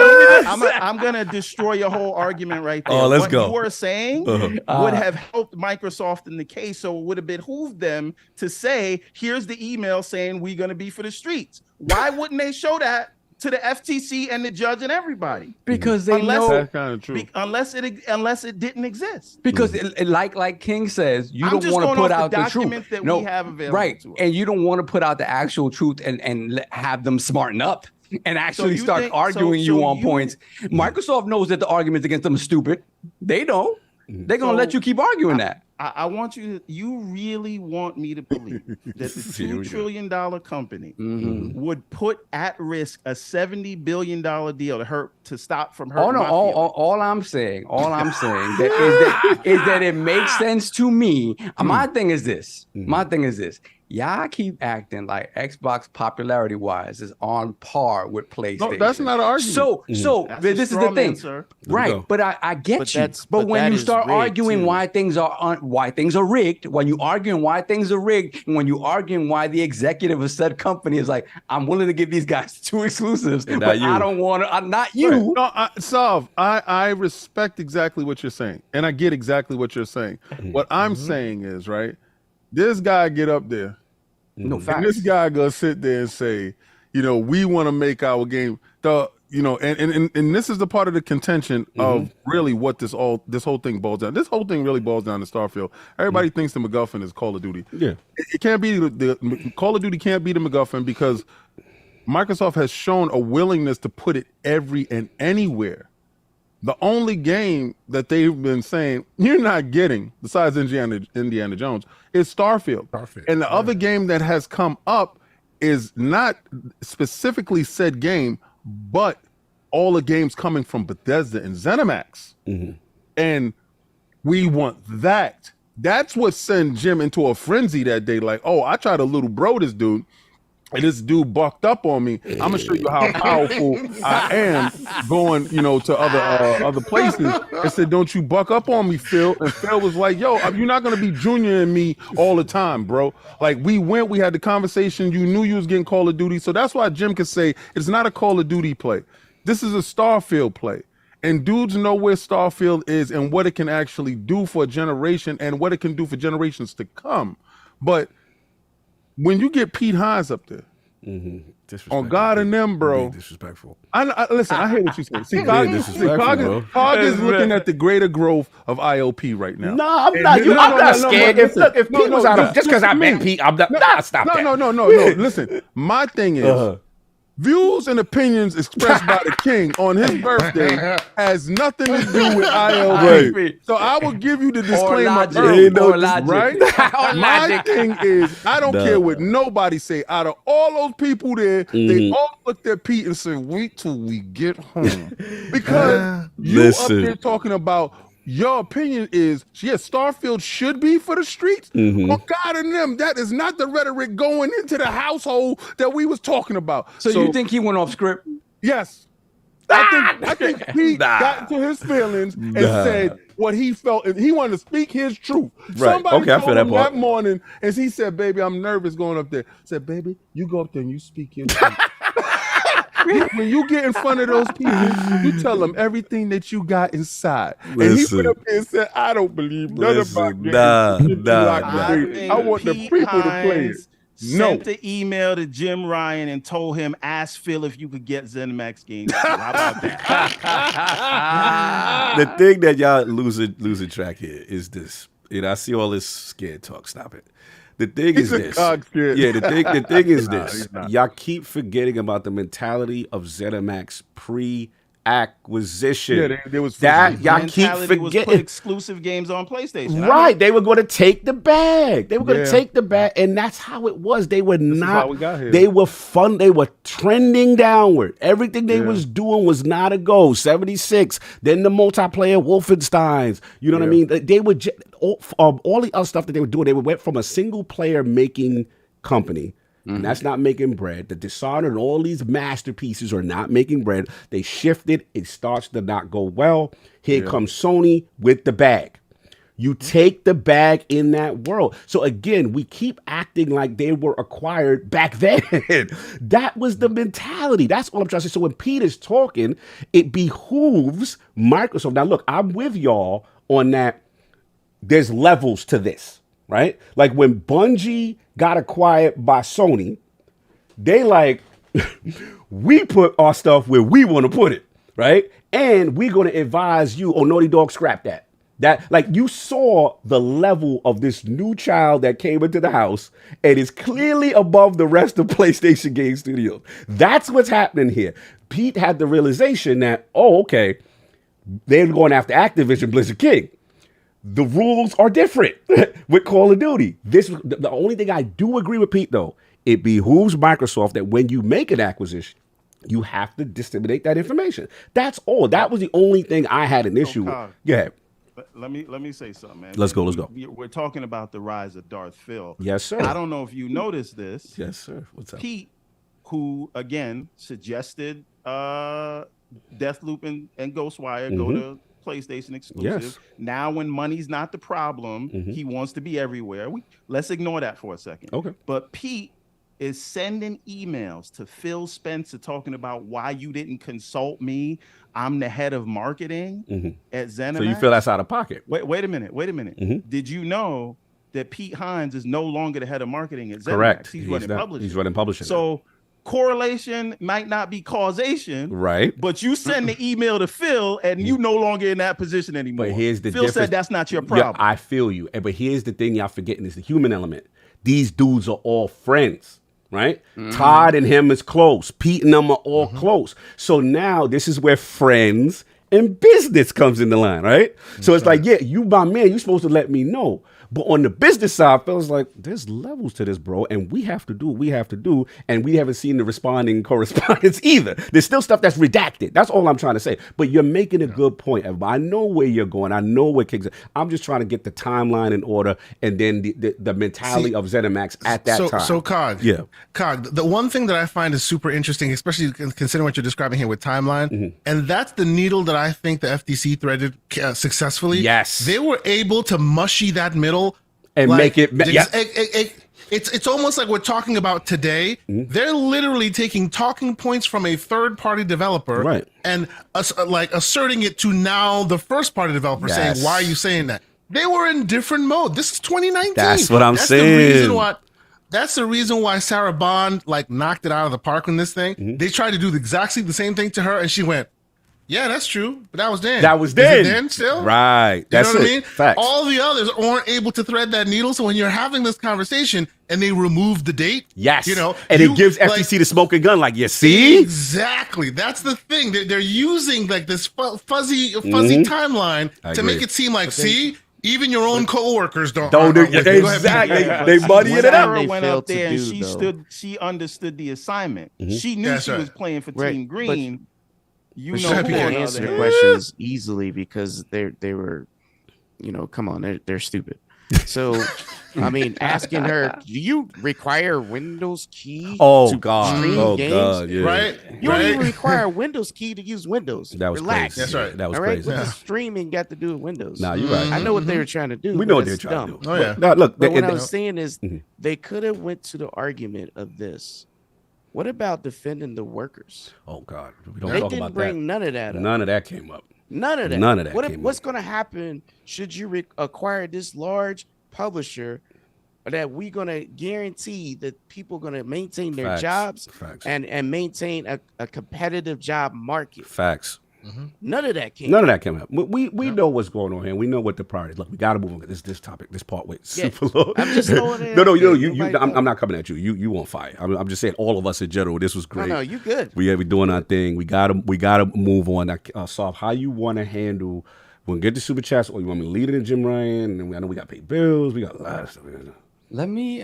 Speaker 6: tell me that?
Speaker 12: I'm gonna destroy your whole argument right there.
Speaker 1: Oh, let's
Speaker 12: what
Speaker 1: go.
Speaker 12: you were saying would have helped Microsoft in the case, so it would have behooved them to say, "Here's the email saying we're gonna be for the streets." Why wouldn't they show that to the FTC and the judge and everybody?
Speaker 6: Because they know
Speaker 5: That's kind of true.
Speaker 12: Unless it didn't exist.
Speaker 6: because like King says, you
Speaker 12: I'm
Speaker 6: don't
Speaker 12: just
Speaker 6: want to
Speaker 12: going
Speaker 6: put
Speaker 12: off
Speaker 6: out
Speaker 12: the
Speaker 6: the truth.
Speaker 12: documents that we have available
Speaker 6: right?
Speaker 12: to us.
Speaker 6: And you don't want to put out the actual truth and have them smarten up and actually
Speaker 12: you
Speaker 6: start
Speaker 12: think-
Speaker 6: arguing
Speaker 12: so
Speaker 6: you on
Speaker 12: you-
Speaker 6: points. Microsoft knows that the arguments against them are stupid. They don't. They're gonna let you keep arguing that.
Speaker 12: I want you really want me to believe that the $2 trillion company would put at risk a $70 billion deal to stop from hurting
Speaker 6: Oh no!
Speaker 12: my feelings?
Speaker 6: All I'm saying is that it makes sense to me. My thing is this. My thing is this. Y'all keep acting like Xbox popularity wise is on par with PlayStation.
Speaker 5: No, that's not an argument.
Speaker 6: So
Speaker 12: That's a
Speaker 6: this is
Speaker 12: straw
Speaker 6: the
Speaker 12: man,
Speaker 6: thing,
Speaker 12: sir.
Speaker 6: right?
Speaker 1: go.
Speaker 6: But I get
Speaker 11: But
Speaker 6: you.
Speaker 11: that's-
Speaker 6: But
Speaker 11: but
Speaker 6: when
Speaker 11: that
Speaker 6: you
Speaker 11: is
Speaker 6: start
Speaker 11: rigged,
Speaker 6: arguing
Speaker 11: too.
Speaker 6: why things are rigged, when you arguing why things are rigged, and when you arguing why the executive of said company is like, I'm willing to give these guys 2 exclusives,
Speaker 1: And
Speaker 6: but
Speaker 1: not you.
Speaker 6: I don't want to. Not you.
Speaker 5: Right. No, I respect exactly what you're saying, and I get exactly what you're saying. What I'm saying is, right, this guy get up there,
Speaker 6: No
Speaker 5: and
Speaker 6: facts.
Speaker 5: this guy gonna sit there and say, we want to make our game and this is the part of the contention of really what this whole thing boils down. This whole thing really boils down to Starfield. Everybody thinks the MacGuffin is Call of Duty.
Speaker 1: Yeah.
Speaker 5: It can't be the Call of Duty can't be the MacGuffin because Microsoft has shown a willingness to put it every and anywhere. The only game that they've been saying you're not getting, besides Indiana Jones, is Starfield. And the other game that has come up is not specifically said game, but all the games coming from Bethesda and ZeniMax. And we want that. That's what sent Jim into a frenzy that day. Like, oh, I tried to little bro this dude, and this dude bucked up on me. I'm gonna show you how powerful I am going, to other places. And said, don't you buck up on me, Phil. And Phil was like, yo, you're not gonna be Junior and me all the time, bro. Like we had the conversation. You knew you was getting Call of Duty. So that's why Jim could say it's not a Call of Duty play. This is a Starfield play. And dudes know where Starfield is and what it can actually do for a generation and what it can do for generations to come. But when you get Pete Hines up there, on God and them, bro.
Speaker 1: Disrespectful.
Speaker 5: Listen, I hear what you're saying. See,
Speaker 1: disrespectful,
Speaker 5: COG is looking at the greater growth of IOP right now.
Speaker 1: No, I'm not. I'm not scared. If Pete was out of just because I met Pete, I'm not. Nah, stop that.
Speaker 5: No. Listen, my thing is. Views and opinions expressed by the king on his birthday has nothing to do with IOP. So I will give you the disclaimer early, right? My thing is, I don't care what nobody say. Out of all those people there, they all looked at Pete and said, wait till we get home. Because you up there talking about your opinion is, yes, Starfield should be for the streets. Oh God and them, that is not the rhetoric going into the household that we was talking about.
Speaker 6: So you think he went off script?
Speaker 5: Yes. I think he got into his feelings and said what he felt, and he wanted to speak his truth.
Speaker 1: Right.
Speaker 5: Somebody
Speaker 1: Okay, I feel
Speaker 5: told
Speaker 1: that
Speaker 5: him
Speaker 1: part.
Speaker 5: that morning, and he said, baby, I'm nervous going up there. I said, baby, you go up there and you speak your truth. When you get in front of those people, you tell them everything that you got inside. And he went up there and said, I don't believe none about games. I want the people to play it.
Speaker 12: Sent the email to JimRyan and told him, ask Phil if you could get ZeniMax games. How about that?
Speaker 1: The thing that y'all losing track here is this. I see all this scared talk. Stop it. The thing is this. Yeah, the thing is this. Y'all keep forgetting about the mentality of ZeniMax pre acquisition.
Speaker 5: Yeah, they was
Speaker 1: that y'all keep
Speaker 12: Mentality was put
Speaker 1: forgetting.
Speaker 12: exclusive games on PlayStation.
Speaker 1: Right, they were going to take the bag. They were going to
Speaker 5: Yeah.
Speaker 1: take the bag, and that's how it was. They were
Speaker 5: This is
Speaker 1: not.
Speaker 5: how we got here.
Speaker 1: They were fun. They were trending downward. Everything they was doing was not a go. 76. Then the multiplayer Wolfensteins. You know what I mean? They were all the other stuff that they were doing. They went from a single player making company. And that's not making bread. The Dishonored and all these masterpieces are not making bread. They shifted. It starts to not go well. Here comes Sony with the bag. You take the bag in that world. So again, we keep acting like they were acquired back then. That was the mentality. That's all I'm trying to say. So when Pete is talking, it behooves Microsoft. Now look, I'm with y'all on that. There's levels to this, right? Like when Bungie got acquired by Sony, they like, we put our stuff where we want to put it, right? And we're going to advise you, oh, Naughty Dog, scrap that. That, like, you saw the level of this new child that came into the house and is clearly above the rest of PlayStation Game Studios. That's what's happening here. Pete had the realization that, oh, okay, they're going after Activision Blizzard King. The rules are different with Call of Duty. The only thing I do agree with Pete, though, it behooves Microsoft that when you make an acquisition, you have to disseminate that information. That's all. That was the only thing I had an issue with. Go ahead.
Speaker 12: Let me say something, man.
Speaker 1: Let's go.
Speaker 12: We're talking about the rise of Darth Phil.
Speaker 1: Yes, sir.
Speaker 12: I don't know if you noticed this.
Speaker 1: Yes, sir. What's up?
Speaker 12: Pete, who again suggested Deathloop and Ghostwire go to PlayStation exclusive.
Speaker 1: Yes.
Speaker 12: Now, when money's not the problem, he wants to be everywhere. Let's ignore that for a second.
Speaker 1: Okay.
Speaker 12: But Pete is sending emails to Phil Spencer talking about why you didn't consult me. I'm the head of marketing at ZeniMax.
Speaker 1: So you feel that's out of pocket?
Speaker 12: Wait a minute. Did you know that Pete Hines is no longer the head of marketing at ZeniMax?
Speaker 1: Correct.
Speaker 12: He's running publishing.
Speaker 1: He's running publishing.
Speaker 12: So correlation might not be causation,
Speaker 1: right?
Speaker 12: But you send the email to Phil, and you no longer in that position anymore.
Speaker 1: But here's the
Speaker 12: Phil
Speaker 1: difference.
Speaker 12: said that's not your problem.
Speaker 1: Yeah, I feel you. But here's the thing y'all forgetting is the human element. These dudes are all friends, right? Todd and him is close. Pete and them are all close. So now this is where friends and business comes in the line, right? So it's like, yeah, you my man, you're supposed to let me know. But on the business side, fellas, like, there's levels to this, bro, and we have to do what we have to do, and we haven't seen the responding correspondence either. There's still stuff that's redacted. That's all I'm trying to say. But you're making a good point, everybody. I know where you're going. I know where Kings. I'm just trying to get the timeline in order, and then the mentality of ZeniMax at that time.
Speaker 7: So, COG, the one thing that I find is super interesting, especially considering what you're describing here with timeline, and that's the needle that I think the FTC threaded successfully.
Speaker 1: Yes.
Speaker 7: They were able to mushy that middle
Speaker 1: and make it.
Speaker 7: It's almost like we're talking about today. They're literally taking talking points from a third-party developer,
Speaker 1: right,
Speaker 7: and like asserting it to now the first-party developer, saying, "Why are you saying that?" They were in different mode. This is 2019.
Speaker 1: That's what I'm saying.
Speaker 7: That's the reason why Sarah Bond like knocked it out of the park on this thing. They tried to do exactly the same thing to her, and she went, "Yeah, that's true, but that was then.
Speaker 1: That was then.
Speaker 7: Is it then still?
Speaker 1: Right.
Speaker 7: That's
Speaker 1: you know what I mean?
Speaker 7: Facts. All the others aren't able to thread that needle. So when you're having this conversation and they remove the date,
Speaker 1: yes, and it gives FTC the smoking gun. Like, you see,
Speaker 7: exactly. That's the thing. They're using like this fuzzy timeline to make it seem like, see, even your own coworkers don't do
Speaker 1: exactly. They muddy it up.
Speaker 12: Sarah went up there and she understood the assignment. She knew she was playing for Team Green. You know,
Speaker 11: people can answer the questions easily because they were, come on, they're stupid. So, I mean, asking her, do you require Windows key to stream games?
Speaker 1: Yeah.
Speaker 7: Right?
Speaker 11: You don't even require a Windows key to use Windows.
Speaker 1: That was
Speaker 11: Relax.
Speaker 1: crazy. That's right. That was
Speaker 11: crazy.
Speaker 1: crazy.
Speaker 11: What does streaming got to do with Windows?
Speaker 1: Nah, you're right.
Speaker 11: I know what they were trying to do.
Speaker 1: We know what they're trying to do.
Speaker 7: Oh, yeah.
Speaker 1: Now, look,
Speaker 11: but what I was saying is they could have went to the argument of this. What about defending the workers?
Speaker 1: Oh God, we
Speaker 11: don't talk about that. None of that up.
Speaker 1: None of that came up.
Speaker 11: None of that.
Speaker 1: None of that.
Speaker 11: What's going to happen should you acquire this large publisher that we're going to guarantee that people are going to maintain their jobs and maintain a competitive job market?
Speaker 1: Facts.
Speaker 11: None of that came.
Speaker 1: None of that came out. We know what's going on here. We know what the priorities. Look, we got to move on. This topic, this part, wait, super low.
Speaker 11: I'm just throwing it.
Speaker 1: No, I'm not coming at you. You on fire. I'm just saying, all of us in general. This was great.
Speaker 11: No, you good.
Speaker 1: We doing our thing. We gotta move on. Now, Soft, how you want to handle? We'll get the super chats, or you want me to lead it in JimRyan? And I know we got to pay bills. We got a lot of stuff.
Speaker 6: Let me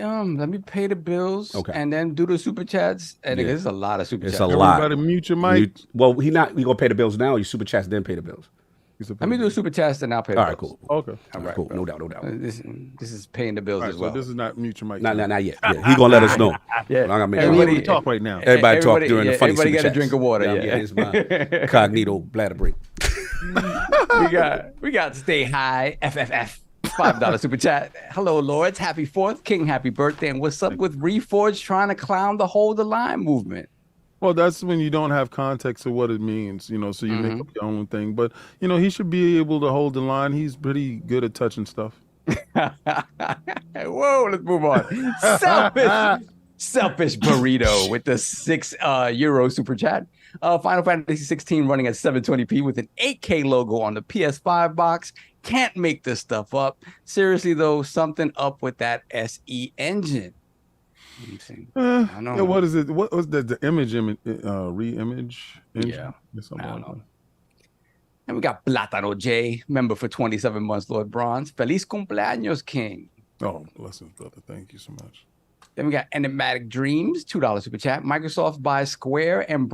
Speaker 6: pay the bills,
Speaker 1: okay,
Speaker 6: and then do the super chats. And there's a lot of super chats.
Speaker 1: It's a lot.
Speaker 5: Everybody mute your mic.
Speaker 1: Well, we gonna pay the bills now. You super chats, then pay the bills.
Speaker 6: Let me do a super chats, then I'll pay the
Speaker 1: bills.
Speaker 6: Cool.
Speaker 5: Okay.
Speaker 1: All right, cool. No doubt.
Speaker 6: This is paying the bills as well.
Speaker 5: So this is not mute your mic.
Speaker 1: Not yet. Yeah, he gonna let us know.
Speaker 5: Everybody talk right now.
Speaker 1: Everybody talk during the funny super
Speaker 6: chats. Everybody got a drink of water.
Speaker 1: Yeah, it's my cognito bladder break.
Speaker 6: we got Stay High FFF. $5 super chat. Hello, Lords. Happy 4th. King, happy birthday. And what's up with Reforged trying to clown the Hold the Line movement?
Speaker 5: Well, that's when you don't have context of what it means, so you make up your own thing. But, he should be able to hold the line. He's pretty good at touching stuff.
Speaker 6: Whoa, let's move on. Selfish Burrito with the 6 euro super chat. Final Fantasy 16 running at 720p with an 8K logo on the PS5 box. Can't make this stuff up. Seriously, though, something up with that SE engine.
Speaker 5: I don't know. What is it? What was the image, re-image engine?
Speaker 6: Yeah. I don't know. And we got Platano J, member for 27 months, Lord Bronze. Feliz cumpleaños, King.
Speaker 5: Oh, blessings, brother. Thank you so much.
Speaker 6: Then we got Enigmatic Dreams, $2 super chat. Microsoft buys Square and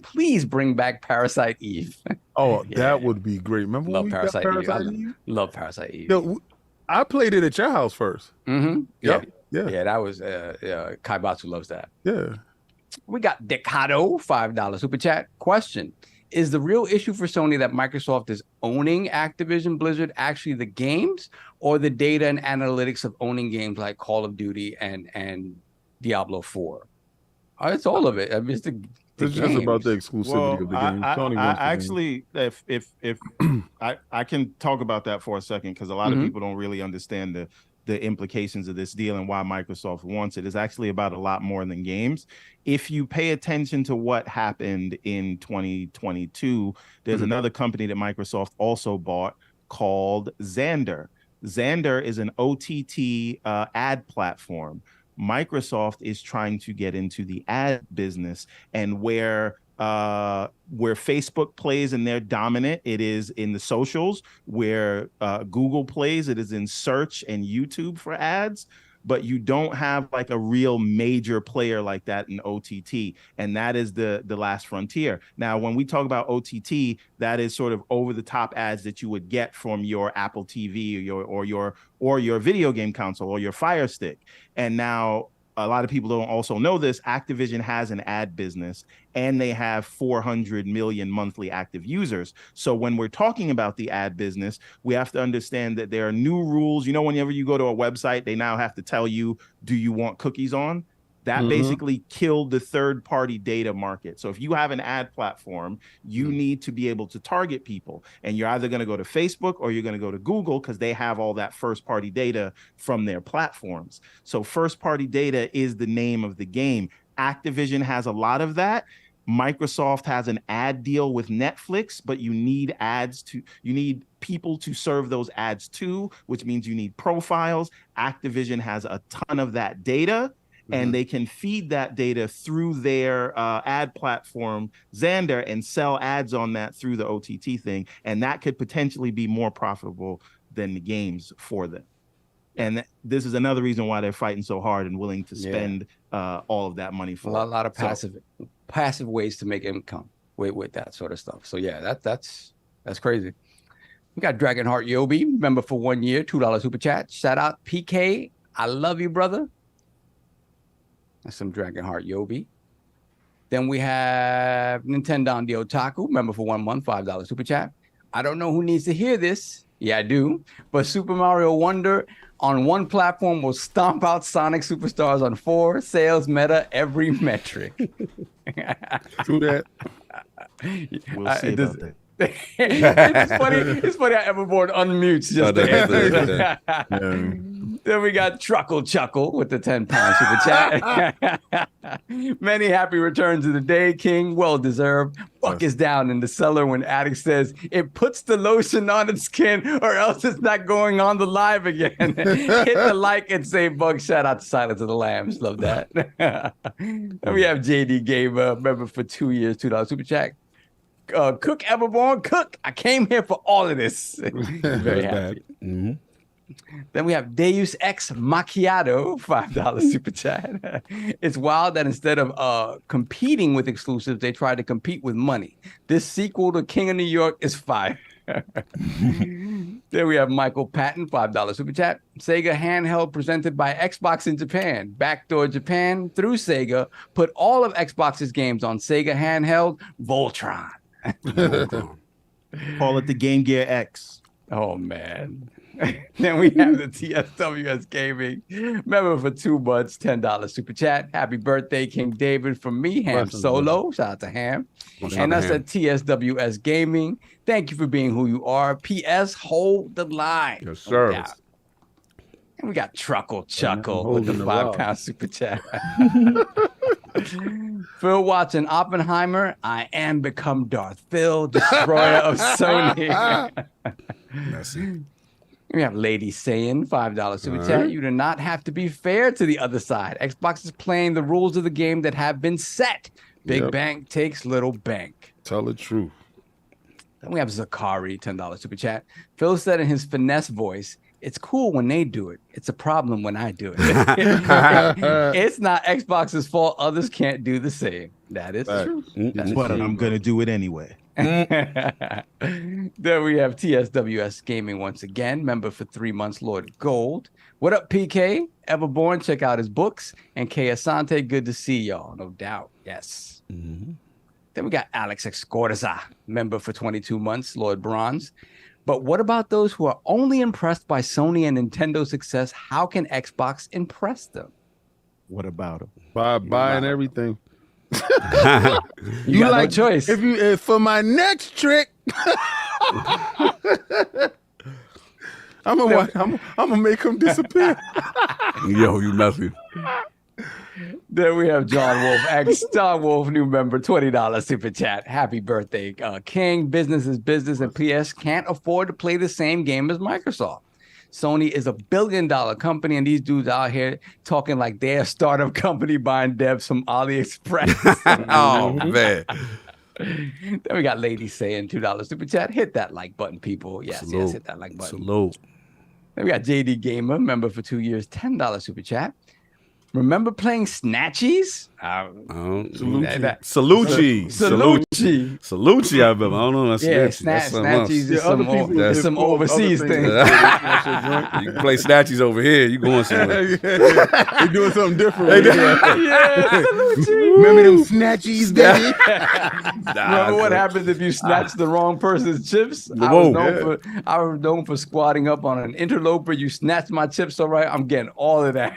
Speaker 6: please bring back Parasite Eve.
Speaker 5: Oh, that would be great. Remember when we got Parasite Eve?
Speaker 6: Love Parasite Eve.
Speaker 5: Yo, I played it at your house first.
Speaker 6: Mm-hmm.
Speaker 5: Yep.
Speaker 6: Yeah, that was Kaibatsu loves that.
Speaker 5: Yeah.
Speaker 6: We got Decado, $5 super chat. Question: is the real issue for Sony that Microsoft is owning Activision Blizzard actually the games, or the data and analytics of owning games like Call of Duty and Diablo 4? It's all of it. I mean, it's
Speaker 5: just about the exclusivity of the game.
Speaker 12: I actually, if I can talk about that for a second, because a lot of people don't really understand the implications of this deal and why Microsoft wants it. Is actually about a lot more than games. If you pay attention to what happened in 2022, there's another company that Microsoft also bought called Xandr. Xandr is an OTT ad platform. Microsoft is trying to get into the ad business, and where Facebook plays and they're dominant, it is in the socials. Where Google plays, it is in search and YouTube for ads. But you don't have like a real major player like that in OTT, and that is the last frontier. Now, when we talk about OTT, that is sort of over the top ads that you would get from your Apple TV or your video game console or your Fire Stick. And now, a lot of people don't also know this, Activision has an ad business, and they have 400 million monthly active users. So when we're talking about the ad business, we have to understand that there are new rules. Whenever you go to a website, they now have to tell you, do you want cookies on? That basically killed the third-party data market. So if you have an ad platform, you need to be able to target people. And you're either going to go to Facebook or you're going to go to Google, because they have all that first-party data from their platforms. So first-party data is the name of the game. Activision has a lot of that. Microsoft has an ad deal with Netflix, but you need people to serve those ads to, which means you need profiles. Activision has a ton of that data. And they can feed that data through their ad platform, Xandr, and sell ads on that through the OTT thing. And that could potentially be more profitable than the games for them. And this is another reason why they're fighting so hard and willing to spend all of that money for
Speaker 6: a lot of passive ways to make income with that sort of stuff. So yeah, that's crazy. We got Dragonheart Yobi, member for 1 year, $2 super chat. Shout out PK, I love you, brother. That's some Dragonheart Yobi. Then we have Nintendo the Otaku, member for 1 month, $5 super chat. I don't know who needs to hear this. Yeah, I do. But Super Mario Wonder on one platform will stomp out Sonic Superstars on 4, sales, meta, every metric.
Speaker 5: True that.
Speaker 12: We'll see about that.
Speaker 6: It's funny how Everboard unmutes just Then we got Truckle Chuckle with the 10-pound super chat. Many happy returns of the day, King. Well deserved. Buck is down in the cellar when Addict says it puts the lotion on its skin or else it's not going on the live again. Hit the like and say Buck. Shout out to Silence of the Lambs. Love that. And we have JD Gamer, member for 2 years, $2 super chat. Cook Everborn, Cook. I came here for all of this. Very happy.
Speaker 1: Mm-hmm.
Speaker 6: Then we have Deus Ex Macchiato, $5 super chat. It's wild that instead of competing with exclusives, they try to compete with money. This sequel to King of New York is fire. Then we have Michael Patton, $5 super chat. Sega handheld presented by Xbox in Japan. Backdoor Japan through Sega. Put all of Xbox's games on Sega handheld. Voltron.
Speaker 12: Call it the Game Gear X.
Speaker 6: Oh, man. Then we have the TSWS Gaming member for 2 months, $10 super chat. Happy birthday, King David, from me, Ham Solo. Shout out to Ham. And that's at TSWS Gaming. Thank you for being who you are. P.S. Hold the line.
Speaker 1: Yes, sir.
Speaker 6: And we got Truckle Chuckle with the 5-pound super chat. Phil watching Oppenheimer. I am become Darth Phil, destroyer of Sony.
Speaker 1: That's it.
Speaker 6: We have Lady saying $5 super chat. You do not have to be fair to the other side. Xbox is playing the rules of the game that have been set. Big bank takes little bank.
Speaker 5: Tell the truth.
Speaker 6: Then we have Zakari, $10 super chat. Phil said in his finesse voice, it's cool when they do it. It's a problem when I do it. It's not Xbox's fault. Others can't do the same. That is true.
Speaker 12: But I'm going to do it anyway.
Speaker 6: Then we have TSWS Gaming once again, member for 3 months, Lord Gold. What up, PK? Everborn, check out his books. And K. Asante, good to see y'all, no doubt. Yes.
Speaker 1: Mm-hmm.
Speaker 6: Then we got Alex Escorza, member for 22 months, Lord Bronze. But what about those who are only impressed by Sony and Nintendo's success? How can Xbox impress them?
Speaker 12: What about them?
Speaker 5: By buying everything.
Speaker 6: You got no choice.
Speaker 5: If for my next trick, I'm gonna make him disappear.
Speaker 1: Yo, you messy.
Speaker 6: Then we have John Wolf, John Wolf, new member, $20 super chat. Happy birthday, King. Business is business, and PS can't afford to play the same game as Microsoft. Sony is $1 billion company, and these dudes out here talking like they're a startup company buying devs from AliExpress.
Speaker 1: Oh, man.
Speaker 6: Then we got Lady saying $2 super chat. Hit that like button, people. Yes, hit that like button.
Speaker 1: Salute.
Speaker 6: Then we got JD Gamer, member for 2 years, $10 super chat. Remember playing Snatchies?
Speaker 1: Salucci. Salucci, I remember. I don't know. That's
Speaker 6: Snatchies is some overseas thing.
Speaker 1: You can play Snatchies over here. You going somewhere.
Speaker 5: You're doing something different.
Speaker 6: Salucci.
Speaker 5: Remember them Snatchies, baby?
Speaker 6: Remember what happens if you snatch the wrong person's chips? I was known for squatting up on an interloper. You snatched my chips, all right? I'm getting all of that.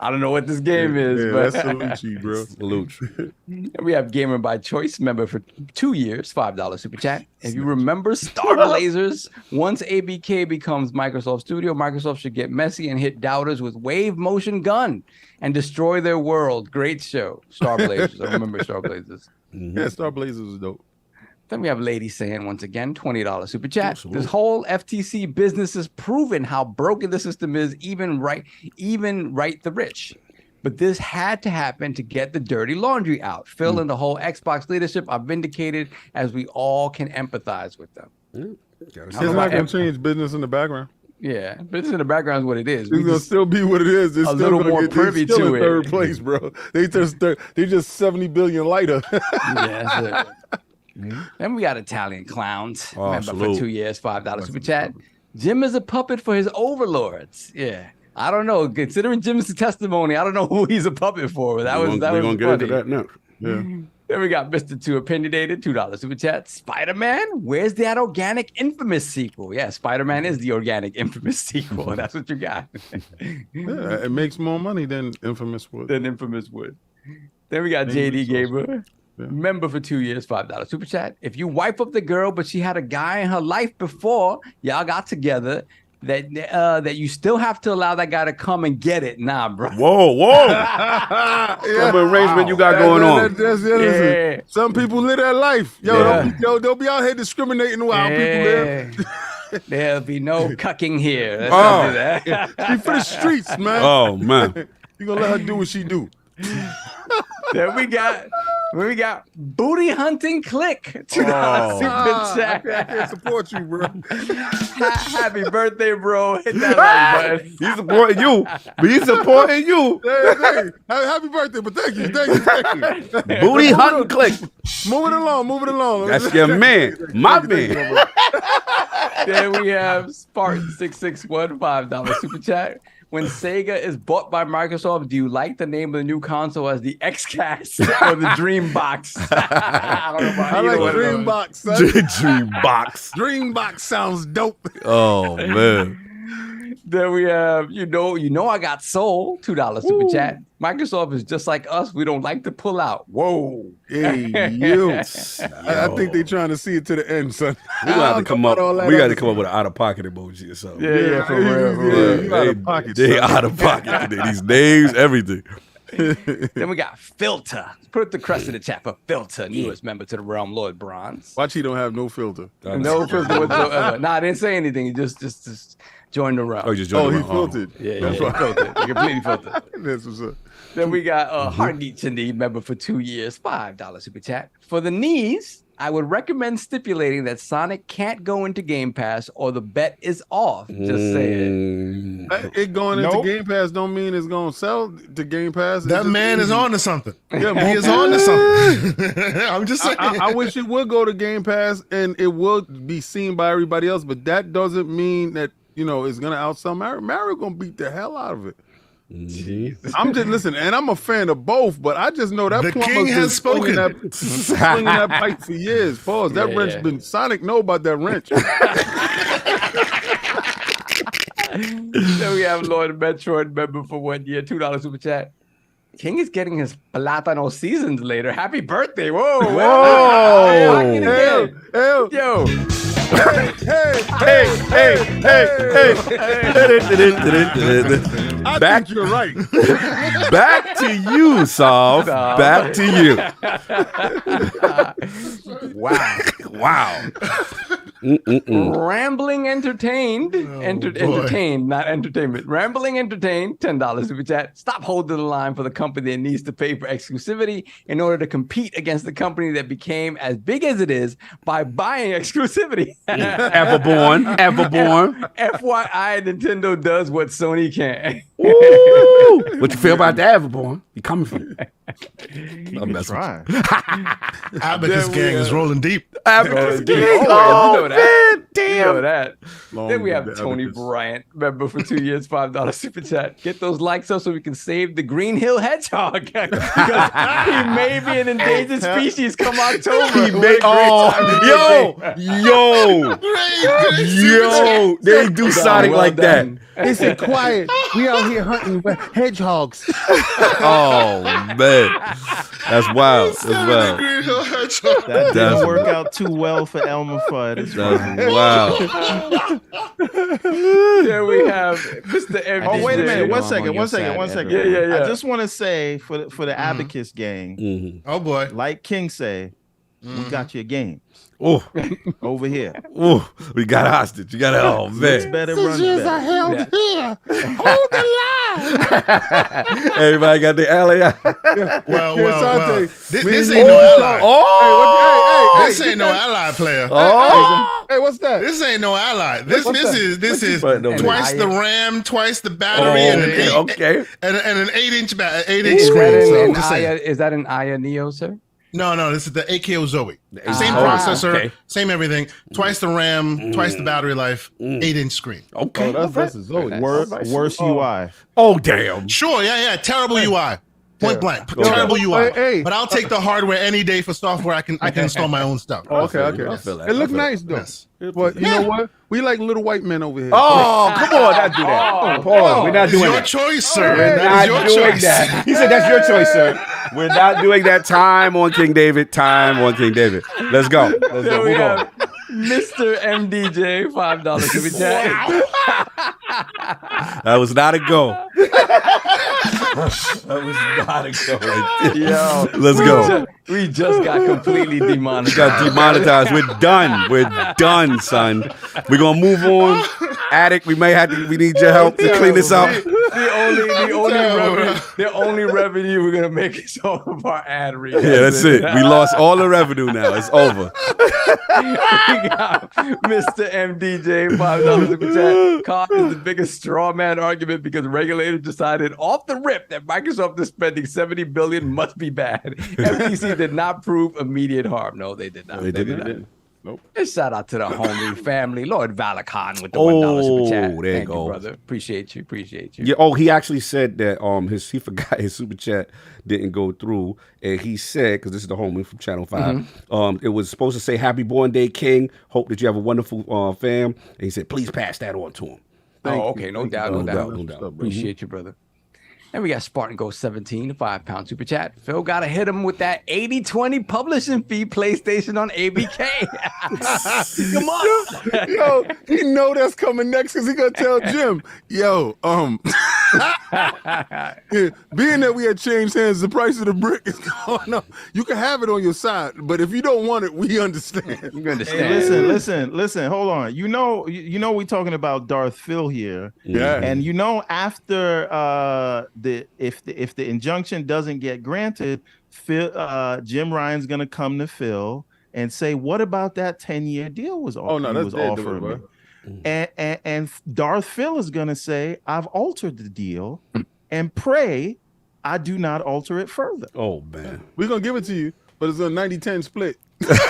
Speaker 6: I don't know what this game is, but
Speaker 5: that's Salucci, bro.
Speaker 1: Salucci.
Speaker 6: We have Gamer by Choice, member for 2 years, $5 super chat. If you remember Star Blazers, once ABK becomes Microsoft Studio, Microsoft should get messy and hit doubters with wave motion gun and destroy their world. Great show, Star Blazers. I remember Star Blazers.
Speaker 5: Yeah, Star Blazers is dope.
Speaker 6: Then we have Lady saying once again, $20 super chat. Absolutely. This whole FTC business has proven how broken the system is, even right the rich. But this had to happen to get the dirty laundry out. Phil and the whole Xbox leadership are vindicated, as we all can empathize with them.
Speaker 5: It's not going to change business in the background.
Speaker 6: Yeah, business in the background is what it is.
Speaker 5: It's going to still be what it is. It's
Speaker 6: a little more privy to it.
Speaker 5: Third place, bro. They're just 70 billion lighter.
Speaker 6: Yeah, that's it. Then we got Italian Clowns, member for 2 years, $5 super chat. Jim is a puppet for his overlords. Yeah, I don't know. Considering Jim's testimony, I don't know who he's a puppet for. We're gonna get into that now. Yeah. Then we got Mr. 2 Opinionated, $2 super chat. Spider-Man, where's that organic Infamous sequel? Yeah, Spider-Man is the organic Infamous sequel. That's what you got.
Speaker 5: Yeah, it makes more money than Infamous would.
Speaker 6: Then we got JD Gamer. Yeah. Member for 2 years, $5 super chat. If you wipe up the girl, but she had a guy in her life before y'all got together, that you still have to allow that guy to come and get it. Nah, bro.
Speaker 1: Whoa. What arrangement you got going on?
Speaker 5: Listen, some people live that life. Don't be out here discriminating while people live.
Speaker 6: There'll be no cucking here. Let's not do that.
Speaker 5: She for the streets, man.
Speaker 1: Oh, man.
Speaker 5: You gonna let her do what she do.
Speaker 6: Then we got booty hunting click. $2 super chat.
Speaker 5: I can't support you, bro.
Speaker 6: Happy birthday, bro. Hit that like button.
Speaker 1: He's supporting you. But he's supporting you.
Speaker 5: Hey, happy birthday, but thank you.
Speaker 1: Booty hunting click.
Speaker 5: Move it along.
Speaker 1: That's your man. My man.
Speaker 6: Then we have Spartan 661 $5 super chat. When Sega is bought by Microsoft, do you like the name of the new console as the Xcast or the Dreambox? I
Speaker 5: like Dreambox.
Speaker 1: Dreambox.
Speaker 5: Dreambox sounds dope.
Speaker 1: Oh man.
Speaker 6: Then we have, you know, I got soul, $2 super chat. Microsoft is just like us. We don't like to pull out. Whoa.
Speaker 5: Hey, you. I think they're trying to see it to the end, son.
Speaker 1: We got to come up with an out-of-pocket emoji or something.
Speaker 6: Yeah, for real.
Speaker 5: You out of pocket.
Speaker 1: They out of pocket. These names, everything.
Speaker 6: Then we got Filter. Put the crest in the chat for Filter, newest member to the realm, Lord Bronze.
Speaker 5: Watch, he don't have no filter.
Speaker 6: No filter whatsoever. Nah, I didn't say anything. He just joined the realm.
Speaker 1: Oh, he just joined the realm.
Speaker 5: Filtered.
Speaker 6: Yeah, that's right. Filtered. He completely filtered.
Speaker 5: That's what's up.
Speaker 6: Then we got Heartbeat Cindy, member for 2 years, $5 super chat. For the knees, I would recommend stipulating that Sonic can't go into Game Pass or the bet is off. Just saying.
Speaker 5: It going into Game Pass don't mean it's going to sell to Game Pass.
Speaker 7: That man is on to something.
Speaker 5: Yeah,
Speaker 7: he is on to something. I'm just saying.
Speaker 5: I wish it would go to Game Pass and it would be seen by everybody else, but that doesn't mean that, it's going to outsell Mario. Mario going to beat the hell out of it.
Speaker 1: Jesus.
Speaker 5: I'm just listening, and I'm a fan of both, but I just know that
Speaker 7: the
Speaker 5: plumber's
Speaker 7: king
Speaker 5: been
Speaker 7: has spoken.
Speaker 5: swinging that pipe for years. Pause. That wrench been Sonic know about that wrench.
Speaker 6: Then we have Lord Metroid member for 1 year, $2 super chat. King is getting his Platano seasons later. Happy birthday. Whoa. Yo.
Speaker 5: I think you're right.
Speaker 1: Back to you, Saul. Back to you. Wow.
Speaker 6: Rambling entertained, entertained, not entertainment. Rambling entertained, $10 super chat. Stop holding the line for the company that needs to pay for exclusivity in order to compete against the company that became as big as it is by buying exclusivity.
Speaker 1: Everborn.
Speaker 6: FYI, Nintendo does what Sony can.
Speaker 1: Woo! What you feel about that, Everborn? You coming for you? I'm messing with you.
Speaker 7: Abacus gang is rolling deep.
Speaker 1: Abacus gang.
Speaker 6: You know that.
Speaker 1: Damn.
Speaker 6: You know that.
Speaker 5: Long
Speaker 6: Then we have
Speaker 5: live the
Speaker 6: Tony
Speaker 5: Abacus.
Speaker 6: Bryant, member for 2 years, $5 super chat. Get those likes up so we can save the Green Hill Hedgehog. Because he may be an endangered species come October.
Speaker 1: Yo, they do Sonic like that.
Speaker 5: They said, quiet. We out here hunting hedgehogs.
Speaker 1: Oh, man. That's wild.
Speaker 12: That didn't work out too well for Elmer Fudd.
Speaker 1: That's wild.
Speaker 6: There we have Mr. MD.
Speaker 12: Oh, wait a minute. One
Speaker 11: I'm
Speaker 12: second.
Speaker 11: on your side,
Speaker 6: Yeah.
Speaker 12: I just want to say for the Abacus gang,
Speaker 7: Oh boy.
Speaker 12: like King say, we got your games
Speaker 1: Oh,
Speaker 12: over here.
Speaker 1: we got hostage. You got it. Oh,
Speaker 12: Looks
Speaker 1: man.
Speaker 12: better, runs better.
Speaker 5: held here. Hold the line.
Speaker 1: Everybody got the alley.
Speaker 7: Well. This
Speaker 5: we-
Speaker 7: ain't no ally.
Speaker 1: Oh,
Speaker 7: This ain't no ally player.
Speaker 5: Hey, what's that?
Speaker 7: This ain't no ally. This is
Speaker 1: putting over
Speaker 7: twice
Speaker 6: there?
Speaker 7: the RAM, twice the battery, and an an 8-inch
Speaker 6: Is
Speaker 7: screen.
Speaker 6: that
Speaker 7: So I'm
Speaker 6: an
Speaker 7: just saying.
Speaker 6: Aya, is that an Aya Neo, sir?
Speaker 7: No, this is the AKO Zoe. Same
Speaker 1: Oh,
Speaker 7: processor,
Speaker 1: okay.
Speaker 7: same everything. Twice the RAM, twice the battery life, 8-inch screen.
Speaker 1: Okay.
Speaker 5: That's a Zoe.
Speaker 12: Worse UI.
Speaker 1: Oh, damn.
Speaker 7: Sure, yeah. Terrible UI. Point blank. Terrible UI.
Speaker 5: Hey.
Speaker 7: But I'll take the hardware any day for software. I can install my own stuff.
Speaker 5: Okay.
Speaker 1: I feel that.
Speaker 5: It look nice though.
Speaker 7: Yes.
Speaker 5: But you know what? We like little white men over here.
Speaker 1: Oh, come on. Not do that. Pause. We're not
Speaker 7: It's
Speaker 1: doing
Speaker 7: your
Speaker 1: that.
Speaker 7: choice, sir.
Speaker 1: We're
Speaker 7: That
Speaker 1: not
Speaker 7: is your
Speaker 1: doing
Speaker 7: choice.
Speaker 1: that. He said that's your choice, sir. We're not doing that. Time on King David. Let's go.
Speaker 6: There we
Speaker 1: Move on.
Speaker 6: have Mr. MDJ, $5 super chat.
Speaker 1: That was not a go. That was not a go right there.
Speaker 6: Yo,
Speaker 1: Let's go.
Speaker 6: We just got completely demonetized.
Speaker 1: Got demonetized. We're done. We're done, son. We're gonna move on. Addict, we need your help to clean this up.
Speaker 6: The only revenue we're gonna make is off of our ad read.
Speaker 1: Yeah, that's it. We lost all the revenue now. It's over.
Speaker 6: We got Mr. MDJ, $5 super chat. COD is the biggest straw man argument because regulators decided off the rip that Microsoft is spending $70 billion must be bad. FTC did not prove immediate harm. No, they did not.
Speaker 1: They did not.
Speaker 5: Nope.
Speaker 6: And shout out to the homie family, Lord Valakon with the $1 super chat.
Speaker 1: There
Speaker 6: Thank
Speaker 1: you go,
Speaker 6: brother. Appreciate you.
Speaker 1: Yeah. He actually said that he forgot his super chat didn't go through, and he said, because this is the homie from Channel 5, it was supposed to say Happy Born Day King. Hope that you have a wonderful fam. And he said, please pass that on to him.
Speaker 6: Okay, no doubt.
Speaker 1: No doubt.
Speaker 6: Appreciate you, brother. And we got Spartan Go 17, £5 super chat. Phil got to hit him with that 80/20 publishing fee PlayStation on ABK. Come on.
Speaker 5: Yo, he know that's coming next because he gonna tell Jim, yo, being that we had changed hands, the price of the brick is going up. You can have it on your side, but if you don't want it, we understand.
Speaker 6: You understand.
Speaker 12: Hey, listen, hold on. You know we're talking about Darth Phil here.
Speaker 5: Yeah.
Speaker 12: And after if the injunction doesn't get granted, Phil, JimRyan's gonna come to Phil and say, "What about that 10-year deal was offering me?" And Darth Phil is gonna say, "I've altered the deal, and pray I do not alter it further."
Speaker 1: Oh man,
Speaker 5: we're gonna give it to you, but it's a 90-10 split. You got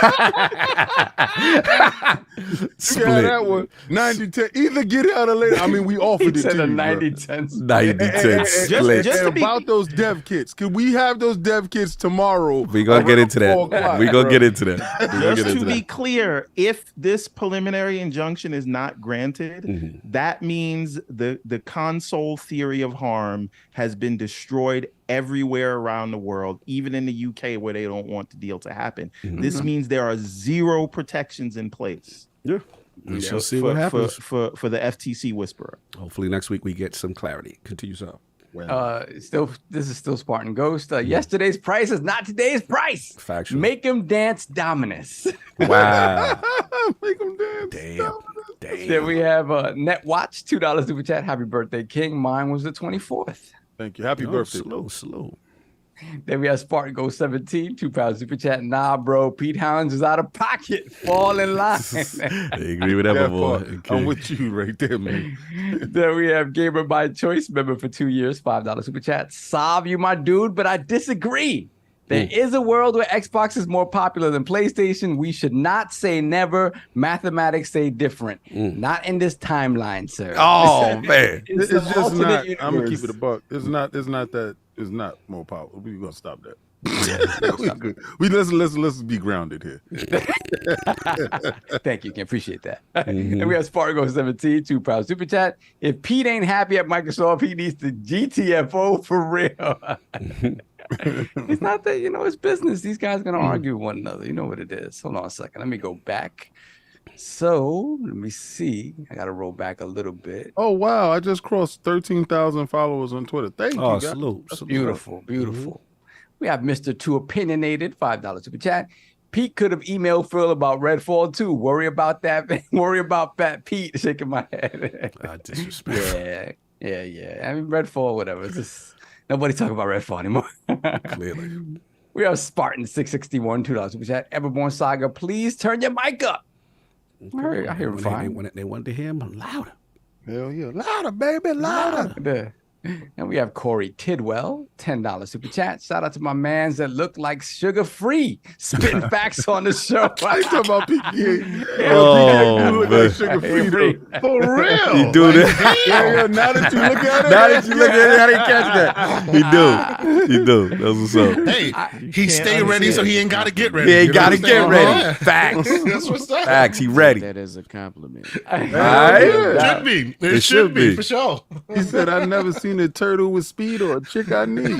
Speaker 5: that one 90-10. Either get it out of later. I mean, we offered it to you.
Speaker 6: 90-10
Speaker 1: split.
Speaker 5: Just about those dev kits. Could we have those dev kits tomorrow?
Speaker 1: We're gonna get into that. We're gonna get into that.
Speaker 12: Just to be clear, if this preliminary injunction is not granted, that means the console theory of harm has been destroyed everywhere around the world, even in the UK where they don't want the deal to happen. This means there are zero protections in place.
Speaker 1: Yeah. We shall see what happens
Speaker 12: for the FTC whisperer.
Speaker 1: Hopefully next week we get some clarity. Continue, so.
Speaker 6: This is still Spartan Ghost. Yesterday's price is not today's price.
Speaker 1: Factual.
Speaker 6: Make him dance Dominus.
Speaker 1: Wow.
Speaker 5: Make him dance.
Speaker 1: Damn.
Speaker 6: Then we have NetWatch, $2 super chat. Happy birthday, King. Mine was the 24th.
Speaker 5: Thank you. Happy birthday.
Speaker 1: Slow.
Speaker 6: Then we have Spartan Go 17, £2 super chat. Nah, bro, Pete Hounds is out of pocket. Fall in line.
Speaker 1: I agree with that, my boy. Okay.
Speaker 5: I'm with you right there, man.
Speaker 6: Then we have Gamer by Choice member for 2 years, $5 super chat. Sav, you my dude, but I disagree. There is a world where Xbox is more popular than PlayStation. We should not say never. Mathematics say different. Not in this timeline, sir.
Speaker 1: Oh man,
Speaker 5: it's just not. I'm gonna keep it a buck. It's not more powerful. We're gonna stop that. Let's be grounded here.
Speaker 6: Thank you, Ken. Appreciate that. And we have Spargo 17, £2 super chat. If Pete ain't happy at Microsoft, he needs the GTFO for real. It's not that, it's business. These guys are gonna argue with one another. You know what it is. Hold on a second. Let me go back. So let me see. I gotta roll back a little bit.
Speaker 5: Oh wow! I just crossed 13,000 followers on Twitter. Thank you. Guys.
Speaker 1: Salute.
Speaker 6: Beautiful. We have Mr. Too Opinionated, $5 super chat. Pete could have emailed Phil about Redfall too. Worry about that. Worry about Fat Pete. Shaking my head.
Speaker 1: Disrespect.
Speaker 6: Yeah. I mean, Redfall, whatever. It's just nobody talk about Redfall anymore.
Speaker 1: Clearly.
Speaker 6: We have Spartan 661, $2 super chat. Everborn Saga, please turn your mic up. I hear him fine.
Speaker 1: They wanted to hear him louder.
Speaker 5: Hell yeah. Louder, baby, louder.
Speaker 6: And we have Corey Tidwell, $10 super chat. Shout out to my mans that look like sugar-free. Spitting facts on the show.
Speaker 5: I talking about PK.
Speaker 1: Oh,
Speaker 5: look like sugar-free. For real.
Speaker 1: You do that.
Speaker 5: Yeah. Now that you look at it.
Speaker 1: I didn't catch that. You do. That's what's up.
Speaker 7: Hey, he stay ready so he ain't got to get ready.
Speaker 1: He ain't got to get ready. Facts.
Speaker 7: That's what's up.
Speaker 1: Facts. He ready.
Speaker 11: That is a compliment.
Speaker 7: Should be. It should be for sure.
Speaker 5: He said, "I've never seen a turtle with speed or a chick I need."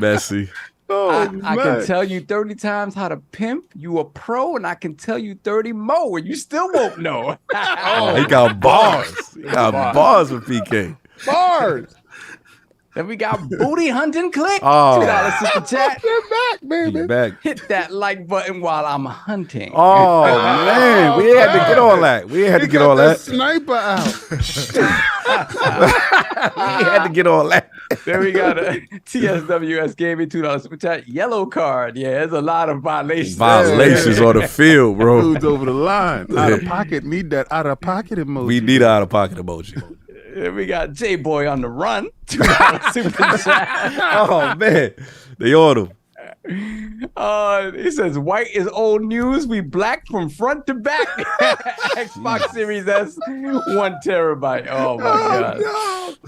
Speaker 1: Messy.
Speaker 6: I can tell you 30 times how to pimp. You a pro, and I can tell you 30 more, and you still won't know.
Speaker 1: He got bars. He got bars with PK.
Speaker 5: Bars.
Speaker 6: Then we got Booty Hunting Click.
Speaker 1: Oh.
Speaker 6: $2 super chat.
Speaker 5: Get back, baby.
Speaker 1: He's back.
Speaker 6: Hit that like button while I'm hunting.
Speaker 1: Oh, man. We had to get all that. We had to get all that.
Speaker 5: Sniper out.
Speaker 1: We had to get all that.
Speaker 6: Then we got a TSWS gave me $2 super chat. Yellow card. Yeah, there's a lot of violations.
Speaker 1: Violations on the field, bro.
Speaker 5: Dude's over the line. Out of pocket. Need that out of pocket emoji.
Speaker 1: We need an out of pocket emoji.
Speaker 6: Then we got J Boy on the run. $2 super chat.
Speaker 1: Oh, man. They on him.
Speaker 6: He says, white is old news. We black from front to back. Xbox Series S, 1 terabyte. Oh, my God.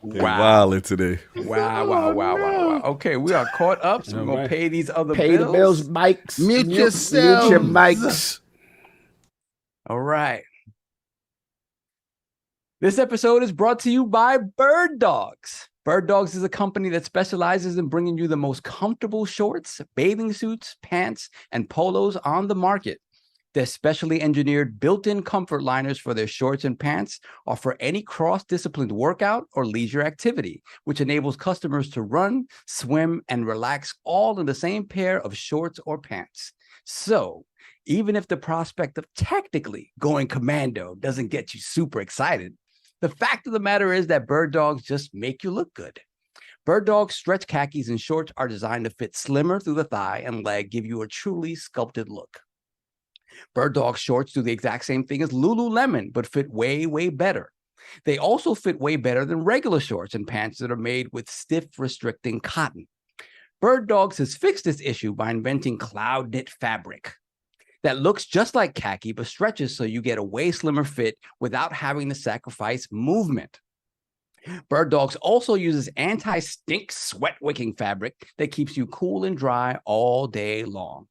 Speaker 1: Wow. Wild today.
Speaker 6: Wow. Okay, we are caught up, so we're going to pay these other
Speaker 1: Pay
Speaker 6: bills.
Speaker 1: the bills, mics.
Speaker 5: Mute
Speaker 1: Mute
Speaker 5: yourselves.
Speaker 1: your mics.
Speaker 6: All right. This episode is brought to you by BirdDogs. BirdDogs is a company that specializes in bringing you the most comfortable shorts, bathing suits, pants, and polos on the market. Their specially engineered built-in comfort liners for their shorts and pants are for any cross-disciplined workout or leisure activity, which enables customers to run, swim, and relax all in the same pair of shorts or pants. So, even if the prospect of technically going commando doesn't get you super excited, the fact of the matter is that BirdDogs just make you look good. BirdDogs stretch khakis and shorts are designed to fit slimmer through the thigh and leg, give you a truly sculpted look. BirdDog shorts do the exact same thing as Lululemon, but fit way, way better. They also fit way better than regular shorts and pants that are made with stiff, restricting cotton. BirdDogs has fixed this issue by inventing cloud knit fabric that looks just like khaki, but stretches so you get a way slimmer fit without having to sacrifice movement. BirdDogs also uses anti-stink sweat-wicking fabric that keeps you cool and dry all day long.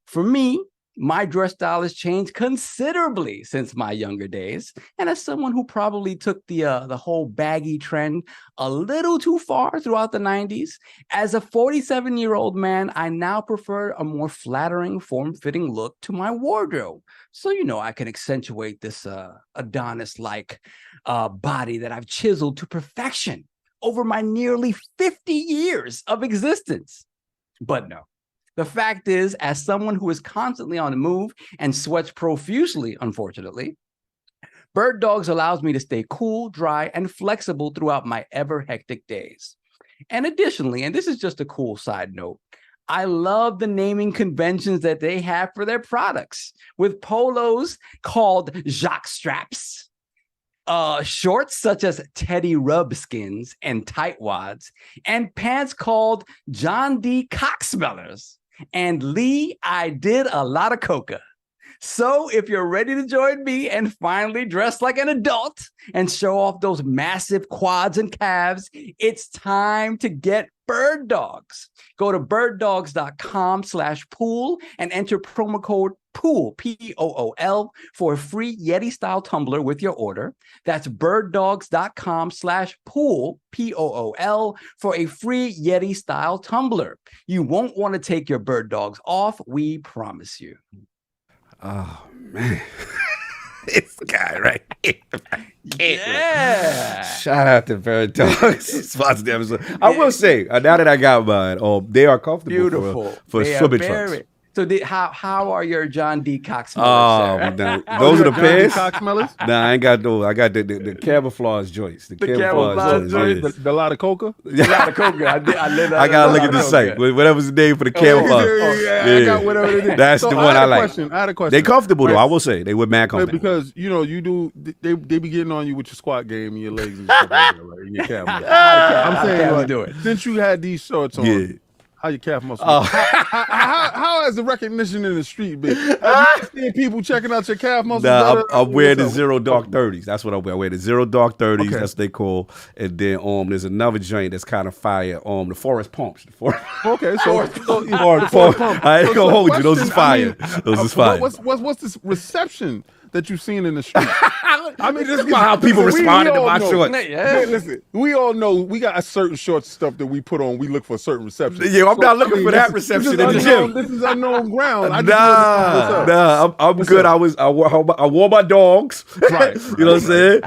Speaker 6: For me, my dress style has changed considerably since my younger days, and as someone who probably took the whole baggy trend a little too far throughout the 90s, as a 47-year-old man, I now prefer a more flattering, form-fitting look to my wardrobe, so I can accentuate this Adonis-like body that I've chiseled to perfection over my nearly 50 years of existence. But no. The fact is, as someone who is constantly on the move and sweats profusely, unfortunately, BirdDogs allows me to stay cool, dry, and flexible throughout my ever-hectic days. And additionally, and this is just a cool side note, I love the naming conventions that they have for their products, with polos called jock straps, shorts such as Teddy Rubskins and tightwads, and pants called John D. Cocksmellers. And Lee, I did a lot of coca. So if you're ready to join me and finally dress like an adult and show off those massive quads and calves, it's time to get BirdDogs. Go to birddogs.com/pool and enter promo code POOL, P-O-O-L, for a free Yeti-style tumbler with your order. That's birddogs.com/pool, P-O-O-L, for a free Yeti-style tumbler. You won't want to take your BirdDogs off, we promise you.
Speaker 1: Oh, man. This guy right here.
Speaker 6: Yeah.
Speaker 1: Shout out to BirdDogs. Sponsor the episode. I will say, now that I got mine, they are comfortable.
Speaker 6: Beautiful.
Speaker 1: For swimming trunks.
Speaker 6: So how are your John D. Cocksmellers?
Speaker 1: Those are the pants.
Speaker 5: Cocksmellers?
Speaker 1: Nah, I ain't got those. I got the camouflage joints. The camouflage joints.
Speaker 5: The lot of coca?
Speaker 6: The lot of coca. I
Speaker 1: gotta look at the site. Whatever's the name for the camouflage.
Speaker 5: Yeah, I got whatever it is.
Speaker 1: That's the one I like.
Speaker 5: I had a question.
Speaker 1: They comfortable though. I will say they were mad comfortable.
Speaker 5: Because you do. They be getting on you with your squat game and your legs and stuff like that, right? Your calf. I'm saying,
Speaker 6: do it.
Speaker 5: Since you had these shorts on. How your calf muscle? How has the recognition in the street been? Have you seen people checking out your calf muscles?
Speaker 1: Nah, I'm wearing the Zero Dark 30s. That's what I wear. I wear the Zero Dark 30s. Okay. That's what they call. And then there's another joint that's kind of fire. The Forest Pumps.
Speaker 5: Okay, so
Speaker 1: Forest Pump. I ain't gonna hold you. Those is fire. Those is fire.
Speaker 5: What's this reception that you've seen in the street.
Speaker 1: I mean, this is how people responded to my shorts.
Speaker 5: Yeah. Listen, we all know we got a certain short stuff that we put on. We look for a certain reception.
Speaker 1: Yeah, I'm not looking for that reception in the gym.
Speaker 5: This is unknown ground.
Speaker 1: I'm good. I wore my dogs.
Speaker 5: Right.
Speaker 1: You know what I'm saying?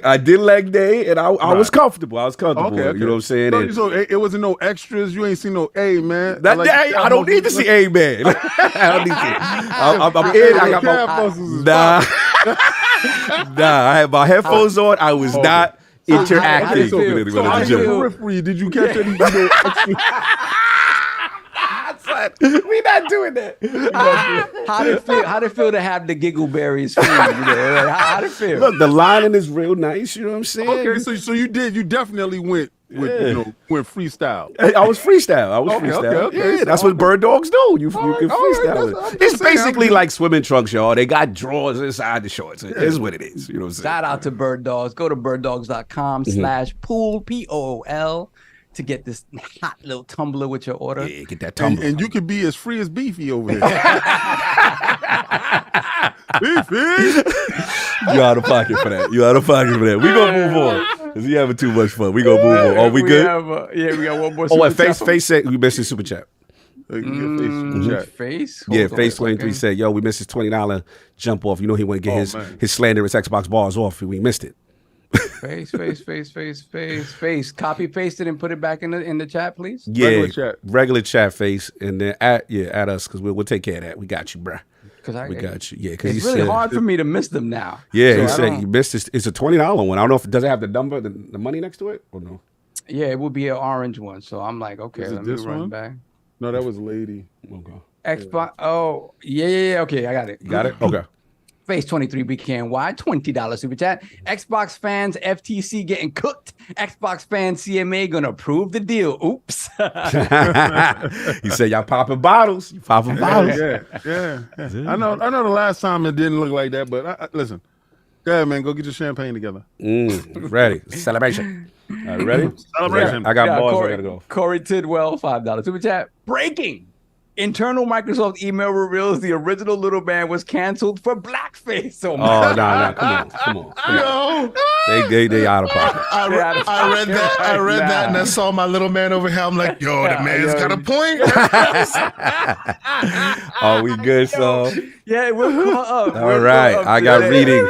Speaker 1: I did leg day, and I was comfortable. I was comfortable.
Speaker 5: Okay.
Speaker 1: You know what I'm saying?
Speaker 5: So it wasn't no extras. You ain't seen no A, man.
Speaker 1: That day, I don't need to see A, man. I don't need to. I'm in. I got my Nah, I had my headphones on. I was not interacting.
Speaker 5: So how did you periphery? Did you catch any?
Speaker 1: We not doing that.
Speaker 6: How'd it feel to have the giggleberries food? How'd it feel?
Speaker 1: Look, the lining is real nice. You know what I'm saying?
Speaker 5: Okay, so you definitely went with went freestyle.
Speaker 1: I was freestyle. freestyle.
Speaker 5: Okay.
Speaker 1: Yeah, that's what bird dogs do. You can freestyle. It's basically like swimming trunks, y'all. They got drawers inside the shorts. It's what it is. You know what I'm saying?
Speaker 6: Shout out to Bird Dogs. Go to birddogs.com/pool, POOL, to get this hot little tumbler with your order.
Speaker 1: Yeah, get that tumbler.
Speaker 5: And you could be as free as Beefy over here. Beefy!
Speaker 1: You out of pocket for that. We gonna move on. Cause you having too much fun. We gonna move on. Oh, we good?
Speaker 6: We got one more.
Speaker 1: Oh, and Face said we missed his super chat.
Speaker 6: Face?
Speaker 1: Face 23 said, yo, we missed his $20 jump off. You know he want to get his slanderous Xbox bars off. We missed it.
Speaker 6: Face. Copy paste it and put it back in the chat, please.
Speaker 1: Yeah, regular chat Face, and then at us because we'll take care of that. We got you, bruh. We got you. Yeah, because
Speaker 6: it's really hard for me to miss them now.
Speaker 1: Yeah, he said you missed it. It's a $20 one. I don't know if it does it have the number, the money next to it, or no.
Speaker 6: Yeah, it would be an orange one. So I'm like, okay, let me run back.
Speaker 5: No, that was Lady.
Speaker 1: Okay.
Speaker 6: Xbox. Oh, yeah. Okay, I got it.
Speaker 1: Got it. Okay.
Speaker 6: Face 23 BKNY, $20 super chat. Xbox fans, FTC getting cooked. Xbox fans, CMA gonna approve the deal. Oops.
Speaker 1: He said y'all popping bottles. You popping bottles.
Speaker 5: Yeah. I know. The last time it didn't look like that, but listen. Go ahead, man. Go get your champagne together.
Speaker 1: Ready. Celebration. All right, ready?
Speaker 5: Celebration.
Speaker 1: I got balls. I gotta go.
Speaker 6: Corey Tidwell, $5 super chat. Breaking. Internal Microsoft email reveals the original Little Man was canceled for blackface.
Speaker 1: Oh, no. Come on. They out of pocket.
Speaker 7: I read that and I saw my little man over here. I'm like, yo, the man's got a point.
Speaker 1: Are we good, so?
Speaker 6: Yeah, we'll come up.
Speaker 1: All right, I got reading.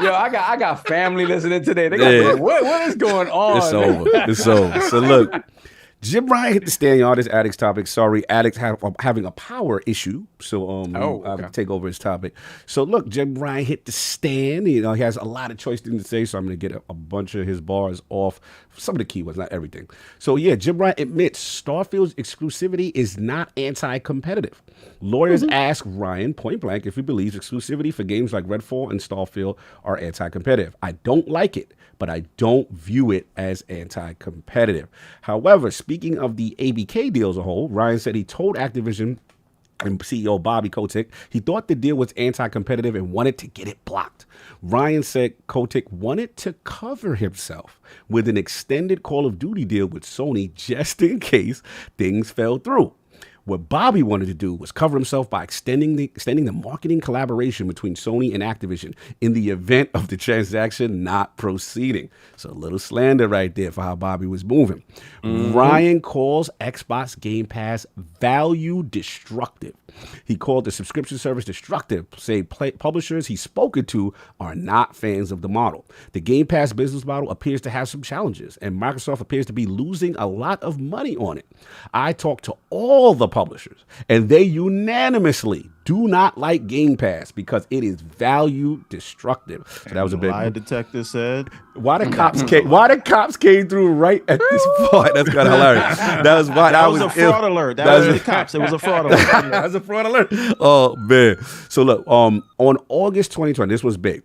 Speaker 6: Yo, I got family listening today. They got what is going on?
Speaker 1: It's over. So look. JimRyan hit the stand, y'all. This Addicts topic. Sorry, Addicts having a power issue. So I'll take over his topic. So look, JimRyan hit the stand. You know, he has a lot of choice things to say, so I'm going to get a bunch of his bars off. Some of the key ones, not everything. So yeah, JimRyan admits Starfield's exclusivity is not anti-competitive. Lawyers ask Ryan point blank if he believes exclusivity for games like Redfall and Starfield are anti-competitive. I don't like it, but I don't view it as anti-competitive. However, speaking of the ABK deal as a whole, Ryan said he told Activision and CEO Bobby Kotick he thought the deal was anti-competitive and wanted to get it blocked. Ryan said Kotick wanted to cover himself with an extended Call of Duty deal with Sony just in case things fell through. What Bobby wanted to do was cover himself by extending the marketing collaboration between Sony and Activision in the event of the transaction not proceeding. So a little slander right there for how Bobby was moving. Ryan calls Xbox Game Pass value destructive. He called the subscription service destructive, saying publishers he's spoken to are not fans of the model. The Game Pass business model appears to have some challenges, and Microsoft appears to be losing a lot of money on it. I talked to all the publishers, and they unanimously do not like Game Pass because it is value destructive. So that was a big
Speaker 12: lie detector said.
Speaker 1: Why the cops came through right at this point? That's kind of hilarious. That was
Speaker 12: a fraud alert. That was the cops. It was a fraud alert.
Speaker 1: That was a fraud alert. Oh man. So look, on August 2020, this was big.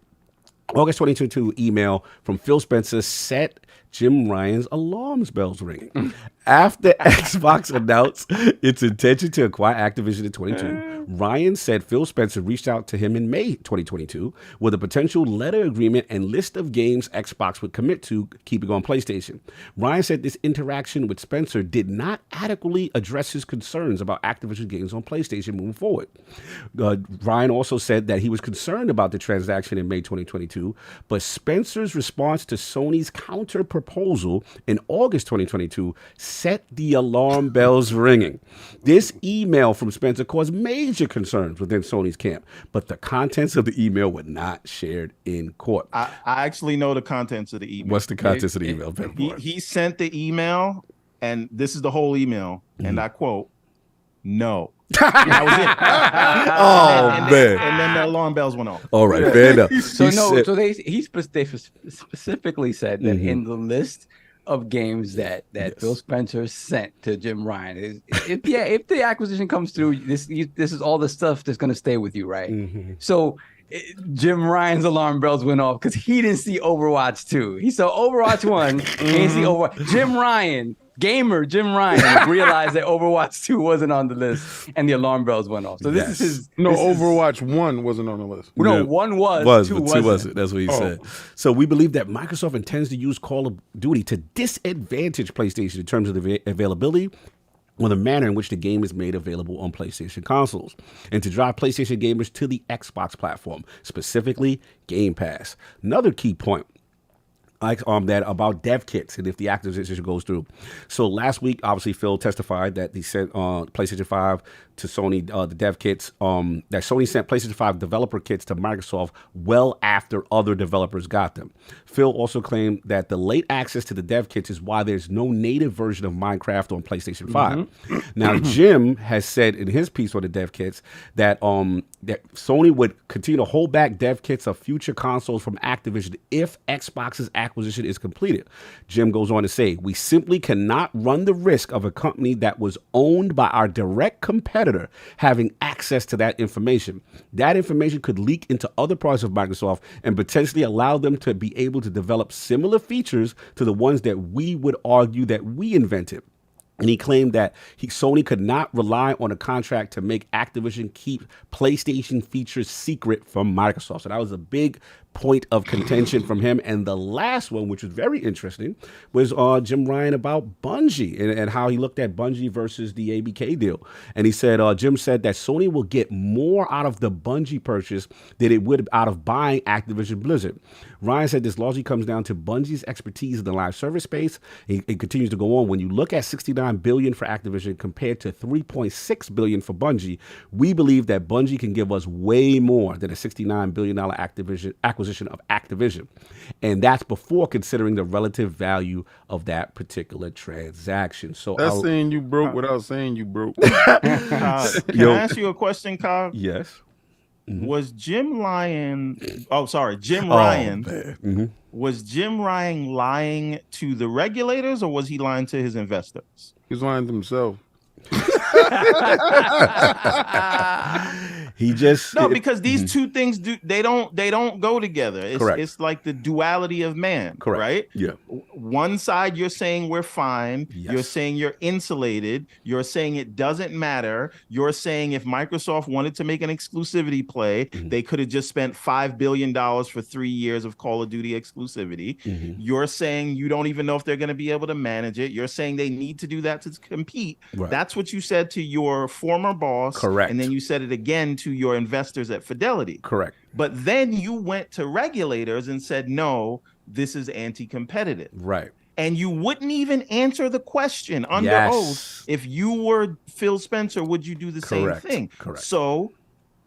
Speaker 1: August 2022 email from Phil Spencer set JimRyan's alarm bells ringing. After Xbox announced its intention to acquire Activision in 2022, Ryan said Phil Spencer reached out to him in May 2022 with a potential letter agreement and list of games Xbox would commit to keeping on PlayStation. Ryan said this interaction with Spencer did not adequately address his concerns about Activision games on PlayStation moving forward. Ryan also said that he was concerned about the transaction in May 2022, but Spencer's response to Sony's counter proposal in August 2022 set the alarm bells ringing. This email from Spencer caused major concerns within Sony's camp, but the contents of the email were not shared in court.
Speaker 12: I actually know the contents of the email.
Speaker 1: What's the contents of the email?
Speaker 12: He sent the email, and this is the whole email, and I quote, "No." That was it.
Speaker 1: Man.
Speaker 12: And then the alarm bells went off.
Speaker 1: All right, fair enough.
Speaker 6: They specifically said that in the list of games that Phil Spencer sent to Jim Ryan, if the acquisition comes through, this is all the stuff that's going to stay with you, right? So Jim Ryan's alarm bells went off because he didn't see Overwatch 2. He saw Overwatch 1, he didn't see Overwatch. Jim Ryan realized that Overwatch 2 wasn't on the list, and the alarm bells went off. So this is his.
Speaker 5: Overwatch 1 wasn't on the list.
Speaker 6: No, 1 was, 2 wasn't.
Speaker 1: That's what he said. So we believe that Microsoft intends to use Call of Duty to disadvantage PlayStation in terms of the availability or the manner in which the game is made available on PlayStation consoles, and to drive PlayStation gamers to the Xbox platform, specifically Game Pass. Another key point that about dev kits and if the acquisition goes through. So last week, obviously, Phil testified that he sent PlayStation 5 to Sony, the dev kits, that Sony sent PlayStation 5 developer kits to Microsoft well after other developers got them. Phil also claimed that the late access to the dev kits is why there's no native version of Minecraft on PlayStation 5. Now, Jim has said in his piece on the dev kits that that Sony would continue to hold back dev kits of future consoles from Activision if Xbox's acquisition is completed. Jim goes on to say, "We simply cannot run the risk of a company that was owned by our direct competitor having access to that information. That information could leak into other parts of Microsoft and potentially allow them to be able to develop similar features to the ones that we would argue that we invented." And he claimed that Sony could not rely on a contract to make Activision keep PlayStation features secret from Microsoft. So that was a big point of contention from him. And the last one, which was very interesting, was Jim Ryan about Bungie and how he looked at Bungie versus the ABK deal. And he said, Jim said that Sony will get more out of the Bungie purchase than it would out of buying Activision Blizzard. Ryan said this largely comes down to Bungie's expertise in the live service space. It continues to go on. When you look at $69 billion for Activision compared to $3.6 billion for Bungie, we believe that Bungie can give us way more than a $69 billion acquisition of Activision. And that's before considering the relative value of that particular transaction. So
Speaker 5: that's saying you broke without saying you broke.
Speaker 12: Can I ask you a question, Kyle?
Speaker 1: Yes.
Speaker 12: Was Jim Ryan? Was Jim Ryan lying to the regulators, or was he lying to his investors?
Speaker 5: He's lying to himself.
Speaker 1: He just
Speaker 12: because these two things they don't go together. It's like the duality of man.
Speaker 1: Correct.
Speaker 12: Right?
Speaker 1: Yeah.
Speaker 12: One side you're saying we're fine.
Speaker 1: Yes.
Speaker 12: You're saying you're insulated. You're saying it doesn't matter. You're saying if Microsoft wanted to make an exclusivity play, they could have just spent $5 billion for 3 years of Call of Duty exclusivity. You're saying you don't even know if they're going to be able to manage it. You're saying they need to do that to compete.
Speaker 1: Right.
Speaker 12: That's what you said to your former boss.
Speaker 1: Correct.
Speaker 12: And then you said it again to your investors at Fidelity.
Speaker 1: Correct.
Speaker 12: But then you went to regulators and said, no, this is anti-competitive.
Speaker 1: Right.
Speaker 12: And you wouldn't even answer the question under oath. If you were Phil Spencer, would you do the same thing?
Speaker 1: Correct.
Speaker 12: So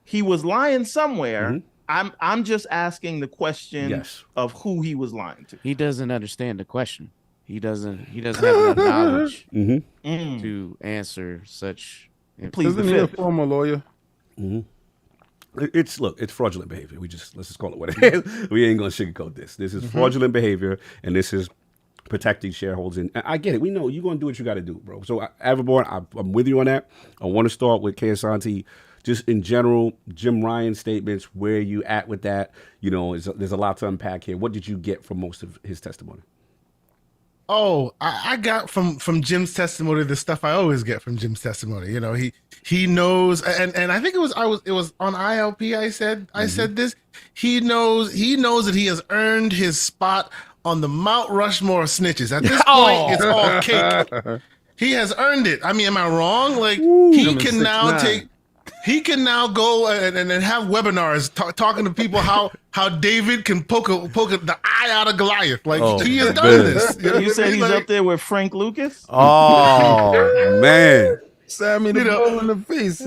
Speaker 12: he was lying somewhere. I'm just asking the question of who he was lying to.
Speaker 11: He doesn't understand the question. He doesn't have enough knowledge to answer such.
Speaker 12: Please,
Speaker 5: isn't he a former lawyer?
Speaker 1: It's fraudulent behavior. Let's just call it what it is. We ain't gonna sugarcoat this. This is fraudulent behavior, and this is protecting shareholders. And I get it. We know you're gonna do what you got to do, bro. So Everborn, I'm with you on that. I want to start with Kesanti just in general, JimRyan statements, where you at with that? You know, there's a lot to unpack here. What did you get from most of his testimony?
Speaker 7: Oh, I got from Jim's testimony the stuff I always get from Jim's testimony. You know, he knows, and I think it was on ILP. I said this. He knows that he has earned his spot on the Mount Rushmore of snitches. At this point, it's all cake. He has earned it. I mean, am I wrong? Like he can now take. He can now go and have webinars talking to people how David can poke the eye out of Goliath. Like he has done this.
Speaker 12: You said he's up there with Frank Lucas?
Speaker 1: Oh man.
Speaker 5: Sammy the ball in the face.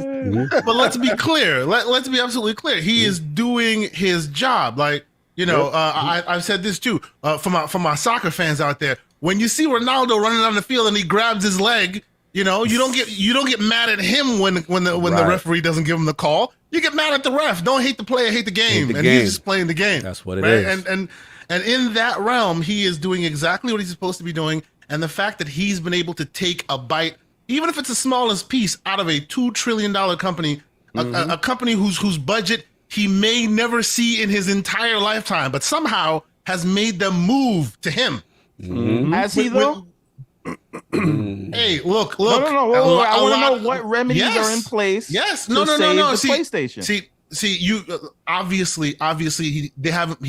Speaker 7: But let's be clear. Let's be absolutely clear. He is doing his job. Like, you know, I've said this too. For my soccer fans out there, when you see Ronaldo running down the field and he grabs his leg, you know, you don't get mad at him when the referee doesn't give him the call. You get mad at the ref. Don't hate the player, hate the game. He's just playing the game.
Speaker 1: That's what it is.
Speaker 7: And in that realm, he is doing exactly what he's supposed to be doing. And the fact that he's been able to take a bite, even if it's the smallest piece, out of a $2 trillion company, a company whose budget he may never see in his entire lifetime, but somehow has made them move to him.
Speaker 12: Has he though?
Speaker 7: Hey, look.
Speaker 12: No. I want to know what remedies are in place.
Speaker 7: Yes,
Speaker 12: no. PlayStation.
Speaker 7: See, you obviously he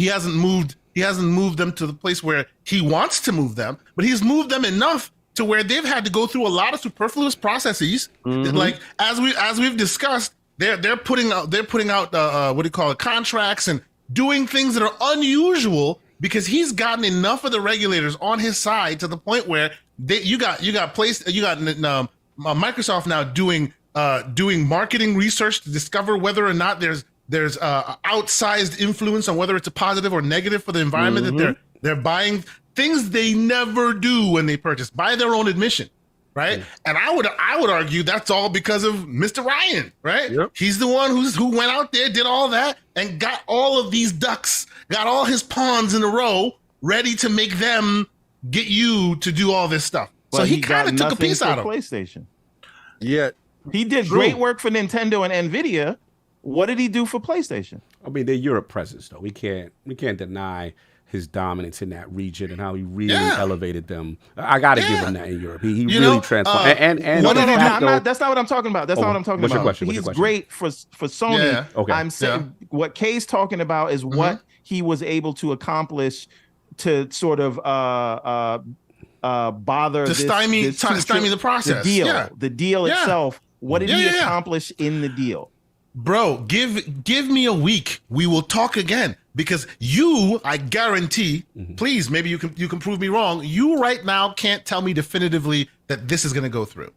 Speaker 7: hasn't moved them to the place where he wants to move them, but he's moved them enough to where they've had to go through a lot of superfluous processes. Like as we've discussed, they're putting out what do you call it, contracts and doing things that are unusual because he's gotten enough of the regulators on his side to the point where you got Microsoft now doing marketing research to discover whether or not there's outsized influence on whether it's a positive or negative for the environment that they're buying, things they never do when they purchase by their own admission, right? And I would argue that's all because of Mr. Ryan, right? Yep. He's the one who went out there, did all that, and got all of these ducks, got all his pawns in a row, ready to make them get you to do all this stuff.
Speaker 12: But
Speaker 7: so he kind of took a piece out of
Speaker 12: PlayStation.
Speaker 5: Yeah,
Speaker 12: he did great work for Nintendo and Nvidia. What did he do for PlayStation?
Speaker 1: I mean, they're Europe presence, though. We can't deny his dominance in that region and how he really elevated them. I got to give him that in Europe. He really transformed.
Speaker 12: That's not what I'm talking about. That's not what I'm talking about.
Speaker 1: Your question?
Speaker 12: He's great for Sony.
Speaker 7: Yeah.
Speaker 1: Okay.
Speaker 12: I'm saying what Kay's talking about is what he was able to accomplish to sort of bother
Speaker 7: to stymie the process.
Speaker 12: The deal itself. What did he accomplish in the deal?
Speaker 7: Bro, give me a week. We will talk again because I guarantee, please, maybe you can prove me wrong. You right now can't tell me definitively that this is going to go through.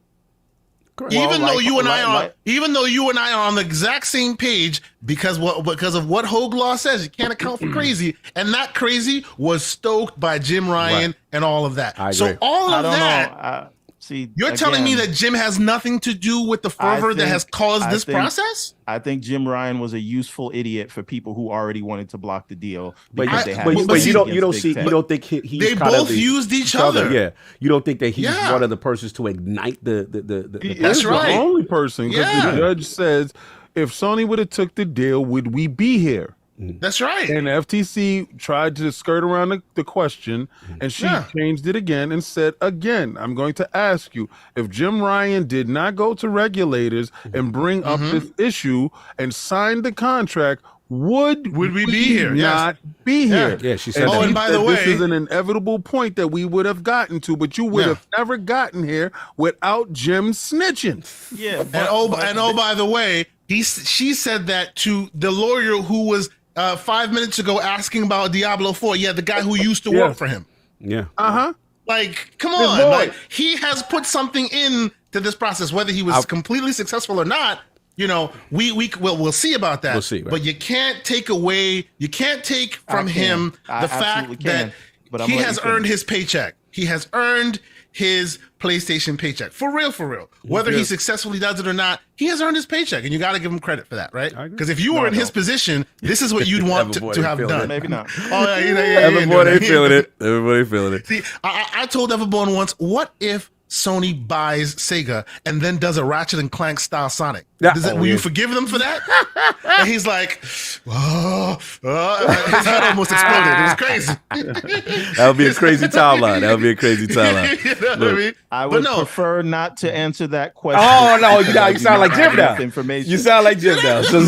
Speaker 7: Correct. Even though you and I are on the exact same page because of what Hogue Law says, you can't account for crazy, and that crazy was stoked by JimRyan and all of that. So all of that. You're telling me that Jim has nothing to do with the fervor that has caused this process?
Speaker 12: I think JimRyan was a useful idiot for people who already wanted to block the deal.
Speaker 1: But you don't think he's
Speaker 7: they both used each other.
Speaker 1: Yeah, you don't think that he's one of the persons to ignite the
Speaker 5: That's right. The only person, because the judge says, if Sony would have took the deal, would we be here?
Speaker 7: That's right.
Speaker 5: And FTC tried to skirt around the question, and she changed it again and said, again, I'm going to ask you, if JimRyan did not go to regulators and bring up this issue and sign the contract, would we
Speaker 7: be here?
Speaker 5: Not be here.
Speaker 1: Yeah, she said.
Speaker 7: And by the way,
Speaker 5: this is an inevitable point that we would have gotten to, but you would have never gotten here without Jim snitching.
Speaker 12: Yeah.
Speaker 7: By the way, she said that to the lawyer who was 5 minutes ago asking about Diablo 4. Yeah, the guy who used to work for him.
Speaker 1: Yeah.
Speaker 7: Like, come on. Like, he has put something into this process, whether he was completely successful or not. You know, we'll see about that.
Speaker 1: We'll see. Right?
Speaker 7: But you can't take from him the fact that he has earned his paycheck. He has earned his PlayStation paycheck. For real. Whether he successfully does it or not, he has earned his paycheck, and you got to give him credit for that, right? Because if you were in his position, this is what you'd want to have done.
Speaker 12: Maybe not.
Speaker 1: Everybody feeling it.
Speaker 7: See, I told Everborn once, what if Sony buys Sega and then does a Ratchet and Clank style Sonic.
Speaker 1: Yeah.
Speaker 7: Will you forgive them for that? And he's like, oh, his head almost exploded. It was crazy.
Speaker 1: That would be a crazy timeline. That would be a crazy timeline.
Speaker 7: You know what I mean?
Speaker 12: I would prefer not to answer that question.
Speaker 1: Oh no, you sound like Jim now.
Speaker 12: Information.
Speaker 1: You sound like Jim now. So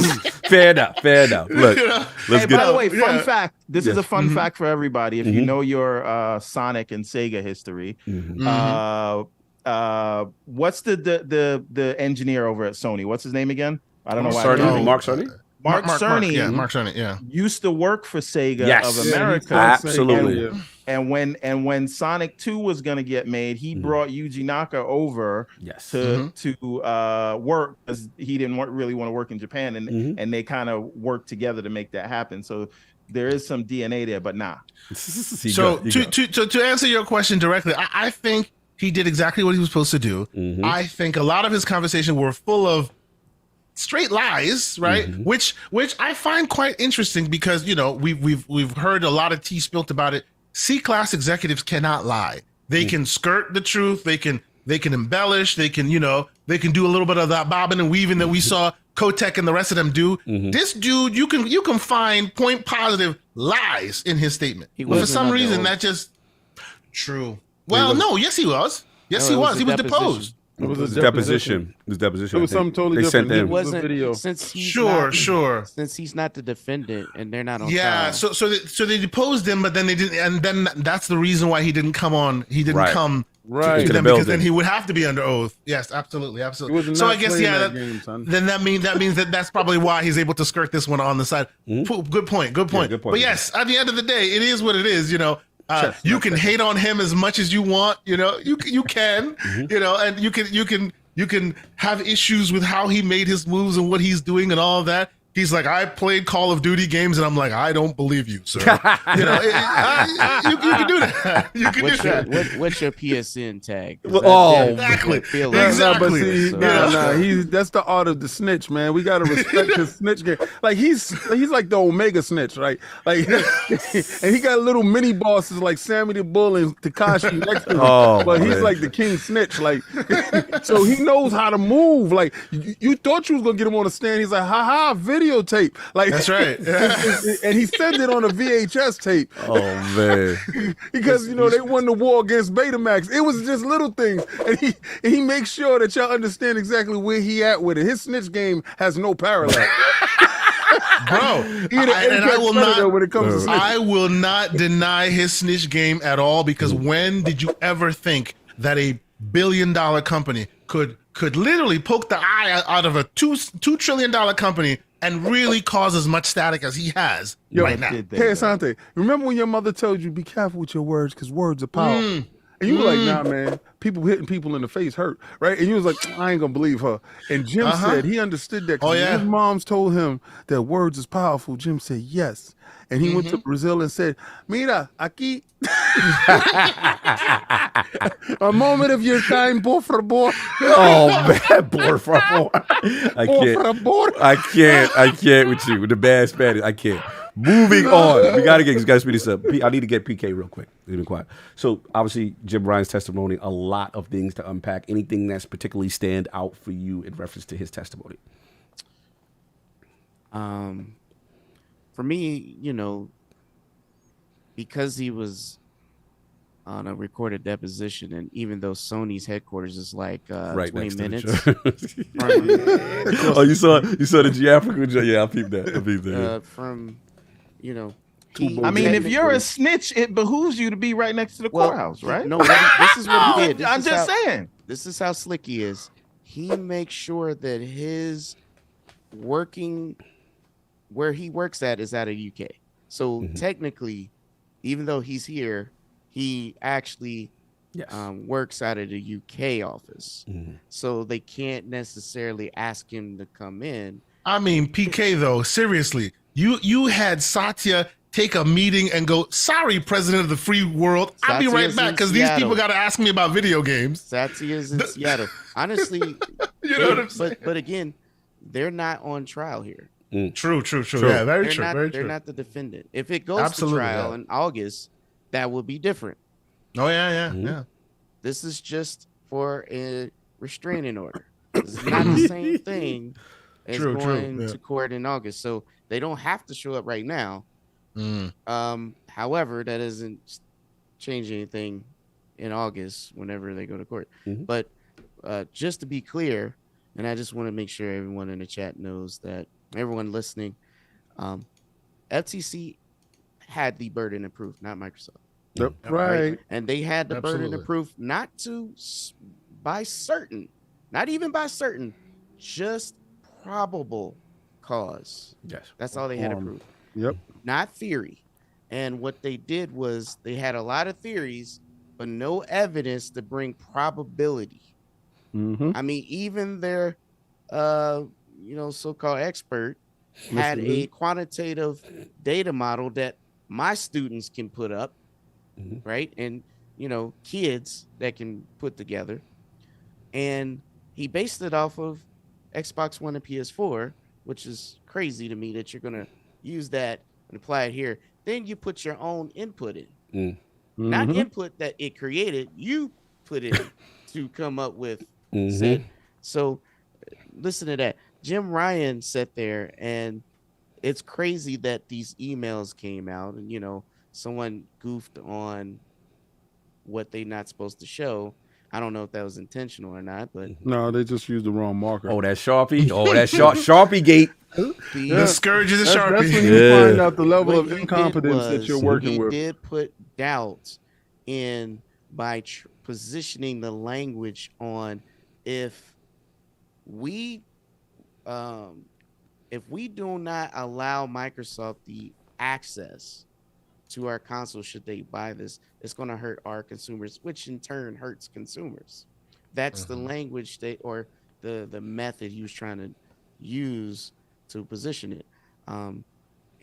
Speaker 1: fair enough. Look, let's
Speaker 12: Hey,
Speaker 1: get.
Speaker 12: by the way, fun fact. This is a fun
Speaker 1: Mm-hmm.
Speaker 12: fact for everybody. If you know your Sonic and Sega history, what's the engineer over at Sony? What's his name again? I don't know why.
Speaker 1: Mark Cerny.
Speaker 12: Mark Cerny.
Speaker 7: Yeah, Mark Cerny. Yeah,
Speaker 12: used to work for Sega
Speaker 1: Yes.
Speaker 12: of America.
Speaker 1: Absolutely.
Speaker 12: And when Sonic 2 was gonna get made, he brought Yuji Naka over to work because he didn't really want to work in Japan, and they kind of worked together to make that happen. So there is some DNA there, but nah.
Speaker 7: So to answer your question directly, I think he did exactly what he was supposed to do. I think a lot of his conversations were full of straight lies, right? Which I find quite interesting because we've heard a lot of tea spilt about it. C-class executives cannot lie. They can skirt the truth. They can embellish. They can do a little bit of that bobbing and weaving that we saw Kotek and the rest of them do. This dude, you can find point positive lies in his statement. But for some reason, that just true. Well, no, yes, he was. Yes, he was. He was deposed.
Speaker 1: It was a deposition. It was
Speaker 5: something totally different.
Speaker 1: Sent
Speaker 11: It
Speaker 1: them.
Speaker 11: wasn't
Speaker 5: video.
Speaker 11: since he's since he's not the defendant and they're not on trial.
Speaker 7: So they deposed him, but then they didn't, and then that's the reason why he didn't come on. He didn't come to them because then he would have to be under oath. Yes, absolutely. So I guess then that means that's probably why he's able to skirt this one on the side. Good point. But yes, at the end of the day, it is what it is. You can hate on him as much as you want. You can. And you can have issues with how he made his moves and what he's doing and all of that. He's like, I played Call of Duty games, and I'm like, I don't believe you, sir. You can do that. You can do that.
Speaker 11: What's your PSN tag?
Speaker 7: Exactly.
Speaker 5: That's the art of the snitch, man. We gotta respect his snitch game. Like he's like the Omega snitch, right? Like, and he got little mini bosses like Sammy the Bull and Takashi next to him. But he's like the king snitch, like so he knows how to move. Like you thought you was gonna get him on the stand. He's like, haha, videotape. Like
Speaker 7: that's right.
Speaker 5: And he sent it on a VHS tape.
Speaker 1: Oh man.
Speaker 5: Because they won the war against Betamax. It was just little things. And he makes sure that y'all understand exactly where he at with it. His snitch game has no parallel.
Speaker 7: Bro, I will not deny his snitch game at all, because when did you ever think that a $1 billion company could literally poke the eye out of a $2 trillion company and really cause as much static as he has right now?
Speaker 5: Hey, Asante, remember when your mother told you, be careful with your words because words are powerful? And you were like, nah, man, people hitting people in the face hurt, right? And you was like, I ain't gonna believe her. And Jim said he understood that. His moms told him that words is powerful. Jim said yes. And he went to Brazil and said, mira, aquí. A moment of your time, por favor.
Speaker 1: Oh, man, por favor. I can't with you. With the bad Spanish, I can't. Moving on. We got to speed this up. I need to get PK real quick. He's been quiet. So, obviously, JimRyan's testimony, a lot of things to unpack. Anything that's particularly stand out for you in reference to his testimony?
Speaker 11: For me, because he was on a recorded deposition, and even though Sony's headquarters is like 20 minutes.
Speaker 1: Oh, you saw the G Africa? Yeah, I'll peep that.
Speaker 11: From,
Speaker 12: I mean, if you're a snitch, it behooves you to be right next to the courthouse, right?
Speaker 11: No, this is what he did.
Speaker 12: I'm just saying.
Speaker 11: This is how slick he is. He makes sure that his working, where he works at, is out of UK. So technically, even though he's here, he actually works out of the UK office. So they can't necessarily ask him to come in.
Speaker 7: I mean, PK though, seriously, you had Satya take a meeting and go, sorry, president of the free world, I'll be right back because these people got to ask me about video games.
Speaker 11: Satya's in Seattle. Honestly,
Speaker 7: you know what I'm saying?
Speaker 11: But again, they're not on trial here.
Speaker 7: True. Yeah, very true.
Speaker 11: They're not the defendant. If it goes to trial in August, that would be different.
Speaker 7: Oh, yeah.
Speaker 11: This is just for a restraining order. It's not the same thing as going to court in August. So they don't have to show up right now. However, that doesn't change anything in August whenever they go to court. But just to be clear, and I just want to make sure everyone in the chat knows that, everyone listening, FTC had the burden of proof, not Microsoft.
Speaker 5: Yep, right.
Speaker 11: And they had the burden of proof not even by certain, just probable cause.
Speaker 1: Yes.
Speaker 11: That's all they had to prove.
Speaker 5: Yep.
Speaker 11: Not theory. And what they did was they had a lot of theories, but no evidence to bring probability. I mean, even their so-called expert had a quantitative data model that my students can put up, right? And kids that can put together. And he based it off of Xbox One and PS4, which is crazy to me that you're gonna use that and apply it here. Then you put your own input in, not input that it created. You put it to come up with. So listen to that. JimRyan sat there, and it's crazy that these emails came out, and someone goofed on what they're not supposed to show. I don't know if that was intentional or not, but
Speaker 5: no, they just used the wrong marker.
Speaker 1: Oh, that Sharpie. Oh, that Sharpie gate.
Speaker 7: The scourge is a Sharpie.
Speaker 5: That's when you find out the level of incompetence that you're working with.
Speaker 11: He did put doubts in by positioning the language on if we do not allow Microsoft the access to our console, should they buy this, it's going to hurt our consumers, which in turn hurts consumers. That's the language or the method he was trying to use to position it.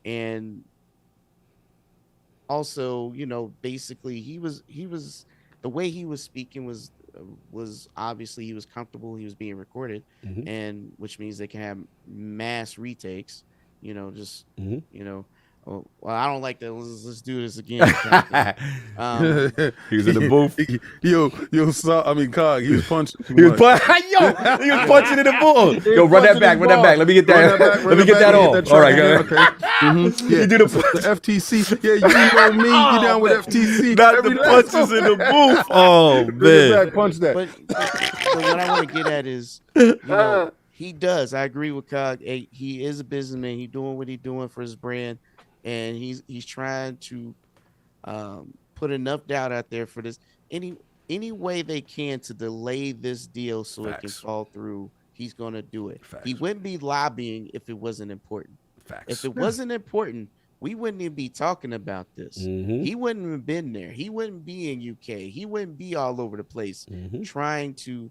Speaker 11: And also, basically he was the way he was speaking was obviously he was comfortable. He was being recorded, and which means they can have mass retakes. Oh, well, I don't like that. Let's do this again.
Speaker 1: He was in the booth.
Speaker 5: Cog, he was punching.
Speaker 1: He was punching in the booth. Yo, run that back. Let me get that. Let me get that off. All right, go ahead.
Speaker 5: Okay. You do the FTC. Yeah, you know me. You down with FTC?
Speaker 1: Not the punches in the booth. Oh man,
Speaker 5: punch that.
Speaker 11: But what I want to get at is, he does. I agree with Cog. He is a businessman. He's doing what he's doing for his brand. And he's trying to put enough doubt out there for this. Any way they can to delay this deal so it can fall through, he's going to do it. He wouldn't be lobbying if it wasn't important. If it wasn't important, we wouldn't even be talking about this. He wouldn't have been there. He wouldn't be in UK. He wouldn't be all over the place trying to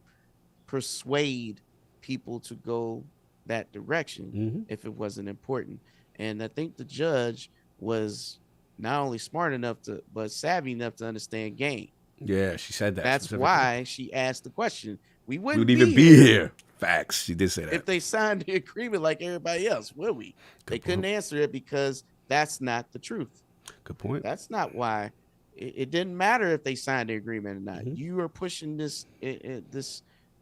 Speaker 11: persuade people to go that direction if it wasn't important. And I think the judge was not only smart enough but savvy enough to understand game.
Speaker 1: Yeah, she said that.
Speaker 11: That's why she asked the question. We wouldn't
Speaker 1: even be here. Facts. She did say that.
Speaker 11: If they signed the agreement like everybody else, will we? They couldn't answer it because that's not the truth.
Speaker 1: Good point.
Speaker 11: That's not why. It didn't matter if they signed the agreement or not. You are pushing this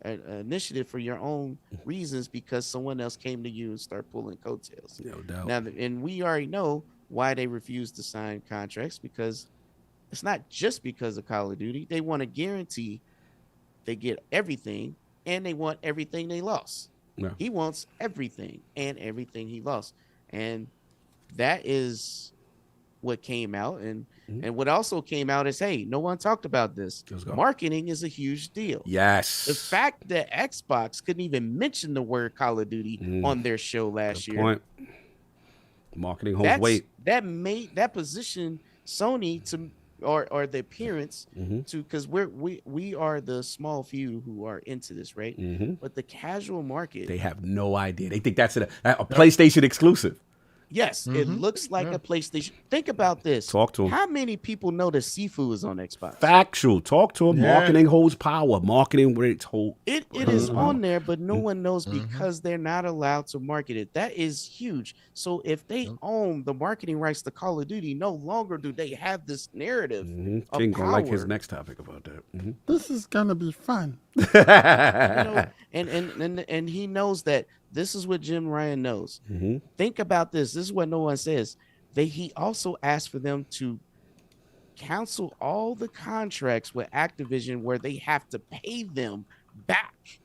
Speaker 11: initiative for your own reasons because someone else came to you and started pulling coattails.
Speaker 1: No doubt.
Speaker 11: Now, and we already know why they refused to sign contracts, because it's not just because of Call of Duty. They want to guarantee they get everything, and they want everything they lost.
Speaker 1: Yeah.
Speaker 11: He wants everything and everything he lost, and that is what came out. And what also came out is, hey, no one talked about this. Marketing is a huge deal.
Speaker 1: Yes.
Speaker 11: The fact that Xbox couldn't even mention the word Call of Duty on their show last year.
Speaker 1: Point. Marketing holds weight.
Speaker 11: That position Sony to or the appearance to, because we are the small few who are into this, right? But the casual market,
Speaker 1: they have no idea. They think that's a PlayStation exclusive.
Speaker 11: Yes, it looks like a PlayStation. Think about this.
Speaker 1: Talk to him.
Speaker 11: How many people know that Sifu is on Xbox?
Speaker 1: Factual. Talk to him.
Speaker 7: Yeah.
Speaker 1: Marketing holds power. Marketing where it's hold.
Speaker 11: It is on there, but no one knows because they're not allowed to market it. That is huge. So if they own the marketing rights to Call of Duty, no longer do they have this narrative. Of
Speaker 1: King
Speaker 11: power.
Speaker 1: gonna like his next topic about that.
Speaker 5: This is gonna be fun.
Speaker 11: You know, and he knows that this is what JimRyan knows. Think about this. This is what no one says. He also asked for them to cancel all the contracts with Activision where they have to pay them back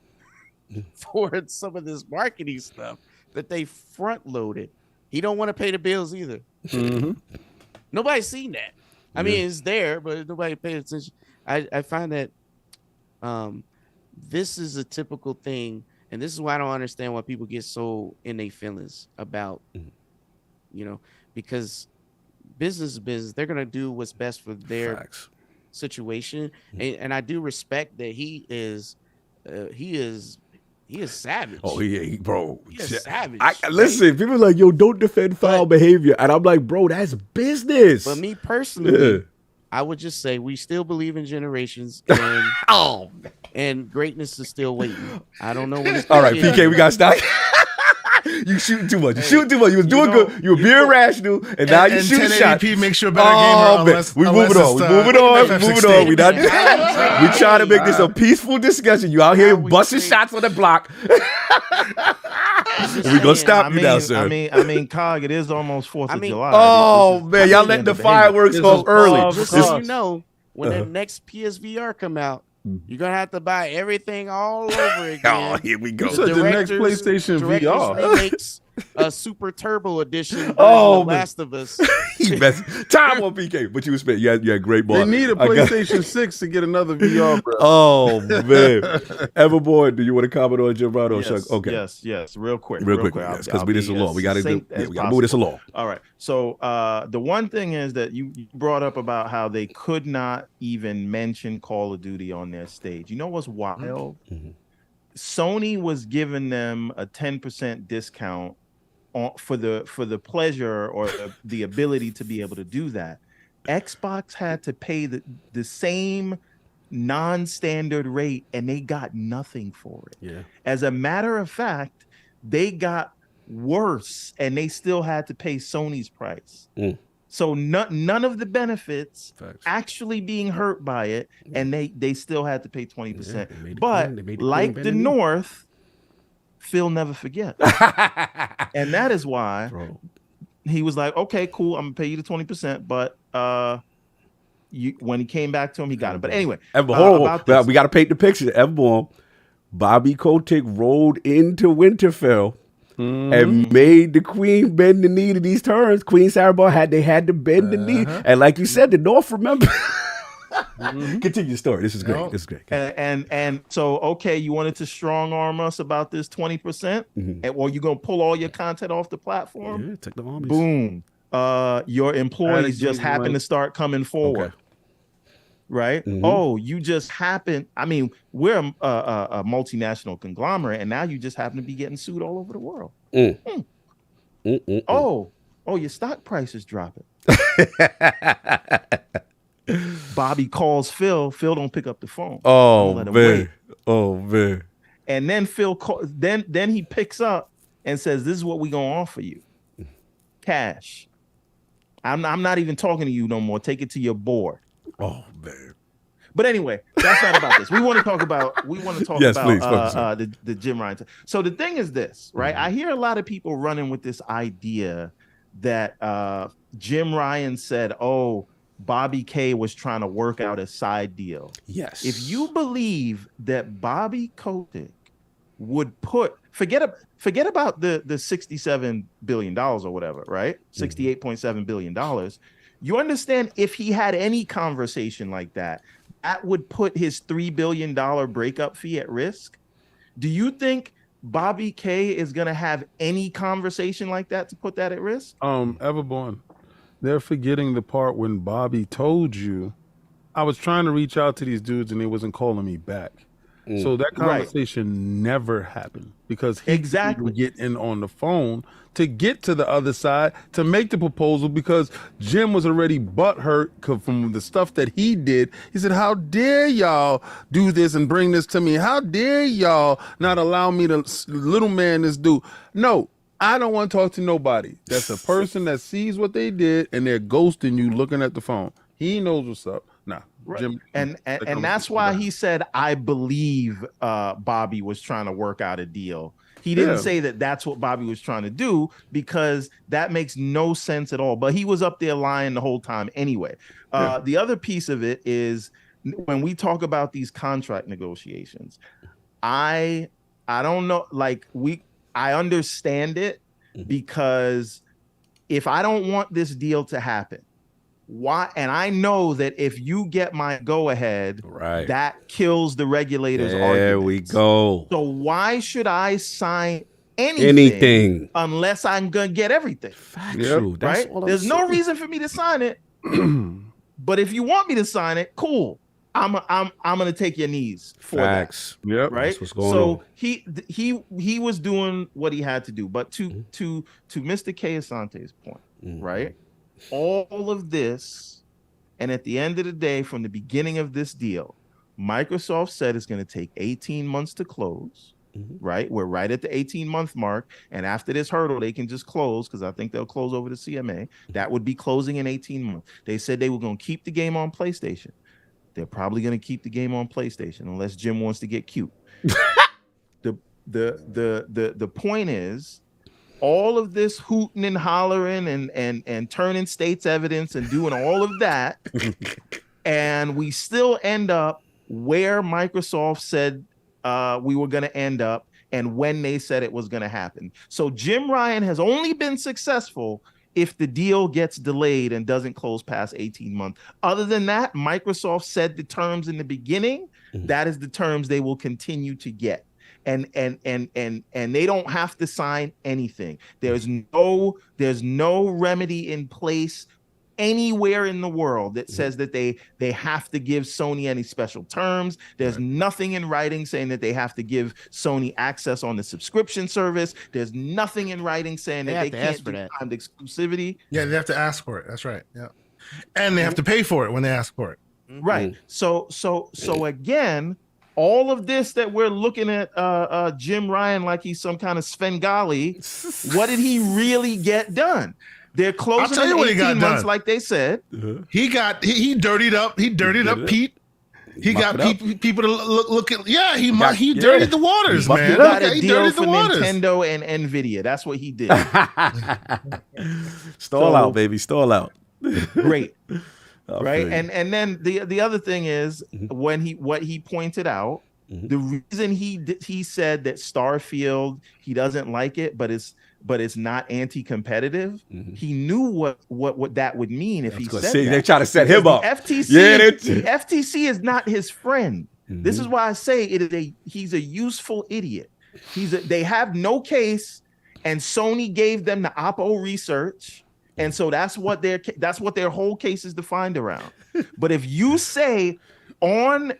Speaker 11: for some of this marketing stuff that they front loaded. He don't want to pay the bills either. Nobody's seen that. I mean, it's there, but nobody paid attention. I find that this is a typical thing, and this is why I don't understand why people get so in their feelings about, because business is business. They're gonna do what's best for their situation, and I do respect that he is savage.
Speaker 1: Oh yeah, bro.
Speaker 11: He is savage.
Speaker 1: Listen, people are like, yo, don't defend foul behavior, and I'm like, bro, that's business.
Speaker 11: But me personally, I would just say we still believe in generations, and and greatness is still waiting. I don't know when it's
Speaker 1: all right, PK, we got to stop. You shooting too much. You shooting too much. You was doing good. You were being rational, and now you shooting shots.
Speaker 7: 1080p makes you a better gamer. Unless,
Speaker 1: we moving on. We moving on. We not. We trying to make this a peaceful discussion. You out here busting shots on the block. We gonna stop you now, sir.
Speaker 12: I mean, COG. It is almost 4th of July.
Speaker 1: Oh man, y'all letting the fireworks off early.
Speaker 11: Just so you know, when the next PSVR come out, you're gonna have to buy everything all over again.
Speaker 1: Oh, here we go.
Speaker 5: You said the next PlayStation VR
Speaker 11: remakes a Super Turbo Edition of Last of Us.
Speaker 1: Time on PK, but you was spent. You had great ball.
Speaker 5: They need a PlayStation 6 to get another VR, bro.
Speaker 1: Oh man, Everboy, do you want to comment on JimRyan?
Speaker 12: Yes,
Speaker 1: Okay.
Speaker 12: Yes, real quick.
Speaker 1: Yes, because we this along. We got to move this along.
Speaker 12: All right. So the one thing is that you brought up about how they could not even mention Call of Duty on their stage. You know what's wild? Sony was giving them a 10% discount for the pleasure or the ability to be able to do that. Xbox had to pay the same non-standard rate, and they got nothing for it.
Speaker 1: Yeah.
Speaker 12: As a matter of fact, they got worse, and they still had to pay Sony's price. So none of the benefits actually being hurt by it, and they still had to pay 20%. But like the North, Phil never forget. And that is why he was like, okay, cool, I'm gonna pay you the 20%, but when he came back to him, he got it. But anyway,
Speaker 1: we got to paint the picture. Everborn, Bobby Kotick rolled into Winterfell and made the Queen bend the knee to these turns. Queen Sarah had to bend the knee, and like you said, the North remember. Continue the story. This is great. This is great.
Speaker 12: And so, okay, you wanted to strong arm us about this 20%, or you gonna pull all your content off the platform?
Speaker 1: Yeah, take the armies.
Speaker 12: Boom. Your employees just happen to start coming forward.
Speaker 1: Okay.
Speaker 12: Right? Oh, you just happen. I mean, we're a multinational conglomerate, and now you just happen to be getting sued all over the world. Oh, your stock price is dropping. Bobby calls Phil. Phil don't pick up the phone.
Speaker 1: Oh man.
Speaker 12: And then Phil then he picks up and says, "This is what we gonna offer you, cash. I'm not even talking to you no more. Take it to your board." Oh man. But anyway, that's not about this. We want to talk about the JimRyan. So the thing is this, right? I hear a lot of people running with this idea that JimRyan said, "Oh, Bobby K was trying to work out a side deal."
Speaker 1: Yes.
Speaker 12: If you believe that Bobby Kotick would forget about the $67 billion or whatever, right? $68.7 billion. You understand, if he had any conversation like that, that would put his $3 billion breakup fee at risk. Do you think Bobby K is going to have any conversation like that to put that at risk?
Speaker 5: Everborn, they're forgetting the part when Bobby told you, I was trying to reach out to these dudes and they wasn't calling me back. So that conversation never happened because he didn't get in on the phone to get to the other side to make the proposal because Jim was already butthurt from the stuff that he did. He said, how dare y'all do this and bring this to me? How dare y'all not allow me to little man this dude? No, I don't want to talk to nobody. That's a person that sees what they did and they're ghosting you looking at the phone. He knows what's up. Nah.
Speaker 12: Right.
Speaker 5: Jim,
Speaker 12: and that's why he said, I believe Bobby was trying to work out a deal. He didn't say that that's what Bobby was trying to do because that makes no sense at all. But he was up there lying the whole time anyway. The other piece of it is when we talk about these contract negotiations, I don't know, like I understand it because if I don't want this deal to happen, why? And I know that if you get my go ahead, that kills the regulators' arguments.
Speaker 1: There we go.
Speaker 12: So why should I sign anything unless I'm gonna get everything?
Speaker 1: Factual.
Speaker 12: Right? There's no reason for me to sign it. But if you want me to sign it, cool. I'm gonna take your knees for that.
Speaker 5: Yep.
Speaker 12: Right.
Speaker 1: That's what's going on.
Speaker 12: He was doing what he had to do. But to Mr. K. Asante's point, right? All of this, and at the end of the day, from the beginning of this deal, Microsoft said it's going to take 18 months to close, right? We're right at the 18-month mark, and after this hurdle, they can just close, because I think they'll close over the CMA. That would be closing in 18 months. They said they were going to keep the game on PlayStation. They're probably going to keep the game on PlayStation, unless Jim wants to get cute. The point is, all of this hooting and hollering and turning state's evidence and doing all of that, and we still end up where Microsoft said we were going to end up and when they said it was going to happen. So JimRyan has only been successful if the deal gets delayed and doesn't close past 18 months. Other than that, Microsoft said the terms in the beginning. That is the terms they will continue to get. And they don't have to sign anything. There's no remedy in place anywhere in the world that says that they have to give Sony any special terms. There's nothing in writing saying that they have to give Sony access on the subscription service. There's nothing in writing saying that they can't do timed exclusivity.
Speaker 7: Yeah, they have to ask for it. That's right. Yeah, and they have to pay for it when they ask for it.
Speaker 12: Right. So again, all of this that we're looking at JimRyan like he's some kind of Svengali, what did he really get done? They're closing in 18 months, like they said.
Speaker 7: He dirtied up Pete. He got people to look at. Yeah, he dirtied the waters, man.
Speaker 12: He got a deal for Nintendo and Nvidia. That's what he did.
Speaker 1: Stall out, baby. Stall out.
Speaker 12: Great. Right. And then the other thing is what he pointed out, the reason he said that Starfield, he doesn't like it, but it's not anti-competitive. He knew what that would mean if he said that.
Speaker 1: They try to set him up.
Speaker 12: The FTC is not his friend. This is why I say he's a useful idiot. They have no case, and Sony gave them the Oppo research. And so that's what their whole case is defined around. But if you say under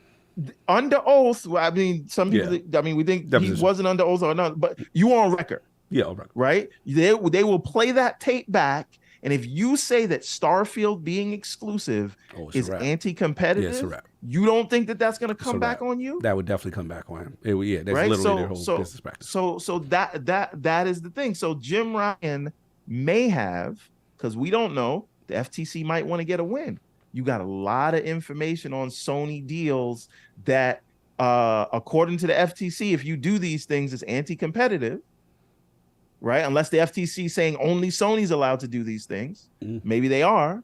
Speaker 12: oath, I mean, some people, we think he wasn't under oath or not, but you on record.
Speaker 1: Yeah, on record.
Speaker 12: Right? They will play that tape back. And if you say that Starfield being exclusive is anti-competitive, you don't think that that's going to come back on you?
Speaker 1: That would definitely come back on him. That's literally their whole business practice.
Speaker 12: So that is the thing. So JimRyan may have, because we don't know, the FTC might want to get a win. You got a lot of information on Sony deals that, according to the FTC, if you do these things, it's anti-competitive, right? Unless the FTC is saying only Sony's allowed to do these things. Maybe they are.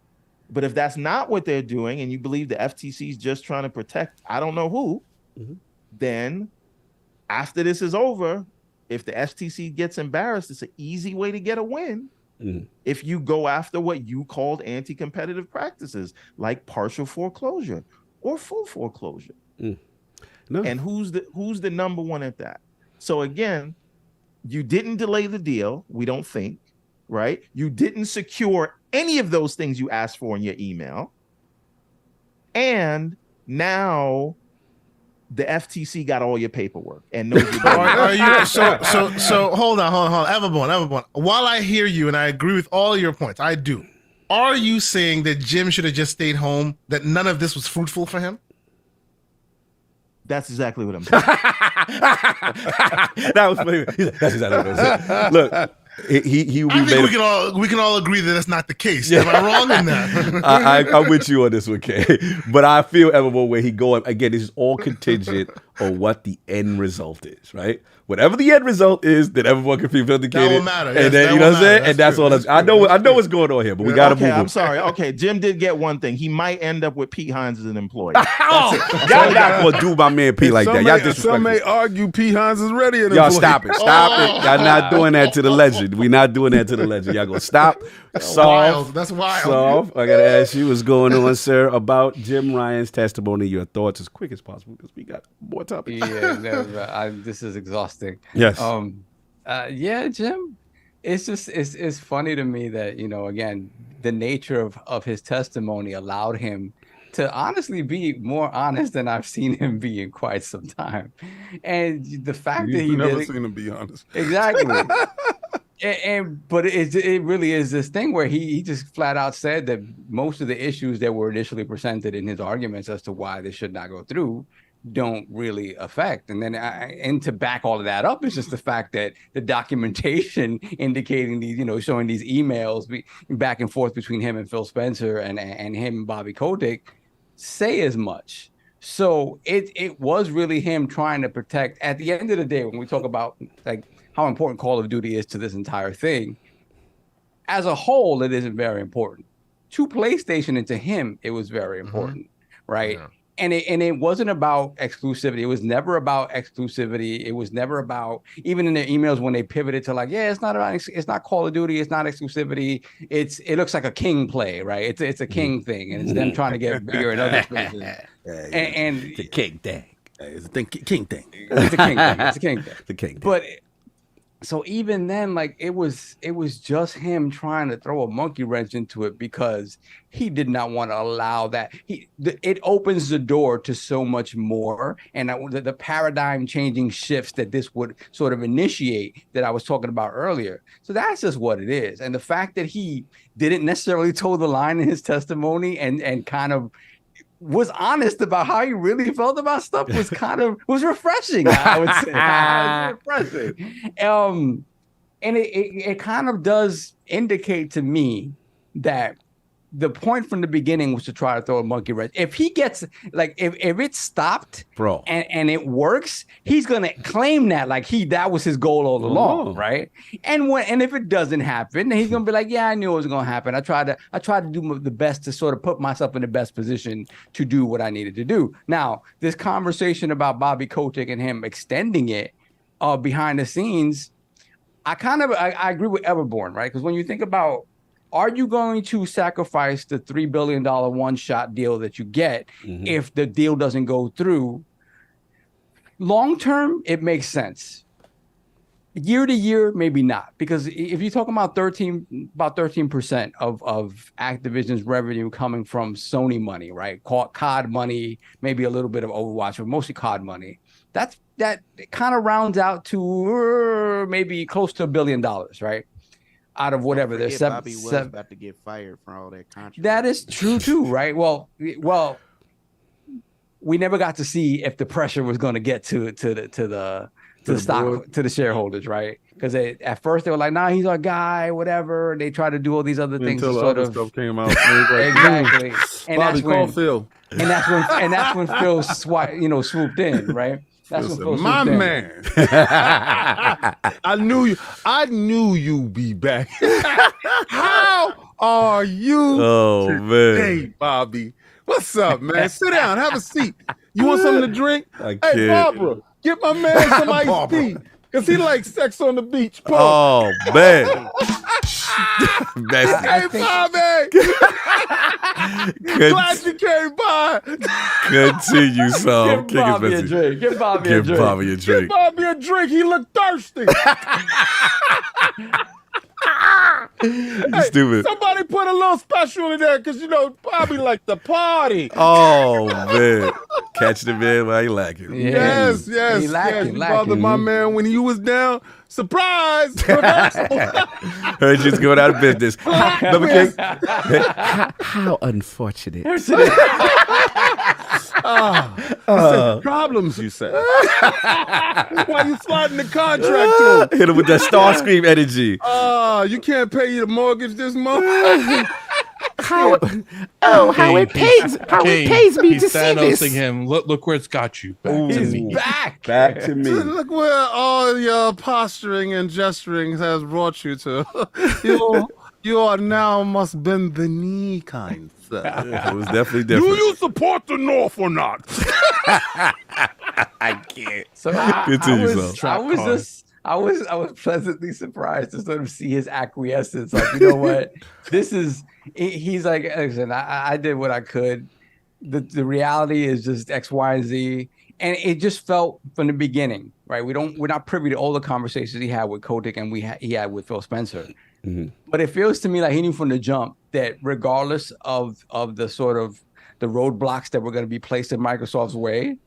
Speaker 12: But if that's not what they're doing, and you believe the FTC is just trying to protect I don't know who, then after this is over, if the FTC gets embarrassed, it's an easy way to get a win. If you go after what you called anti-competitive practices, like partial foreclosure or full foreclosure. No. And who's the number one at that? So again, you didn't delay the deal, we don't think, right? You didn't secure any of those things you asked for in your email. And now the FTC got all your paperwork and knows you're
Speaker 7: Are you so hold on. Everborn. While I hear you and I agree with all your points, I do. Are you saying that Jim should have just stayed home, that none of this was fruitful for him?
Speaker 12: That's exactly what I'm saying.
Speaker 1: That was funny. That's exactly what I'm saying. Look, I think
Speaker 7: we can all agree that that's not the case. Am I wrong in that?
Speaker 1: I'm with you on this one, Kay. But I feel evermore where he going. Again, this is all contingent on what the end result is, right? Whatever the end result is, then everyone can feel vindicated.
Speaker 7: That will matter.
Speaker 1: And then, you know what I'm saying? And that's all. I know what's going on here, but we got to move.
Speaker 12: I'm sorry. Okay, Jim did get one thing. He might end up with Pete Hines as an employee.
Speaker 1: Y'all not going to do my man P like that. Y'all disrespectful.
Speaker 5: Some may argue Pete Hines is ready.
Speaker 1: Y'all stop it. Stop it. Y'all not doing that to the legend. We not doing that to the legend. Y'all going to stop.
Speaker 7: That's wild.
Speaker 1: I got to ask you what's going on, sir, about JimRyan's testimony. Your thoughts as quick as possible because we got more topics.
Speaker 6: Yeah, this is exhausting.
Speaker 1: Yes.
Speaker 6: Jim. It's funny to me that, again, the nature of his testimony allowed him to honestly be more honest than I've seen him be in quite some time. And the fact that he
Speaker 5: never seen him be honest.
Speaker 6: Exactly. But it really is this thing where he just flat out said that most of the issues that were initially presented in his arguments as to why this should not go through don't really affect. And then and to back all of that up is just the fact that the documentation indicating these, showing these emails back and forth between him and Phil Spencer and him and Bobby Kotick say as much. So it was really him trying to protect. At the end of the day, when we talk about like how important Call of Duty is to this entire thing, as a whole, it isn't very important. To PlayStation and to him, it was very important, right? Yeah. And it wasn't about exclusivity. It was never about exclusivity. It was never about, even in their emails when they pivoted to like, it's not Call of Duty, it's not exclusivity. It looks like a King play, right? It's a King thing, and it's them trying to get bigger in other spaces. And
Speaker 1: it's a King thing. It's a King thing.
Speaker 6: It's a King thing. It's a King thing.
Speaker 1: The King thing.
Speaker 6: But so even then, like it was just him trying to throw a monkey wrench into it because he did not want to allow that. It opens the door to so much more, and the paradigm changing shifts that this would sort of initiate that I was talking about earlier. So that's just what it is, and the fact that he didn't necessarily toe the line in his testimony and kind of was honest about how he really felt about stuff was refreshing. I would say was refreshing. And it kind of does indicate to me that the point from the beginning was to try to throw a monkey wrench. If he gets like if it stopped,
Speaker 1: bro,
Speaker 6: and it works, he's gonna claim that like that was his goal all along, right? And if it doesn't happen, then he's gonna be like, yeah, I knew it was gonna happen. I tried to do the best to sort of put myself in the best position to do what I needed to do. Now, this conversation about Bobby Kotick and him extending it behind the scenes, I agree with Everborn, right? Because when you think about, are you going to sacrifice the $3 billion one-shot deal that you get if the deal doesn't go through? Long-term, it makes sense. Year to year, maybe not. Because if you're talking about 13% of Activision's revenue coming from Sony money, right? COD money, maybe a little bit of Overwatch, but mostly COD money. That kind of rounds out to maybe close to $1 billion, right? Out of whatever there's
Speaker 11: Bobby was about to get fired for all that controversy.
Speaker 6: That is true too, right? Well, we never got to see if the pressure was going to get to the shareholders, right? Because at first they were like, "Nah, he's our guy," whatever. They tried to do all these other things
Speaker 5: until
Speaker 6: to sort
Speaker 5: other
Speaker 6: of
Speaker 5: stuff came out.
Speaker 6: Exactly. And
Speaker 5: Bobby, call Phil.
Speaker 6: And that's when Phil swooped in, right? That's
Speaker 5: my man. I knew you'd be back. How are you today, Bobby? What's up, man? Sit down, have a seat. You want something to drink? Hey, Barbara, get my man some iced tea. Because he likes sex on the beach.
Speaker 1: Oh, man.
Speaker 5: Hey, Bobby. Glad you came by.
Speaker 1: Continue, son.
Speaker 6: Give Bobby a drink. Give Bobby a drink.
Speaker 5: Give Bobby a drink. He looked thirsty.
Speaker 1: Hey, stupid.
Speaker 5: Somebody put a little special in there because, Bobby like the party.
Speaker 1: Oh, man. Catch the man while he lacking.
Speaker 5: Yes.
Speaker 6: He
Speaker 5: You bothered my man when he was down. Surprise!
Speaker 1: Heard you was going out of business. How unfortunate.
Speaker 5: Problems, you said. Why you sliding the contract to him?
Speaker 1: Hit him with that Starscream energy.
Speaker 5: You can't pay the mortgage this month.
Speaker 1: How it pays me to see this.
Speaker 4: Him. Look where it's got you. Back to me.
Speaker 6: Back
Speaker 1: to me.
Speaker 5: Look where all your posturing and gesturing has brought you to. You are now must bend the knee, kind sir.
Speaker 1: It was definitely different.
Speaker 5: Do you support the North or not?
Speaker 1: I can't.
Speaker 6: So I was pleasantly surprised to sort of see his acquiescence. Like, you know what? He's like, listen, I did what I could. The reality is just X, Y, and Z. And it just felt from the beginning, right? We're not privy to all the conversations he had with Kotick and he had with Phil Spencer. Mm-hmm. But it feels to me like he knew from the jump that regardless of the sort of the roadblocks that were going to be placed in Microsoft's way,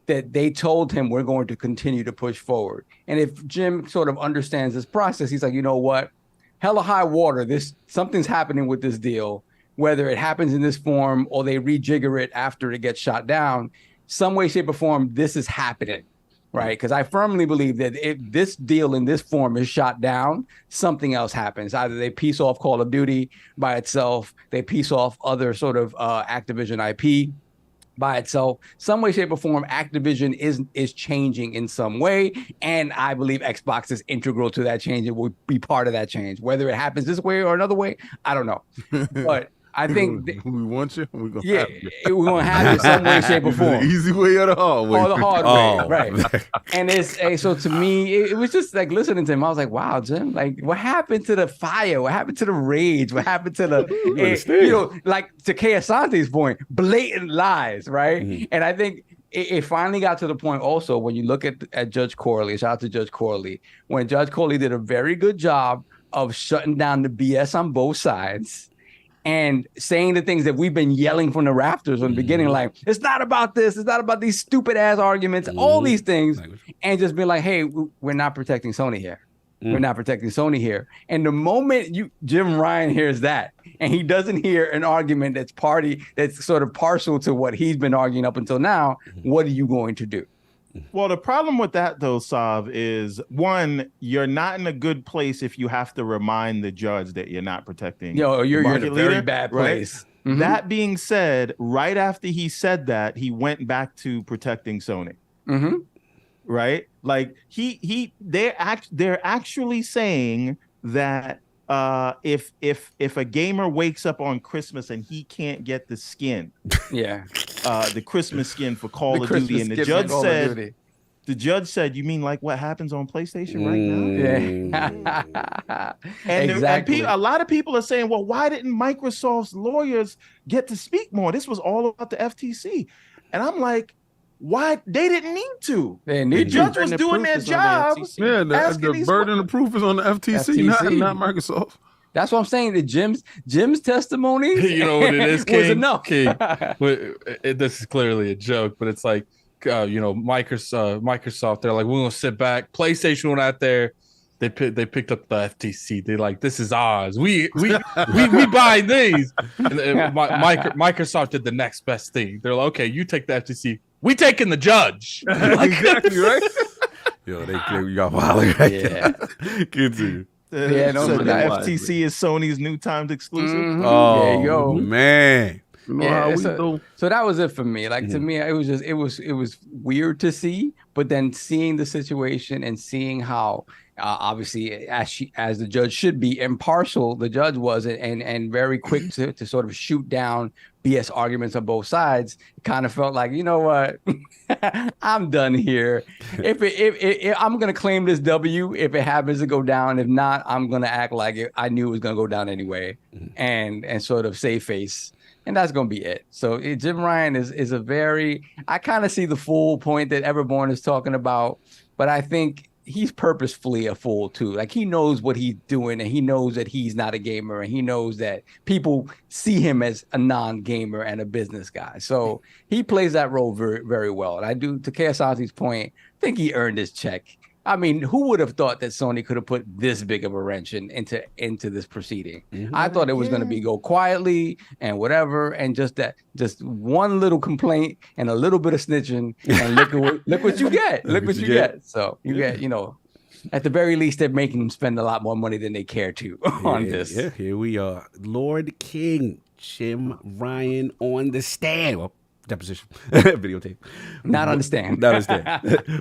Speaker 6: that they told him we're going to continue to push forward. And if Jim sort of understands this process, he's like, you know what? Hella high water, something's happening with this deal, whether it happens in this form or they rejigger it after it gets shot down, some way, shape, or form, this is happening, right? Because I firmly believe that if this deal in this form is shot down, something else happens. Either they piece off Call of Duty by itself, they piece off other sort of Activision IP by itself. Some way, shape, or form, Activision is changing in some way, and I believe Xbox is integral to that change. It will be part of that change. Whether it happens this way or another way, I don't know. But I think
Speaker 5: we want you. We're gonna
Speaker 6: yeah,
Speaker 5: have you.
Speaker 6: we're gonna have it some way, shape, or form.
Speaker 5: The easy way or the hard way?
Speaker 6: Or the hard way, right? And so to me, it was just like listening to him. I was like, wow, Jim, like what happened to the fire? What happened to the rage? What happened to the, like to Kay Asante's point, blatant lies, right? Mm-hmm. And I think it finally got to the point also when you look at Judge Corley, shout out to Judge Corley, when Judge Corley did a very good job of shutting down the BS on both sides and saying the things that we've been yelling from the rafters from the beginning, like, it's not about this, it's not about these stupid ass arguments, all these things, and just being like, hey, we're not protecting Sony here. We're not protecting Sony here. And the moment JimRyan hears that, and he doesn't hear an argument that's sort of partial to what he's been arguing up until now, what are you going to do?
Speaker 12: Well, the problem with that, though, Sav, is one, you're not in a good place if you have to remind the judge that you're not protecting.
Speaker 6: You're in a very bad place.
Speaker 12: Right? Mm-hmm. That being said, right after he said that, he went back to protecting Sony.
Speaker 6: Mm-hmm.
Speaker 12: Right? Like they're actually saying that if a gamer wakes up on Christmas and he can't get the skin, the Christmas skin for Call of Duty, and the judge said, you mean like what happens on PlayStation right now?
Speaker 6: Yeah.
Speaker 12: And
Speaker 6: exactly.
Speaker 12: A lot of people are saying, well, why didn't Microsoft's lawyers get to speak more? This was all about the FTC. And I'm like, why? They didn't need to. The judge was doing their job.
Speaker 5: Yeah, the burden of proof is on the FTC. Not Microsoft.
Speaker 6: That's what I'm saying. That Jim's testimony,
Speaker 4: you know what it is, King?
Speaker 6: Was enough.
Speaker 4: King. This is clearly a joke, but it's like, Microsoft. They're like, we're gonna sit back. PlayStation went out there. They picked up the FTC. They're like, this is ours. We buy these. And Microsoft did the next best thing. They're like, okay, you take the FTC. We taking the judge.
Speaker 5: Exactly right.
Speaker 1: Yo, you got wild right there. Good to you.
Speaker 12: So the FTC is Sony's new timed exclusive.
Speaker 6: Mm-hmm.
Speaker 1: Oh,
Speaker 6: there you go,
Speaker 1: man.
Speaker 6: Yeah, so that was it for me. Like to me, it was weird to see, but then seeing the situation and seeing how obviously as the judge should be impartial, the judge was, and very quick to sort of shoot down BS arguments on both sides. It kind of felt like, you know what, I'm done here. If I'm gonna claim this W, if it happens to go down, if not, I'm gonna act like I knew it was gonna go down anyway, and sort of save face. And that's going to be it. So JimRyan is a very, I kind of see the full point that Everborn is talking about, but I think he's purposefully a fool too. Like he knows what he's doing, and he knows that he's not a gamer, and he knows that people see him as a non-gamer and a business guy. So he plays that role very, very well. And I do, to KSI's point, I think he earned his check. I mean, who would have thought that Sony could have put this big of a wrench into this proceeding? I thought it was going to be go quietly and whatever, and just one little complaint and a little bit of snitching, and look what you get. Look what you get. So you get, at the very least, they're making them spend a lot more money than they care to on this. Yeah,
Speaker 1: here we are, Lord King JimRyan on the stand. Well, deposition, videotape.
Speaker 6: Not understand.
Speaker 1: Not understand.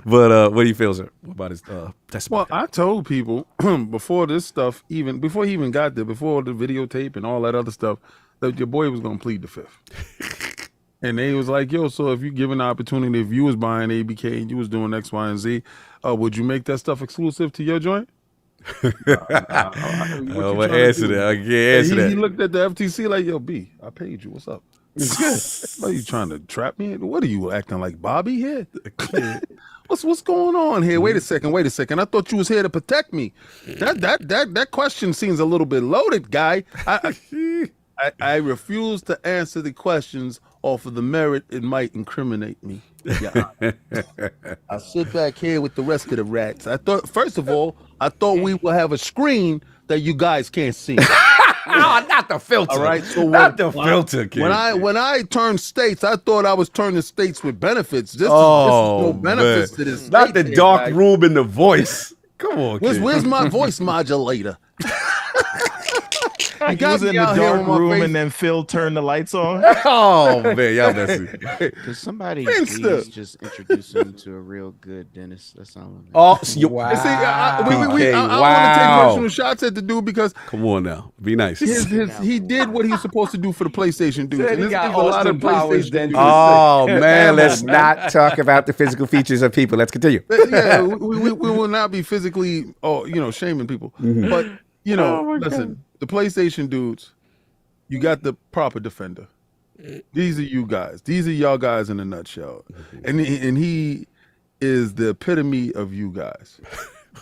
Speaker 1: But what do you feel, sir, about his testimony?
Speaker 5: Well, I told people before this stuff, before he even got there, before the videotape and all that other stuff, that your boy was going to plead the fifth. And they was like, yo, so if you give an opportunity, if you was buying ABK and you was doing X, Y, and Z, would you make that stuff exclusive to your joint?
Speaker 1: Answer that. I can't answer that.
Speaker 5: He looked at the FTC like, yo, B, I paid you. What's up? Are you trying to trap me? What are you acting like Bobby here? What's going on here? Wait a second. I thought you was here to protect me. That question seems a little bit loaded, guy. I refuse to answer the questions off of the merit it might incriminate me. Yeah. I'll sit back here with the rest of the rats. First of all, I thought we would have a screen that you guys can't see.
Speaker 1: No, not the filter.
Speaker 5: All right, so
Speaker 1: not the filter, kid.
Speaker 5: When I turned states, I thought I was turning states with benefits. This is no benefits to this.
Speaker 1: Not the dark room in the voice. Come on, kid.
Speaker 5: Where's my voice modulator?
Speaker 12: He was in the dark room and then Phil turned the lights on.
Speaker 1: Oh man, y'all messy.
Speaker 11: Could somebody please just introduce him to a real good dentist? That's all.
Speaker 1: Oh,
Speaker 11: wow.
Speaker 5: See, I want to take personal shots at the dude because
Speaker 1: come on now, be nice.
Speaker 5: He did what he's supposed to do for the PlayStation dudes. And there's a lot of PlayStation dudes.
Speaker 1: Oh man, let's not talk about the physical features of people. Let's continue.
Speaker 5: Yeah, we will not be physically, shaming people, but listen. The PlayStation dudes, you got the proper defender. These are you guys. These are y'all guys in a nutshell. And he is the epitome of you guys.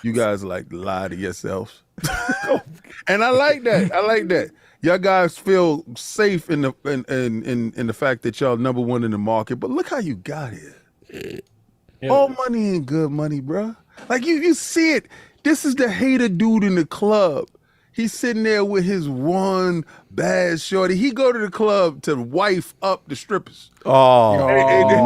Speaker 5: You guys like lie to yourselves. And I like that. Y'all guys feel safe in the fact that y'all number one in the market. But look how you got here. All money ain't good money, bro. Like you see it. This is the hater dude in the club. He's sitting there with his one bad shorty. He go to the club to wife up the strippers.
Speaker 1: Oh,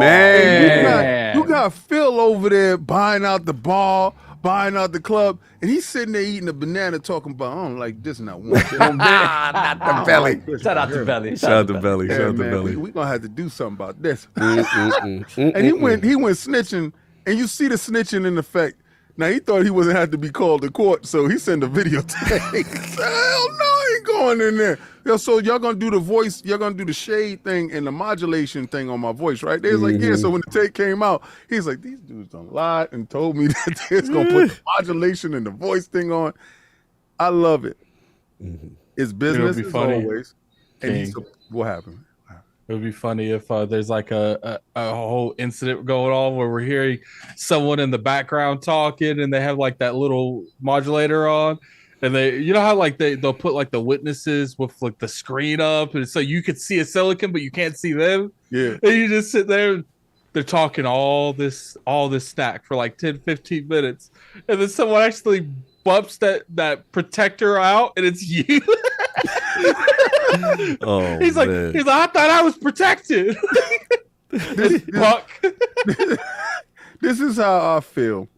Speaker 1: man.
Speaker 5: You got Phil over there buying out the bar, buying out the club, and he's sitting there eating a banana talking about, I don't like this not one.
Speaker 6: Not the belly. Shout out to Belly.
Speaker 1: Shout out to Belly. Shout out to Belly.
Speaker 5: We're going to have to do something about this. And he went snitching, and you see the snitching in effect. Now, he thought he wasn't had to be called to court, so he sent a videotape. Hell no, I ain't going in there. Yo, so y'all going to do the voice, y'all going to do the shade thing and the modulation thing on my voice, right? They was like, yeah, so when the tape came out, he's like, these dudes done lied and told me that they're going to put the modulation and the voice thing on. I love it. It's business as always. And what happened?
Speaker 4: It would be funny if there's like a whole incident going on where we're hearing someone in the background talking and they have like that little modulator on, and they, how like they'll put like the witnesses with like the screen up, and so you could see a silicon but you can't see them.
Speaker 5: Yeah,
Speaker 4: and you just sit there. They're talking all this stack for like 10-15 minutes, and then someone actually bumps that protector out, and it's you. He's like, I thought I was protected.
Speaker 5: This is how I feel.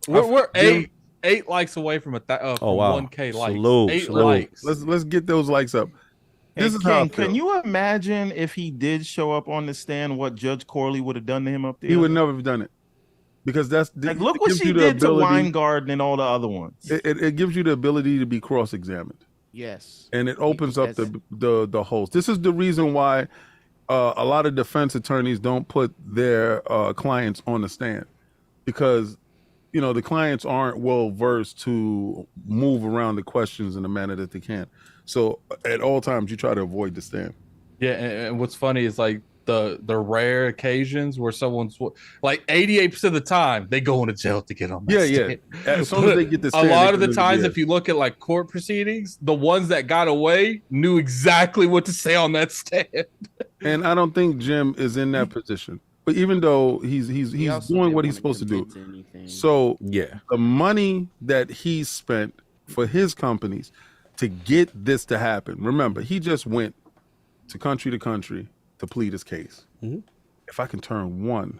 Speaker 4: We're eight likes away from 1K likes. Salute. Likes.
Speaker 5: Let's get those likes up. This is how I feel.
Speaker 12: Can you imagine if he did show up on the stand, what Judge Corley would have done to him up there?
Speaker 5: He would never have done it. Because
Speaker 12: look what she did to Weingarten and all the other ones.
Speaker 5: It gives you the ability to be cross-examined.
Speaker 11: Yes.
Speaker 5: And it opens up the host. This is the reason why a lot of defense attorneys don't put their clients on the stand, because the clients aren't well versed to move around the questions in the manner that they can. So at all times you try to avoid the stand.
Speaker 4: Yeah, and what's funny is like the rare occasions where someone's like 88% of the time they go into jail to get on that stand.
Speaker 5: As soon as they get the stand,
Speaker 4: a lot of the times, if you look at like court proceedings, the ones that got away knew exactly what to say on that stand.
Speaker 5: And I don't think Jim is in that position. But even though he's doing what he's supposed to do, so the money that he spent for his companies to get this to happen. Remember, he just went to country to plead his case. If I can turn one,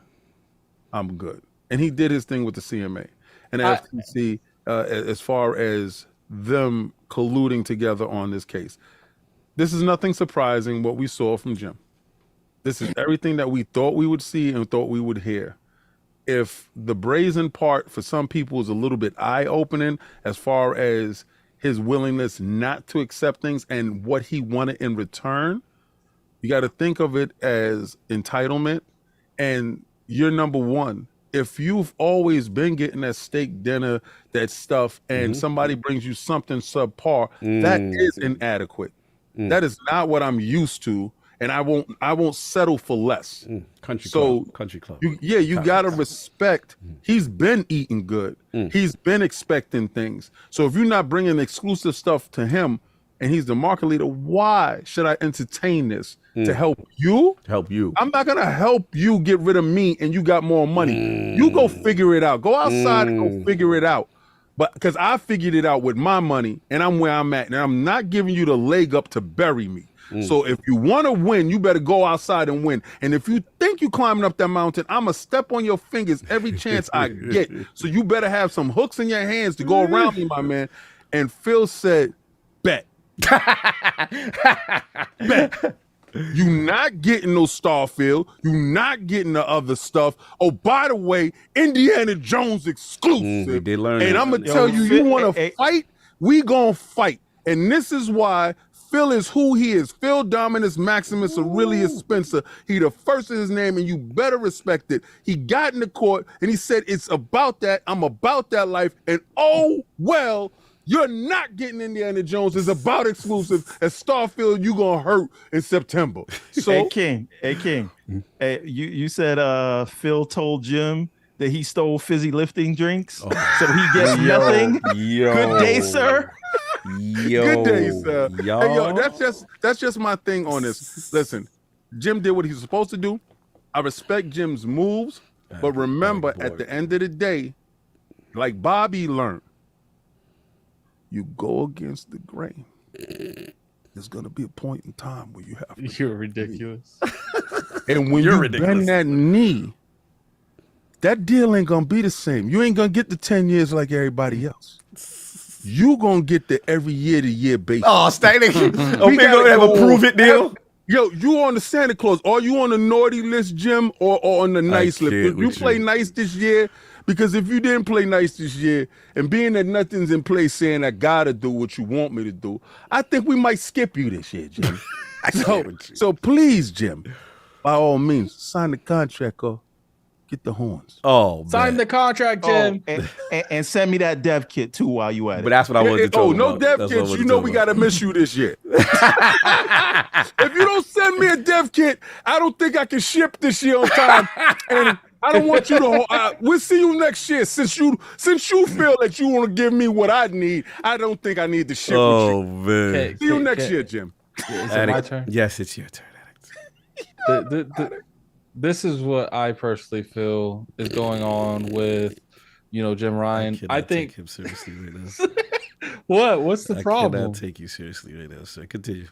Speaker 5: I'm good. And he did his thing with the CMA and the FTC as far as them colluding together on this case. This is nothing surprising what we saw from Jim. This is everything that we thought we would see and thought we would hear. If the brazen part for some people is a little bit eye-opening as far as his willingness not to accept things and what he wanted in return, you got to think of it as entitlement. And you're number one. If you've always been getting that steak dinner, that stuff, and somebody brings you something subpar, that is inadequate. That is not what I'm used to. And I won't settle for less. Country club. You gotta respect. He's been eating good. He's been expecting things. So if you're not bringing exclusive stuff to him, and he's the market leader, why should I entertain this to help you? I'm not gonna help you get rid of me, and you got more money. You go figure it out. Go outside and go figure it out. But because I figured it out with my money, and I'm where I'm at, and I'm not giving you the leg up to bury me. So if you want to win, you better go outside and win. And if you think you're climbing up that mountain, I'm going to step on your fingers every chance I get. So you better have some hooks in your hands to go around me, my man. And Phil said, bet. Bet. You not getting no Starfield. You not getting the other stuff. Oh, by the way, Indiana Jones exclusive. And I'm going to tell you, you want to fight? We going to fight. And this is why Phil is who he is. Phil Dominus Maximus Aurelius Spencer. He the first in his name, and you better respect it. He got in the court, and he said, it's about that. I'm about that life. And oh, well, you're not getting Indiana Jones. It's about exclusive. At Starfield, you going to hurt in September. So,
Speaker 12: Hey, King. Hey, you said Phil told Jim that he stole fizzy lifting drinks, so he gets nothing. Good day, sir.
Speaker 5: Good day, sir. Hey, that's just my thing on this. Listen, Jim did what he's supposed to do. I respect Jim's moves, but remember, at the end of the day, like Bobby learned, you go against the grain. There's gonna be a point in time where you have to.
Speaker 4: You're ridiculous.
Speaker 5: And when you bend that knee, that deal ain't gonna be the same. You ain't gonna get the 10 years like everybody else. You gonna get the every year to year basis.
Speaker 1: Oh, Stanley. We gonna have a prove it deal.
Speaker 5: Yo, you on the Santa Claus? Are you on the naughty list, Jim, or on the nice list? Did you play nice this year? Because if you didn't play nice this year, and being that nothing's in place saying I gotta do what you want me to do, I think we might skip you this year, Jim. So please, Jim, by all means, sign the contract or get the horns.
Speaker 1: Oh,
Speaker 4: sign the contract, Jim.
Speaker 12: And send me that dev kit too while you at it.
Speaker 1: But that's what I wanted to talk about.
Speaker 5: No dev kits. You know we got to miss you this year. If you don't send me a dev kit, I don't think I can ship this year on time. And I don't want you to. We'll see you next year. Since you feel that you want to give me what I need, I don't think I need to ship with you.
Speaker 1: Oh, man.
Speaker 5: See you next year, Jim.
Speaker 4: Is it my turn?
Speaker 1: Yes, it's your turn.
Speaker 4: This is what I personally feel is going on with, JimRyan. I think
Speaker 1: take him seriously right now.
Speaker 4: What's the problem?
Speaker 1: I cannot take you seriously right now, sir. Continue.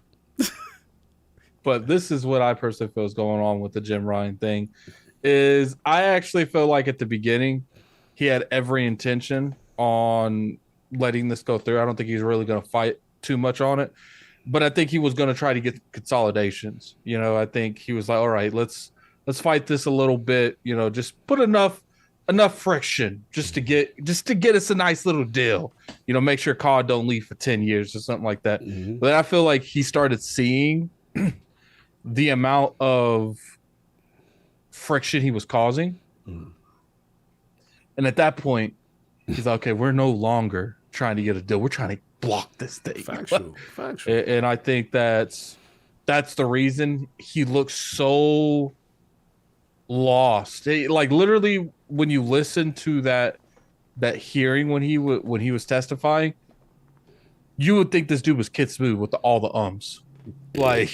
Speaker 4: But this is what I personally feel is going on with the JimRyan thing. Is I actually feel like at the beginning he had every intention on letting this go through. I don't think he's really going to fight too much on it, but I think he was going to try to get consolidations. I think he was like, all right, let's fight this a little bit. Just put enough friction just to get us a nice little deal. Make sure COD don't leave for 10 years or something like that. Mm-hmm. But I feel like he started seeing the amount of friction he was causing. And at that point, he's like, okay, we're no longer trying to get a deal. We're trying to block this thing.
Speaker 1: Factual.
Speaker 4: And I think that's that's the reason he looks so lost. Like literally, when you listen to that hearing when he was testifying, you would think this dude was Kid Smooth with all the ums. Like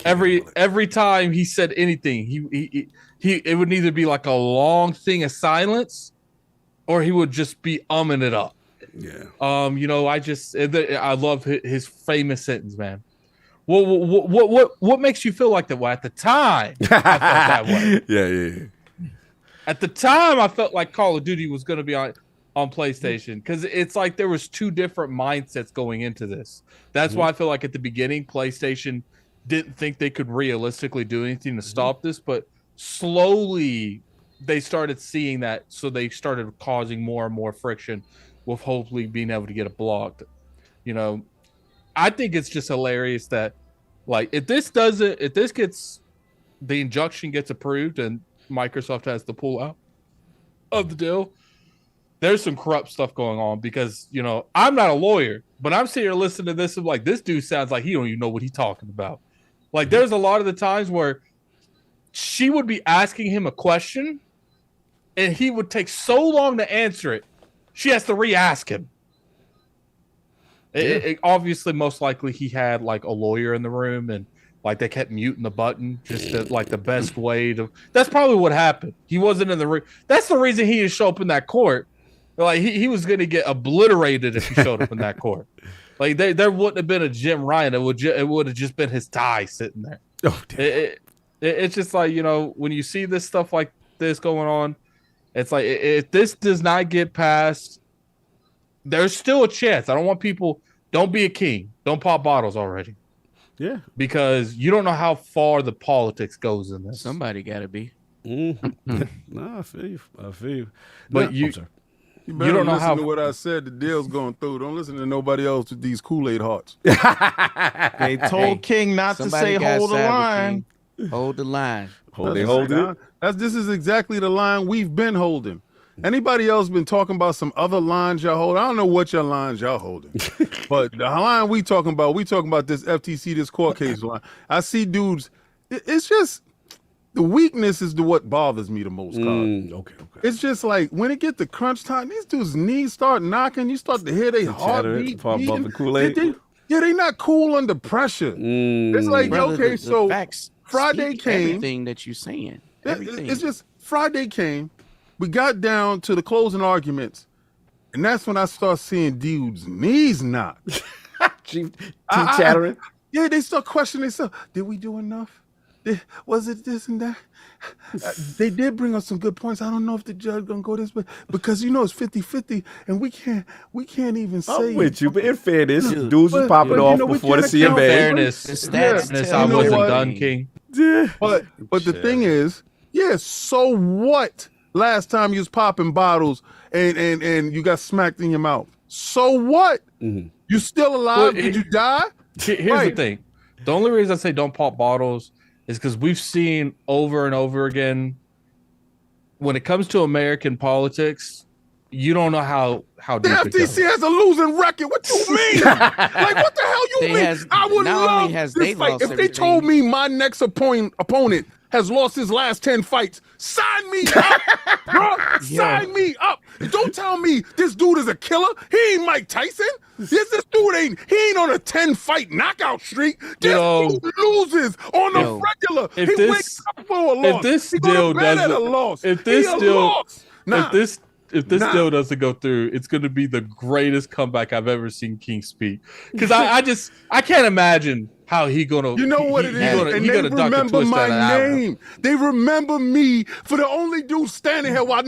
Speaker 4: every time he said anything, he it would either be like a long thing of silence, or he would just be umming it up.
Speaker 1: Yeah.
Speaker 4: I love his famous sentence, man. What makes you feel like that? Well, at the time, I felt that way.
Speaker 1: Yeah.
Speaker 4: At the time, I felt like Call of Duty was going to be on PlayStation, because it's like there was two different mindsets going into this. That's why I feel like at the beginning, PlayStation didn't think they could realistically do anything to stop this, but slowly they started seeing that, so they started causing more and more friction with hopefully being able to get it blocked. I think it's just hilarious that, like, if the injunction gets approved and Microsoft has to pull out of the deal, there's some corrupt stuff going on, because, I'm not a lawyer, but I'm sitting here listening to this and like, this dude sounds like he don't even know what he's talking about. Like, there's a lot of the times where she would be asking him a question and he would take so long to answer it, she has to re-ask him. It obviously, most likely, he had like a lawyer in the room, and like they kept muting the button just to, like, the best way to. That's probably what happened. He wasn't in the room. That's the reason he didn't show up in that court. Like he was going to get obliterated if he showed up in that court. Like there wouldn't have been a JimRyan. It would have just been his tie sitting there.
Speaker 1: Oh,
Speaker 4: it's just like, when you see this stuff like this going on, it's like, if this does not get passed, there's still a chance. I don't want people. Don't be a king. Don't pop bottles already.
Speaker 1: Yeah,
Speaker 4: because you don't know how far the politics goes in this.
Speaker 11: Somebody got to be.
Speaker 1: No, I feel you.
Speaker 4: But
Speaker 5: You better
Speaker 4: don't know
Speaker 5: listen
Speaker 4: how.
Speaker 5: to what I said. The deal's going through. Don't listen to nobody else with these Kool-Aid hearts.
Speaker 12: They told King not to say hold the line.
Speaker 11: Hold the line.
Speaker 1: Hold it.
Speaker 5: This is exactly the line we've been holding. Anybody else been talking about some other lines y'all hold? I don't know what your lines y'all holding, but the line we talking about this FTC, this court case line. I see dudes. It's just the weakness is what bothers me the most.
Speaker 1: Okay.
Speaker 5: It's just like when it get to crunch time, these dudes' knees start knocking. You start to hear their heartbeat.
Speaker 1: Kool-Aid.
Speaker 5: They not cool under pressure. It's like,
Speaker 11: Brother,
Speaker 5: so
Speaker 11: facts
Speaker 5: Friday came.
Speaker 11: Everything that you're saying. Everything.
Speaker 5: It's just Friday came. We got down to the closing arguments, and that's when I start seeing dudes' knees knock.
Speaker 1: Teeth chattering.
Speaker 5: Yeah, they start questioning themselves. Did we do enough? Was it this and that? They did bring us some good points. I don't know if the judge gonna go this way, because it's 50-50, and we can't even say.
Speaker 1: I'm with you, but in fairness, dudes was popping off before the CMA.
Speaker 4: Fairness, I wasn't done, King.
Speaker 5: Yeah. But the thing is, so what? Last time you was popping bottles and you got smacked in your mouth. So what? You still alive? Did you die?
Speaker 4: Here's the thing. The only reason I say don't pop bottles is because we've seen over and over again, when it comes to American politics, you don't know how
Speaker 5: the
Speaker 4: deep
Speaker 5: FTC has a losing record. What you mean? Like, what the hell you mean? I would love this fight. If they told me my next opponent has lost his last 10 fights, sign me up, bro. Sign me up. Don't tell me this dude is a killer. He ain't Mike Tyson. This dude ain't on a 10-fight knockout streak. This dude loses on the regular. He wakes up for a loss. If
Speaker 4: this deal doesn't go through, it's going to be the greatest comeback I've ever seen King speak. Because I can't imagine how he gonna.
Speaker 5: You know what it is, and they remember my name. They remember me for the only dude standing here while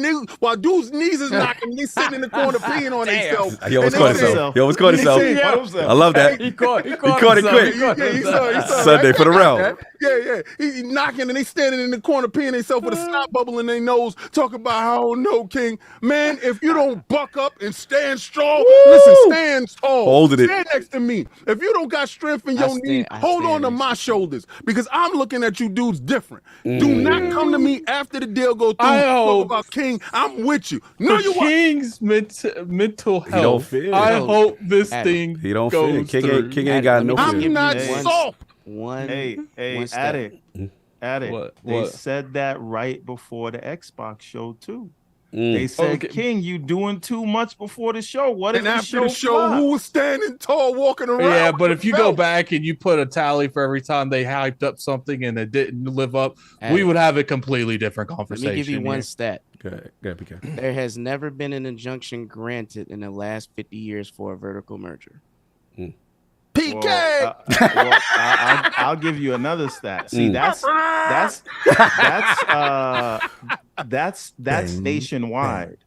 Speaker 5: dude's knees is knocking. They sitting in the corner peeing on themselves.
Speaker 1: Yo, what's called himself? I love that. He caught it quick. Sunday for the round.
Speaker 5: Yeah. He knocking and they standing in the corner peeing themselves with a snot bubble in their nose, talking about how no, King. Man, if you don't buck up and stand strong, listen, stand tall.
Speaker 1: Holding it.
Speaker 5: Stand next to me. If you don't got strength in your knees, hold on to my shoulders, because I'm looking at you dudes different. Do not come to me after the deal goes through. Talk about King. I'm with you. No, you
Speaker 4: King's mental health. I hope this thing
Speaker 1: he don't
Speaker 4: goes
Speaker 1: fear. King ain't got no fear.
Speaker 5: I'm not soft.
Speaker 11: one.
Speaker 12: Hey,
Speaker 11: one step.
Speaker 12: Addict. They
Speaker 4: What?
Speaker 12: said that right before the Xbox show too.
Speaker 1: Mm.
Speaker 12: They said,
Speaker 4: Okay.
Speaker 12: King, you doing too much before the show. What if
Speaker 5: And
Speaker 12: the
Speaker 5: after
Speaker 12: show
Speaker 5: the show,
Speaker 12: flops?
Speaker 5: who was standing tall, walking around?
Speaker 4: Yeah, but
Speaker 5: with
Speaker 4: if you
Speaker 5: the
Speaker 4: go
Speaker 5: belt?
Speaker 4: back and you put a tally for every time they hyped up something and it didn't live up, we
Speaker 11: Addict.
Speaker 4: would have a completely different
Speaker 11: Let
Speaker 4: conversation.
Speaker 11: me give you one
Speaker 4: here.
Speaker 11: stat.
Speaker 1: Good, PK.
Speaker 11: There has never been an injunction granted in the last 50 years for a vertical merger.
Speaker 5: PK.
Speaker 12: Well, I'll give you another stat. See, that's nationwide.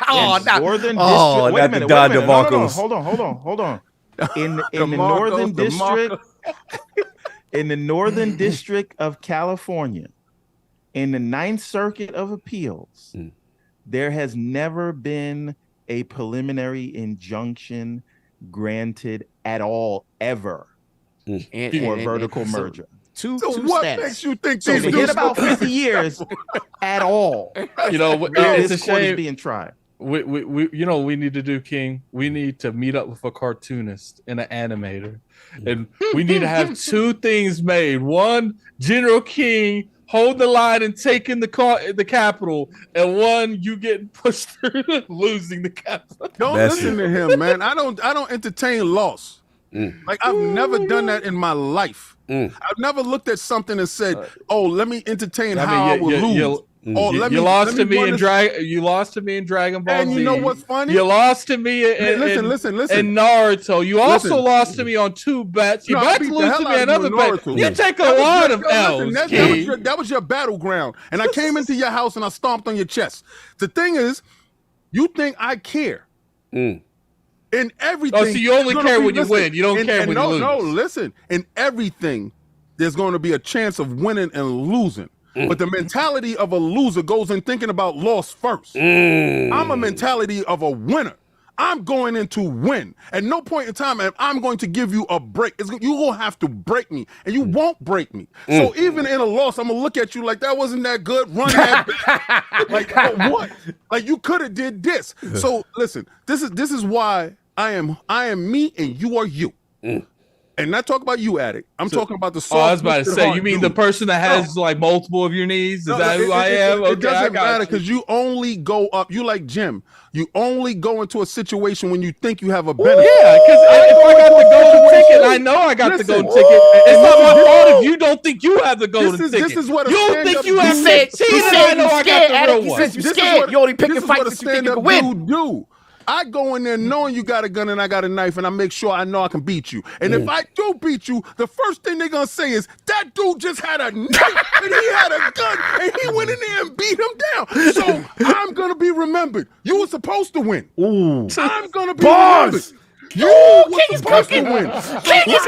Speaker 1: Oh,
Speaker 12: In Northern
Speaker 1: oh,
Speaker 12: District. Wait a
Speaker 1: not the
Speaker 12: minute.
Speaker 1: Don
Speaker 12: Wait a minute. No,
Speaker 1: DeMarcos.
Speaker 12: Hold on. In the
Speaker 5: DeMarcos,
Speaker 12: Northern
Speaker 5: DeMarcos.
Speaker 12: District, in the Northern District of California, in the Ninth Circuit of Appeals, there has never been a preliminary injunction granted at all, ever, for vertical merger.
Speaker 11: Two
Speaker 5: what
Speaker 11: stats.
Speaker 5: makes you think
Speaker 12: So
Speaker 5: these
Speaker 12: forget
Speaker 5: dudes
Speaker 12: about 50 years at all.
Speaker 4: You know, it's a
Speaker 12: This court is
Speaker 4: shame.
Speaker 12: being tried.
Speaker 4: We you know what we need to do, King? We need to meet up with a cartoonist and an animator. And we need to have two things made. One, General King hold the line and taking the capital, and one, you getting pushed through losing the capital.
Speaker 5: Don't listen to him, man. I don't entertain loss. Like I've never done that in my life. I've never looked at something and said, "Oh, let me entertain how I will lose."
Speaker 4: You lost to me in Dragon Ball
Speaker 5: And
Speaker 4: Z.
Speaker 5: you know what's funny?
Speaker 4: You lost to me in
Speaker 5: listen.
Speaker 4: in Naruto. You also
Speaker 5: Listen.
Speaker 4: lost to me on 2 bets. You
Speaker 5: No, I
Speaker 4: about
Speaker 5: beat
Speaker 4: to
Speaker 5: the
Speaker 4: lose
Speaker 5: hell
Speaker 4: to
Speaker 5: out
Speaker 4: me
Speaker 5: of you
Speaker 4: another
Speaker 5: in
Speaker 4: bet.
Speaker 5: Naruto.
Speaker 4: You take a
Speaker 5: That was
Speaker 4: lot
Speaker 5: your-
Speaker 4: of
Speaker 5: listen,
Speaker 4: L's, King.
Speaker 5: that was your battleground. And I came into your house and I stomped on your chest. The thing is, you think I care. In everything.
Speaker 4: Oh, so you only
Speaker 5: there's gonna
Speaker 4: care
Speaker 5: be-
Speaker 4: when you
Speaker 5: listen,
Speaker 4: win. You don't care when you lose.
Speaker 5: No, listen. In everything, there's going to be a chance of winning and losing. But the mentality of a loser goes in thinking about loss first. I'm a mentality of a winner. I'm going in to win. At no point in time am I'm going to give you a break. You will have to break me, and you won't break me. So even in a loss, I'm gonna look at you like that wasn't that good. Run that back. Like oh, what? Like you could have did this. So listen, this is why I am me and you are you. And not talk about you, Addict. I'm talking about the soft.
Speaker 4: Oh, I was about to say,
Speaker 5: heart
Speaker 4: you mean
Speaker 5: dude.
Speaker 4: the person that has like multiple of your knees? Is
Speaker 5: No,
Speaker 4: that who I am?
Speaker 5: It doesn't
Speaker 4: I got
Speaker 5: matter
Speaker 4: you.
Speaker 5: because you only go up. You like Jim. You only go into a situation when you think you have a benefit.
Speaker 4: Yeah, because if I got the golden ticket, I know I got the
Speaker 5: Listen.
Speaker 4: golden ticket. It's not my fault if you don't think you have the golden
Speaker 5: This
Speaker 4: ticket.
Speaker 5: is what a
Speaker 4: you don't
Speaker 5: stand-up
Speaker 4: think you have
Speaker 5: dude-
Speaker 4: 15,
Speaker 5: You
Speaker 4: and
Speaker 5: said
Speaker 4: I know
Speaker 5: you
Speaker 4: I got
Speaker 5: scared,
Speaker 4: the
Speaker 5: Addict.
Speaker 4: real
Speaker 5: You
Speaker 4: one.
Speaker 5: said you scared. You only picking fights that you think you can win. Do. I go in there knowing you got a gun and I got a knife, and I make sure I know I can beat you. And if I do beat you, the first thing they're gonna say is that dude just had a knife and he had a gun and he went in there and beat him down. So I'm gonna be remembered. You were supposed to win. I'm gonna be remembered. You were supposed to win.
Speaker 4: Look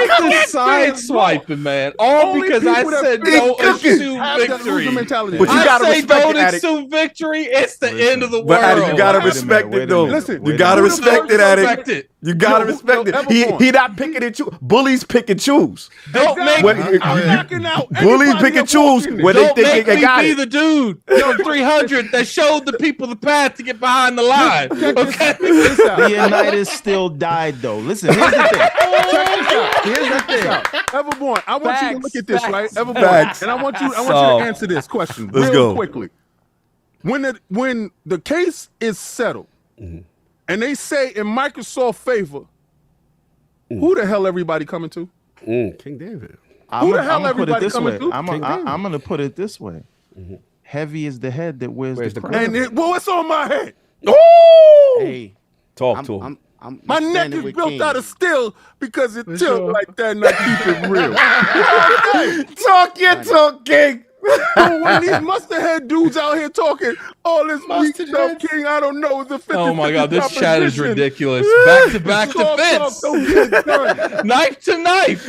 Speaker 4: at this side swiping, man. All
Speaker 5: Only
Speaker 4: because I
Speaker 5: people that
Speaker 4: said
Speaker 5: think
Speaker 4: no
Speaker 5: cooking
Speaker 4: assume
Speaker 5: have that loser
Speaker 4: victory.
Speaker 5: mentality.
Speaker 1: But you
Speaker 4: I
Speaker 1: gotta
Speaker 4: say
Speaker 1: respect
Speaker 4: don't
Speaker 1: it, Addict.
Speaker 4: assume victory. It's the end of the
Speaker 1: But
Speaker 4: world.
Speaker 1: Addict, you gotta
Speaker 12: Wait a
Speaker 1: respect
Speaker 12: minute,
Speaker 1: it though.
Speaker 5: Listen,
Speaker 1: You gotta
Speaker 5: who the
Speaker 1: respect
Speaker 5: first
Speaker 1: it, Addict.
Speaker 4: Respect it.
Speaker 1: You gotta
Speaker 5: Yo,
Speaker 1: respect
Speaker 5: yo,
Speaker 1: it. He
Speaker 5: Everborn.
Speaker 1: not picking and choose. Bullies pick and choose.
Speaker 4: Don't make
Speaker 1: What-
Speaker 5: I'm knocking out
Speaker 1: Bullies
Speaker 5: anybody
Speaker 1: pick and
Speaker 5: that walks
Speaker 1: choose
Speaker 5: in there.
Speaker 1: when they
Speaker 4: Don't
Speaker 1: think
Speaker 4: make
Speaker 1: they
Speaker 4: me
Speaker 1: got
Speaker 4: be
Speaker 1: it.
Speaker 4: the dude on 300 that showed the people the path to get behind the line. Okay.
Speaker 12: Leonidas still died though. Listen, here's the thing.
Speaker 5: Check this out. Here's the thing. Everborn, I want you to look at this, right? Everborn,
Speaker 1: Facts.
Speaker 5: and I want you
Speaker 1: So,
Speaker 5: to answer this question
Speaker 1: let's
Speaker 5: real
Speaker 1: go.
Speaker 5: quickly. When the case is settled, and they say in Microsoft's favor, who the hell everybody coming to?
Speaker 1: King David.
Speaker 5: Who the hell
Speaker 12: I'm gonna put it
Speaker 5: everybody
Speaker 12: this
Speaker 5: coming
Speaker 12: way.
Speaker 5: to?
Speaker 12: I'm gonna put it this way. Heavy is the head that wears the crown.
Speaker 5: And it's on my head.
Speaker 1: Oh!
Speaker 11: Hey,
Speaker 1: Talk to him.
Speaker 5: My neck
Speaker 11: standing
Speaker 5: is
Speaker 11: with
Speaker 5: built
Speaker 11: King.
Speaker 5: out of steel because it tilt like that and I keep it real.
Speaker 1: Talk your talk, King.
Speaker 5: So when these mustard head dudes out here talking all this weak stuff, King, I don't know. It's a 50
Speaker 4: Oh my God, this chat is
Speaker 5: proposition.
Speaker 4: ridiculous. Back to back
Speaker 5: Talk,
Speaker 4: defense.
Speaker 5: don't get it done.
Speaker 4: Knife to knife.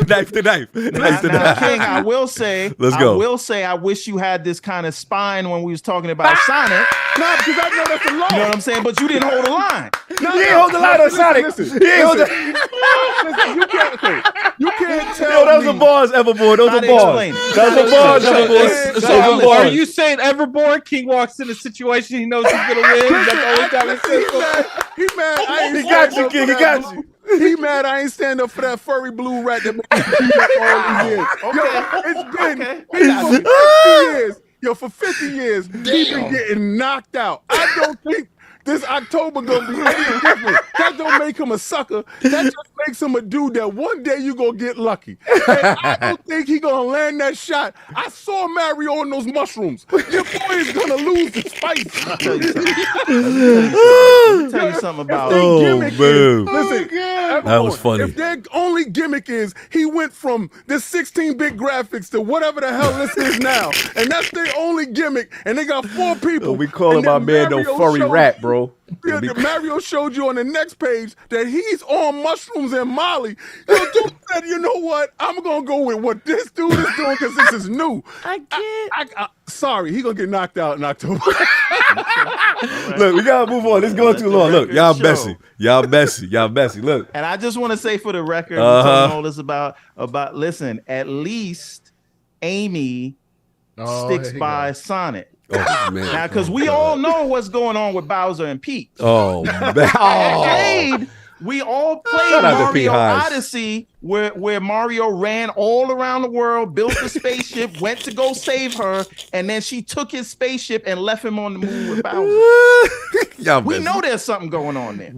Speaker 1: Knife to knife. Knife to
Speaker 12: Now,
Speaker 1: knife.
Speaker 12: King, I will say,
Speaker 1: Let's go.
Speaker 12: I will say, I wish you had this kind of spine when we was talking about Sonic.
Speaker 5: Nah, because I know that's the law.
Speaker 12: You know what I'm saying? But you didn't hold the line.
Speaker 5: Nah,
Speaker 1: He ain't hold the line on Sonic. He ain't hold the.
Speaker 5: Listen, you can't tell
Speaker 1: Yo, those
Speaker 5: me.
Speaker 1: are bars, Everboard. Those
Speaker 12: Try
Speaker 1: are
Speaker 12: to
Speaker 1: bars.
Speaker 12: explain it.
Speaker 1: Those are bars, Everboard.
Speaker 4: So are you saying Everborn King walks in a situation he knows he's gonna win? That's the only time he says
Speaker 5: He mad. I ain't
Speaker 1: He got you,
Speaker 5: stand up
Speaker 1: King.
Speaker 5: for
Speaker 1: He
Speaker 5: that
Speaker 1: got
Speaker 5: blue- He mad. I ain't stand up for that furry blue rat that made me beat up all these years. Yo, it's been for 50 years. Yo, for 50 years, he been getting knocked out. I don't think this October gonna be any different. That don't make him a sucker. That just makes him a dude that one day you gonna get lucky. And I don't think he gonna land that shot. I saw Mario on those mushrooms. Your boy is gonna lose the spice.
Speaker 12: I'll tell you something. Let me tell you something about
Speaker 5: If their gimmick is,
Speaker 1: man.
Speaker 5: listen,
Speaker 1: That was funny.
Speaker 5: If their only gimmick is he went from this 16-bit graphics to whatever the hell this is now, and that's their only gimmick, and they got 4 people.
Speaker 1: We call him
Speaker 5: and
Speaker 1: my
Speaker 5: then
Speaker 1: man, no
Speaker 5: Mario
Speaker 1: furry
Speaker 5: showed-
Speaker 1: rat, bro.
Speaker 5: Yeah, Mario showed you on the next page that he's on mushrooms and Molly. Yo, dude said, you know what? I'm gonna go with what this dude is doing because this is new.
Speaker 11: I can't.
Speaker 5: Sorry, he gonna get knocked out in October.
Speaker 1: Look, we gotta move on. This is going too long. Look, y'all
Speaker 12: Show.
Speaker 1: messy. Y'all messy. Y'all messy. Look.
Speaker 12: And I just want to say for the record,
Speaker 1: Uh-huh.
Speaker 12: we're talking all this about listen, at least Amy sticks by Sonic.
Speaker 1: Oh man.
Speaker 12: Now, because we all know what's going on with Bowser and Peach.
Speaker 1: Oh man.
Speaker 12: We all played
Speaker 1: Shout out to Pete
Speaker 12: Mario
Speaker 1: Hines.
Speaker 12: Odyssey, where Mario ran all around the world, built a spaceship, went to go save her, and then she took his spaceship and left him on the moon with Bowser.
Speaker 1: Y'all
Speaker 12: We
Speaker 1: messy.
Speaker 12: know there's something going on there.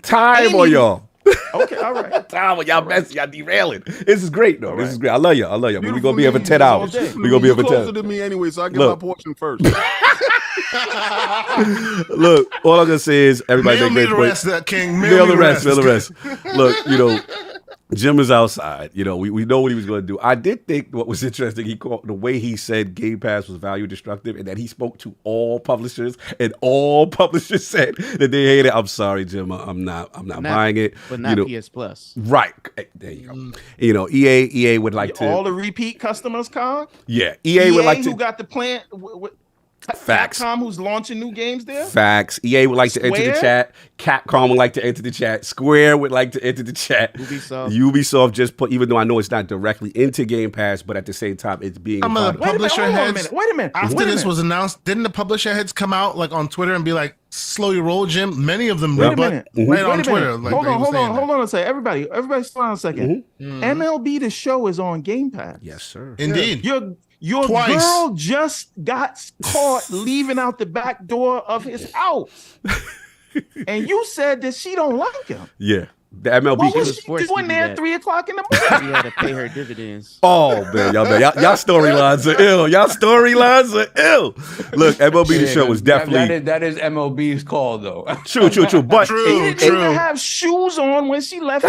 Speaker 1: Time on y'all.
Speaker 12: Okay, all right.
Speaker 1: Time on y'all messy. Y'all derailing. This is great though. This is great. I love you. I love you. But we're gonna be here for 10 hours. We're gonna be here for 10.
Speaker 5: Closer to me anyway, so I get
Speaker 1: Look.
Speaker 5: my portion first.
Speaker 1: Look, all I'm gonna say is everybody
Speaker 7: Mail
Speaker 1: make
Speaker 7: me
Speaker 1: great
Speaker 7: the
Speaker 1: points.
Speaker 7: rest, that King.
Speaker 1: Mail the rest. Mail the rest. Look, you know, Jim is outside. You know, we know what he was going to do. I did think what was interesting, he called the way he said Game Pass was value destructive and that he spoke to all publishers and all publishers said that they hate it. I'm sorry, Jim. I'm not buying it.
Speaker 11: But not
Speaker 1: you know,
Speaker 11: PS Plus.
Speaker 1: Right. There you go. You know, EA would like to.
Speaker 12: All the repeat customers, Con?
Speaker 1: Yeah. EA would like to.
Speaker 12: who got the plan?
Speaker 1: Facts.
Speaker 12: Capcom, who's launching new games there?
Speaker 1: Facts. EA would like to enter the
Speaker 12: Square?
Speaker 1: chat. Capcom would like to enter the chat. Square would like to enter the chat. Ubisoft just put, even though I know it's not directly into Game Pass, but at the same time, it's being.
Speaker 7: Some of the publisher heads.
Speaker 12: Wait a minute.
Speaker 7: After this was announced, didn't the publisher heads come out like on Twitter and be like, "Slow your roll, Jim"? Many of them
Speaker 12: Wait a
Speaker 7: rebut
Speaker 12: minute.
Speaker 7: right
Speaker 12: Wait
Speaker 7: on
Speaker 12: a
Speaker 7: Twitter.
Speaker 12: minute.
Speaker 7: Like,
Speaker 12: Hold
Speaker 7: they
Speaker 12: on
Speaker 7: were saying that.
Speaker 12: hold on a second. Everybody slow down a 2nd. MLB The Show is on Game Pass.
Speaker 1: Yes, sir.
Speaker 7: Indeed.
Speaker 12: Your
Speaker 7: Twice.
Speaker 12: girl just got caught leaving out the back door of his house. And you said that she don't like him.
Speaker 1: Yeah. The MLB.
Speaker 12: What was she doing there at 3 o'clock in the morning?
Speaker 11: She had to pay her dividends.
Speaker 1: Oh man, y'all storylines are ill. Y'all storylines are ill. Look, MLB The Show was definitely
Speaker 6: that is MLB's call though.
Speaker 1: true. But
Speaker 12: She didn't even have shoes on when she left.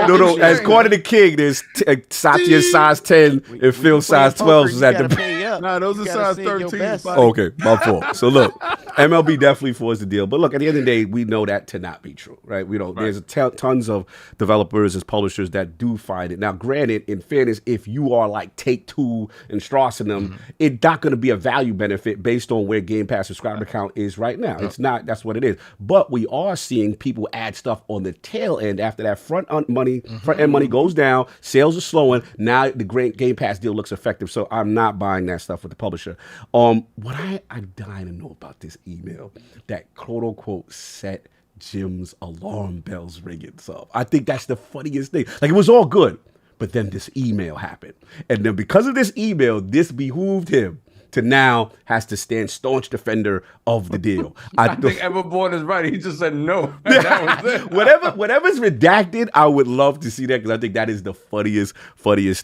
Speaker 1: no. As according to King, there's Satya's size 10 and Phil's size 12 was at the.
Speaker 5: Nah, those are size 13.
Speaker 1: Okay, my fault. So look, MLB definitely forced the deal, but look, at the end of the day, we know that to not be true, right? We don't. There's tons of developers and publishers that do find it. Now, granted, in fairness, if you are like Take-Two and Strauss and them, it's not going to be a value benefit based on where Game Pass subscriber count is right now. It's not. That's what it is. But we are seeing people add stuff on the tail end after that front end money goes down. Sales are slowing. Now the great Game Pass deal looks effective. So I'm not buying that stuff with the publisher. What I'm dying to know about this email that quote unquote set Jim's alarm bells ringing. So I think that's the funniest thing. Like, it was all good, but then this email happened. And then because of this email, this behooved him to now has to stand staunch defender of the deal.
Speaker 6: I think Everborn is right. He just said no. That was it.
Speaker 1: Whatever's redacted, I would love to see that because I think that is the funniest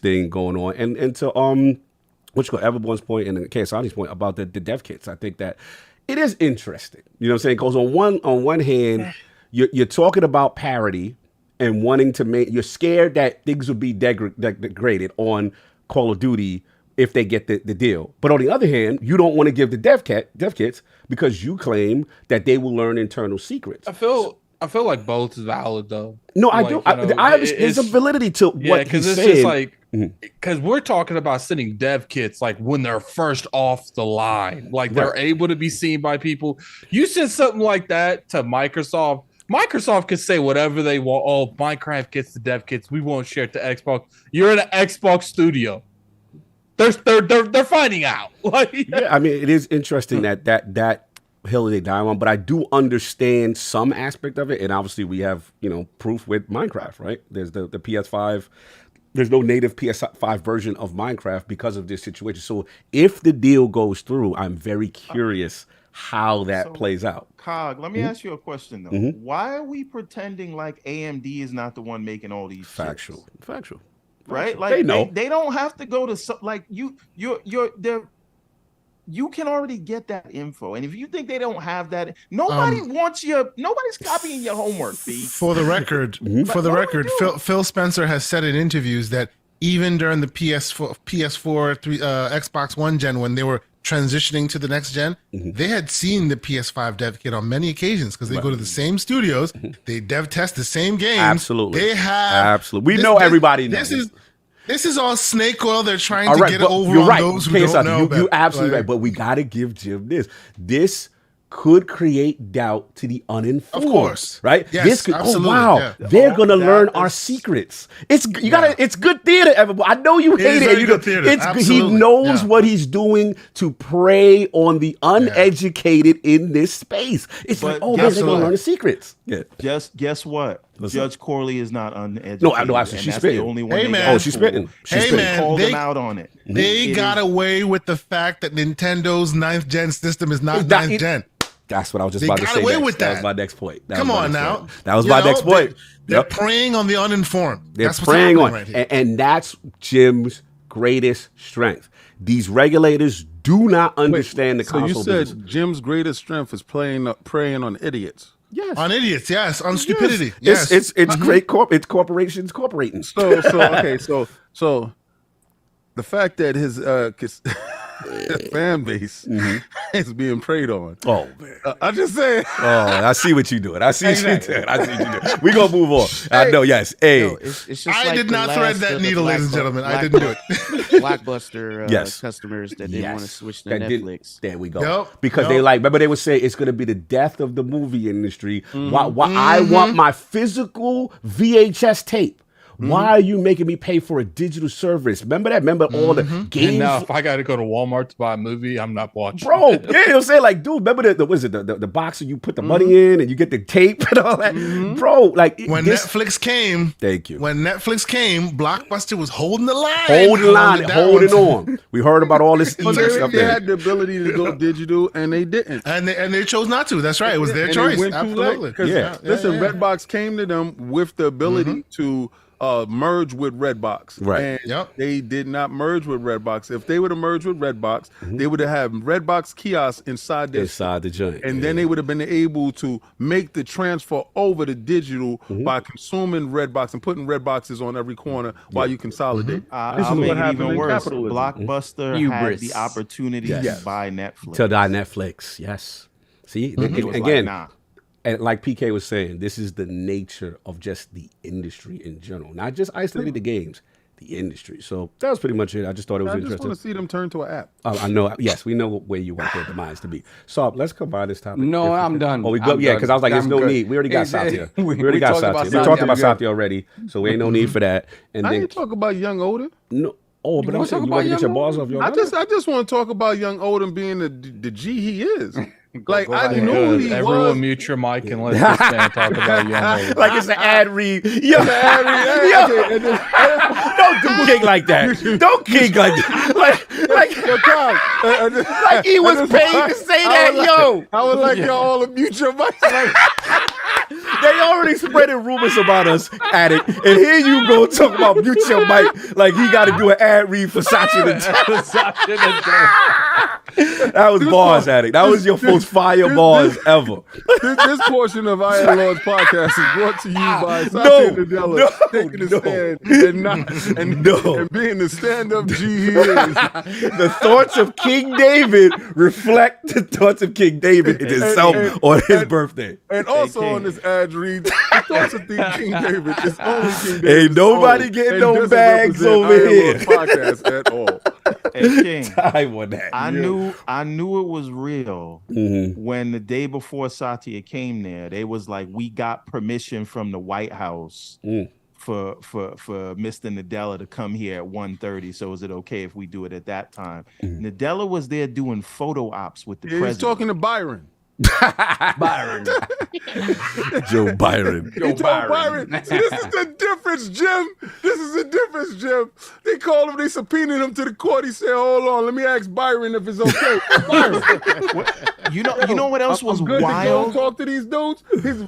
Speaker 1: thing going on. And to Everborn's point and KSani's point about the dev kits, I think that it is interesting. You know what I'm saying? Because on one hand, you're talking about parity and wanting to make, you're scared that things would be degraded on Call of Duty if they get the deal. But on the other hand, you don't want to give the dev kits because you claim that they will learn internal secrets.
Speaker 4: I feel like both is valid though.
Speaker 1: No, I
Speaker 4: Like,
Speaker 1: do.
Speaker 4: you know,
Speaker 1: I understand. There's a validity to what he's
Speaker 4: it's
Speaker 1: saying.
Speaker 4: just like because we're talking about sending dev kits like when they're first off the line, like they're able to be seen by people. You send something like that to Microsoft. Microsoft can say whatever they want. Oh, Minecraft gets the dev kits. We won't share it to Xbox. You're in an Xbox studio. They're finding out.
Speaker 1: Yeah, I mean, it is interesting that hill they die on, but I do understand some aspect of it, and obviously we have proof with Minecraft, right? There's the PS5. There's no native PS5 version of Minecraft because of this situation. So if the deal goes through, I'm very curious how that plays out.
Speaker 12: Cog, let me ask you a question though. Why are we pretending like AMD is not the one making all these
Speaker 1: factual?
Speaker 12: Right? Like
Speaker 1: they know.
Speaker 12: They don't have to go to like you can already get that info. And if you think they don't have that, nobody's copying your homework, B.
Speaker 7: For the record, Phil Spencer has said in interviews that even during the PS4, Xbox One gen, when they were transitioning to the next gen, they had seen the PS5 dev kit on many occasions because they go to the same studios, they dev test the same games.
Speaker 1: Absolutely.
Speaker 7: They have
Speaker 1: absolutely. We know everybody knows.
Speaker 7: This is all snake oil. They're trying to get it over on those who don't know.
Speaker 1: You're absolutely right. But we got to give Jim this. This could create doubt to the uninformed.
Speaker 7: Of course.
Speaker 1: Right?
Speaker 7: Yes,
Speaker 1: this could,
Speaker 7: absolutely.
Speaker 1: oh, wow.
Speaker 7: Yeah.
Speaker 1: They're going to learn our secrets. It's good theater, everybody. I know you hate it. He knows what he's doing to prey on the uneducated in this space. It's they're going to learn the secrets. Yeah.
Speaker 12: Just guess what? Judge Corley is not uneducated.
Speaker 1: No, she's spitting.
Speaker 12: The only one
Speaker 1: she's spitting.
Speaker 12: They called them out on it.
Speaker 7: They got away with the fact that Nintendo's 9th gen system is not 9th gen.
Speaker 1: That's what I was just about to say. That was my next point.
Speaker 7: Come on now.
Speaker 1: That was my next point.
Speaker 7: They're preying on the uninformed.
Speaker 1: They're preying on it. And that's Jim's greatest strength. These regulators do not understand the console business.
Speaker 5: So you said Jim's greatest strength is preying on idiots.
Speaker 7: Yes. On idiots, yes. On stupidity.
Speaker 1: Yes. It's great it's corporations corporating.
Speaker 5: So the fact that his fan base is being preyed on.
Speaker 1: Oh man.
Speaker 5: I'm just saying.
Speaker 1: Oh, I see what you're doing. I see what you're doing. We're gonna move on. I know, yes. Hey.
Speaker 11: No, it's just
Speaker 7: I did not thread that needle, ladies and gentlemen. I didn't do it.
Speaker 11: Blockbuster customers that didn't want to switch to Netflix.
Speaker 1: There we go. Because they remember they would say it's gonna be the death of the movie industry. Why I want my physical VHS tape. Why are you making me pay for a digital service? Remember that? Remember all the games?
Speaker 4: And now, if I got to go to Walmart to buy a movie, I'm not watching.
Speaker 1: Bro, you'll say like, dude, remember the box that you put the money in and you get the tape and all that? Bro, like
Speaker 7: when Netflix came.
Speaker 1: Thank you.
Speaker 7: When Netflix came, Blockbuster was holding the line.
Speaker 1: Holding on. We heard about all this stuff
Speaker 5: they
Speaker 1: there.
Speaker 5: had the ability to go digital and they didn't.
Speaker 7: And they chose not to. That's right. It was their choice. Absolutely.
Speaker 5: Listen, Redbox came to them with the ability to merge with Redbox.
Speaker 1: Right.
Speaker 5: And they did not merge with Redbox. If they would have merged with Redbox, they would have had Redbox kiosks inside
Speaker 1: the joint.
Speaker 5: And then they would have been able to make the transfer over to digital by consuming Redbox and putting Redboxes on every corner while you consolidate.
Speaker 12: I'll make it even worse. Blockbuster had the opportunity to buy Netflix.
Speaker 1: To buy Netflix, yes. See, again, and like PK was saying, this is the nature of just the industry in general, not just isolating the games, the industry. So that was pretty much it. I just thought it was interesting.
Speaker 5: I just want to see them turn to an app.
Speaker 1: I know. Yes, we know where you want their demise to be. So let's combine this topic.
Speaker 6: No, I'm done.
Speaker 1: Oh, we go. Yeah, because I was like, there's no need. We already got Satya. We already got Satya. We talked about Satya already, so we ain't no need for that. And
Speaker 5: I
Speaker 1: then
Speaker 5: didn't talk about young Odin.
Speaker 1: No. Oh, but I'm saying you want to get your balls off your.
Speaker 5: I just want to talk about young Odin being the G he is. Like I knew he was.
Speaker 4: Everyone mute your mic and let this man talk about young Odin.
Speaker 1: Like it's an ad read. Don't do king like that. Don't king like that. Like he was paid to say that, yo.
Speaker 5: I would like y'all all to mute your mic.
Speaker 1: They already spreading rumors about us at it, and here you go talk about mute your mic like he got to do an ad read for Satya Nadella. That was bars, Addict. That was your most fire bars ever.
Speaker 5: This portion of Iron Lord's podcast is brought to you by Satya Nadella taking a stand and being the stand-up G he is.
Speaker 1: The thoughts of King David reflect the thoughts of King David in himself on his birthday.
Speaker 5: And also on this ad reads, the thoughts of King David is only King David.
Speaker 1: Ain't nobody getting no bags over here.
Speaker 5: Podcast at all.
Speaker 12: Hey, King,
Speaker 1: Time on that.
Speaker 12: I knew it was real when the day before Satya came there. They was like, we got permission from the White House for Mr. Nadella to come here at 1:30. So is it okay if we do it at that time? Nadella was there doing photo ops with the president.
Speaker 5: He's talking to Byron.
Speaker 6: Byron.
Speaker 1: Joe Byron.
Speaker 5: Joe Byron. See, this is the difference, Jim. This is the difference, Jim. They called him, they subpoenaed him to the court. He said, hold on, let me ask Byron if it's okay. Byron.
Speaker 12: You know what else was
Speaker 5: I'm good
Speaker 12: wild?
Speaker 5: to go talk to these dudes.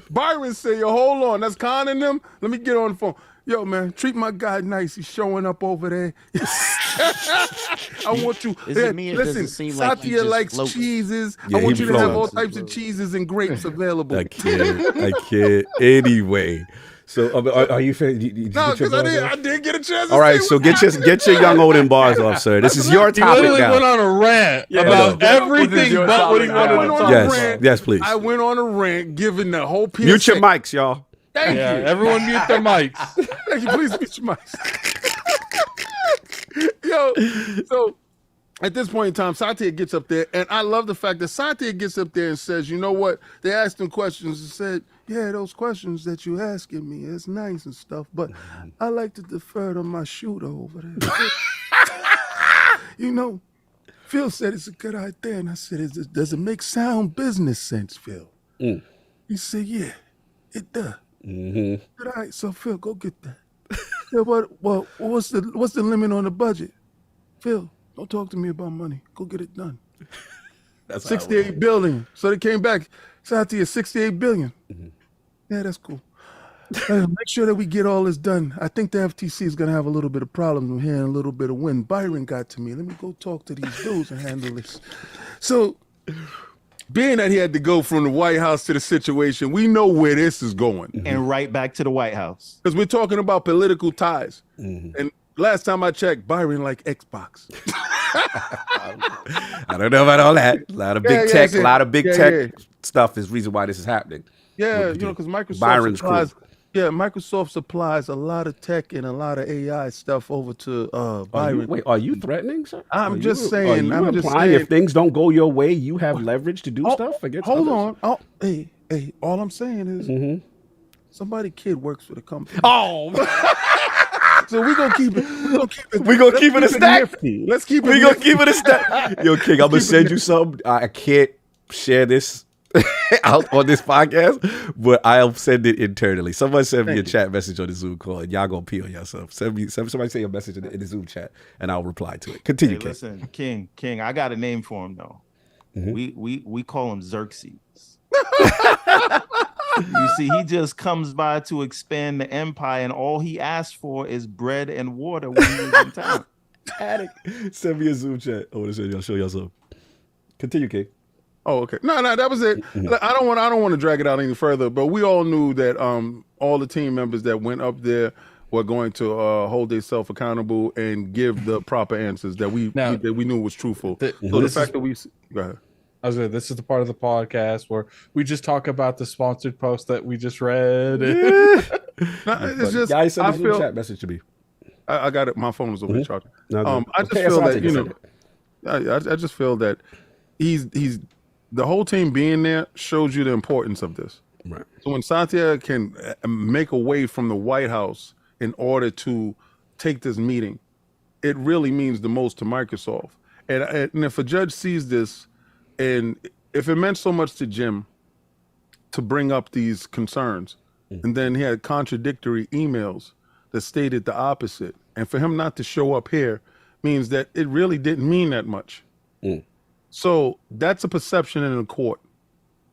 Speaker 5: Byron said, yo, hold on, that's conning them. Let me get on the phone. Yo, man, treat my guy nice. He's showing up over there. I want you.
Speaker 11: Is it me or does
Speaker 5: Listen,
Speaker 11: it seem like you
Speaker 5: Satya
Speaker 11: just
Speaker 5: likes
Speaker 11: floating?
Speaker 5: cheeses.
Speaker 1: Yeah,
Speaker 5: I want
Speaker 1: he
Speaker 5: you to have
Speaker 1: floating.
Speaker 5: all types of cheeses and grapes available.
Speaker 1: I can't. Anyway. So are you?
Speaker 5: No, because I didn't get a chance.
Speaker 1: All right, so get your young Odin bars off, sir. This is your
Speaker 4: He
Speaker 1: topic
Speaker 4: literally
Speaker 1: now.
Speaker 4: went on a rant about everything but what he wanted to talk about.
Speaker 1: Yes, please.
Speaker 5: I went on a rant, giving the whole PSA.
Speaker 1: Mute your mics, y'all.
Speaker 5: Thank you.
Speaker 4: Everyone mute their mics.
Speaker 5: Thank you. Please mute your mics. Yo, so at this point in time, Satya gets up there, and I love the fact that Satya gets up there and says, you know what? They asked him questions and said, yeah, those questions that you asking me, it's nice and stuff, but I like to defer to my shooter over there. You know, Phil said it's a good idea, and I said, does it make sound business sense, Phil? He said, yeah, it does. All right, so Phil, go get that. Yeah, well, what's the limit on the budget? Phil, don't talk to me about money. Go get it done. That's 68 billion. So they came back. Satya, 68 billion. Yeah, that's cool. Make sure that we get all this done. I think the FTC is going to have a little bit of problems with hearing a little bit of wind. Byron got to me. Let me go talk to these dudes and handle this. So, being that he had to go from the White House to the situation, we know where this is going.
Speaker 12: And right back to the White House.
Speaker 5: Because we're talking about political ties. And last time I checked, Byron liked Xbox.
Speaker 1: I don't know about all that. A lot of big tech, a lot of big tech stuff is reason why this is happening.
Speaker 5: Yeah, you know, because Microsoft
Speaker 1: Byron's
Speaker 5: supplies,
Speaker 1: crew.
Speaker 5: yeah, Microsoft supplies a lot of tech and a lot of AI stuff over to Byron.
Speaker 1: Are you threatening, sir?
Speaker 5: I'm just saying.
Speaker 1: I'm just saying. If things don't go your way, you have leverage to do stuff against
Speaker 5: Hold
Speaker 1: others?
Speaker 5: on. Hey, all I'm saying is somebody kid works for the company.
Speaker 1: Oh.
Speaker 5: So we're gonna keep it.
Speaker 1: We're gonna keep it a stack.
Speaker 5: Let's keep it.
Speaker 1: We're gonna keep it a stack. Yo, King, I'm gonna send you something. I can't share this out on this podcast, but I'll send it internally. Someone send me a chat message on the Zoom call, and y'all gonna pee on yourself. Somebody send your message in the Zoom chat, and I'll reply to it. Continue, King.
Speaker 12: Listen, King, I got a name for him though. We call him Xerxes. You see, he just comes by to expand the empire, and all he asks for is bread and water when he's in town.
Speaker 1: Send me a Zoom chat. I want to show y'all something. Continue, King.
Speaker 5: Oh, okay. No, that was it. I don't want to drag it out any further, but we all knew that all the team members that went up there were going to hold themselves accountable and give the proper answers that we knew was truthful. So the fact that we go ahead.
Speaker 4: This is the part of the podcast where we just talk about the sponsored post that we just read.
Speaker 5: It's just
Speaker 1: guys, send a Zoom chat message to me.
Speaker 5: I got it. My phone was over here charging.
Speaker 1: No,
Speaker 5: I just feel that I just feel that he's the whole team being there shows you the importance of this.
Speaker 1: Right. So
Speaker 5: when Satya can make a way from the White House in order to take this meeting, it really means the most to Microsoft. And if a judge sees this, and if it meant so much to Jim to bring up these concerns, and then he had contradictory emails that stated the opposite, and for him not to show up here means that it really didn't mean that much. So that's a perception in the court,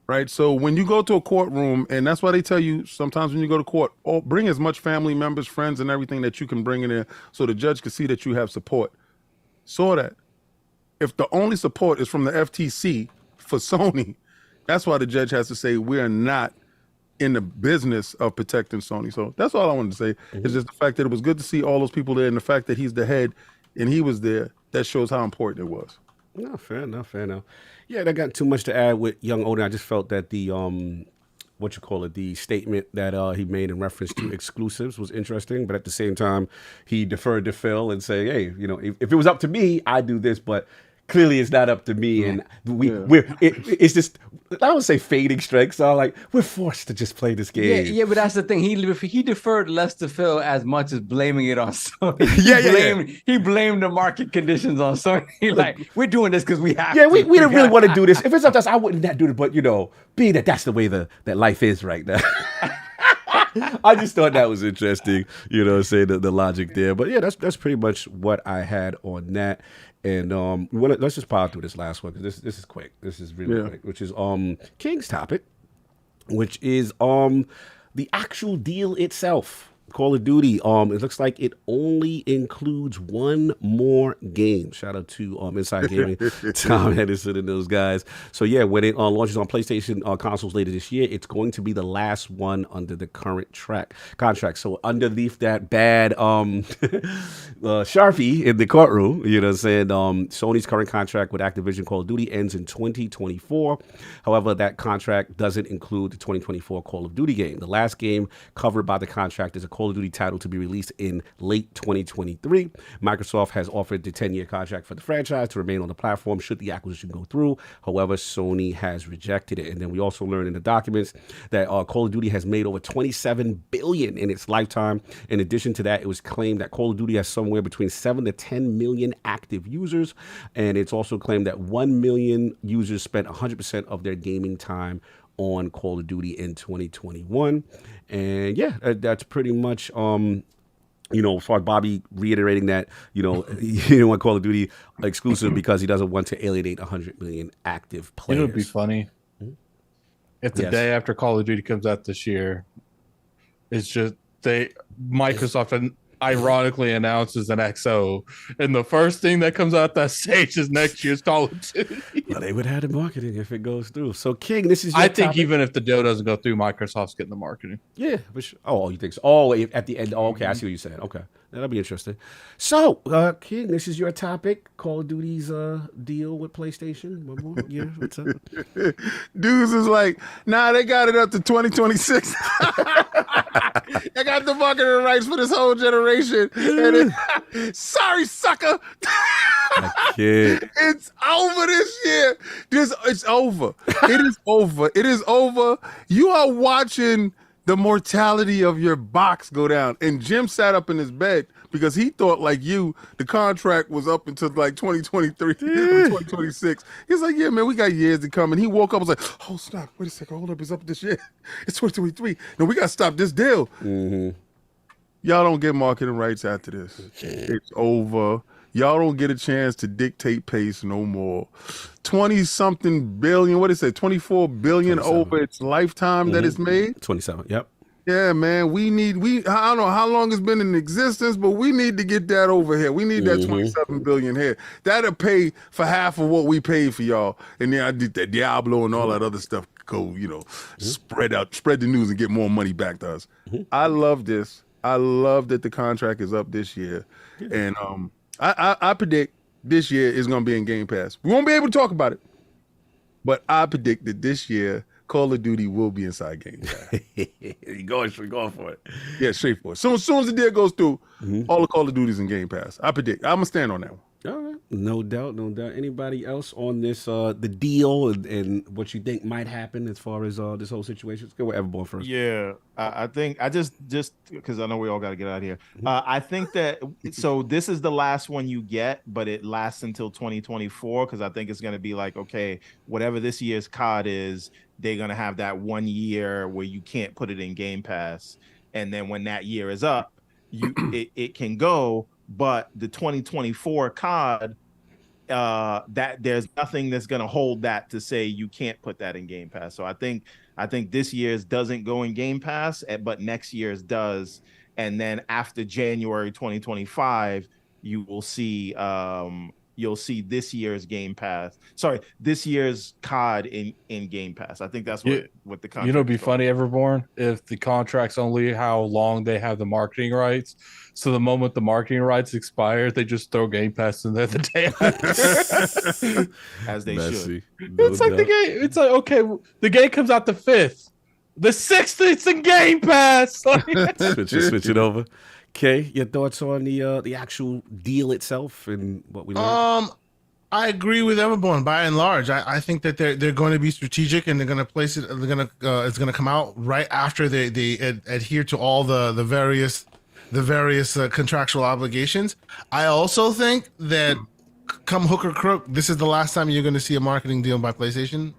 Speaker 5: right? So when you go to a courtroom, and that's why they tell you sometimes when you go to court, bring as much family members, friends, and everything that you can bring in there so the judge can see that you have support. Saw that. if the only support is from the FTC for Sony, that's why the judge has to say we are not in the business of protecting Sony. So that's all I wanted to say. It's just the fact that it was good to see all those people there, and the fact that he's the head and he was there. That shows how important it was.
Speaker 1: No, fair enough, fair enough. Yeah, I got too much to add with young Odin. I just felt that the the statement that he made in reference to exclusives was interesting, but at the same time, he deferred to Phil and say, hey, if it was up to me, I'd do this, but clearly it's not up to me, and it's just, I would say fading strengths. So like we're forced to just play this game.
Speaker 6: Yeah, but that's the thing. He deferred less to Phil as much as blaming it on Sony. He blamed the market conditions on Sony. Like, we're doing this because we have to.
Speaker 1: Yeah, we didn't really want to do this. If it's up to us, I wouldn't do it. But being that's the way that life is right now. I just thought that was interesting, say the logic there. But yeah, that's pretty much what I had on that. And let's just power through this last one because this is quick. This is really quick, which is King's topic, which is the actual deal itself. Call of Duty. It looks like it only includes one more game. Shout out to Inside Gaming, Tom Henderson and those guys. So yeah, when it launches on PlayStation consoles later this year, it's going to be the last one under the current contract. So underneath that bad Sharpie in the courtroom, Sony's current contract with Activision Call of Duty ends in 2024. However, that contract doesn't include the 2024 Call of Duty game. The last game covered by the contract is a Call of Duty title to be released in late 2023. Microsoft has offered the 10-year contract for the franchise to remain on the platform should the acquisition go through. However, Sony has rejected it. And then we also learned in the documents that Call of Duty has made over $27 billion in its lifetime. In addition to that, it was claimed that Call of Duty has somewhere between 7 to 10 million active users. And it's also claimed that 1 million users spent 100% of their gaming time on Call of Duty in 2021. And yeah, that's pretty much as far as Bobby reiterating that he didn't want Call of Duty exclusive because he doesn't want to alienate 100 million active players.
Speaker 4: It would be funny if the day after Call of Duty comes out this year, it's just Microsoft ironically announces an XO, and the first thing that comes out that stage is next year's Call of Duty.
Speaker 1: Well, they would have the marketing if it goes through. So, King, this is your
Speaker 4: I think
Speaker 1: topic.
Speaker 4: even if the deal doesn't go through, Microsoft's getting the marketing.
Speaker 1: Yeah. You think so? Oh, at the end. Oh, okay. I see what you're saying. Okay. That'll be interesting. So, King, this is your topic. Call of Duty's deal with PlayStation. One more year. What's up?
Speaker 5: Dudes is like, nah, they got it up to 2026. They got the marketing rights for this whole generation. And sorry, sucker. It's over this year. It's over. It is over. It is over. You are watching the mortality of your box go down. And Jim sat up in his bed because he thought, like you, the contract was up until like 2023 or 2026. He's like, yeah, man, we got years to come. And he woke up and was like, oh, stop. Wait a second. Hold up. It's up this year. It's 2023. No, we got to stop this deal.
Speaker 1: Mm-hmm.
Speaker 5: Y'all don't get marketing rights after this. It's over. Y'all don't get a chance to dictate pace no more. 20-something billion, what is it, 24 billion 27. Over its lifetime that it's made?
Speaker 1: 27, yep.
Speaker 5: Yeah, man, I don't know how long it's been in existence, but we need to get that over here. We need that 27 billion here. That'll pay for half of what we paid for y'all. And then I did that Diablo and all that other stuff go, spread the news and get more money back to us. I love this. I love that the contract is up this year. And I predict this year is going to be in Game Pass. We won't be able to talk about it, but I predict that this year Call of Duty will be inside Game Pass.
Speaker 1: You're going for it.
Speaker 5: Yeah, straight for it. So as soon as the deal goes through, all the Call of Duty's in Game Pass. I predict. I'm going to stand on that one.
Speaker 1: All right. No doubt. Anybody else on this, the deal and what you think might happen as far as this whole situation? Let's go with Everborn first.
Speaker 12: Yeah, I think I just because I know we all got to get out of here. I think that so this is the last one you get, but it lasts until 2024 because I think it's going to be like, okay, whatever this year's COD is, they're going to have that 1 year where you can't put it in Game Pass. And then when that year is up, it can go. But the 2024 COD, that there's nothing that's going to hold that to say you can't put that in Game Pass. So I think this year's doesn't go in Game Pass, but next year's does. And then after January 2025, you will see you'll see this year's Game Pass. Sorry, this year's COD in Game Pass. I think that's what the contract.
Speaker 4: You know, it'd be funny, Everborn, if the contract's only how long they have the marketing rights. So the moment the marketing rights expire, they just throw Game Pass in there the day after.
Speaker 12: As they should.
Speaker 4: It's like the game. It's like, okay, the game comes out the 5th. The 6th, it's in Game Pass. Switch
Speaker 1: it over. Kay, your thoughts on the actual deal itself and what we learned?
Speaker 7: I agree with Everborn by and large. I think that they're going to be strategic and they're going to place it. They're going to it's going to come out right after they adhere to all the various contractual obligations. I also think that come hook or crook, this is the last time you're going to see a marketing deal by PlayStation.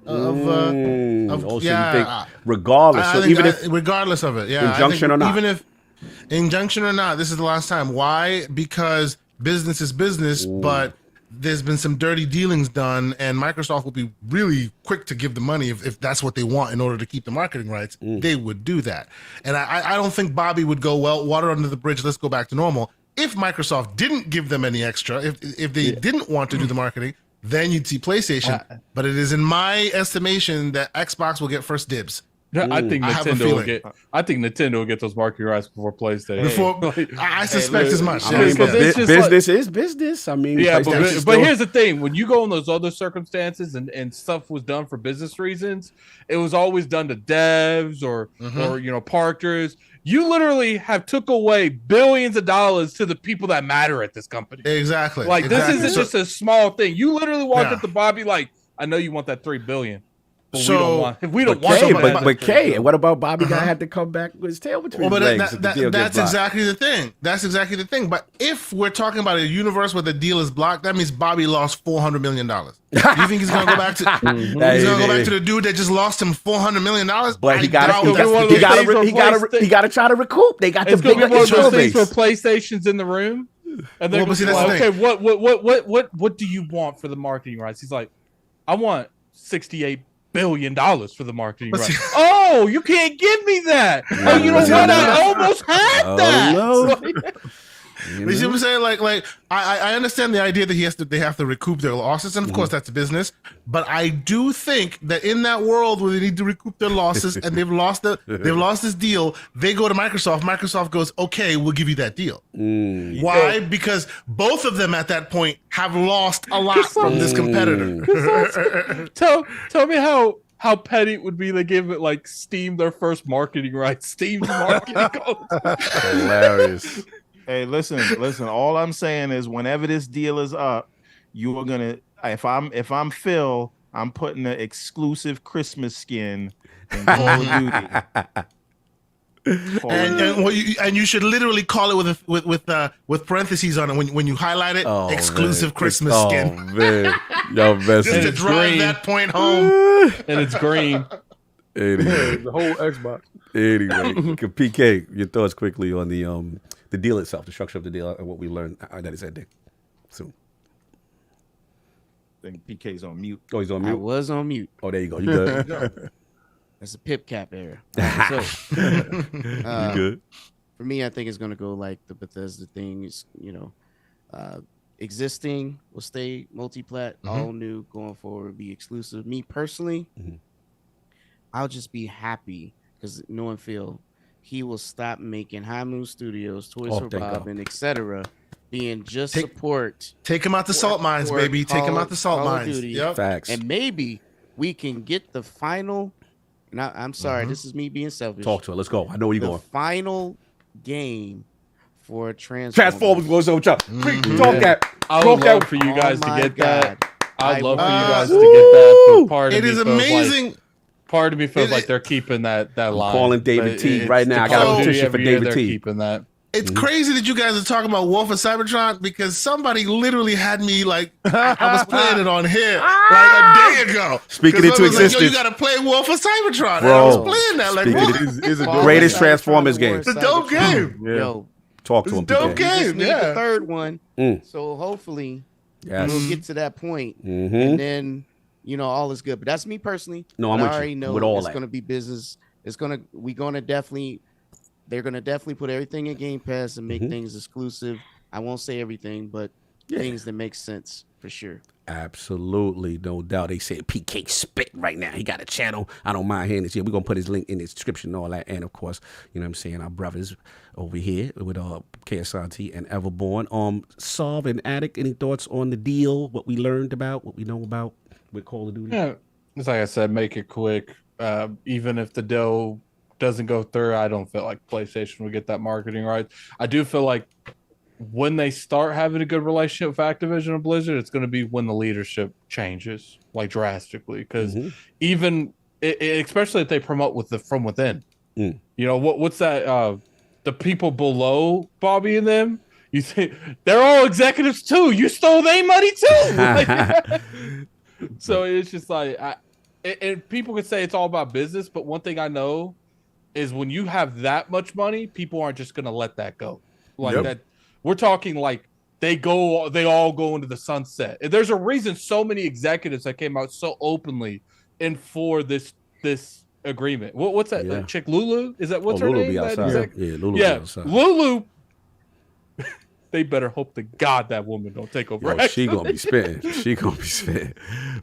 Speaker 7: Regardless of it,
Speaker 1: injunction or not,
Speaker 7: even if injunction or not, this is the last time. Why? Because business is business, but there's been some dirty dealings done, and Microsoft will be really quick to give the money if that's what they want in order to keep the marketing rights. They would do that, and I don't think Bobby would go, well, water under the bridge, let's go back to normal. If Microsoft didn't give them any extra, if they didn't want to do the marketing, then you'd see PlayStation. But it is in my estimation that Xbox will get first dibs.
Speaker 4: I think Nintendo will get those marketing rights before PlayStation.
Speaker 7: I suspect as much.
Speaker 1: I mean, business is business. I mean,
Speaker 4: but here's the thing: when you go in those other circumstances and stuff was done for business reasons, it was always done to devs or partners. You literally have took away billions of dollars to the people that matter at this company.
Speaker 7: Exactly.
Speaker 4: Like this isn't just a small thing. You literally walked up to Bobby like, I know you want that $3 billion. But we don't want
Speaker 1: but Kay, what about Bobby guy had to come back with his tail between his legs?
Speaker 7: That's exactly the thing. That's exactly the thing. But if we're talking about a universe where the deal is blocked, that means Bobby lost $400 million. Do you think he's gonna go back to the dude that just lost him $400 million?
Speaker 1: But he got to try to recoup. They got the bigger
Speaker 4: intro base for PlayStation's in the room. And they're okay, what do you want for the marketing rights? He's like, I want $68 billion for the marketing rights. Oh, you can't give me that. Oh, you know what? I almost had that.
Speaker 7: No. You see what I'm saying? Like I understand the idea that they have to recoup their losses, and of course that's business. But I do think that in that world where they need to recoup their losses and they've lost this deal, they go to Microsoft. Microsoft goes, okay, we'll give you that deal. Why? Because both of them at that point have lost a lot from this competitor.
Speaker 4: Tell me how petty it would be to give it like Steam their first marketing rights. Steam's marketing codes.
Speaker 1: Hilarious.
Speaker 12: Hey, listen. All I'm saying is, whenever this deal is up, you are gonna. If I'm Phil, I'm putting the exclusive Christmas skin in Call of Duty.
Speaker 7: And you should literally call it with parentheses on it when you highlight it. Exclusive Christmas skin.
Speaker 1: Oh man, y'all
Speaker 7: just to drive that point home.
Speaker 4: And it's green.
Speaker 1: Anyway,
Speaker 5: the whole Xbox.
Speaker 1: Anyway, PK, your thoughts quickly on the deal itself, the structure of the deal, and what we learned that is ending soon.
Speaker 12: I think PK's on mute.
Speaker 1: Oh, he's on mute.
Speaker 11: I was on mute.
Speaker 1: Oh, there you go. You good?
Speaker 11: That's a pip cap error.
Speaker 1: You good?
Speaker 11: For me, I think it's gonna go like the Bethesda things. Existing will stay multi-plat. All new going forward will be exclusive. Me personally, I'll just be happy because knowing Phil, he will stop making High Moon Studios, Toys for Bob, and etc. being just support.
Speaker 7: Take him out the salt mines, baby. Take him out the salt mines.
Speaker 1: Yep. Facts.
Speaker 11: And maybe we can get the final. Now, I'm sorry, this is me being selfish.
Speaker 1: Talk to her. Let's go. I know where you're going.
Speaker 11: Final game for
Speaker 1: Transformers goes over. Talk that.
Speaker 4: I would love for you guys to get that. I'd love for you guys to get that. But part of
Speaker 7: it is amazing.
Speaker 4: Part of me feels like they're keeping that line.
Speaker 1: Calling David T right now. I got a petition for David T.
Speaker 4: Keeping that.
Speaker 7: It's crazy that you guys are talking about War for Cybertron because somebody literally had me like I was playing it on here like a day ago.
Speaker 1: Speaking into existence.
Speaker 7: Like, yo, you got to play War for Cybertron.
Speaker 1: Bro,
Speaker 7: and I was playing that like,
Speaker 1: it's a greatest Transformers game.
Speaker 7: It's a dope game.
Speaker 1: Yeah. Yo, talk to him.
Speaker 7: Dope game.
Speaker 11: Yeah. The third one. So hopefully we'll get to that point, and then all is good. But that's me personally.
Speaker 1: No, I'm
Speaker 11: I
Speaker 1: with
Speaker 11: already
Speaker 1: you.
Speaker 11: know
Speaker 1: With all
Speaker 11: it's going to be business. They're gonna definitely put everything in Game Pass and make things exclusive. I won't say everything, but things that make sense. for sure.
Speaker 1: Absolutely, no doubt. They said PK spit right now. He got a channel. I don't mind hearing this. Yeah, we're gonna put his link in the description and all that. And of course, you know what I'm saying, our brothers over here with KSRT and Everborn. Solve and Addict, any thoughts on the deal? What we learned about, what we know about with Call of Duty?
Speaker 4: Yeah, it's like I said, make it quick. Even if the deal doesn't go through, I don't feel like PlayStation will get that marketing right. I do feel like when they start having a good relationship with Activision and Blizzard, it's going to be when the leadership changes like drastically. Because even especially if they promote from within, you know what's that? The people below Bobby and them, you think they're all executives too. You stole their money too. Like, so it's just like, and people could say it's all about business, but one thing I know is when you have that much money, people aren't just going to let that go like that. We're talking like they all go into the sunset. And there's a reason so many executives that came out so openly and for this agreement. What's that?
Speaker 1: Yeah.
Speaker 4: Chick Lulu? Is that what's her
Speaker 1: Lulu
Speaker 4: name?
Speaker 1: be outside. Yeah, Lulu be outside.
Speaker 4: Lulu. They better hope to God that woman don't take over.
Speaker 1: Yo, she gonna be spitting. She gonna be spitting.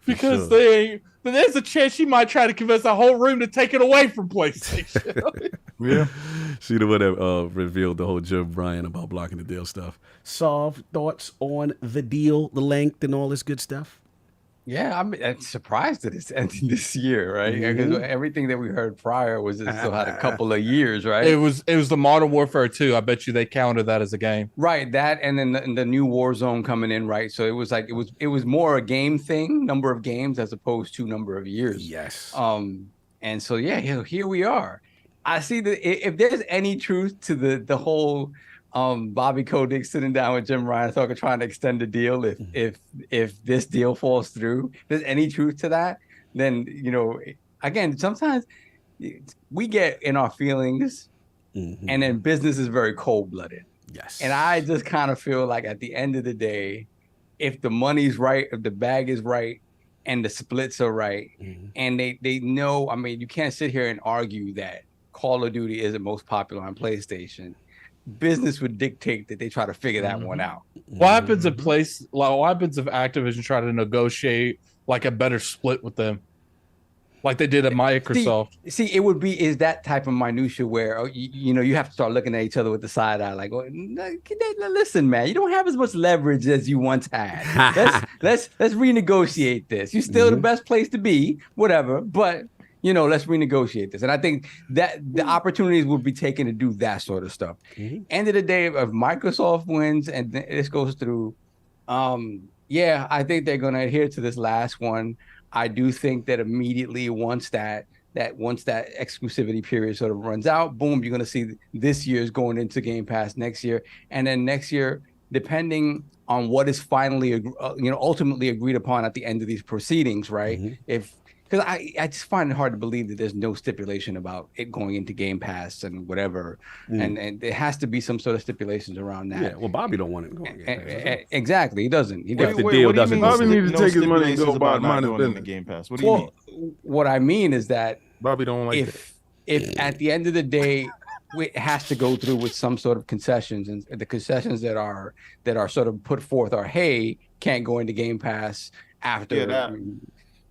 Speaker 4: Because there's a chance she might try to convince the whole room to take it away from PlayStation.
Speaker 5: Yeah.
Speaker 1: She the one that revealed the whole JimRyan about blocking the deal stuff. Solve, thoughts on the deal, the length, and all this good stuff?
Speaker 6: Yeah, I'm surprised that it's ending this year, right? Because everything that we heard prior was it still had a couple of years, right?
Speaker 4: It was the Modern Warfare 2. I bet you they counted that as a game,
Speaker 6: right? That and then the new Warzone coming in, right? So it was like it was more a game thing, number of games as opposed to number of years.
Speaker 1: Yes.
Speaker 6: And so here we are. I see that if there's any truth to the whole Bobby Kotick sitting down with JimRyan trying to extend the deal, if this deal falls through, if there's any truth to that, then again, sometimes we get in our feelings, and then business is very cold-blooded.
Speaker 1: Yes.
Speaker 6: And I just kind of feel like at the end of the day, if the money's right, if the bag is right, and the splits are right, and they know, I mean, you can't sit here and argue that Call of Duty isn't most popular on PlayStation. Business would dictate that they try to figure that one out.
Speaker 4: What happens if what happens if Activision try to negotiate like a better split with them, like they did at Microsoft?
Speaker 6: See, it would be is that type of minutia where you have to start looking at each other with the side eye, like, listen, man, you don't have as much leverage as you once had. Let's renegotiate this. You're still the best place to be, whatever, but. Let's renegotiate this. And I think that the opportunities will be taken to do that sort of stuff. End of the day, if Microsoft wins and this goes through, I think they're going to adhere to this last one. I do think that immediately once that exclusivity period sort of runs out, boom, you're going to see this year's going into Game Pass next year. And then next year, depending on what is finally, ultimately agreed upon at the end of these proceedings, right? Because I just find it hard to believe that there's no stipulation about it going into Game Pass and whatever, and there has to be some sort of stipulations around that.
Speaker 1: Yeah, well, Bobby don't want it going to Game Pass.
Speaker 6: Exactly, he doesn't. He doesn't.
Speaker 1: If the deal doesn't,
Speaker 5: Bobby needs to take his money and go
Speaker 12: about
Speaker 5: buy
Speaker 12: not
Speaker 5: mine
Speaker 12: going into Game Pass. What do you mean?
Speaker 6: What I mean is that
Speaker 5: Bobby don't like
Speaker 6: if at the end of the day it has to go through with some sort of concessions, and the concessions that are sort of put forth are, hey, can't go into Game Pass after.
Speaker 12: Yeah,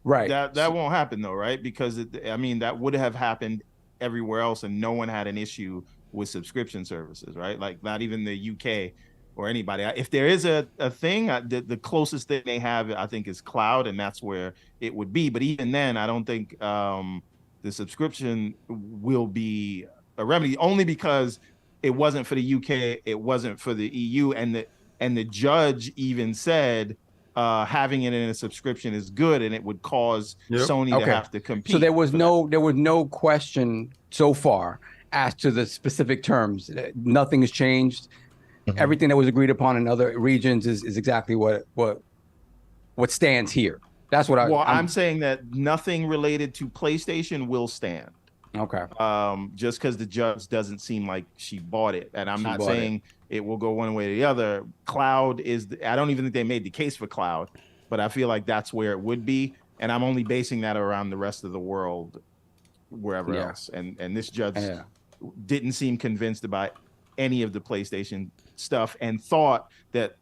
Speaker 6: right.
Speaker 12: That won't happen though, right? Because that would have happened everywhere else, and no one had an issue with subscription services, right? Like not even the UK or anybody. If there is a thing, the closest thing they have, I think, is cloud, and that's where it would be. But even then, I don't think the subscription will be a remedy, only because it wasn't for the UK, it wasn't for the EU, and the judge even said having it in a subscription is good, and it would cause Sony to have to compete.
Speaker 6: So there was no question so far as to the specific terms. Nothing has changed. Everything that was agreed upon in other regions is exactly what stands here. That's what
Speaker 12: I'm saying, that nothing related to PlayStation will stand.
Speaker 6: Okay.
Speaker 12: Just because the judge doesn't seem like she bought it, and I'm not saying it will go one way or the other. Cloud I don't even think they made the case for cloud, but I feel like that's where it would be, and I'm only basing that around the rest of the world, wherever else. And this judge didn't seem convinced about any of the PlayStation stuff and thought that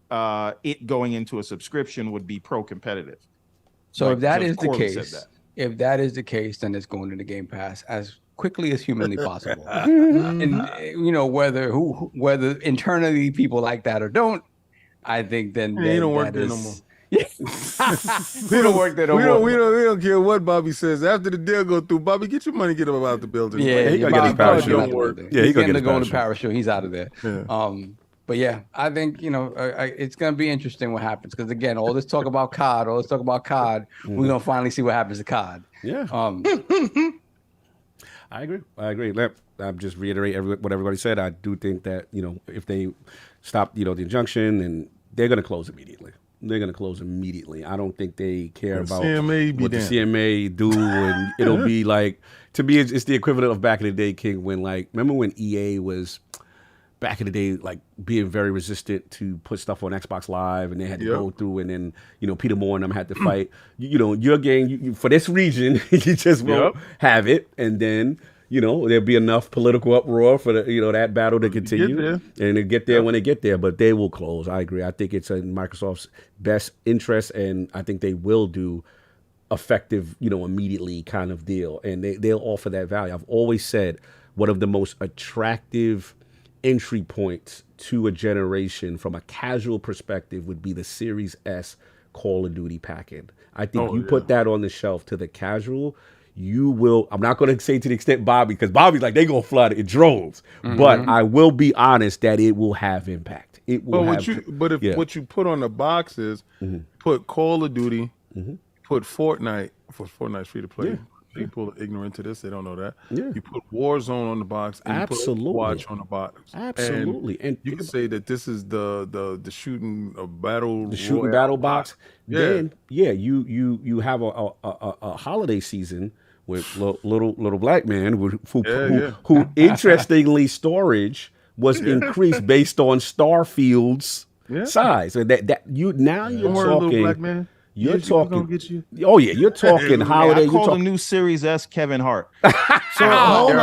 Speaker 12: it going into a subscription would be pro-competitive.
Speaker 6: So
Speaker 12: Like
Speaker 6: if that
Speaker 12: Judge
Speaker 6: is the
Speaker 12: Corley said
Speaker 6: case,
Speaker 12: that.
Speaker 6: if that is the case, then it's going to the Game Pass as quickly as humanly possible. And you know, whether internally people like that or don't, I think then
Speaker 5: He don't work there no more.
Speaker 6: we don't work there no more.
Speaker 5: We don't care what Bobby says. After the deal go through, Bobby, get your money, get him out the building.
Speaker 6: Yeah,
Speaker 1: he gonna get his parachute.
Speaker 5: Don't work.
Speaker 1: Yeah, he gonna get his
Speaker 6: go on the
Speaker 1: parachute.
Speaker 6: parachute. He's out of there.
Speaker 5: Yeah.
Speaker 6: But yeah, I think it's gonna be interesting what happens because again, all this talk about COD, we're gonna finally see what happens to COD.
Speaker 1: Yeah. I agree. I'm just reiterate what everybody said. I do think that if they stop the injunction, and they're gonna close immediately. I don't think they care about what the CMA do, and it'll be like, to me, it's the equivalent of back in the day, King, when remember when EA was back in the day, like being very resistant to put stuff on Xbox Live, and they had to go through, and then Peter Moore and them had to fight. Your game you, for this region, you just won't have it, and then there'll be enough political uproar for that battle to continue, and they get there when they get there. But they will close. I agree. I think it's in Microsoft's best interest, and I think they will do effective, immediately kind of deal, and they'll offer that value. I've always said one of the most attractive entry points to a generation from a casual perspective would be the Series S Call of Duty pack-in. I think put that on the shelf to the casual, you will. I'm not going to say to the extent Bobby, because Bobby's like, they going to flood it in droves. But I will be honest that it will have impact. It will what you put on the box is put Call of Duty, put Fortnite, Fortnite's free to play. Yeah. People are ignorant to this; they don't know that. Yeah. You put Warzone on the box, and you put Watch on the box. Absolutely, and
Speaker 5: you can say that this is the shooting battle,
Speaker 1: battle box. Yeah. Then you have a holiday season with little black man who interestingly storage was increased based on Starfield's size. So you're talking. Black man. You're talking. Get you. Oh yeah, you're talking holiday.
Speaker 12: I call the new Series S Kevin Hart.
Speaker 7: So hold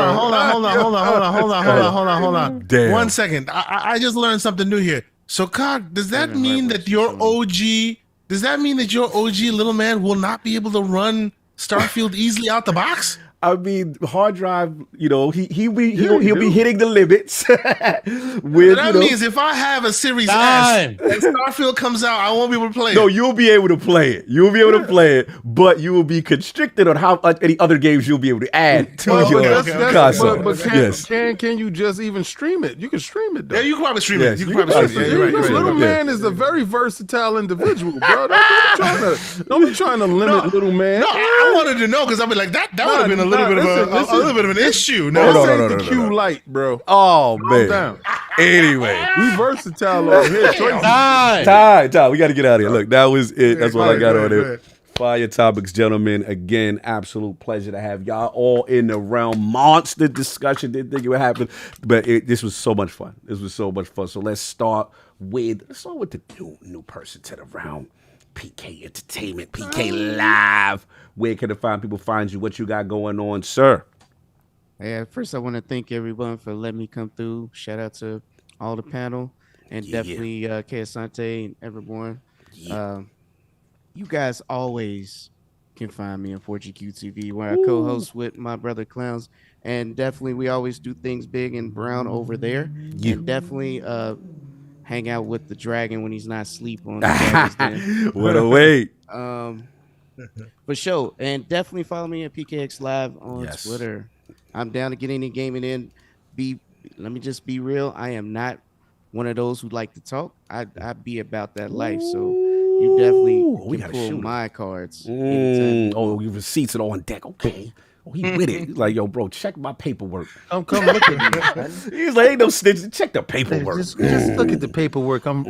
Speaker 7: on.
Speaker 1: Damn.
Speaker 7: 1 second. I just learned something new here. So, Cog, does that mean that your OG? Does that mean that your OG little man will not be able to run Starfield easily out the box?
Speaker 1: I mean, hard drive. He'll be hitting the limits. That
Speaker 7: means if I have a Series S and Starfield comes out, I won't be able to play it.
Speaker 1: No, you'll be able to play it. You'll be able to play it, but you will be constricted on how any other games you'll be able to add to your console.
Speaker 5: But can you just even stream it? You can stream it, though.
Speaker 7: Yeah, you can probably stream it.
Speaker 5: Little man is a very versatile individual, bro. Don't be trying to limit little man.
Speaker 7: No, I wanted to know because I'll be like, that would have been a little bit of an issue.
Speaker 5: No, the Q Lite, bro.
Speaker 1: Oh man. Anyway,
Speaker 5: we versatile on here.
Speaker 1: Time. We got to get out of here. Look, that was it. That's what I got on it. Fire topics, gentlemen. Again, absolute pleasure to have y'all all in the realm. Monster discussion. Didn't think it would happen, but this was so much fun. So let's start with the new person to the realm. PK Entertainment, PK Live. Where can people find you? What you got going on, sir?
Speaker 11: Yeah, first I want to thank everyone for letting me come through. Shout out to all the panel and definitely Asante and everyone. You guys always can find me on 4GQ TV where I co-host with my brother Clowns, and definitely we always do things big and brown over there. And definitely hang out with the dragon when he's not asleep on the
Speaker 1: What a wait.
Speaker 11: For sure. And definitely follow me at PKX Live on Twitter. I'm down to get any gaming in. Let me just be real. I am not one of those who like to talk. I be about that life. So you definitely can pull my cards.
Speaker 1: Oh, your receipts are on deck. Okay. Oh, he with it. He's like, yo, bro, check my paperwork.
Speaker 5: Come look at me.
Speaker 1: He's like, ain't no snitch. Check the paperwork.
Speaker 5: Just look at the paperwork. I'm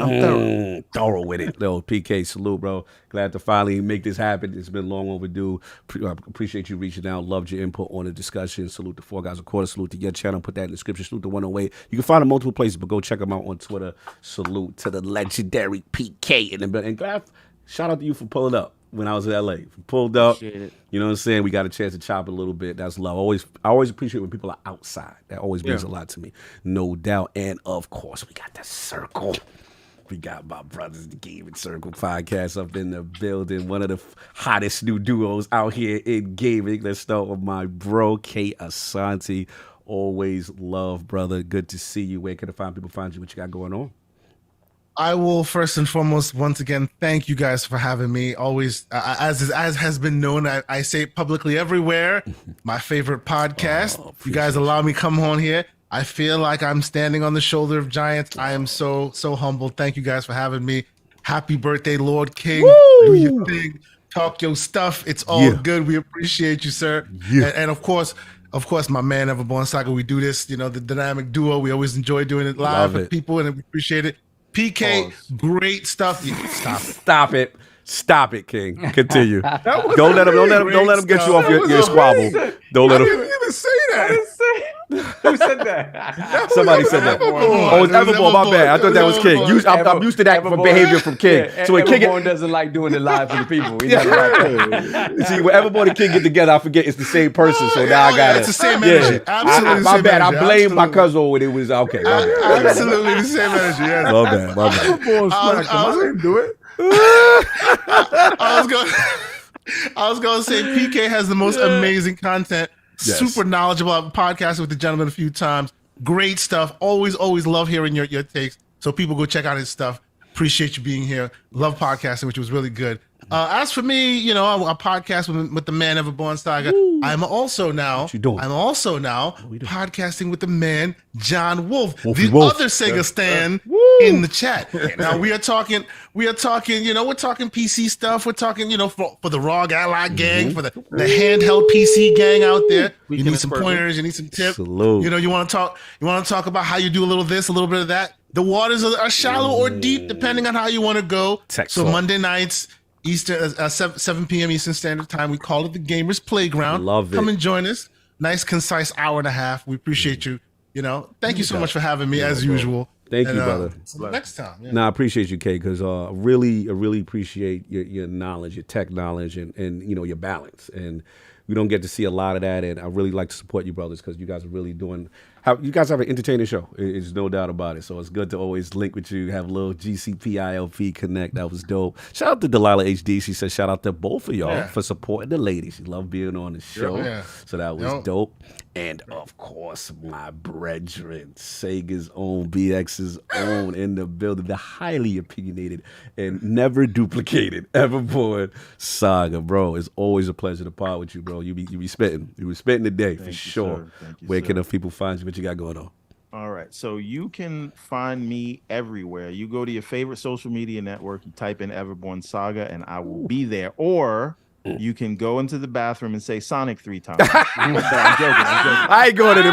Speaker 1: thorough with it. Yo, PK, salute, bro. Glad to finally make this happen. It's been long overdue. Appreciate you reaching out. Loved your input on the discussion. Salute to Four Guys of Quarter. Salute to your channel. Put that in the description. Salute to 108. You can find him multiple places, but go check him out on Twitter. Salute to the legendary PK. And glad, shout out to you for pulling up. when I was in LA. Pulled up.
Speaker 11: Appreciate it.
Speaker 1: You know what I'm saying? We got a chance to chop it a little bit. That's love. I always appreciate when people are outside. That always means a lot to me. No doubt. And of course, we got the circle. We got my brothers, the Gaming Circle podcast up in the building. One of the hottest new duos out here in gaming. Let's start with my bro, K Asante. Always love, brother. Good to see you. Where can people find you? What you got going on?
Speaker 7: I will first and foremost, once again, thank you guys for having me. Always, as has been known, I say it publicly everywhere. My favorite podcast. You guys allow me come on here. I feel like I'm standing on the shoulder of giants. I am so humbled. Thank you guys for having me. Happy birthday, Lord King. Woo! Do your thing. Talk your stuff. It's all good. We appreciate you, sir. Yeah. And of course, my man Everborn Saga. We do this, the dynamic duo. We always enjoy doing it live with people, and we appreciate it. PK, great stuff.
Speaker 1: Stop it. Stop it, King. Continue. Don't let him get you off your squabble. Don't let him.
Speaker 5: I didn't even say that.
Speaker 6: Who said that?
Speaker 1: Somebody said that. Oh, it's Everborn. My bad. I thought that was King. I'm used to that for behavior from King.
Speaker 6: So when King doesn't like doing it live for the people.
Speaker 1: See, when Everborn and King get together, I forget it's the same person. So now I got it.
Speaker 7: It's the same energy. Absolutely.
Speaker 1: My bad. I blame my cousin when it was okay.
Speaker 7: Absolutely the same energy. Yeah.
Speaker 1: My bad.
Speaker 5: I didn't do it.
Speaker 7: I was gonna say PK has the most amazing content. Yes. Super knowledgeable. I've podcasted with the gentleman a few times. Great stuff. Always love hearing your takes. So people go check out his stuff. Appreciate you being here. Love podcasting, which was really good. As for me, I podcast with the man Everborn Saga. Woo. I'm also now podcasting with the man John Wolf, the other Sega stan in the chat. Now we are talking, we're talking PC stuff. We're talking, for the ROG Ally gang, for the handheld PC gang out there. You need some pointers, you need some tips. You want to talk about how you do a little this, a little bit of that. The waters are shallow or deep, depending on how you want to go. So Monday nights, Eastern, 7 p.m. Eastern Standard Time. We call it the Gamers Playground.
Speaker 1: Love it.
Speaker 7: Come and join us. Nice, concise hour and a half. We appreciate you. Thank you so much for having me as usual.
Speaker 1: Thank you, brother.
Speaker 7: Next time. Yeah.
Speaker 1: I appreciate you, Kay, because I really appreciate your knowledge, your tech knowledge, and your balance. And we don't get to see a lot of that. And I really like to support you, brothers, because you guys are really doing. You guys have an entertaining show. It's no doubt about it. So it's good to always link with you, have a little GCPILP connect. That was dope. Shout out to Delilah HD. She said shout out to both of y'all for supporting the ladies. She loved being on the show. So that was dope. And of course, my brethren, Sega's own, BX's own in the building, the highly opinionated and never duplicated Everborn Saga, bro. It's always a pleasure to pod with you, bro. You be spitting. You be spitting today for sure. Where can the people find you? What you got going on?
Speaker 12: All right. So you can find me everywhere. You go to your favorite social media network, you type in Everborn Saga, and I will be there. Or you can go into the bathroom and say Sonic 3 times. I'm joking.
Speaker 1: I ain't going to the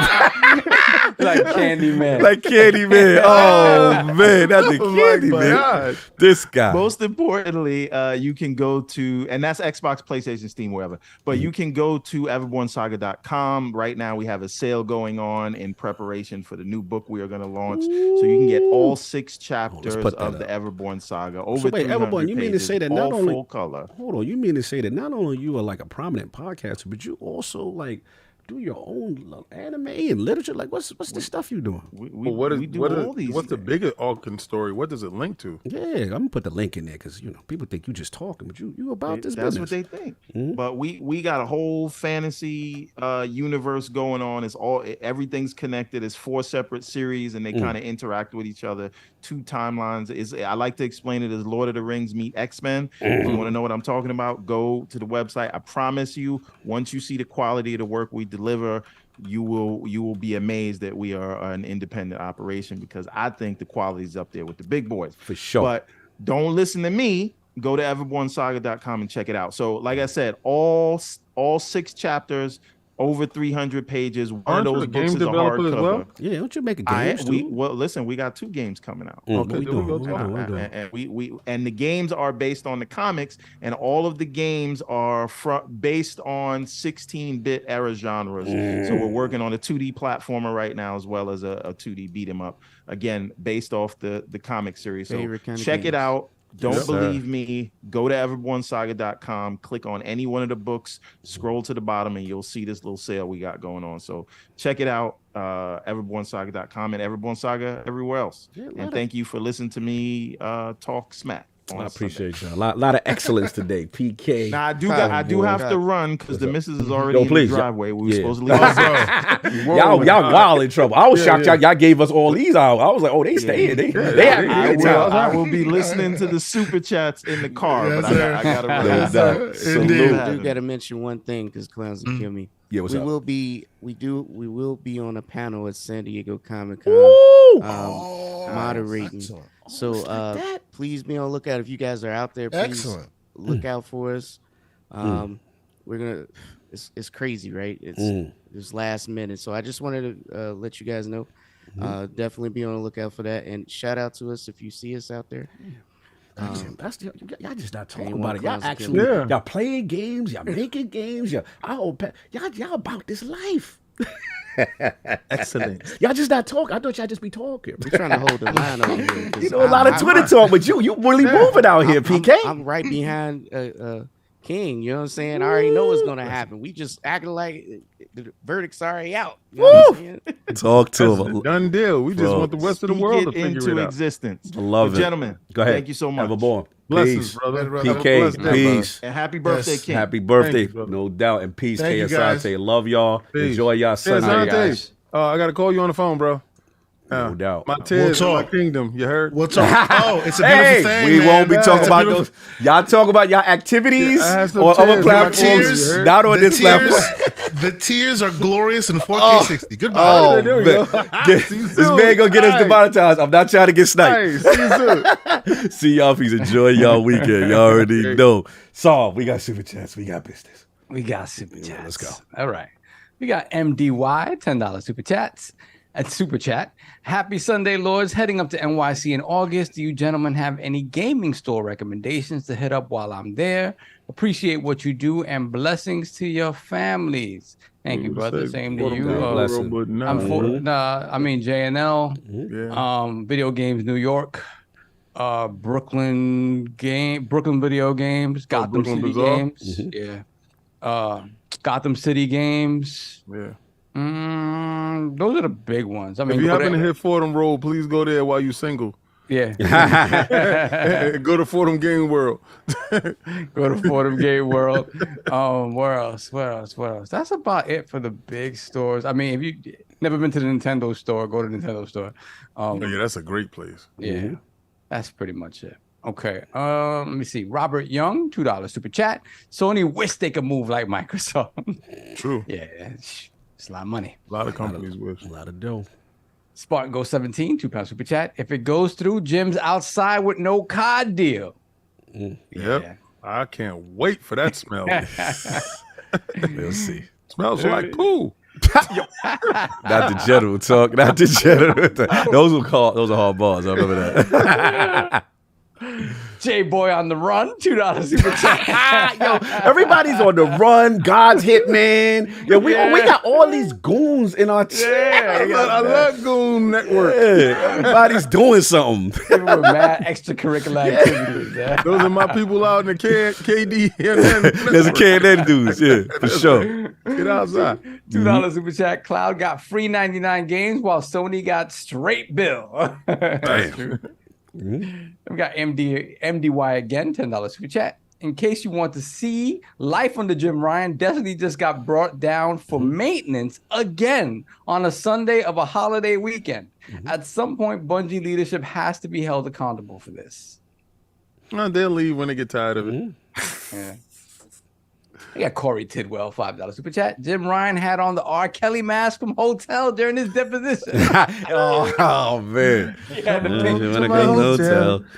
Speaker 6: like Candyman.
Speaker 1: Like Candyman. Oh man, that's a Candyman. This guy.
Speaker 12: Most importantly, you can go to, and that's Xbox, PlayStation, Steam, wherever. But you can go to everbornsaga.com. Right now, we have a sale going on in preparation for the new book we are going to launch. So you can get all 6 chapters of the Everborn Saga. Over 300
Speaker 1: Everborn, you mean to say that not only
Speaker 12: full color?
Speaker 1: Hold on, you mean to say that not only you are like a prominent podcaster, but you also like do your own anime and literature? Like, what's the stuff you doing?
Speaker 5: What's the bigger Alkin story? What does it link to?
Speaker 1: Yeah, I'm gonna put the link in there because people think you just talking, but you about this.
Speaker 12: That's
Speaker 1: business.
Speaker 12: what they think. Mm-hmm. But we got a whole fantasy universe going on. Everything's connected. It's 4 separate series, and they kind of interact with each other. 2 timelines. I like to explain it as Lord of the Rings meet X-Men. If you want to know what I'm talking about, go to the website. I promise you, once you see the quality of the work we deliver, you will be amazed that we are an independent operation, because I think the quality is up there with the big boys.
Speaker 1: For sure.
Speaker 12: But don't listen to me. Go to everbornsaga.com and check it out. So like I said, all 6 chapters, over 300 pages. One of those books is a hardcover.
Speaker 1: Well? Yeah, don't you make a game?
Speaker 12: Listen, we got 2 games coming out.
Speaker 1: Okay,
Speaker 12: and the games are based on the comics, and all of the games are based on 16-bit era genres. So we're working on a 2D platformer right now, as well as a 2D beat 'em up. Again, based off the comic series. So check it out. Don't believe me, go to everbornsaga.com, click on any one of the books, scroll to the bottom, and you'll see this little sale we got going on. So check it out, everbornsaga.com and Everborn Saga everywhere else. And thank you for listening to me talk smack.
Speaker 1: I appreciate you. A lot of excellence today, PK.
Speaker 12: Now I do have to run because the missus is already in the driveway. We were supposed to leave.
Speaker 1: y'all wild in trouble. I was shocked y'all gave us all these out. I was like, oh, they staying.
Speaker 12: I will be listening to the super chats in the car, but I gotta run.
Speaker 11: I do gotta mention one thing because clowns will kill me.
Speaker 1: Yeah,
Speaker 11: we will be on a panel at San Diego Comic-Con moderating. So please be on the lookout if you guys are out there. Please look out for us. We're gonna. It's crazy, right? It's last minute. So I just wanted to let you guys know. Definitely be on the lookout for that. And shout out to us if you see us out there.
Speaker 1: Y'all just not talking about it. Y'all actually, y'all playing games. Y'all making games. Y'all about this life.
Speaker 5: Excellent.
Speaker 1: Y'all just not talking. I thought y'all just be talking.
Speaker 11: We're trying to hold the line over here.
Speaker 1: You know, a lot of Twitter talk, but you really moving out here, PK.
Speaker 11: I'm right behind King. You know what I'm saying? I already know what's gonna happen. We just acting like the verdict's already out. You know what I'm saying?
Speaker 1: Talk to him.
Speaker 5: Done deal. We just want the rest of the world to figure it out.
Speaker 12: Existence.
Speaker 1: I love it.
Speaker 12: Gentlemen,
Speaker 1: go ahead.
Speaker 12: Thank you so much.
Speaker 1: Everborn.
Speaker 5: Blessings, brother.
Speaker 1: PK, peace.
Speaker 12: And happy birthday, King.
Speaker 1: Happy birthday. No doubt. And peace, KSante. Love y'all.
Speaker 5: Peace.
Speaker 1: Enjoy y'all Sunday, guys.
Speaker 5: I got to call you on the phone, bro.
Speaker 1: No doubt.
Speaker 5: My tears, my kingdom. You heard?
Speaker 7: We'll talk. Oh, it's a beautiful thing.
Speaker 1: We won't be talking about
Speaker 7: beautiful...
Speaker 1: those. Y'all talk about y'all activities on other platforms. Not on this platform.
Speaker 7: The tears are glorious in 4K 60. Goodbye.
Speaker 1: Oh, there we go. This man gonna get us demonetized. I'm not trying to get sniped. See y'all, please enjoy y'all weekend. Y'all already know. Saul, we got super chats. We got business.
Speaker 6: We got super chats.
Speaker 1: Let's go.
Speaker 6: All right. We got MDY, $10 super chats. At Super Chat. Happy Sunday, Lords. Heading up to NYC in August. Do you gentlemen have any gaming store recommendations to hit up while I'm there? Appreciate what you do and blessings to your families. Thank you, brother. Same to you. I mean J&L. Video Games New York. Brooklyn Video Games. Gotham City Games. Gotham City Games. Those are the big ones. I mean,
Speaker 5: if you happen to hit Fordham Road, please go there while you're single.
Speaker 6: Yeah.
Speaker 5: Go to Fordham Game World.
Speaker 6: Go to Fordham Game World. Where else? That's about it for the big stores. I mean, if you never been to the Nintendo store, go to the Nintendo store.
Speaker 5: Yeah, that's a great place.
Speaker 6: Yeah, that's pretty much it. Okay. Let me see. Robert Young, $2 super chat. Sony wish they could move like Microsoft.
Speaker 5: True.
Speaker 6: Yeah. It's a lot of money.
Speaker 5: A lot of companies wish.
Speaker 1: A lot of dough.
Speaker 6: Spartan Go 17, £2 super chat. If it goes through, Jim's outside with no COD deal.
Speaker 5: Yep. I can't wait for that smell.
Speaker 1: We'll see.
Speaker 5: Smells like poo.
Speaker 1: Not the general talk. Not the general talk. Those are hard bars. I remember that.
Speaker 6: J-Boy on the run, $2 super chat.
Speaker 1: Yo, everybody's on the run. God's Hitman. Yo, we got all these goons in our chat.
Speaker 5: I love Goon Network.
Speaker 1: Yeah, everybody's doing something.
Speaker 6: People with mad extracurricular activities.
Speaker 5: Those are my people out in the KD.
Speaker 1: There's a KNN dudes, yeah, for sure.
Speaker 5: Get outside.
Speaker 6: $2 super chat. Cloud got free 99 games while Sony got straight bill. That's true. We got MDY again, $10 super chat. In case you want to see life under JimRyan, Destiny just got brought down for maintenance again on a Sunday of a holiday weekend. At some point, Bungie leadership has to be held accountable for this.
Speaker 5: They'll leave when they get tired of it.
Speaker 6: Yeah. We got Corey Tidwell, $5 super chat. JimRyan had on the R. Kelly mask from Hotel during his deposition.
Speaker 1: oh man.
Speaker 6: He had the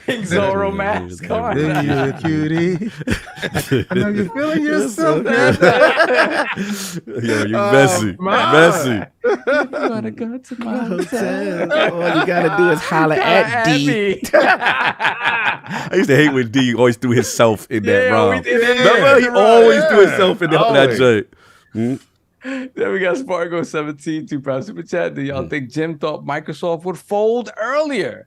Speaker 1: pink
Speaker 6: Zorro mask on.
Speaker 5: You're a cutie. I know you're feeling yourself.
Speaker 1: Yo, you messy. Messy.
Speaker 6: You gotta go to my hotel.
Speaker 11: All you gotta do is holler at D.
Speaker 1: I used to hate when D always threw himself in that rhyme. Remember, he always threw himself in that joint.
Speaker 6: Then we got Spargo 17, £2 super chat. Do y'all think Jim thought Microsoft would fold earlier?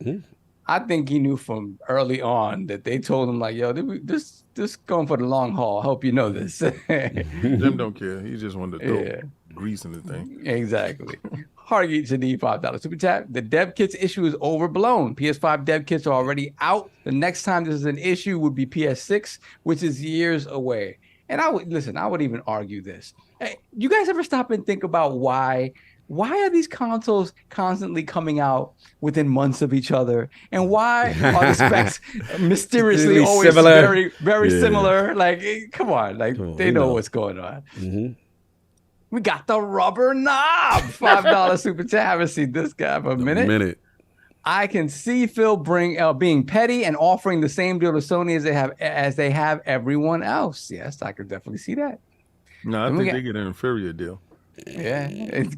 Speaker 6: I think he knew from early on that they told him like, yo, this going for the long haul. I hope you know this.
Speaker 5: Jim don't care. He just wanted to throw grease in the thing.
Speaker 6: Exactly. Hargeet to need $5 super chat. The dev kits issue is overblown. PS5 dev kits are already out. The next time this is an issue would be PS6, which is years away. And I would even argue this. Hey, you guys ever stop and think about why are these consoles constantly coming out within months of each other? And why are the specs mysteriously always similar. very similar? Like, come on, like they know what's going on. Mm-hmm. We got the rubber knob, $5 super chat. I haven't seen this guy for a minute. I can see Phil being petty and offering the same deal to Sony as they have everyone else. Yes, I could definitely see that.
Speaker 5: No, I think they get an inferior deal.
Speaker 6: Yeah,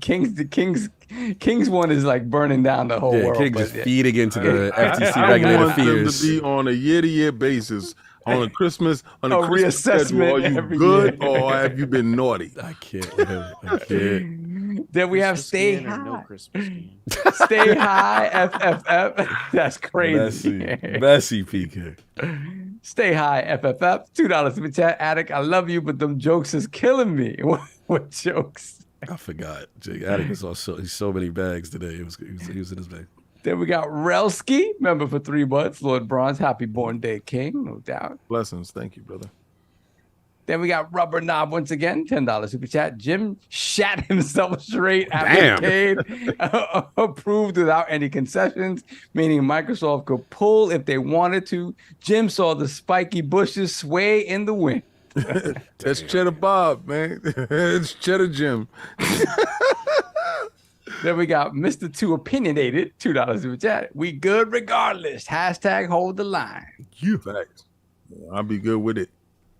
Speaker 6: King's one is like burning down the whole world.
Speaker 1: King's just feeding into the FTC regulated fears.
Speaker 5: I want them to be on a year-to-year basis. On a Christmas
Speaker 6: reassessment.
Speaker 5: Are you good or have you been naughty?
Speaker 1: I can't.
Speaker 6: Then we have Stay High. No Stay High FFF. That's crazy.
Speaker 1: Messy PK.
Speaker 6: Stay High FFF. $2 super chat. Attic, I love you, but them jokes is killing me. What jokes?
Speaker 1: I forgot. Attic was on so many bags today. He was in his bag.
Speaker 6: Then we got Relski, member for 3 months. Lord Bronze, happy born day, King, no doubt.
Speaker 5: Blessings. Thank you, brother.
Speaker 6: Then we got Rubber Knob once again, $10 super chat. Jim shat himself straight after Cade approved without any concessions, meaning Microsoft could pull if they wanted to. Jim saw the spiky bushes sway in the wind.
Speaker 5: That's Cheddar Bob, man. It's Cheddar Jim.
Speaker 6: Then we got Mr. 2 Opinionated, $2 super chat. We good regardless. Hashtag hold the line.
Speaker 5: You facts. I'll be good with it.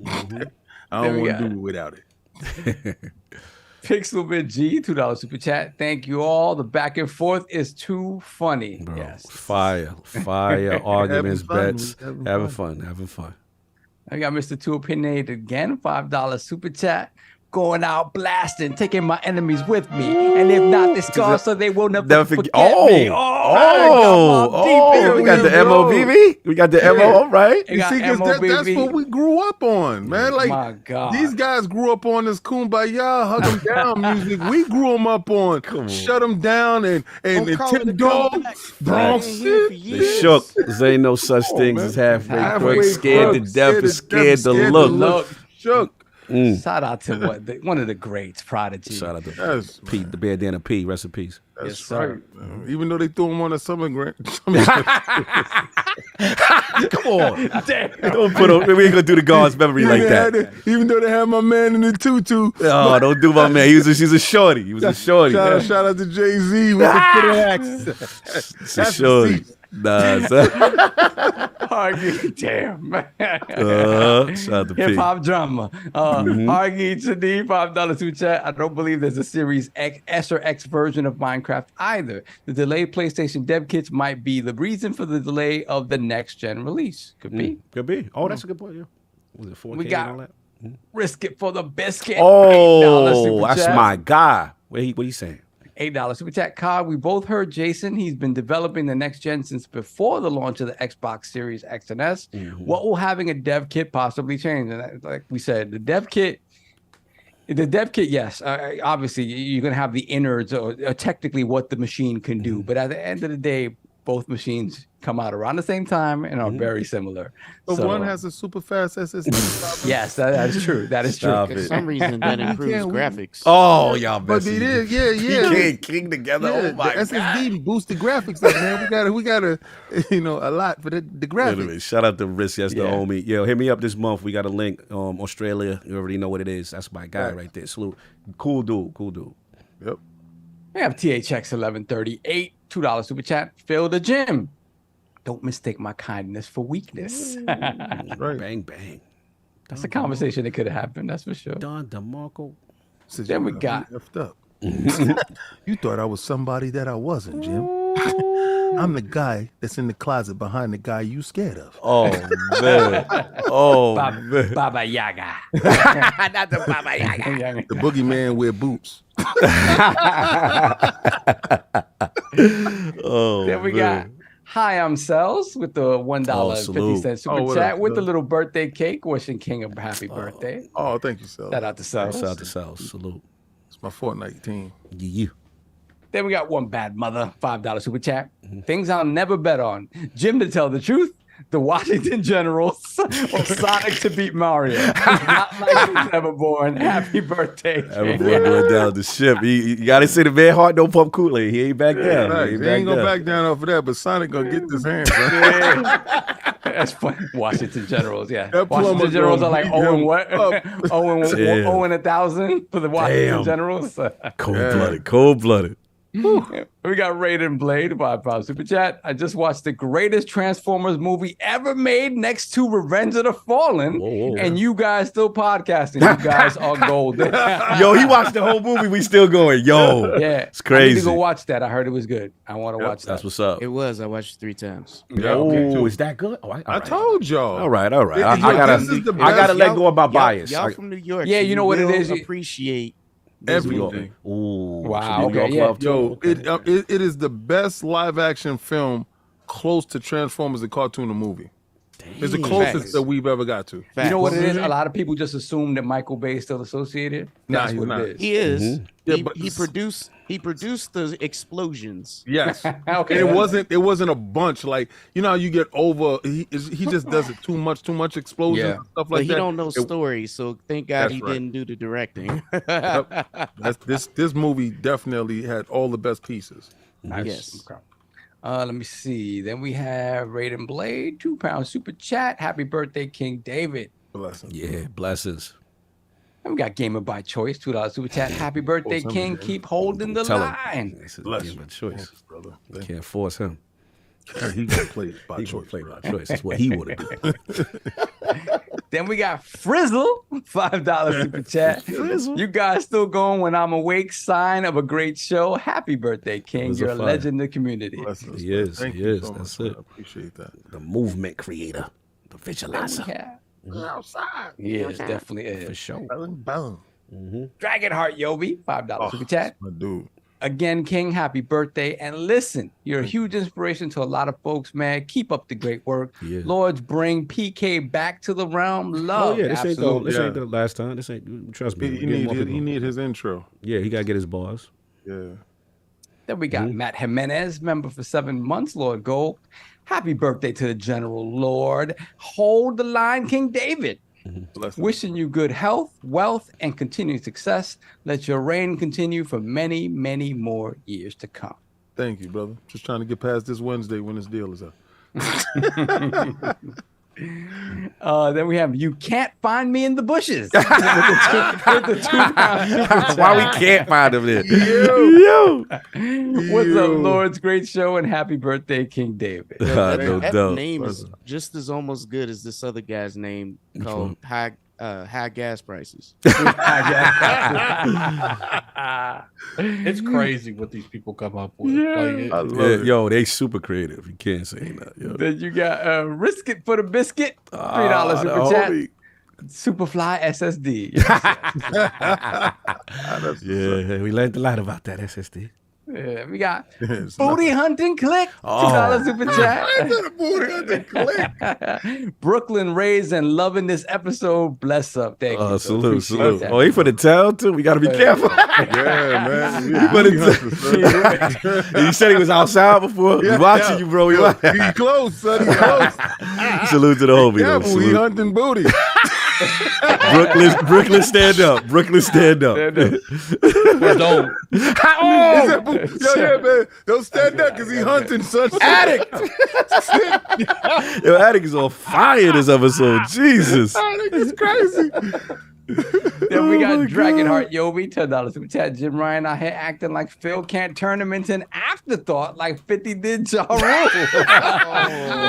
Speaker 5: I don't want to do it without it.
Speaker 6: Pixelbit G, $2 super chat. Thank you all. The back and forth is too funny.
Speaker 1: Bro,
Speaker 6: yes.
Speaker 1: Fire arguments, bets. Having fun.
Speaker 6: I got Mr. 2 Opinionated again, $5 super chat. Going out blasting, taking my enemies with me, and if not, they scar so they will never forget me.
Speaker 1: We got the MOBB. We got the MO, right?
Speaker 5: You see, because that's what we grew up on, man. Like,
Speaker 6: my God.
Speaker 5: These guys grew up on this Kumbaya, hug them down music. We grew them up on shut them down and Tim Dog, Bronx.
Speaker 1: They shook. There ain't no such things as halfway scared to death and scared to look.
Speaker 5: Shook.
Speaker 6: Shout out to one of the greats, Prodigy.
Speaker 1: Shout out to Pete, the bandana P. Rest in peace.
Speaker 5: That's right. Even though they threw him on a summer grant.
Speaker 1: Come on. Damn. Don't put him. We ain't gonna do the God's memory like that.
Speaker 5: Even though they had my man in the tutu.
Speaker 1: Oh, don't do my man. He's a shorty. He was a shorty.
Speaker 5: Shout out to Jay-Z with the foot axe.
Speaker 1: It's a shorty. Nah,
Speaker 6: Hargy, damn.
Speaker 1: Shout out to
Speaker 6: Hip hop drama. Hargy Chadi, $5 super chat. I don't believe there's a Series S or X version of Minecraft either. The delayed PlayStation dev kits might be the reason for the delay of the next gen release. Could be.
Speaker 1: Oh, that's a good point. Yeah. Was it 4K
Speaker 6: we got
Speaker 1: and all that?
Speaker 6: Risk it for the biscuit.
Speaker 1: Oh, that's my guy. What are you saying?
Speaker 6: $8 super chat. COD, we both heard Jason. He's been developing the next gen since before the launch of the Xbox Series X and S. What will having a dev kit possibly change? And like we said, the dev kit, yes, obviously you're going to have the innards or technically what the machine can do. But at the end of the day, both machines come out around the same time and are very similar.
Speaker 5: But one has a super fast SSD.
Speaker 6: Yes, that is true. That is true.
Speaker 11: For some reason, that improves graphics.
Speaker 1: Oh, y'all
Speaker 5: But it is, yeah.
Speaker 1: You can't king together. Oh my
Speaker 5: the SSD boost the graphics up, man. We gotta, a lot for the graphics.
Speaker 1: Anyway, shout out to Risk, that's the homie. Yo, hit me up this month. We got a link. Australia, you already know what it is. That's my guy right there. Salute. Cool dude.
Speaker 5: Yep.
Speaker 6: We have THX 1138, $2 super chat. Phil the Gym. Don't mistake my kindness for weakness.
Speaker 5: Right.
Speaker 1: Bang, bang.
Speaker 6: That's a conversation that could have happened, that's for sure.
Speaker 1: Don DeMarco.
Speaker 6: Then we got...
Speaker 5: Up. You thought I was somebody that I wasn't, Jim. I'm the guy that's in the closet behind the guy you scared of.
Speaker 1: Oh, man. Man.
Speaker 6: Baba Yaga.
Speaker 11: Not the Baba Yaga.
Speaker 5: The boogeyman wear boots.
Speaker 6: Then we got Hi, I'm Cells with the $1.50
Speaker 1: salute.
Speaker 6: super
Speaker 5: what
Speaker 6: chat
Speaker 5: up,
Speaker 6: with the
Speaker 5: Cells?
Speaker 6: little birthday cake, wishing King a happy birthday.
Speaker 5: Oh, thank you, Sal.
Speaker 6: Shout out to Cells.
Speaker 1: Shout out to South. Salute.
Speaker 5: It's my Fortnite team.
Speaker 1: Yeah.
Speaker 6: Then we got one bad mother, $5 super chat. Things I'll never bet on. Jim to tell the truth. The Washington Generals or Sonic to beat Mario. Not like he's ever born. Happy birthday,
Speaker 1: Ever
Speaker 6: King.
Speaker 1: going down the ship. You got to see the man heart don't pump Kool-Aid. He ain't back down.
Speaker 5: Right. He ain't gonna back down off of that, but Sonic gonna get this hand, bro.
Speaker 6: That's funny. Washington Generals, yeah.
Speaker 5: That plumber
Speaker 6: Washington Generals are like
Speaker 5: beat
Speaker 6: 0 and
Speaker 5: him
Speaker 6: what?
Speaker 5: up.
Speaker 6: 0 and
Speaker 1: Damn.
Speaker 6: 1,000 for the Washington
Speaker 1: Damn.
Speaker 6: Generals.
Speaker 1: Cold-blooded. Cold-blooded.
Speaker 6: We got Raiden Blade, $5 super chat. I just watched the greatest Transformers movie ever made next to Revenge of the Fallen, and you guys still podcasting. You guys are golden.
Speaker 1: Yo, he watched the whole movie. We still going. Yo.
Speaker 6: Yeah.
Speaker 1: It's crazy.
Speaker 6: I need to go watch that. I heard it was good. I want to watch that.
Speaker 1: That's what's up.
Speaker 11: It was. I watched it 3 times.
Speaker 5: Yeah,
Speaker 1: Oh,
Speaker 5: okay, too.
Speaker 1: is that good? Oh,
Speaker 5: I told y'all.
Speaker 1: All right. I
Speaker 5: This is the
Speaker 1: gotta
Speaker 5: best.
Speaker 1: let go of my bias.
Speaker 11: Y'all from New York.
Speaker 6: Yeah,
Speaker 11: so
Speaker 6: you know what it
Speaker 11: will
Speaker 6: is?
Speaker 11: Appreciate this
Speaker 5: Everything.
Speaker 1: Ooh,
Speaker 6: Wow,
Speaker 1: New York
Speaker 6: okay, yeah.
Speaker 1: love too?
Speaker 5: Yo,
Speaker 1: Okay.
Speaker 5: it is the best live action film close to Transformers, the cartoon or movie. It's the closest
Speaker 11: Facts.
Speaker 5: that we've ever got to.
Speaker 6: You know what it is? A lot of people just assume that Michael Bay is still associated.
Speaker 5: Nah,
Speaker 6: That's
Speaker 5: he's
Speaker 6: what
Speaker 5: not.
Speaker 6: it is.
Speaker 11: He is.
Speaker 5: Mm-hmm. Yeah, but
Speaker 11: He produced the explosions.
Speaker 5: Yes.
Speaker 6: Okay.
Speaker 5: And it wasn't a bunch like how you get over. He just does it too much explosions
Speaker 6: Yeah.
Speaker 5: and stuff
Speaker 11: But
Speaker 5: like
Speaker 11: he
Speaker 5: that.
Speaker 11: don't know stories, so thank God
Speaker 5: That's
Speaker 11: he
Speaker 5: right.
Speaker 11: didn't do the directing.
Speaker 5: This movie definitely had all the best pieces.
Speaker 6: Nice.
Speaker 11: Yes.
Speaker 6: Okay. Let me see. Then we have Raiden Blade, £2 super chat. Happy birthday, King David.
Speaker 5: Blessings.
Speaker 1: Yeah, blessings.
Speaker 6: And we got Gamer by Choice, $2 super chat. Happy birthday,
Speaker 5: somebody
Speaker 6: King.
Speaker 5: did.
Speaker 6: Keep holding the
Speaker 1: Tell him.
Speaker 6: line.
Speaker 1: This is
Speaker 5: Bless
Speaker 1: a game
Speaker 5: you.
Speaker 1: of choice.
Speaker 5: Thanks, brother.
Speaker 1: You can't force him.
Speaker 5: He gonna play it by
Speaker 1: He
Speaker 5: choice.
Speaker 1: gonna play by choice. That's what he would have done.
Speaker 6: Then we got Frizzle, $5 super chat. You guys still going when I'm awake? Sign of a great show. Happy birthday, King.
Speaker 1: Frizzle
Speaker 6: You're a
Speaker 1: fire.
Speaker 6: legend in the community.
Speaker 5: Blessings,
Speaker 1: He
Speaker 5: man.
Speaker 1: is.
Speaker 5: Thank
Speaker 1: He
Speaker 5: you
Speaker 1: is.
Speaker 5: so
Speaker 1: That's
Speaker 5: much,
Speaker 1: it.
Speaker 5: man. I appreciate that.
Speaker 1: The movement creator. The
Speaker 6: Then we
Speaker 1: visualizer.
Speaker 6: have-
Speaker 5: Outside.
Speaker 6: Yeah, it definitely is.
Speaker 1: For sure.
Speaker 5: Boom.
Speaker 6: Dragonheart Yobi, $5 super chat.
Speaker 5: My dude.
Speaker 6: Again, King, happy birthday. And listen, you're a huge inspiration to a lot of folks, man. Keep up the great work.
Speaker 1: He is.
Speaker 6: Lords, bring PK back to the realm. Love.
Speaker 1: Oh yeah, this
Speaker 6: Absolutely.
Speaker 1: ain't the last time. This ain't. Trust me.
Speaker 5: He
Speaker 1: Get more people.
Speaker 5: need his intro.
Speaker 1: Yeah, he gotta get his bars.
Speaker 5: Yeah.
Speaker 6: Then we got Matt Jimenez, member for 7 months, Lord Gold. Happy birthday to the General Lord. Hold the line, King David.
Speaker 5: Blessings.
Speaker 6: Wishing you good health, wealth, and continued success. Let your reign continue for many, many more years to come.
Speaker 5: Thank you, brother. Just trying to get past this Wednesday when this deal is up.
Speaker 6: Then we have You Can't Find Me in the Bushes. with the £2 super chat.
Speaker 1: Why we can't find him there? Yo.
Speaker 6: What's up, Lords? Great show and happy birthday,King David.
Speaker 1: No
Speaker 11: that
Speaker 1: doubt.
Speaker 11: name is just as almost good as this other guy's name called High Gas Prices.
Speaker 4: It's crazy what these people come up with.
Speaker 5: I love
Speaker 1: Yeah,
Speaker 5: it.
Speaker 1: yo, they super creative. You can't say that. Yo.
Speaker 6: Then you got Risk It for the Biscuit, $3
Speaker 1: Ah,
Speaker 6: super
Speaker 1: the
Speaker 6: chat.
Speaker 1: homie.
Speaker 6: Superfly SSD.
Speaker 1: Yeah, we learned a lot about that SSD.
Speaker 6: Yeah, we got
Speaker 5: It's
Speaker 6: Booty Hunting Click, $2
Speaker 1: Oh.
Speaker 6: super chat.
Speaker 5: booty on the click.
Speaker 6: Brooklyn Rays and loving this episode. Bless up. Thank you.
Speaker 1: Salute,
Speaker 6: Appreciate
Speaker 1: salute.
Speaker 6: that.
Speaker 1: Oh, he for the town too. We gotta be careful.
Speaker 5: Yeah, man.
Speaker 1: But he said he was outside before. We watching you, bro. We watching.
Speaker 5: He close, son. He close.
Speaker 1: Salute to the homie.
Speaker 5: Yeah,
Speaker 1: though.
Speaker 5: but we
Speaker 1: Salute.
Speaker 5: hunting booty.
Speaker 1: Brooklyn, stand up. Brooklyn, stand up.
Speaker 4: Don't.
Speaker 5: Oh! Yo, yeah, man. Don't stand up because he hunting, son.
Speaker 1: Addict. Yo, Addict is on fire this episode. Jesus.
Speaker 5: Addict is crazy.
Speaker 6: Then we
Speaker 1: Oh
Speaker 6: got
Speaker 1: my
Speaker 6: Dragonheart Yobi, $10 super chat. JimRyan out here acting like Phil can't turn him into an afterthought like 50 did Ja Rule.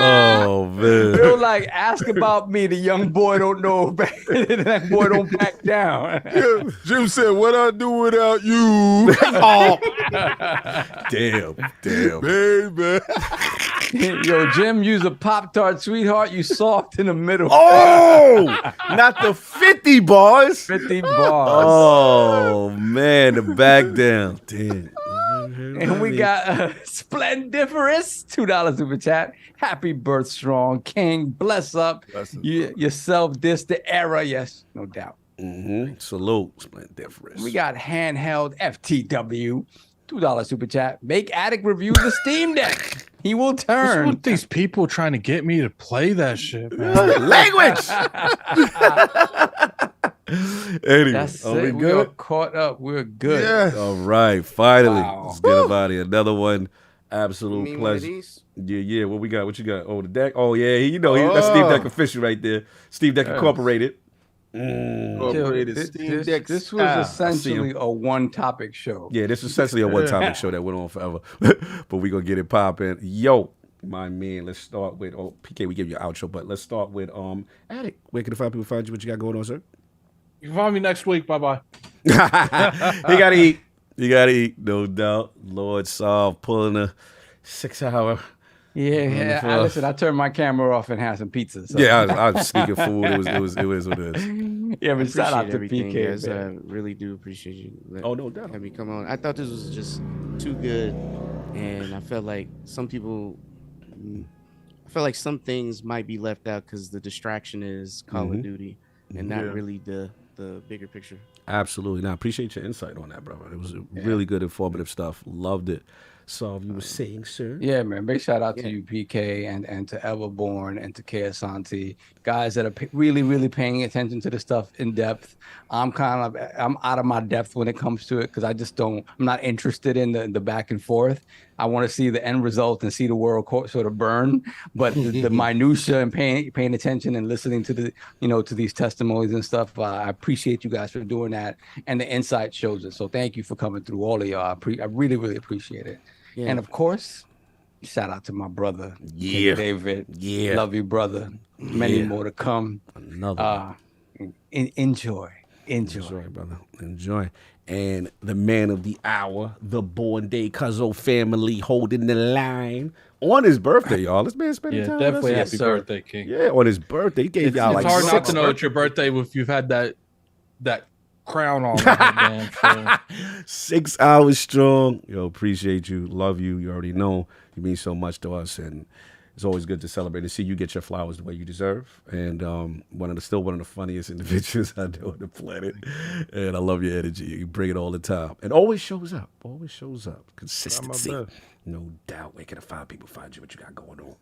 Speaker 1: Oh man.
Speaker 6: Phil like, ask about me. The young boy don't know. That boy don't back down.
Speaker 5: Yeah, Jim said, "What I do without you?"
Speaker 1: Oh. Damn.
Speaker 5: Baby.
Speaker 6: Yo, Jim, use a Pop-Tart, sweetheart. You soft in the middle.
Speaker 1: Oh, not the 50 bars.
Speaker 6: 50 bars.
Speaker 1: Oh man, the back down. Damn.
Speaker 6: And we got Splendiferous, $2 super chat. Happy birth, strong king. Bless up yourself. This the era, yes, no doubt.
Speaker 1: Salute, Splendiferous.
Speaker 6: We got handheld FTW, $2 super chat. Make Addict review the Steam Deck. He will turn.
Speaker 4: What's with these people trying to get me to play that shit, man?
Speaker 1: Language. Anyway,
Speaker 6: That's
Speaker 1: are
Speaker 6: it.
Speaker 1: we
Speaker 6: We are
Speaker 1: good?
Speaker 6: caught up. We're good.
Speaker 5: Yes.
Speaker 1: All right, finally.
Speaker 6: Wow.
Speaker 1: Let's get up out of here. Another one. Absolute
Speaker 11: mean one of
Speaker 1: pleasure.
Speaker 11: these?
Speaker 1: Yeah. What we got? What you got? Oh, the deck. Oh, yeah. That's Steam Deck official right there. Steam Deck Incorporated.
Speaker 5: Incorporated Steam Deck
Speaker 6: This was
Speaker 5: style.
Speaker 6: essentially a one-topic show.
Speaker 1: Yeah, this is essentially a one-topic show that went on forever. But we going to get it popping. Yo, my man, let's start with, PK, we give you an outro, but let's start with Addict. Where can the people find you? What you got going on, sir?
Speaker 4: You can find me next week. Bye-bye.
Speaker 1: He got to eat. You got to eat, no doubt. Lord Solve pulling a 6-hour.
Speaker 6: Yeah. Listen, I turned my camera off and had some pizza. So.
Speaker 1: Yeah, I was sneaking food. It was what it is.
Speaker 6: Yeah, but shout out to
Speaker 11: everything,
Speaker 6: PK.
Speaker 11: guys.
Speaker 6: Man.
Speaker 11: I really do appreciate you.
Speaker 1: No doubt.
Speaker 11: Have me come on. I thought this was just too good, and I felt like some things might be left out because the distraction is Call of Duty and not really the bigger picture.
Speaker 1: Absolutely. Now, I appreciate your insight on that, brother. It was really good, informative stuff. Loved it. So you were saying, sir?
Speaker 6: Yeah, man. Big shout out to you, PK, and to Everborn and to Keasanti, guys that are really, really paying attention to the stuff in depth. I'm out of my depth when it comes to it because I'm not interested in the back and forth. I want to see the end result and see the world sort of burn. But the minutia and paying attention and listening to to these testimonies and stuff, I appreciate you guys for doing that. And the insight shows it. So thank you for coming through, all of y'all. I really, really appreciate it. Yeah. And of course, shout out to my brother, King David. Yeah, love you, brother. Many more to come.
Speaker 1: Another.
Speaker 6: Enjoy,
Speaker 1: brother. Enjoy. And the man of the hour, the Born Day Cuzzo family, holding the line on his birthday, y'all. This man spending time
Speaker 4: definitely
Speaker 1: with us.
Speaker 4: happy birthday, King.
Speaker 1: Yeah, on his birthday, he gave y'all
Speaker 4: it's hard not to know it's your birthday if you've had that crown on. Man,
Speaker 1: 6 hours strong. Yo, appreciate you. Love you. You already know you mean so much to us, and it's always good to celebrate and see you get your flowers the way you deserve. And one of the funniest individuals I know on the planet. And I love your energy. You bring it all the time, and always shows up. Consistency, no doubt. Where can I find people? Find you? What you got going on?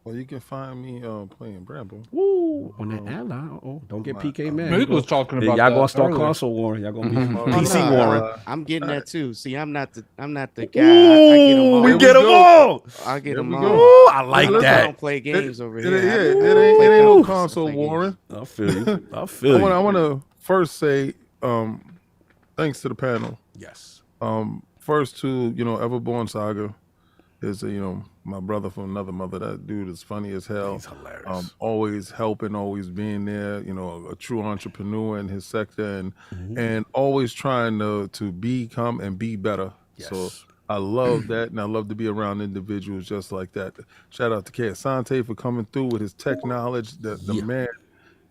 Speaker 5: Well, you can find me playing Bramble.
Speaker 1: Woo! On that ally. Don't get PK mad.
Speaker 4: He was talking about
Speaker 1: y'all gonna start
Speaker 4: earlier.
Speaker 1: console warring. Y'all gonna be PC warring.
Speaker 11: I'm getting that too. See, I'm not the guy. I get them all.
Speaker 1: We get them all.
Speaker 11: I get them all.
Speaker 1: Ooh, I like
Speaker 11: I
Speaker 1: that.
Speaker 11: don't play games over here.
Speaker 5: It ain't no console warring.
Speaker 1: I feel you. I feel you.
Speaker 5: I want to first say thanks to the panel.
Speaker 1: Yes.
Speaker 5: First to Everborn Saga is my brother from another mother. That dude is funny as hell.
Speaker 1: He's hilarious.
Speaker 5: Always helping, always being there. A true entrepreneur in his sector, and always trying to become and be better.
Speaker 1: Yes.
Speaker 5: So I love that, and I love to be around individuals just like that. Shout out to Keasanti for coming through with his tech knowledge. The man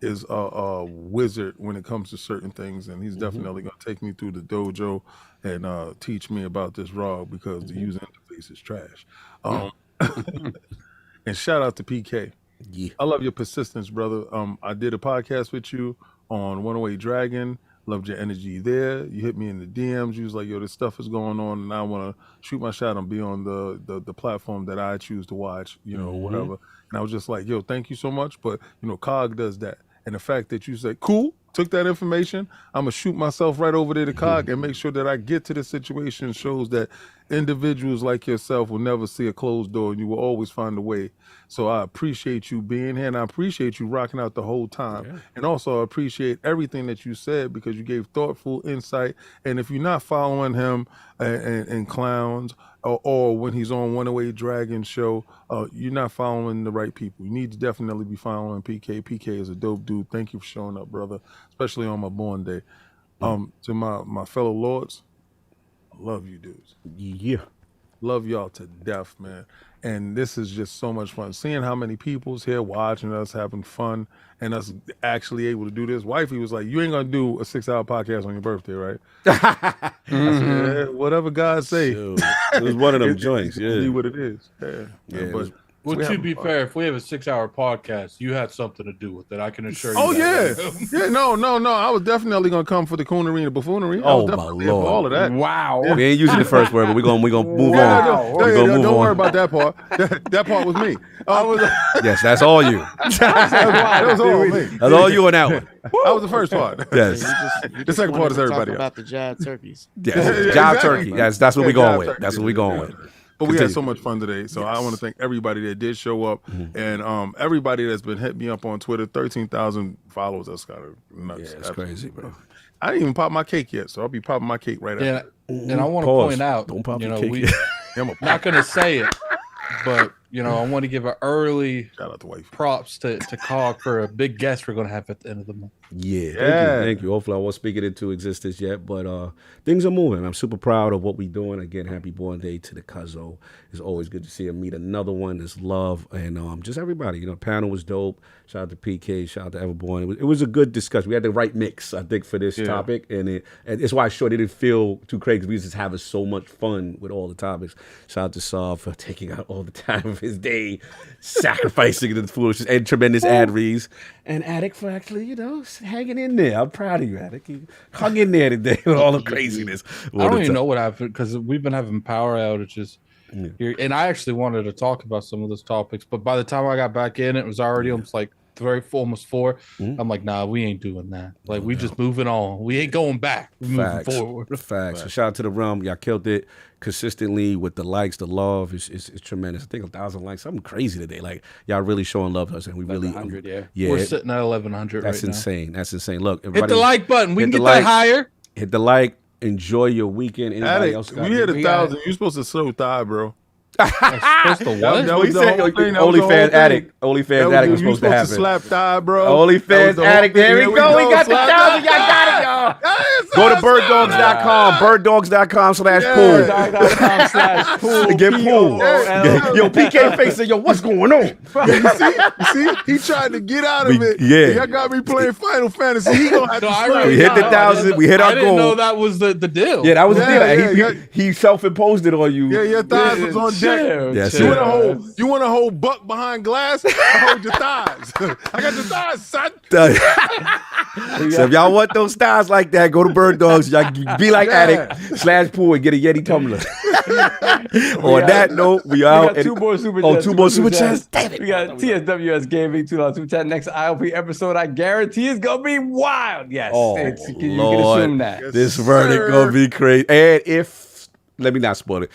Speaker 5: is a wizard when it comes to certain things, and he's definitely going to take me through the dojo and teach me about this ROG because the user interface is trash. And shout out to PK.
Speaker 1: Yeah.
Speaker 5: I love your persistence, brother. I did a podcast with you on 108 Dragon. Loved your energy there. You hit me in the DMs. You was like, yo, this stuff is going on, and I want to shoot my shot and be on the platform that I choose to watch, whatever. And I was just like, yo, thank you so much. But, COG does that. And the fact that you say, cool, took that information, I'm going to shoot myself right over there to COG and make sure that I get to the situation shows that individuals like yourself will never see a closed door, and you will always find a way. So I appreciate you being here, and I appreciate you rocking out the whole time. Yeah. And also I appreciate everything that you said because you gave thoughtful insight. And if you're not following him and Clowns or when he's on 108 Dragon show, you're not following the right people. You need to definitely be following PK. PK is a dope dude. Thank you for showing up, brother, especially on my born day. To my fellow lords, I love you dudes.
Speaker 1: Yeah.
Speaker 5: Love y'all to death, man. And this is just so much fun. Seeing how many people's here watching us, having fun, and us actually able to do this. Wifey was like, you ain't going to do a 6-hour podcast on your birthday, right? I said, whatever God say.
Speaker 1: It was one of them joints, yeah.
Speaker 5: Be what it is. Yeah. But
Speaker 4: well, to be fair, if we have a 6-hour podcast, you had something to do with it. I can assure you.
Speaker 5: Oh, yeah. No. I was definitely going to come for the coonery and buffoonery.
Speaker 1: Oh, my Lord.
Speaker 5: For all of that.
Speaker 6: Wow.
Speaker 1: Yeah. We ain't using the first word, but we're gonna move on.
Speaker 5: Don't worry about that part. That part was me.
Speaker 1: Yes, that's all you.
Speaker 5: That was all me.
Speaker 1: That's all you on that one.
Speaker 5: That was the first part.
Speaker 1: Yes.
Speaker 5: The second part is everybody else.
Speaker 11: About the jive turkeys.
Speaker 1: Yes. Jive turkey. That's what we're going with. That's what we're going with.
Speaker 5: But we had so much fun today. So I want to thank everybody that did show up and everybody that's been hitting me up on Twitter. 13,000 followers. That's kind of nuts.
Speaker 1: Yeah, it's crazy, bro.
Speaker 5: I didn't even pop my cake yet, so I'll be popping my cake right after.
Speaker 4: And I want to point out,
Speaker 1: don't pop the
Speaker 4: we
Speaker 1: cake.
Speaker 4: I'm not going to say it, but I want to give an early
Speaker 5: shout out to wife.
Speaker 4: Props to COG for a big guest we're going to have at the end of the month.
Speaker 1: Yeah, thank you. Hopefully I won't speak it into existence yet, but things are moving. I'm super proud of what we're doing. Again, happy born day to the Cuzzo. It's always good to see him meet another one. There's love and just everybody. Panel was dope. Shout out to PK. Shout out to Everborn. It was a good discussion. We had the right mix, I think, for this topic, and it's why I sure didn't feel too crazy because we was just having so much fun with all the topics. Shout out to Saw for taking out all the time of his day, sacrificing the foolishness and tremendous ad reads, and Attic for actually, hanging in there. I'm proud of you, Attic. You hung in there today with all the craziness.
Speaker 4: I don't even know what happened because we've been having power outages. Here, and I actually wanted to talk about some of those topics, but by the time I got back in, it was already almost 4. I'm like, nah, we ain't doing that. Like, we just moving on. We ain't going back. We moving forward.
Speaker 1: Facts. So shout out to the realm. Y'all killed it consistently with the likes, the love. It's tremendous. I think 1,000 likes. Something crazy today. Like, y'all really showing love to us, and we really
Speaker 4: 1,100. Yeah, we're sitting at 1,100.
Speaker 1: That's
Speaker 4: right
Speaker 1: insane.
Speaker 4: Now.
Speaker 1: That's insane. Look,
Speaker 4: hit the like button. We can get that higher.
Speaker 1: Hit the like. Enjoy your weekend. Anybody else got
Speaker 5: we hit 1,000. You're supposed to slow thigh, bro.
Speaker 4: Supposed to what?
Speaker 1: That was OnlyFans Addict. OnlyFans Addict was supposed to happen.
Speaker 5: Slap thigh, bro.
Speaker 1: OnlyFans Addict. There we go. We got the 1,000. Y'all got it, y'all. Go to birddogs.com. Birddogs.com/pool. Get pool. Yo, PK facing. Yo, what's going on?
Speaker 5: You see? He tried to get out of it.
Speaker 1: Yeah.
Speaker 5: Y'all got me playing Final Fantasy. He gonna have to slap.
Speaker 1: We hit the 1,000. We hit our goal.
Speaker 4: I didn't know that was the deal.
Speaker 1: Yeah, that was the deal. He self-imposed it on you.
Speaker 5: Yeah, your thighs was on deck. You want to hold buck behind glass? I hold your thighs. I got your thighs, son.
Speaker 1: So if y'all want those styles like that, go to Bird Dogs. Y'all be like Attic /pool and get a Yeti tumbler. On that note, we out.
Speaker 6: We got two more super chats.
Speaker 1: 2 more super chats.
Speaker 6: Damn it. We got TSWS Gaming $2 super chat. Next ILP episode, I guarantee is gonna be wild. Yes.
Speaker 1: Oh,
Speaker 6: you can assume that.
Speaker 1: This verdict gonna be crazy. And let me not spoil it.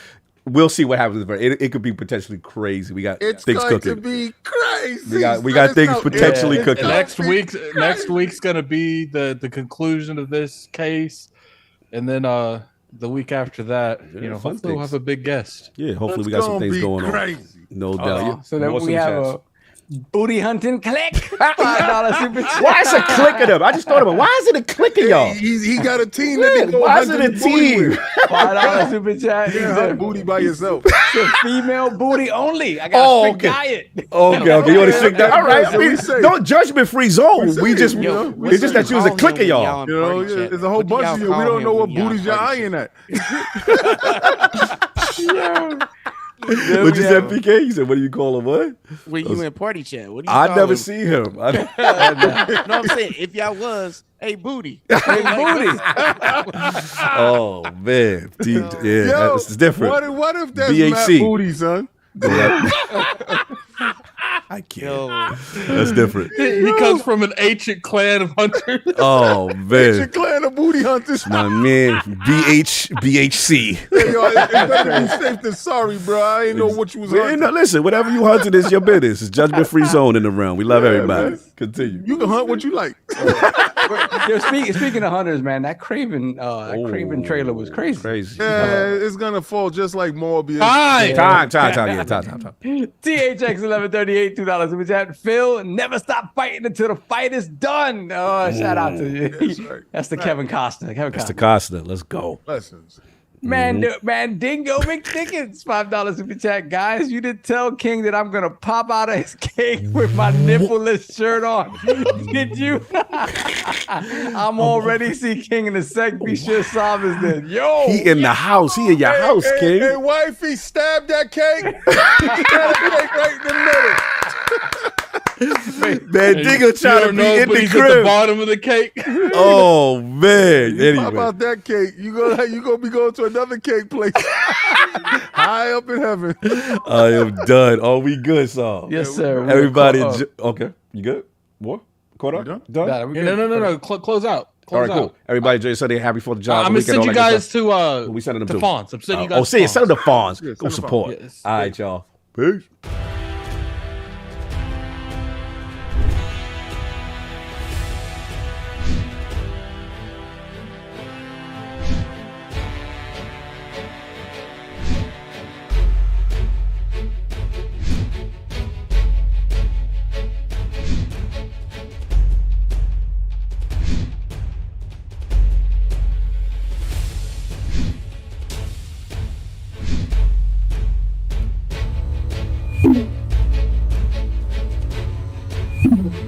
Speaker 1: We'll see what happens. It could be potentially crazy. We got things cooking.
Speaker 5: It's going to be crazy.
Speaker 1: We got things potentially cooking.
Speaker 4: Next week's gonna be the conclusion of this case, and then the week after that, hopefully we'll have a big guest.
Speaker 1: Yeah, hopefully we got some things going on. No doubt.
Speaker 6: So then we have a booty hunting click. $5 super chat.
Speaker 1: Why is it clicking them? I just thought about why is it a click of y'all?
Speaker 5: He got a team that they go
Speaker 1: why is it a team?
Speaker 6: $5 super chat.
Speaker 5: You have booty by yourself.
Speaker 6: It's female booty only. I got a strict diet.
Speaker 1: Okay. You want to strict diet? All right. Don't judgment-free zone. It's just that you was a click of y'all.
Speaker 5: There's a whole bunch of you. We don't know what booties y'all eyeing at.
Speaker 1: What you said, PK? You said, what do you call him? What?
Speaker 11: When you in party chat, what do you
Speaker 1: I
Speaker 11: call
Speaker 1: never
Speaker 11: him?
Speaker 1: see him.
Speaker 11: No, I'm saying if y'all was, hey booty, hey booty.
Speaker 1: Oh man, it's different.
Speaker 5: What if that's Matt Booty, son?
Speaker 1: I can't. That's different.
Speaker 4: He comes from an ancient clan of hunters.
Speaker 1: Oh man,
Speaker 5: ancient clan of booty hunters.
Speaker 1: My man, BHC.
Speaker 5: Hey, yo, it better be safe than sorry, bro. I ain't know what you was hunting.
Speaker 1: Listen, whatever you hunting is your business. It's judgment-free zone in the realm. We love everybody. Man. Continue.
Speaker 5: You can hunt what you like.
Speaker 6: Speaking of hunters, man, that Craven trailer was crazy.
Speaker 5: Yeah, it's gonna fall just like Morbius.
Speaker 1: Time.
Speaker 6: THX 1138 $2 super chat. Phil, never stop fighting until the fight is done. Oh, shout out to you. That's the Kevin Costner.
Speaker 1: That's the Costner. Let's go.
Speaker 5: Lessons.
Speaker 6: Mandingo McDickens, $5 super chat. Guys, you didn't tell King that I'm gonna pop out of his cake with my nippleless shirt on. Did you? I'm already see King in a sec. Be sure Sav is there. Yo,
Speaker 1: He in the house. He in your house, King.
Speaker 5: Hey, wifey, stab that cake. Stab the cake right in the middle.
Speaker 1: Mandingo trying to be in
Speaker 4: but
Speaker 1: the
Speaker 4: he's at the
Speaker 1: crib.
Speaker 4: bottom of the cake.
Speaker 1: Oh man!
Speaker 5: You pop
Speaker 1: Anyway,
Speaker 5: out that cake, you gonna be going to another cake place high up in heaven.
Speaker 1: I am done. Are we good, Saul?
Speaker 6: yes, sir. We
Speaker 1: Everybody,
Speaker 6: are caught up.
Speaker 1: okay. You good? What? Caught up?
Speaker 5: done?
Speaker 1: Done?
Speaker 6: Nah, we
Speaker 4: Yeah,
Speaker 6: good.
Speaker 4: no. Close out.
Speaker 1: All right,
Speaker 4: Close
Speaker 1: cool.
Speaker 4: out.
Speaker 1: Everybody, enjoy your Sunday. Happy 4th of July.
Speaker 4: I'm gonna send you guys to
Speaker 1: we sending them
Speaker 4: to
Speaker 1: to?
Speaker 4: Fonz. I'm sending you guys.
Speaker 1: Send them to Fonz.
Speaker 5: Yeah,
Speaker 1: Go
Speaker 5: send them to
Speaker 1: support.
Speaker 4: Yes.
Speaker 1: All right, y'all. Peace.
Speaker 13: You